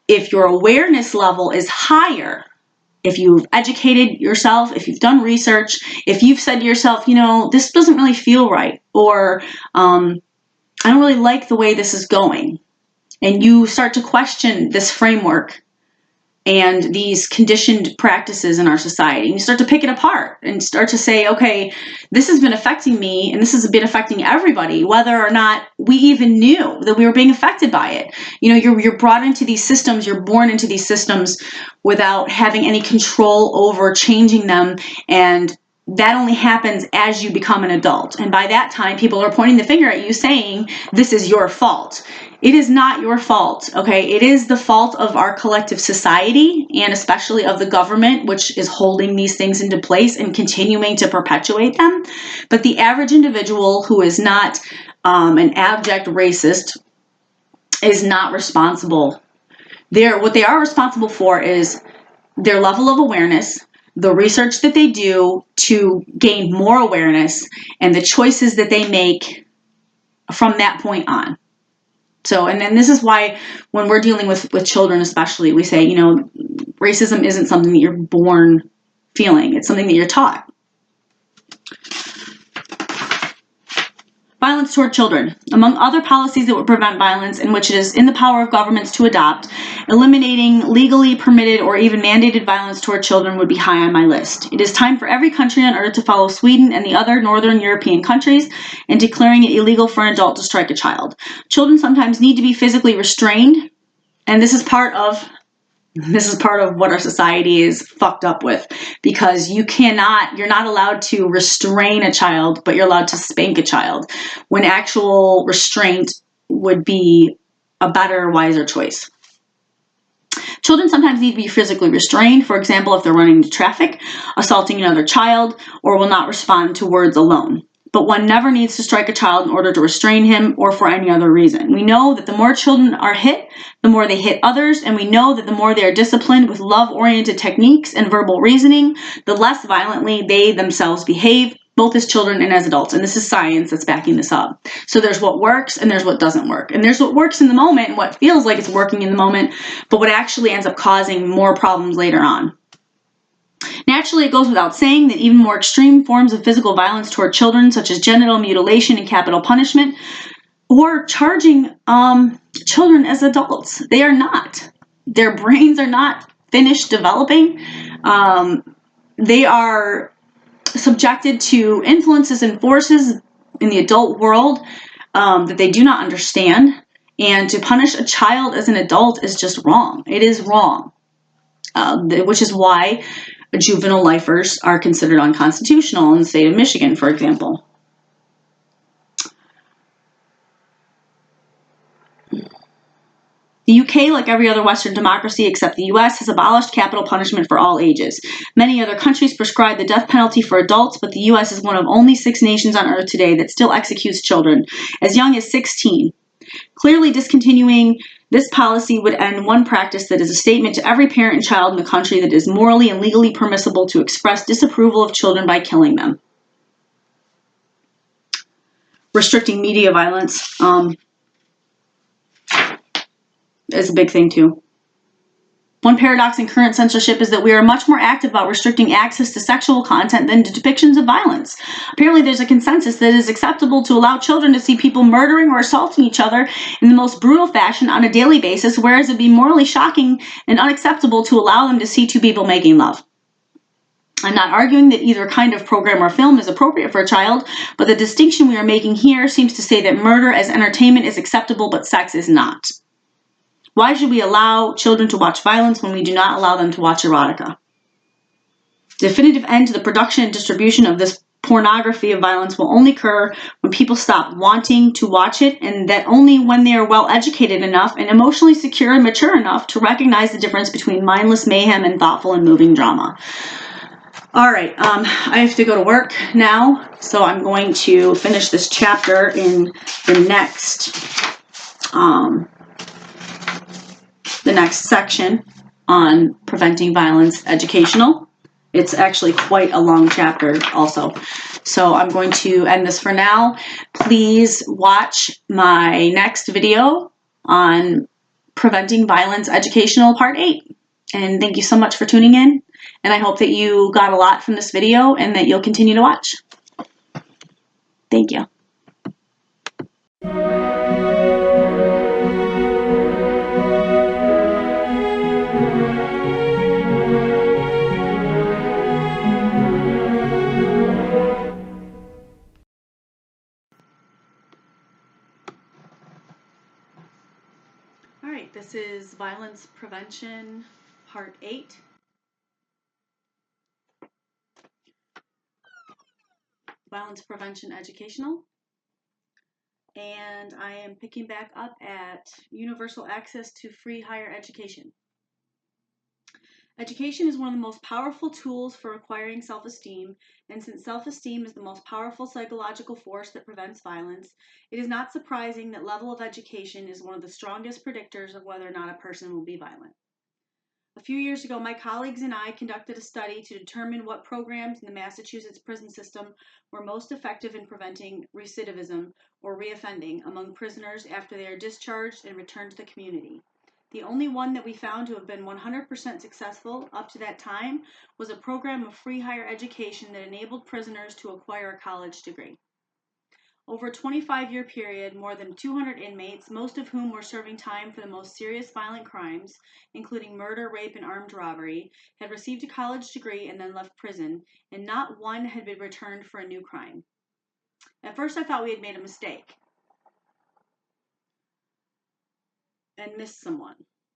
[SPEAKER 2] if your awareness level is higher, if you've educated yourself, if you've done research, if you've said to yourself, you know, this doesn't really feel right, or I don't really like the way this is going, and you start to question this framework and these conditioned practices in our society. And you start to pick it apart and start to say, okay, this has been affecting me and this has been affecting everybody, whether or not we even knew that we were being affected by it. You know, you're brought into these systems, you're born into these systems without having any control over changing them. And that only happens as you become an adult. And by that time, people are pointing the finger at you saying, this is your fault. It is not your fault, okay? It is the fault of our collective society, and especially of the government, which is holding these things into place and continuing to perpetuate them. But the average individual who is not an abject racist is not responsible. What they are responsible for is their level of awareness, the research that they do to gain more awareness, and the choices that they make from that point on. So, and then this is why when we're dealing with children especially, we say, racism isn't something that you're born feeling. It's something that you're taught. Violence toward children. Among other policies that would prevent violence in which it is in the power of governments to adopt, eliminating legally permitted or even mandated violence toward children would be high on my list. It is time for every country on earth to follow Sweden and the other northern European countries in declaring it illegal for an adult to strike a child. Children sometimes need to be physically restrained, and this is part of what our society is fucked up with, because you're not allowed to restrain a child, but you're allowed to spank a child, when actual restraint would be a better, wiser choice. Children sometimes need to be physically restrained, for example, if they're running into traffic, assaulting another child, or will not respond to words alone. But one never needs to strike a child in order to restrain him or for any other reason. We know that the more children are hit, the more they hit others, and we know that the more they are disciplined with love-oriented techniques and verbal reasoning, the less violently they themselves behave, both as children and as adults. And this is science that's backing this up. So there's what works and there's what doesn't work. And there's what works in the moment and what feels like it's working in the moment, but what actually ends up causing more problems later on. Naturally, it goes without saying that even more extreme forms of physical violence toward children, such as genital mutilation and capital punishment, or charging children as adults, they are not. Their brains are not finished developing. They are subjected to influences and forces in the adult world that they do not understand. And to punish a child as an adult is just wrong. It is wrong. Which is why juvenile lifers are considered unconstitutional in the state of Michigan, for example. The UK, like every other Western democracy except the US, has abolished capital punishment for all ages. Many other countries prescribe the death penalty for adults, but the US is one of only 6 nations on earth today that still executes children as young as 16. Clearly, discontinuing this policy would end one practice that is a statement to every parent and child in the country that it is morally and legally permissible to express disapproval of children by killing them. Restricting media violence is a big thing too. One paradox in current censorship is that we are much more active about restricting access to sexual content than to depictions of violence. Apparently, there's a consensus that it is acceptable to allow children to see people murdering or assaulting each other in the most brutal fashion on a daily basis, whereas it would be morally shocking and unacceptable to allow them to see 2 people making love. I'm not arguing that either kind of program or film is appropriate for a child, but the distinction we are making here seems to say that murder as entertainment is acceptable, but sex is not. Why should we allow children to watch violence when we do not allow them to watch erotica? Definitive end to the production and distribution of this pornography of violence will only occur when people stop wanting to watch it, and that only when they are well educated enough and emotionally secure and mature enough to recognize the difference between mindless mayhem and thoughtful and moving drama. All right, I have to go to work now, so I'm going to finish this chapter in the next section on preventing violence educational. It's actually quite a long chapter also. So I'm going to end this for now. Please watch my next video on preventing violence educational part 8. And thank you so much for tuning in. And I hope that you got a lot from this video and that you'll continue to watch. Thank you. All right, this is Violence Prevention Part 8. Violence Prevention Educational. And I am picking back up at Universal Access to Free Higher Education. Education is one of the most powerful tools for acquiring self-esteem, and since self-esteem is the most powerful psychological force that prevents violence, it is not surprising that level of education is one of the strongest predictors of whether or not a person will be violent. A few years ago, my colleagues and I conducted a study to determine what programs in the Massachusetts prison system were most effective in preventing recidivism or reoffending among prisoners after they are discharged and returned to the community. The only one that we found to have been 100% successful up to that time was a program of free higher education that enabled prisoners to acquire a college degree. Over a 25-year period, more than 200 inmates, most of whom were serving time for the most serious violent crimes, including murder, rape, and armed robbery, had received a college degree and then left prison, and not one had been returned for a new crime. At first, I thought we had made a mistake and missed someone.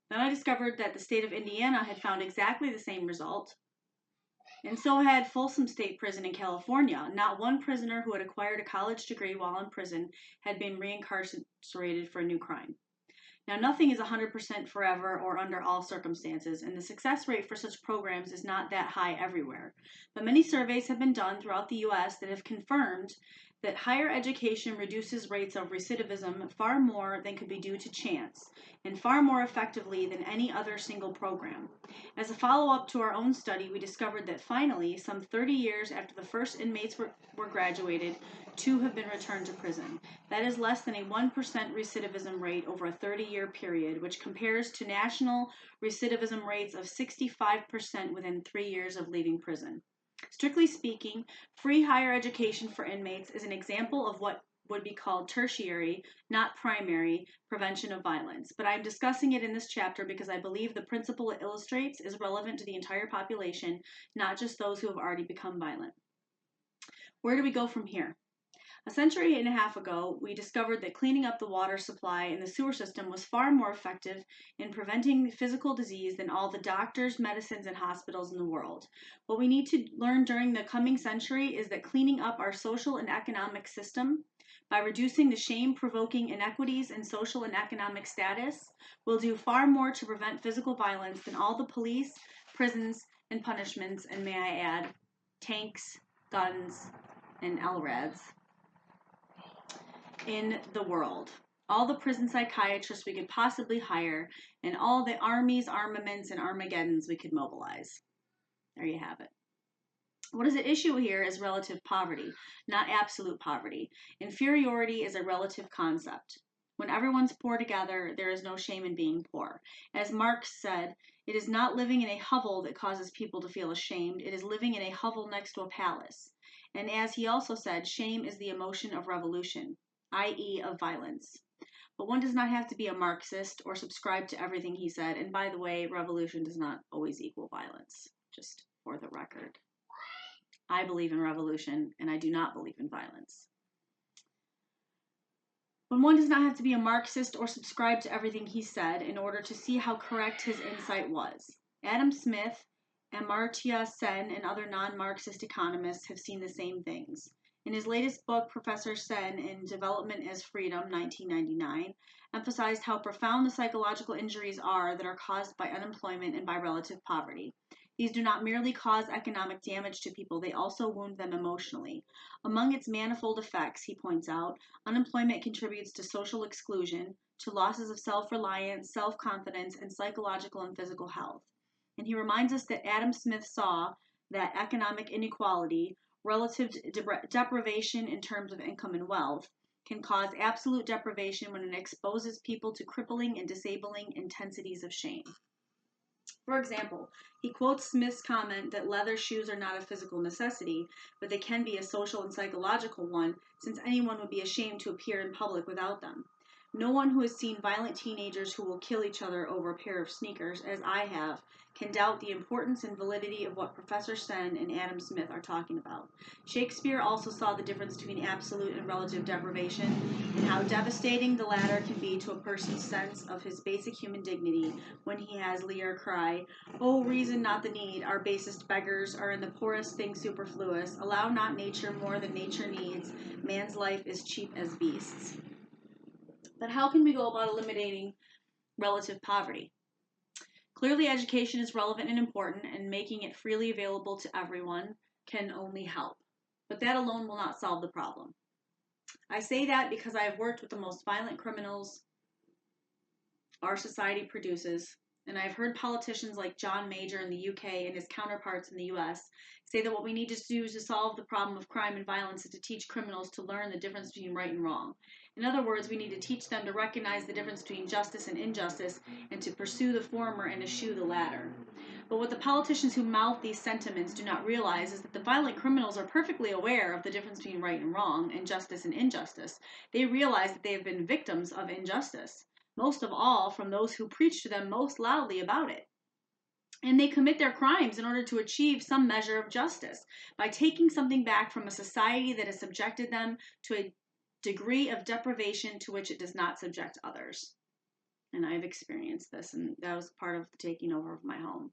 [SPEAKER 2] Then I discovered that the state of Indiana had found exactly the same result, and so had Folsom State Prison in California. Not one prisoner who had acquired a college degree while in prison had been reincarcerated for a new crime. Now, nothing is 100% forever or under all circumstances, and the success rate for such programs is not that high everywhere. But many surveys have been done throughout the U.S. that have confirmed that higher education reduces rates of recidivism far more than could be due to chance, and far more effectively than any other single program. As a follow-up to our own study, we discovered that finally, some 30 years after the first inmates were graduated, 2 have been returned to prison. That is less than a 1% recidivism rate over a 30-year period, which compares to national recidivism rates of 65% within 3 years of leaving prison. Strictly speaking, free higher education for inmates is an example of what would be called tertiary, not primary, prevention of violence. But I'm discussing it in this chapter because I believe the principle it illustrates is relevant to the entire population, not just those who have already become violent. Where do we go from here? A century and a half ago, we discovered that cleaning up the water supply in the sewer system was far more effective in preventing physical disease than all the doctors, medicines, and hospitals in the world. What we need to learn during the coming century is that cleaning up our social and economic system by reducing the shame-provoking inequities in social and economic status will do far more to prevent physical violence than all the police, prisons, and punishments, and may I add, tanks, guns, and LRADs in the world. All the prison psychiatrists we could possibly hire, and all the armies, armaments, and Armageddons we could mobilize. There you have it. What is at issue here is relative poverty, not absolute poverty. Inferiority is a relative concept. When everyone's poor together, there is no shame in being poor. As Marx said, it is not living in a hovel that causes people to feel ashamed. It is living in a hovel next to a palace. And as he also said, shame is the emotion of revolution, i.e. of violence. But one does not have to be a Marxist or subscribe to everything he said. And by the way, revolution does not always equal violence, just for the record. I believe in revolution, and I do not believe in violence. But one does not have to be a Marxist or subscribe to everything he said in order to see how correct his insight was. Adam Smith, Amartya Sen, and other non-Marxist economists have seen the same things. In his latest book, Professor Sen, in Development as Freedom, 1999, emphasized how profound the psychological injuries are that are caused by unemployment and by relative poverty. These do not merely cause economic damage to people, they also wound them emotionally. Among its manifold effects, he points out, unemployment contributes to social exclusion, to losses of self-reliance, self-confidence, and psychological and physical health. And he reminds us that Adam Smith saw that economic inequality, relative deprivation in terms of income and wealth, can cause absolute deprivation when it exposes people to crippling and disabling intensities of shame. For example, he quotes Smith's comment that leather shoes are not a physical necessity, but they can be a social and psychological one, since anyone would be ashamed to appear in public without them. No one who has seen violent teenagers who will kill each other over a pair of sneakers, as I have, can doubt the importance and validity of what Professor Sen and Adam Smith are talking about. Shakespeare also saw the difference between absolute and relative deprivation, and how devastating the latter can be to a person's sense of his basic human dignity when he has Lear cry, "Oh, reason not the need, our basest beggars are in the poorest thing superfluous, allow not nature more than nature needs, man's life is cheap as beasts." But how can we go about eliminating relative poverty? Clearly, education is relevant and important, and making it freely available to everyone can only help. But that alone will not solve the problem. I say that because I have worked with the most violent criminals our society produces, and I've heard politicians like John Major in the UK and his counterparts in the US say that what we need to do to solve the problem of crime and violence is to teach criminals to learn the difference between right and wrong. In other words, we need to teach them to recognize the difference between justice and injustice and to pursue the former and eschew the latter. But what the politicians who mouth these sentiments do not realize is that the violent criminals are perfectly aware of the difference between right and wrong and justice and injustice. They realize that they have been victims of injustice, most of all from those who preach to them most loudly about it. And they commit their crimes in order to achieve some measure of justice by taking something back from a society that has subjected them to a degree of deprivation to which it does not subject others. And I've experienced this, and that was part of the taking over of my home.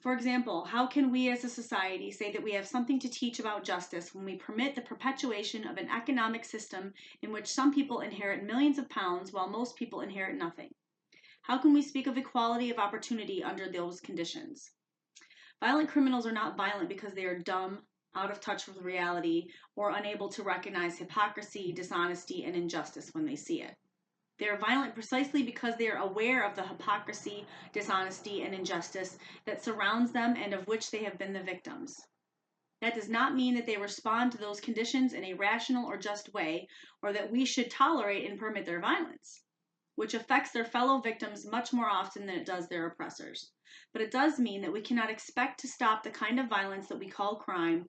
[SPEAKER 2] For example, how can we as a society say that we have something to teach about justice when we permit the perpetuation of an economic system in which some people inherit millions of pounds while most people inherit nothing? How can we speak of equality of opportunity under those conditions? Violent criminals are not violent because they are dumb, out of touch with reality, or unable to recognize hypocrisy, dishonesty, and injustice when they see it. They are violent precisely because they are aware of the hypocrisy, dishonesty, and injustice that surrounds them and of which they have been the victims. That does not mean that they respond to those conditions in a rational or just way, or that we should tolerate and permit their violence, which affects their fellow victims much more often than it does their oppressors. But it does mean that we cannot expect to stop the kind of violence that we call crime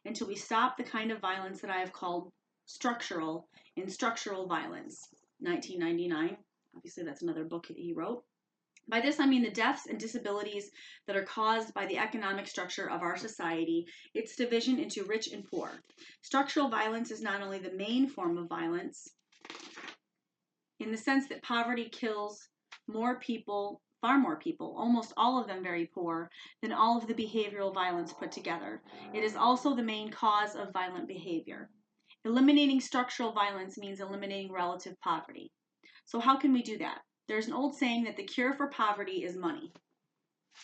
[SPEAKER 2] until we stop the kind of violence that I have called structural violence. 1999. Obviously, that's another book that he wrote. By this, I mean the deaths and disabilities that are caused by the economic structure of our society, its division into rich and poor. Structural violence is not only the main form of violence, in the sense that poverty kills more people, far more people, almost all of them very poor, than all of the behavioral violence put together. It is also the main cause of violent behavior. Eliminating structural violence means eliminating relative poverty. So how can we do that? There's an old saying that the cure for poverty is money.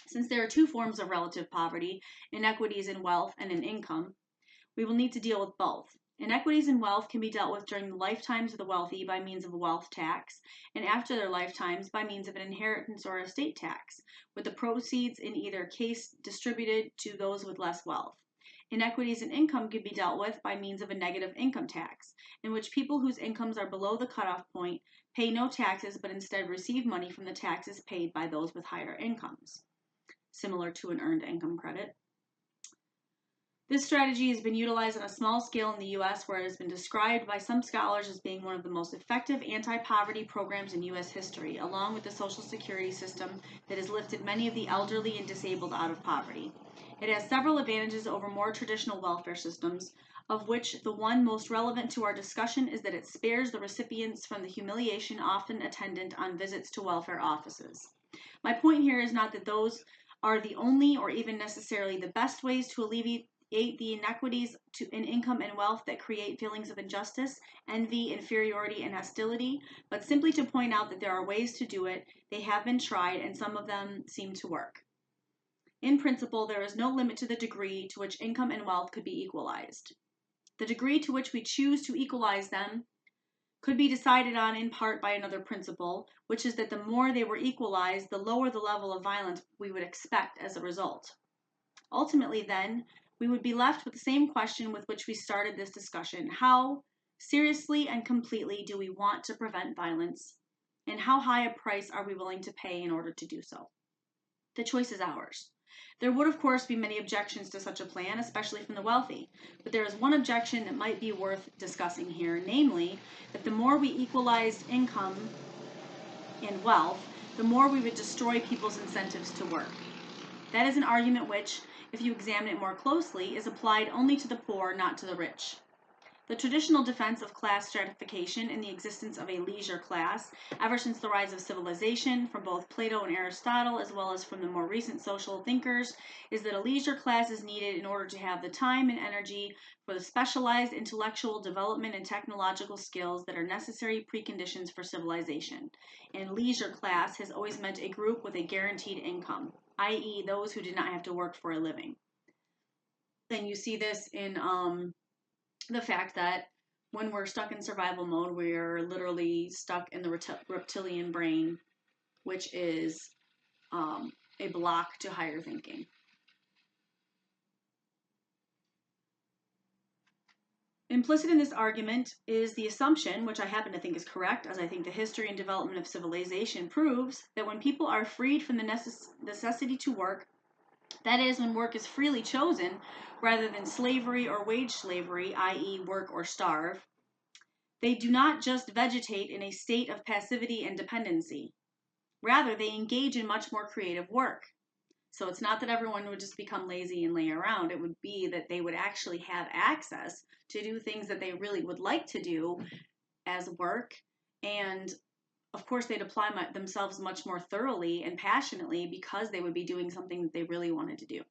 [SPEAKER 2] Since there are two forms of relative poverty, inequities in wealth and in income, we will need to deal with both. Inequities in wealth can be dealt with during the lifetimes of the wealthy by means of a wealth tax, and after their lifetimes by means of an inheritance or estate tax, with the proceeds in either case distributed to those with less wealth. Inequities in income can be dealt with by means of a negative income tax, in which people whose incomes are below the cutoff point pay no taxes but instead receive money from the taxes paid by those with higher incomes, similar to an earned income credit. This strategy has been utilized on a small scale in the U.S., where it has been described by some scholars as being one of the most effective anti-poverty programs in U.S. history, along with the Social Security system that has lifted many of the elderly and disabled out of poverty. It has several advantages over more traditional welfare systems, of which the one most relevant to our discussion is that it spares the recipients from the humiliation often attendant on visits to welfare offices. My point here is not that those are the only or even necessarily the best ways to alleviate the inequities in income and wealth that create feelings of injustice, envy, inferiority, and hostility, but simply to point out that there are ways to do it. They have been tried, and some of them seem to work. In principle, there is no limit to the degree to which income and wealth could be equalized. The degree to which we choose to equalize them could be decided on in part by another principle, which is that the more they were equalized, the lower the level of violence we would expect as a result. Ultimately, then, we would be left with the same question with which we started this discussion. How seriously and completely do we want to prevent violence? And how high a price are we willing to pay in order to do so? The choice is ours. There would, of course, be many objections to such a plan, especially from the wealthy. But there is one objection that might be worth discussing here, namely, that the more we equalized income and wealth, the more we would destroy people's incentives to work. That is an argument which, if you examine it more closely, is applied only to the poor, not to the rich. The traditional defense of class stratification and the existence of a leisure class, ever since the rise of civilization, from both Plato and Aristotle, as well as from the more recent social thinkers, is that a leisure class is needed in order to have the time and energy for the specialized intellectual development and technological skills that are necessary preconditions for civilization. And leisure class has always meant a group with a guaranteed income, i.e., those who did not have to work for a living. Then you see this in the fact that when we're stuck in survival mode, we're literally stuck in the reptilian brain, which is a block to higher thinking. Implicit in this argument is the assumption, which I happen to think is correct, as I think the history and development of civilization proves, that when people are freed from the necessity to work, that is, when work is freely chosen, rather than slavery or wage slavery, i.e. work or starve, they do not just vegetate in a state of passivity and dependency. Rather, they engage in much more creative work. So it's not that everyone would just become lazy and lay around. It would be that they would actually have access to do things that they really would like to do as work. And of course, they'd apply themselves much more thoroughly and passionately because they would be doing something that they really wanted to do.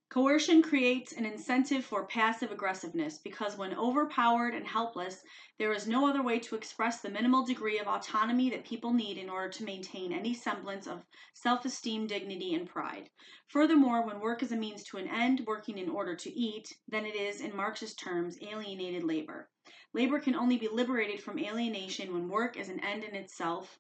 [SPEAKER 2] Coercion creates an incentive for passive aggressiveness because when overpowered and helpless, there is no other way to express the minimal degree of autonomy that people need in order to maintain any semblance of self-esteem, dignity, and pride. Furthermore, when work is a means to an end, working in order to eat, then it is, in Marxist terms, alienated labor. Labor can only be liberated from alienation when work as an end in itself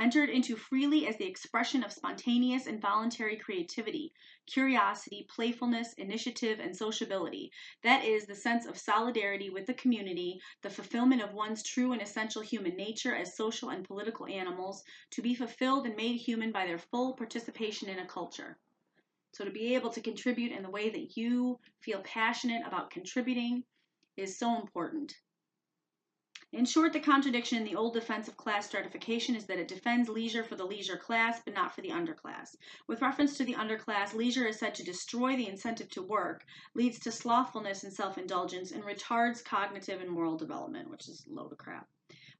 [SPEAKER 2] entered into freely as the expression of spontaneous and voluntary creativity, curiosity, playfulness, initiative, and sociability. That is, the sense of solidarity with the community, the fulfillment of one's true and essential human nature as social and political animals, to be fulfilled and made human by their full participation in a culture. So to be able to contribute in the way that you feel passionate about contributing is so important. In short, the contradiction in the old defense of class stratification is that it defends leisure for the leisure class, but not for the underclass. With reference to the underclass, leisure is said to destroy the incentive to work, leads to slothfulness and self-indulgence, and retards cognitive and moral development, which is a load of crap.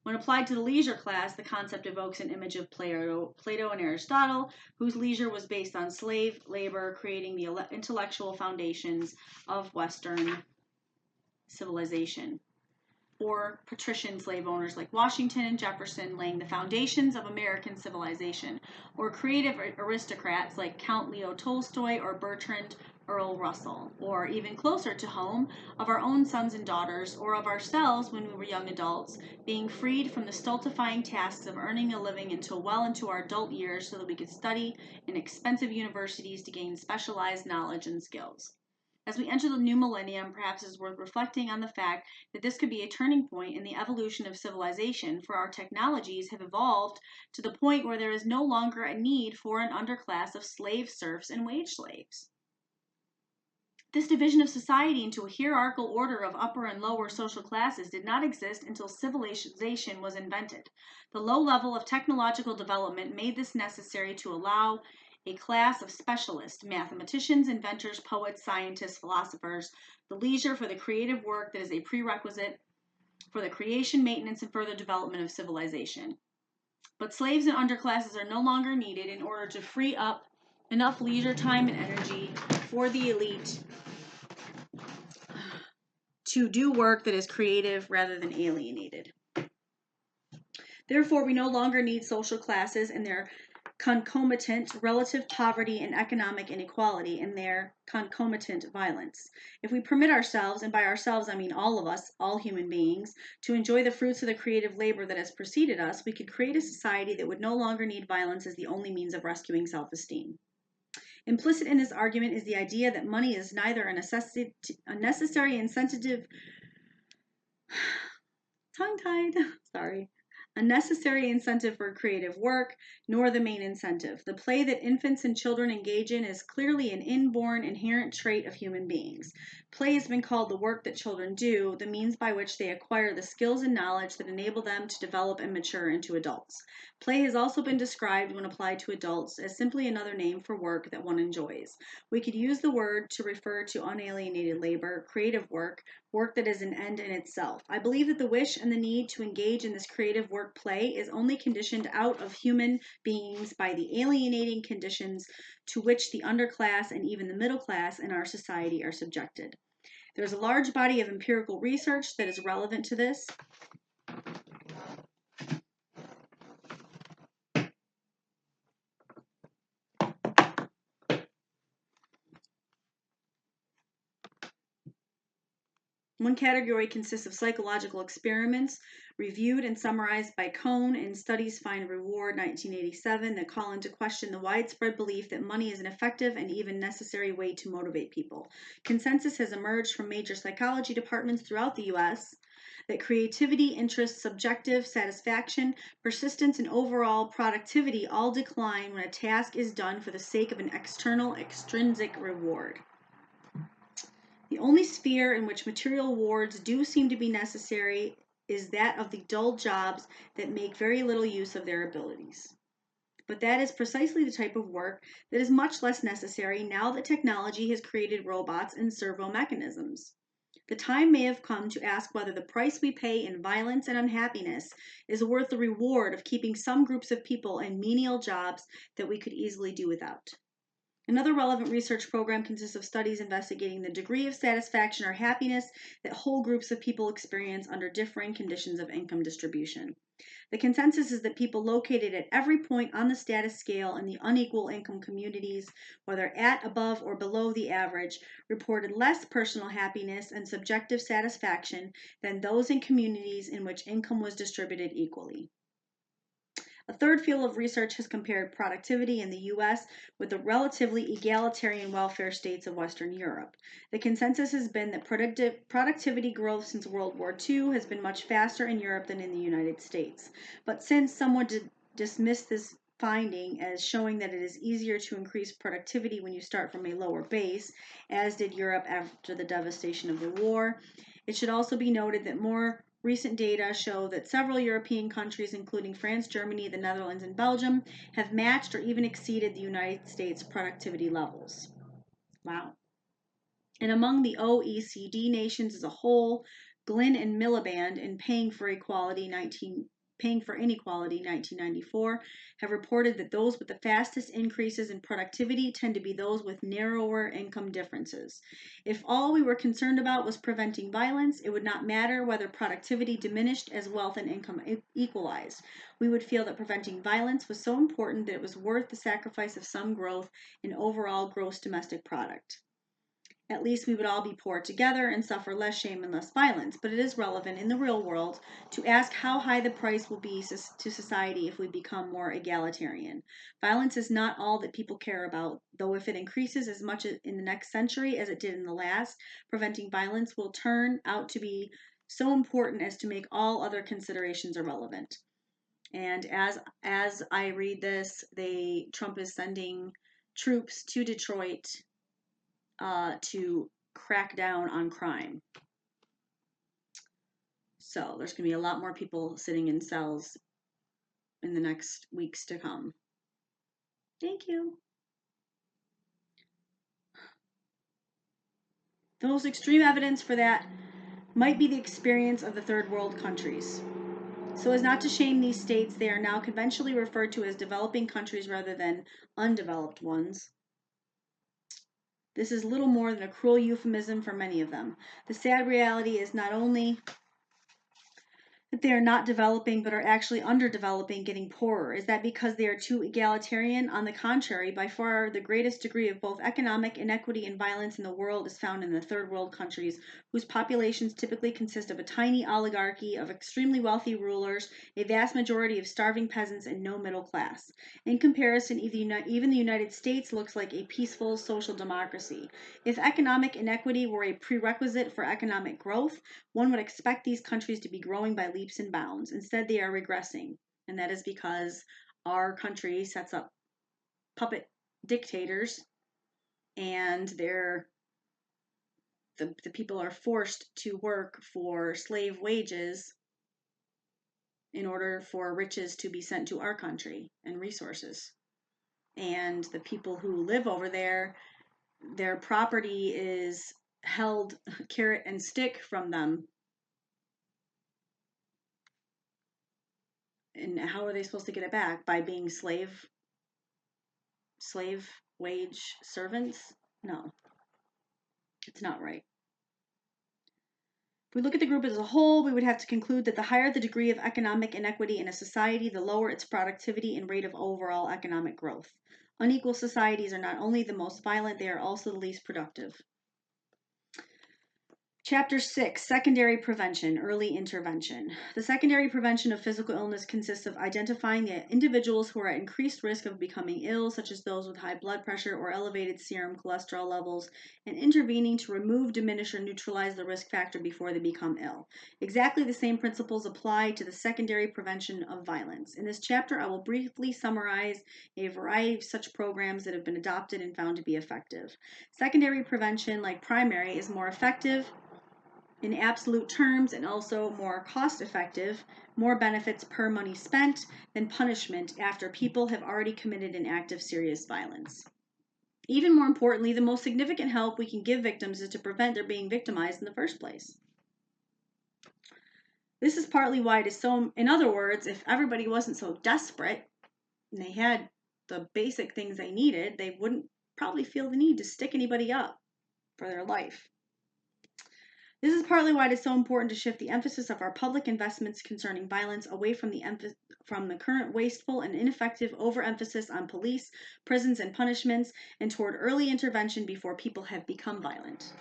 [SPEAKER 2] When applied to the leisure class, the concept evokes an image of Plato and Aristotle, whose leisure was based on slave labor, creating the intellectual foundations of Western civilization. Or patrician slave owners like Washington and Jefferson laying the foundations of American civilization, or creative aristocrats like Count Leo Tolstoy or Bertrand Earl Russell, or even closer to home, of our own sons and daughters, or of ourselves when we were young adults, being freed from the stultifying tasks of earning a living until well into our adult years so that we could study in expensive universities to gain specialized knowledge and skills. As we enter the new millennium, perhaps it is worth reflecting on the fact that this could be a turning point in the evolution of civilization, for our technologies have evolved to the point where there is no longer a need for an underclass of slave serfs and wage slaves. This division of society into a hierarchical order of upper and lower social classes did not exist until civilization was invented. The low level of technological development made this necessary to allow a class of specialists, mathematicians, inventors, poets, scientists, philosophers, the leisure for the creative work that is a prerequisite for the creation, maintenance, and further development of civilization. But slaves and underclasses are no longer needed in order to free up enough leisure time and energy for the elite to do work that is creative rather than alienated. Therefore, we no longer need social classes and their concomitant relative poverty and economic inequality and their concomitant violence. If we permit ourselves, and by ourselves I mean all of us, all human beings, to enjoy the fruits of the creative labor that has preceded us, we could create a society that would no longer need violence as the only means of rescuing self-esteem. Implicit in this argument is the idea that money is neither a necessary incentive, tongue-tied, sorry, a necessary incentive for creative work, nor the main incentive. The play that infants and children engage in is clearly an inborn, inherent trait of human beings. Play has been called the work that children do, the means by which they acquire the skills and knowledge that enable them to develop and mature into adults. Play has also been described, when applied to adults, as simply another name for work that one enjoys. We could use the word to refer to unalienated labor, creative work, work that is an end in itself. I believe that the wish and the need to engage in this creative work play is only conditioned out of human beings by the alienating conditions to which the underclass and even the middle class in our society are subjected. There's a large body of empirical research that is relevant to this. One category consists of psychological experiments reviewed and summarized by Cohn in Studies Find Reward 1987 that call into question the widespread belief that money is an effective and even necessary way to motivate people. Consensus has emerged from major psychology departments throughout the U.S. that creativity, interest, subjective satisfaction, persistence, and overall productivity all decline when a task is done for the sake of an external, extrinsic reward. The only sphere in which material rewards do seem to be necessary is that of the dull jobs that make very little use of their abilities. But that is precisely the type of work that is much less necessary now that technology has created robots and servo mechanisms. The time may have come to ask whether the price we pay in violence and unhappiness is worth the reward of keeping some groups of people in menial jobs that we could easily do without. Another relevant research program consists of studies investigating the degree of satisfaction or happiness that whole groups of people experience under differing conditions of income distribution. The consensus is that people located at every point on the status scale in the unequal income communities, whether at, above, or below the average, reported less personal happiness and subjective satisfaction than those in communities in which income was distributed equally. A third field of research has compared productivity in the U.S. with the relatively egalitarian welfare states of Western Europe. The consensus has been that productivity growth since World War II has been much faster in Europe than in the United States. But since someone dismissed this finding as showing that it is easier to increase productivity when you start from a lower base, as did Europe after the devastation of the war, it should also be noted that more recent data show that several European countries, including France, Germany, the Netherlands, and Belgium, have matched or even exceeded the United States productivity levels. Wow. And among the OECD nations as a whole, Glynn and Miliband in Paying for Inequality 1994 have reported that those with the fastest increases in productivity tend to be those with narrower income differences. If all we were concerned about was preventing violence, it would not matter whether productivity diminished as wealth and income equalized. We would feel that preventing violence was so important that it was worth the sacrifice of some growth in overall gross domestic product. At least we would all be poor together and suffer less shame and less violence. But it is relevant in the real world to ask how high the price will be to society if we become more egalitarian. Violence is not all that people care about, though if it increases as much in the next century as it did in the last, preventing violence will turn out to be so important as to make all other considerations irrelevant. And as I read this, Trump is sending troops to Detroit to crack down on crime. So there's going to be a lot more people sitting in cells in the next weeks to come. Thank you. The most extreme evidence for that might be the experience of the third world countries. So as not to shame these states, they are now conventionally referred to as developing countries rather than undeveloped ones. This is little more than a cruel euphemism for many of them. The sad reality is not only that they are not developing but are actually underdeveloping, getting poorer. Is that because they are too egalitarian? On the contrary, by far the greatest degree of both economic inequity and violence in the world is found in the third world countries, whose populations typically consist of a tiny oligarchy of extremely wealthy rulers, a vast majority of starving peasants, and no middle class. In comparison, even the United States looks like a peaceful social democracy. If economic inequity were a prerequisite for economic growth, one would expect these countries to be growing by leaps and bounds. Instead, they are regressing, and that is because our country sets up puppet dictators, and the people are forced to work for slave wages in order for riches to be sent to our country and resources. And the people who live over there, their property is held carrot and stick from them. And how are they supposed to get it back? By being slave wage servants? No, it's not right. If we look at the group as a whole, we would have to conclude that the higher the degree of economic inequity in a society, the lower its productivity and rate of overall economic growth. Unequal societies are not only the most violent, they are also the least productive. Chapter 6, Secondary Prevention, Early Intervention. The secondary prevention of physical illness consists of identifying the individuals who are at increased risk of becoming ill, such as those with high blood pressure or elevated serum cholesterol levels, and intervening to remove, diminish, or neutralize the risk factor before they become ill. Exactly the same principles apply to the secondary prevention of violence. In this chapter, I will briefly summarize a variety of such programs that have been adopted and found to be effective. Secondary prevention, like primary, is more effective in absolute terms and also more cost effective, more benefits per money spent than punishment after people have already committed an act of serious violence. Even more importantly, the most significant help we can give victims is to prevent their being victimized in the first place. This is partly why it is so, in other words, if everybody wasn't so desperate and they had the basic things they needed, they wouldn't probably feel the need to stick anybody up for their life. This is partly why it is so important to shift the emphasis of our public investments concerning violence away from the current wasteful and ineffective overemphasis on police, prisons, and punishments, and toward early intervention before people have become violent.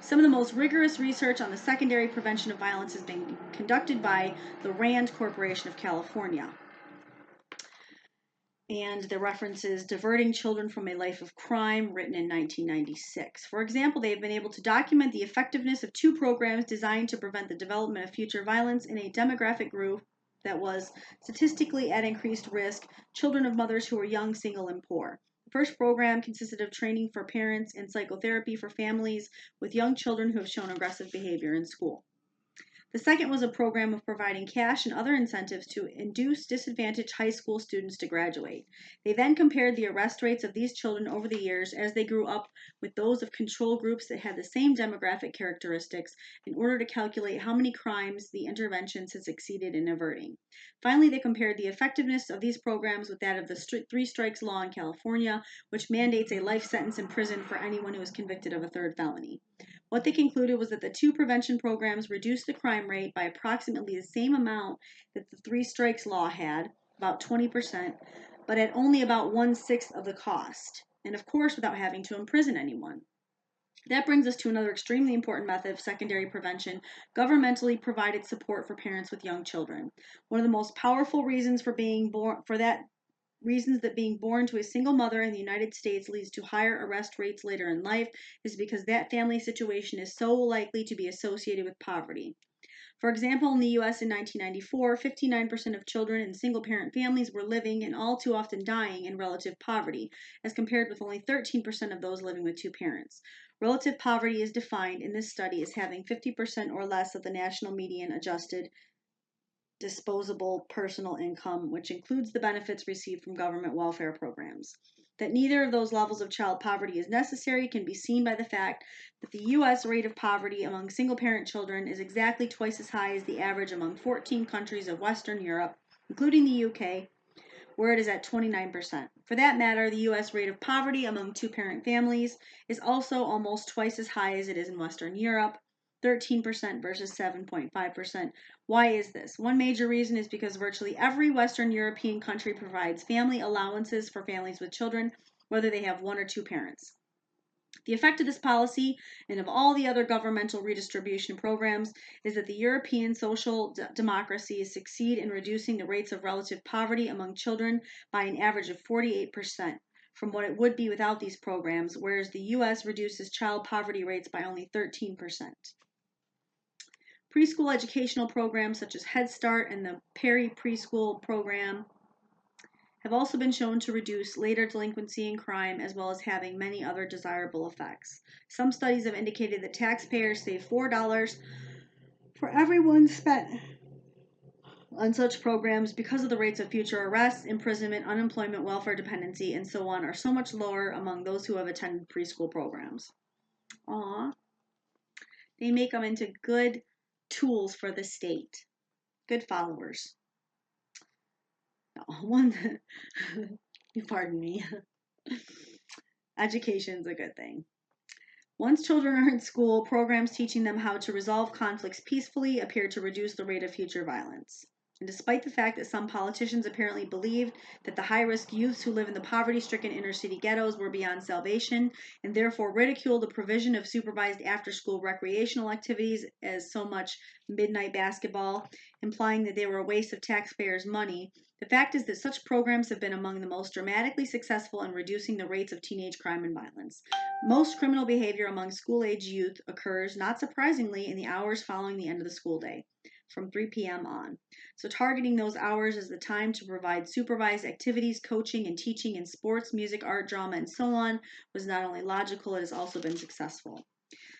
[SPEAKER 2] Some of the most rigorous research on the secondary prevention of violence has been conducted by the RAND Corporation of California. And the reference is Diverting Children from a Life of Crime, written in 1996. For example, they have been able to document the effectiveness of 2 programs designed to prevent the development of future violence in a demographic group that was statistically at increased risk, children of mothers who were young, single, and poor. The first program consisted of training for parents and psychotherapy for families with young children who have shown aggressive behavior in school. The second was a program of providing cash and other incentives to induce disadvantaged high school students to graduate. They then compared the arrest rates of these children over the years as they grew up with those of control groups that had the same demographic characteristics in order to calculate how many crimes the interventions had succeeded in averting. Finally, they compared the effectiveness of these programs with that of the 3 strikes law in California, which mandates a life sentence in prison for anyone who is convicted of a 3rd felony. What they concluded was that the 2 prevention programs reduced the crime rate by approximately the same amount that the 3 strikes law had, about 20%, but at only about 1/6 of the cost, and of course without having to imprison anyone. That brings us to another extremely important method of secondary prevention, governmentally provided support for parents with young children. One of the most powerful reasons that being born to a single mother in the United States leads to higher arrest rates later in life is because that family situation is so likely to be associated with poverty. For example, in the U.S. in 1994, 59% of children in single-parent families were living and all too often dying in relative poverty, as compared with only 13% of those living with 2 parents. Relative poverty is defined in this study as having 50% or less of the national median adjusted disposable personal income, which includes the benefits received from government welfare programs. That neither of those levels of child poverty is necessary can be seen by the fact that the U.S. rate of poverty among single-parent children is exactly twice as high as the average among 14 countries of Western Europe, including the UK, where it is at 29%. For that matter, the U.S. rate of poverty among 2-parent families is also almost twice as high as it is in Western Europe, 13% versus 7.5%. Why is this? One major reason is because virtually every Western European country provides family allowances for families with children, whether they have 1 or 2 parents. The effect of this policy and of all the other governmental redistribution programs is that the European social democracies succeed in reducing the rates of relative poverty among children by an average of 48% from what it would be without these programs, whereas the U.S. reduces child poverty rates by only 13%. Preschool educational programs such as Head Start and the Perry Preschool program have also been shown to reduce later delinquency and crime, as well as having many other desirable effects. Some studies have indicated that taxpayers save $4 for everyone spent on such programs because of the rates of future arrests, imprisonment, unemployment, welfare dependency, and so on are so much lower among those who have attended preschool programs. Aww. They make them into good tools for the state. Good followers. Pardon me. Education's a good thing. Once children are in school, programs teaching them how to resolve conflicts peacefully appear to reduce the rate of future violence. And despite the fact that some politicians apparently believed that the high-risk youths who live in the poverty-stricken inner-city ghettos were beyond salvation and therefore ridiculed the provision of supervised after-school recreational activities as so much midnight basketball, implying that they were a waste of taxpayers' money, the fact is that such programs have been among the most dramatically successful in reducing the rates of teenage crime and violence. Most criminal behavior among school-age youth occurs, not surprisingly, in the hours following the end of the school day, from 3 p.m. on. So targeting those hours as the time to provide supervised activities, coaching, and teaching in sports, music, art, drama, and so on was not only logical, it has also been successful.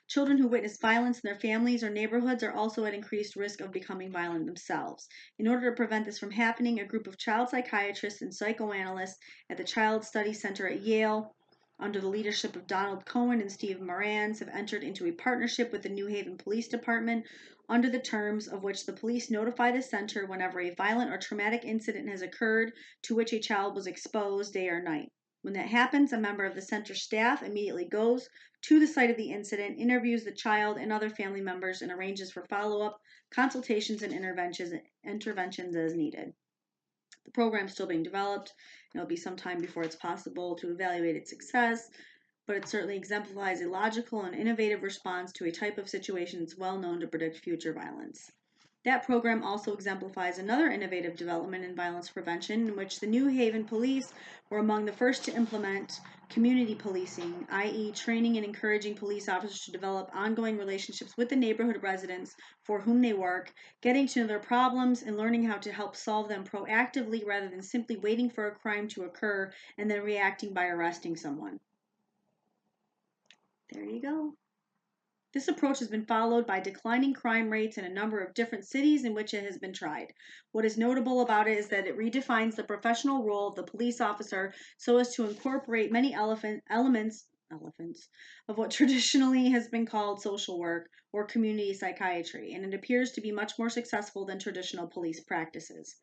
[SPEAKER 2] Children who witness violence in their families or neighborhoods are also at increased risk of becoming violent themselves. In order to prevent this from happening, a group of child psychiatrists and psychoanalysts at the Child Study Center at Yale, under the leadership of Donald Cohen and Steve Morans, have entered into a partnership with the New Haven Police Department, under the terms of which the police notify the center whenever a violent or traumatic incident has occurred to which a child was exposed day or night. When that happens, a member of the center staff immediately goes to the site of the incident, interviews the child and other family members, and arranges for follow-up consultations and interventions as needed. The program is still being developed, and it'll be some time before it's possible to evaluate its success, but it certainly exemplifies a logical and innovative response to a type of situation that's well known to predict future violence. That program also exemplifies another innovative development in violence prevention, in which the New Haven police were among the first to implement community policing, i.e., training and encouraging police officers to develop ongoing relationships with the neighborhood residents for whom they work, getting to know their problems and learning how to help solve them proactively rather than simply waiting for a crime to occur and then reacting by arresting someone. There you go. This approach has been followed by declining crime rates in a number of different cities in which it has been tried. What is notable about it is that it redefines the professional role of the police officer so as to incorporate many elements of what traditionally has been called social work or community psychiatry, and it appears to be much more successful than traditional police practices.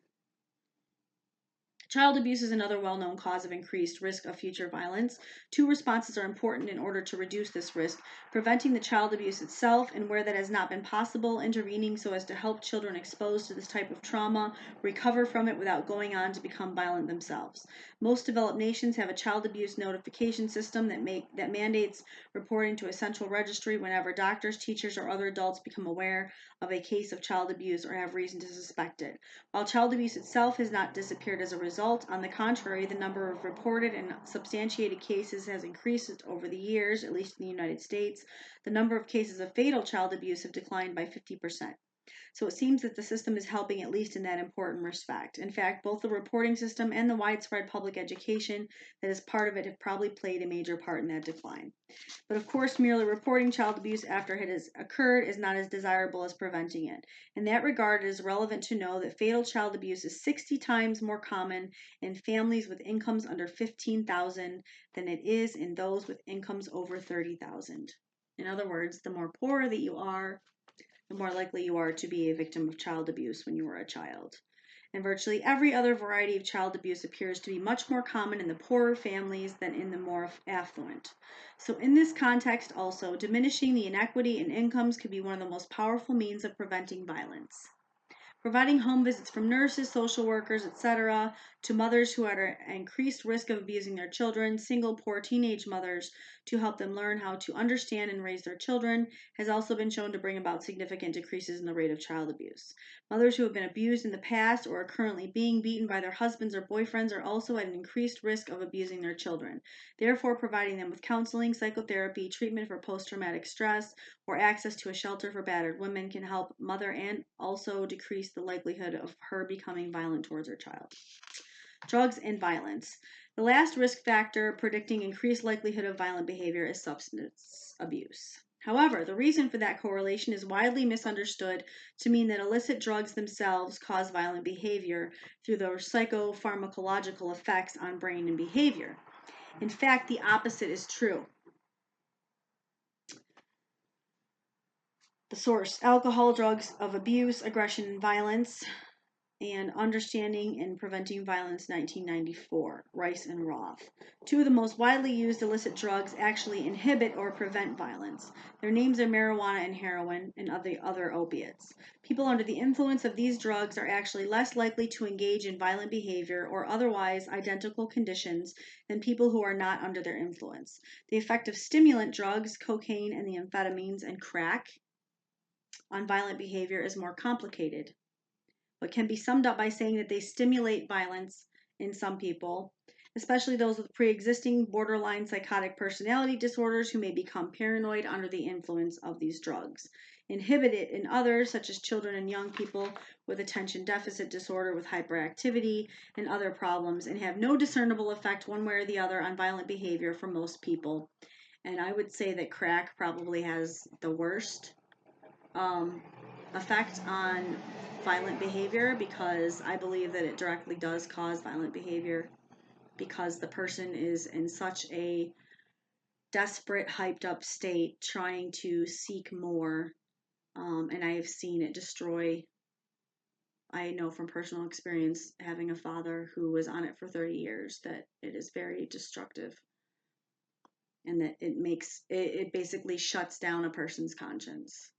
[SPEAKER 2] Child abuse is another well-known cause of increased risk of future violence. Two responses are important in order to reduce this risk: preventing the child abuse itself, and where that has not been possible, intervening so as to help children exposed to this type of trauma recover from it without going on to become violent themselves. Most developed nations have a child abuse notification system that mandates reporting to a central registry whenever doctors, teachers, or other adults become aware of a case of child abuse or have reason to suspect it. While child abuse itself has not disappeared as a result, on the contrary, the number of reported and substantiated cases has increased over the years, at least in the United States. The number of cases of fatal child abuse have declined by 50%. So it seems that the system is helping, at least in that important respect. In fact, both the reporting system and the widespread public education that is part of it have probably played a major part in that decline. But of course, merely reporting child abuse after it has occurred is not as desirable as preventing it. In that regard, it is relevant to know that fatal child abuse is 60 times more common in families with incomes under $15,000 than it is in those with incomes over $30,000. In other words, the more poor that you are, the more likely you are to be a victim of child abuse when you were a child. And virtually every other variety of child abuse appears to be much more common in the poorer families than in the more affluent. So in this context also, diminishing the inequity in incomes could be one of the most powerful means of preventing violence. providing home visits from nurses, social workers, etc., to mothers who are at increased risk of abusing their children, single, poor teenage mothers, to help them learn how to understand and raise their children, has also been shown to bring about significant decreases in the rate of child abuse. Mothers who have been abused in the past or are currently being beaten by their husbands or boyfriends are also at an increased risk of abusing their children. Therefore, providing them with counseling, psychotherapy, treatment for post-traumatic stress, or access to a shelter for battered women can help mother and also decrease the likelihood of her becoming violent towards her child. Drugs and violence. The last risk factor predicting increased likelihood of violent behavior is substance abuse. However, the reason for that correlation is widely misunderstood to mean that illicit drugs themselves cause violent behavior through their psychopharmacological effects on brain and behavior. In fact, the opposite is true. The source: Alcohol, Drugs of Abuse, Aggression, and Violence, and Understanding and Preventing Violence, 1994, Rice and Roth. Two of the most widely used illicit drugs actually inhibit or prevent violence. Their names are marijuana and heroin, and other opiates. People under the influence of these drugs are actually less likely to engage in violent behavior or otherwise identical conditions than people who are not under their influence. The effect of stimulant drugs, cocaine and the amphetamines, and crack on violent behavior is more complicated, but can be summed up by saying that they stimulate violence in some people, especially those with pre-existing borderline psychotic personality disorders who may become paranoid under the influence of these drugs. Inhibit it in others, such as children and young people with attention deficit disorder with hyperactivity and other problems, and have no discernible effect one way or the other on violent behavior for most people. And I would say that crack probably has the worst effect on violent behavior, because I believe that it directly does cause violent behavior because the person is in such a desperate, hyped up state trying to seek more, and I have seen it destroy. I know from personal experience, having a father who was on it for 30 years, that it is very destructive, and that it basically shuts down a person's conscience.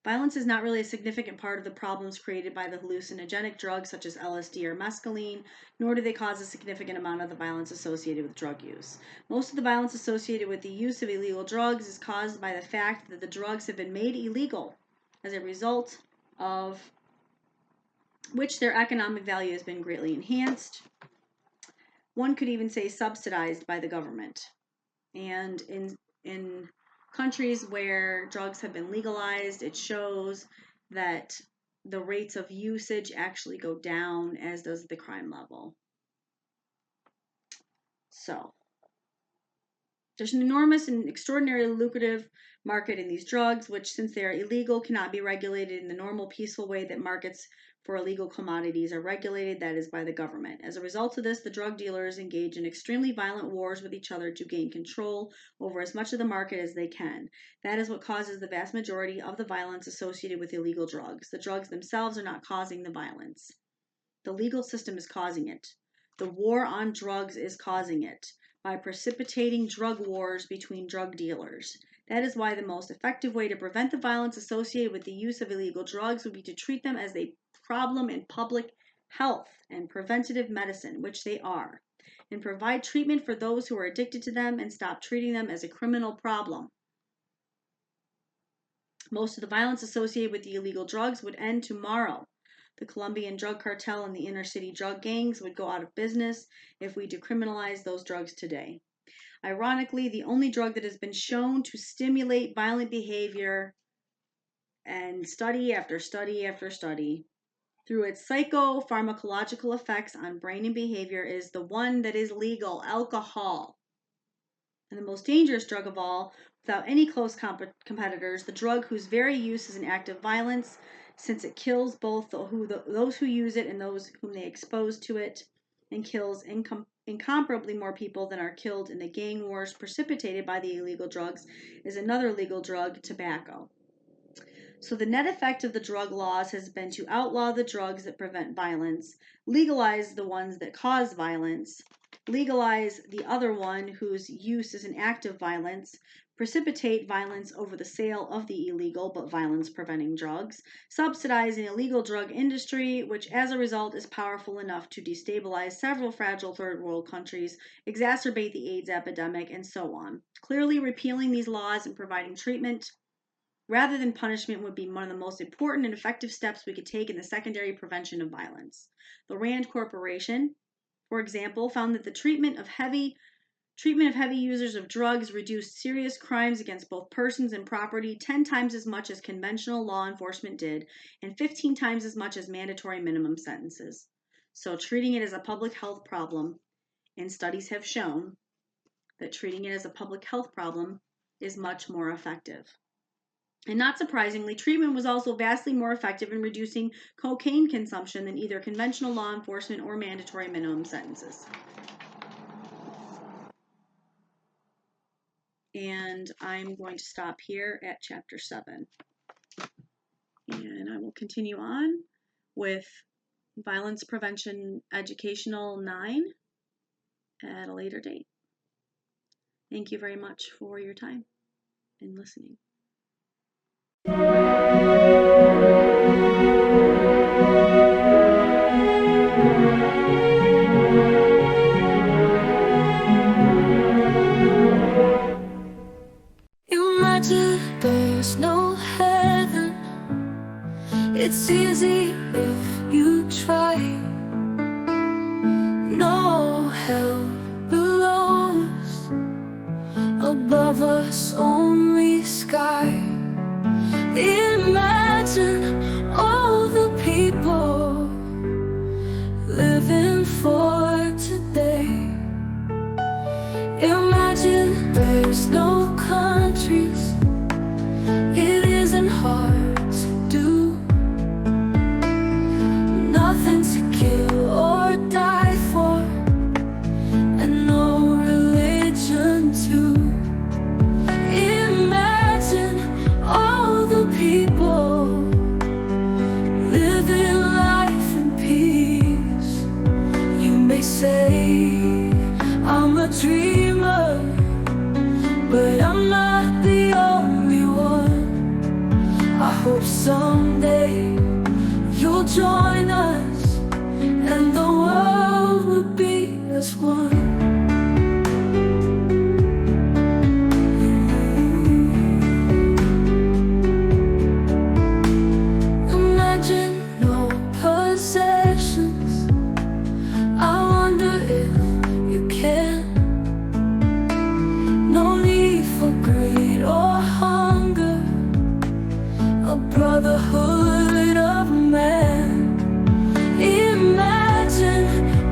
[SPEAKER 2] Violence is not really a significant part of the problems created by the hallucinogenic drugs such as LSD or mescaline, nor do they cause a significant amount of the violence associated with drug use. Most of the violence associated with the use of illegal drugs is caused by the fact that the drugs have been made illegal, as a result of which their economic value has been greatly enhanced. One could even say subsidized by the government. And in countries where drugs have been legalized, it shows that the rates of usage actually go down, as does the crime level. So, there's an enormous and extraordinarily lucrative market in these drugs, which, since they are illegal, cannot be regulated in the normal, peaceful way that markets for illegal commodities are regulated, that is, by the government. As a result of this, the drug dealers engage in extremely violent wars with each other to gain control over as much of the market as they can. That is what causes the vast majority of the violence associated with illegal drugs. The drugs themselves are not causing the violence. The legal system is causing it. The war on drugs is causing it by precipitating drug wars between drug dealers. That is why the most effective way to prevent the violence associated with the use of illegal drugs would be to treat them as a problem in public health and preventative medicine, which they are, and provide treatment for those who are addicted to them and stop treating them as a criminal problem. Most of the violence associated with the illegal drugs would end tomorrow. The Colombian drug cartel and the inner city drug gangs would go out of business if we decriminalized those drugs today. Ironically, the only drug that has been shown to stimulate violent behavior, and study after study after study, through its psychopharmacological effects on brain and behavior, is the one that is legal: alcohol. And the most dangerous drug of all, without any close competitors, the drug whose very use is an act of violence, since it kills both those who use it and those whom they expose to it, and kills incomparably more people than are killed in the gang wars precipitated by the illegal drugs, is another legal drug: tobacco. So the net effect of the drug laws has been to outlaw the drugs that prevent violence, legalize the ones that cause violence, legalize the other one whose use is an act of violence, precipitate violence over the sale of the illegal but violence-preventing drugs, subsidize an illegal drug industry, which as a result is powerful enough to destabilize several fragile third world countries, exacerbate the AIDS epidemic, and so on. Clearly, repealing these laws and providing treatment rather than punishment would be one of the most important and effective steps we could take in the secondary prevention of violence. The Rand Corporation, for example, found that the treatment of heavy users of drugs reduced serious crimes against both persons and property 10 times as much as conventional law enforcement did, and 15 times as much as mandatory minimum sentences. So treating it as a public health problem, and studies have shown that treating it as a public health problem is much more effective. And not surprisingly, treatment was also vastly more effective in reducing cocaine consumption than either conventional law enforcement or mandatory minimum sentences. And I'm going to stop here at chapter 7. And I will continue on with Violence Prevention Educational 9 at a later date. Thank you very much for your time and listening.
[SPEAKER 3] Imagine there's no heaven. It's easy if you try. No hell below us, above us only sky. Imagine all the people living for today. Imagine there's no countries. It isn't hard to do. Nothing to kill or die for, and no religion too. Imagine all the people living life in peace. You may say I'm a dreamer, but I'm not the only one. I hope someday you'll join us, and the world will be as one. Imagine no possessions. I wonder if you can. No need for greed or hunger, a brotherhood of man. Imagine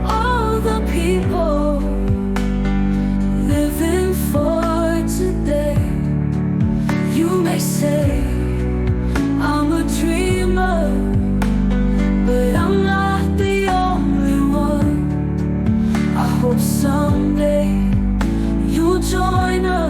[SPEAKER 3] all the people living for today. You may say I'm a dreamer, but I'm not the only one. I hope someday you'll join us,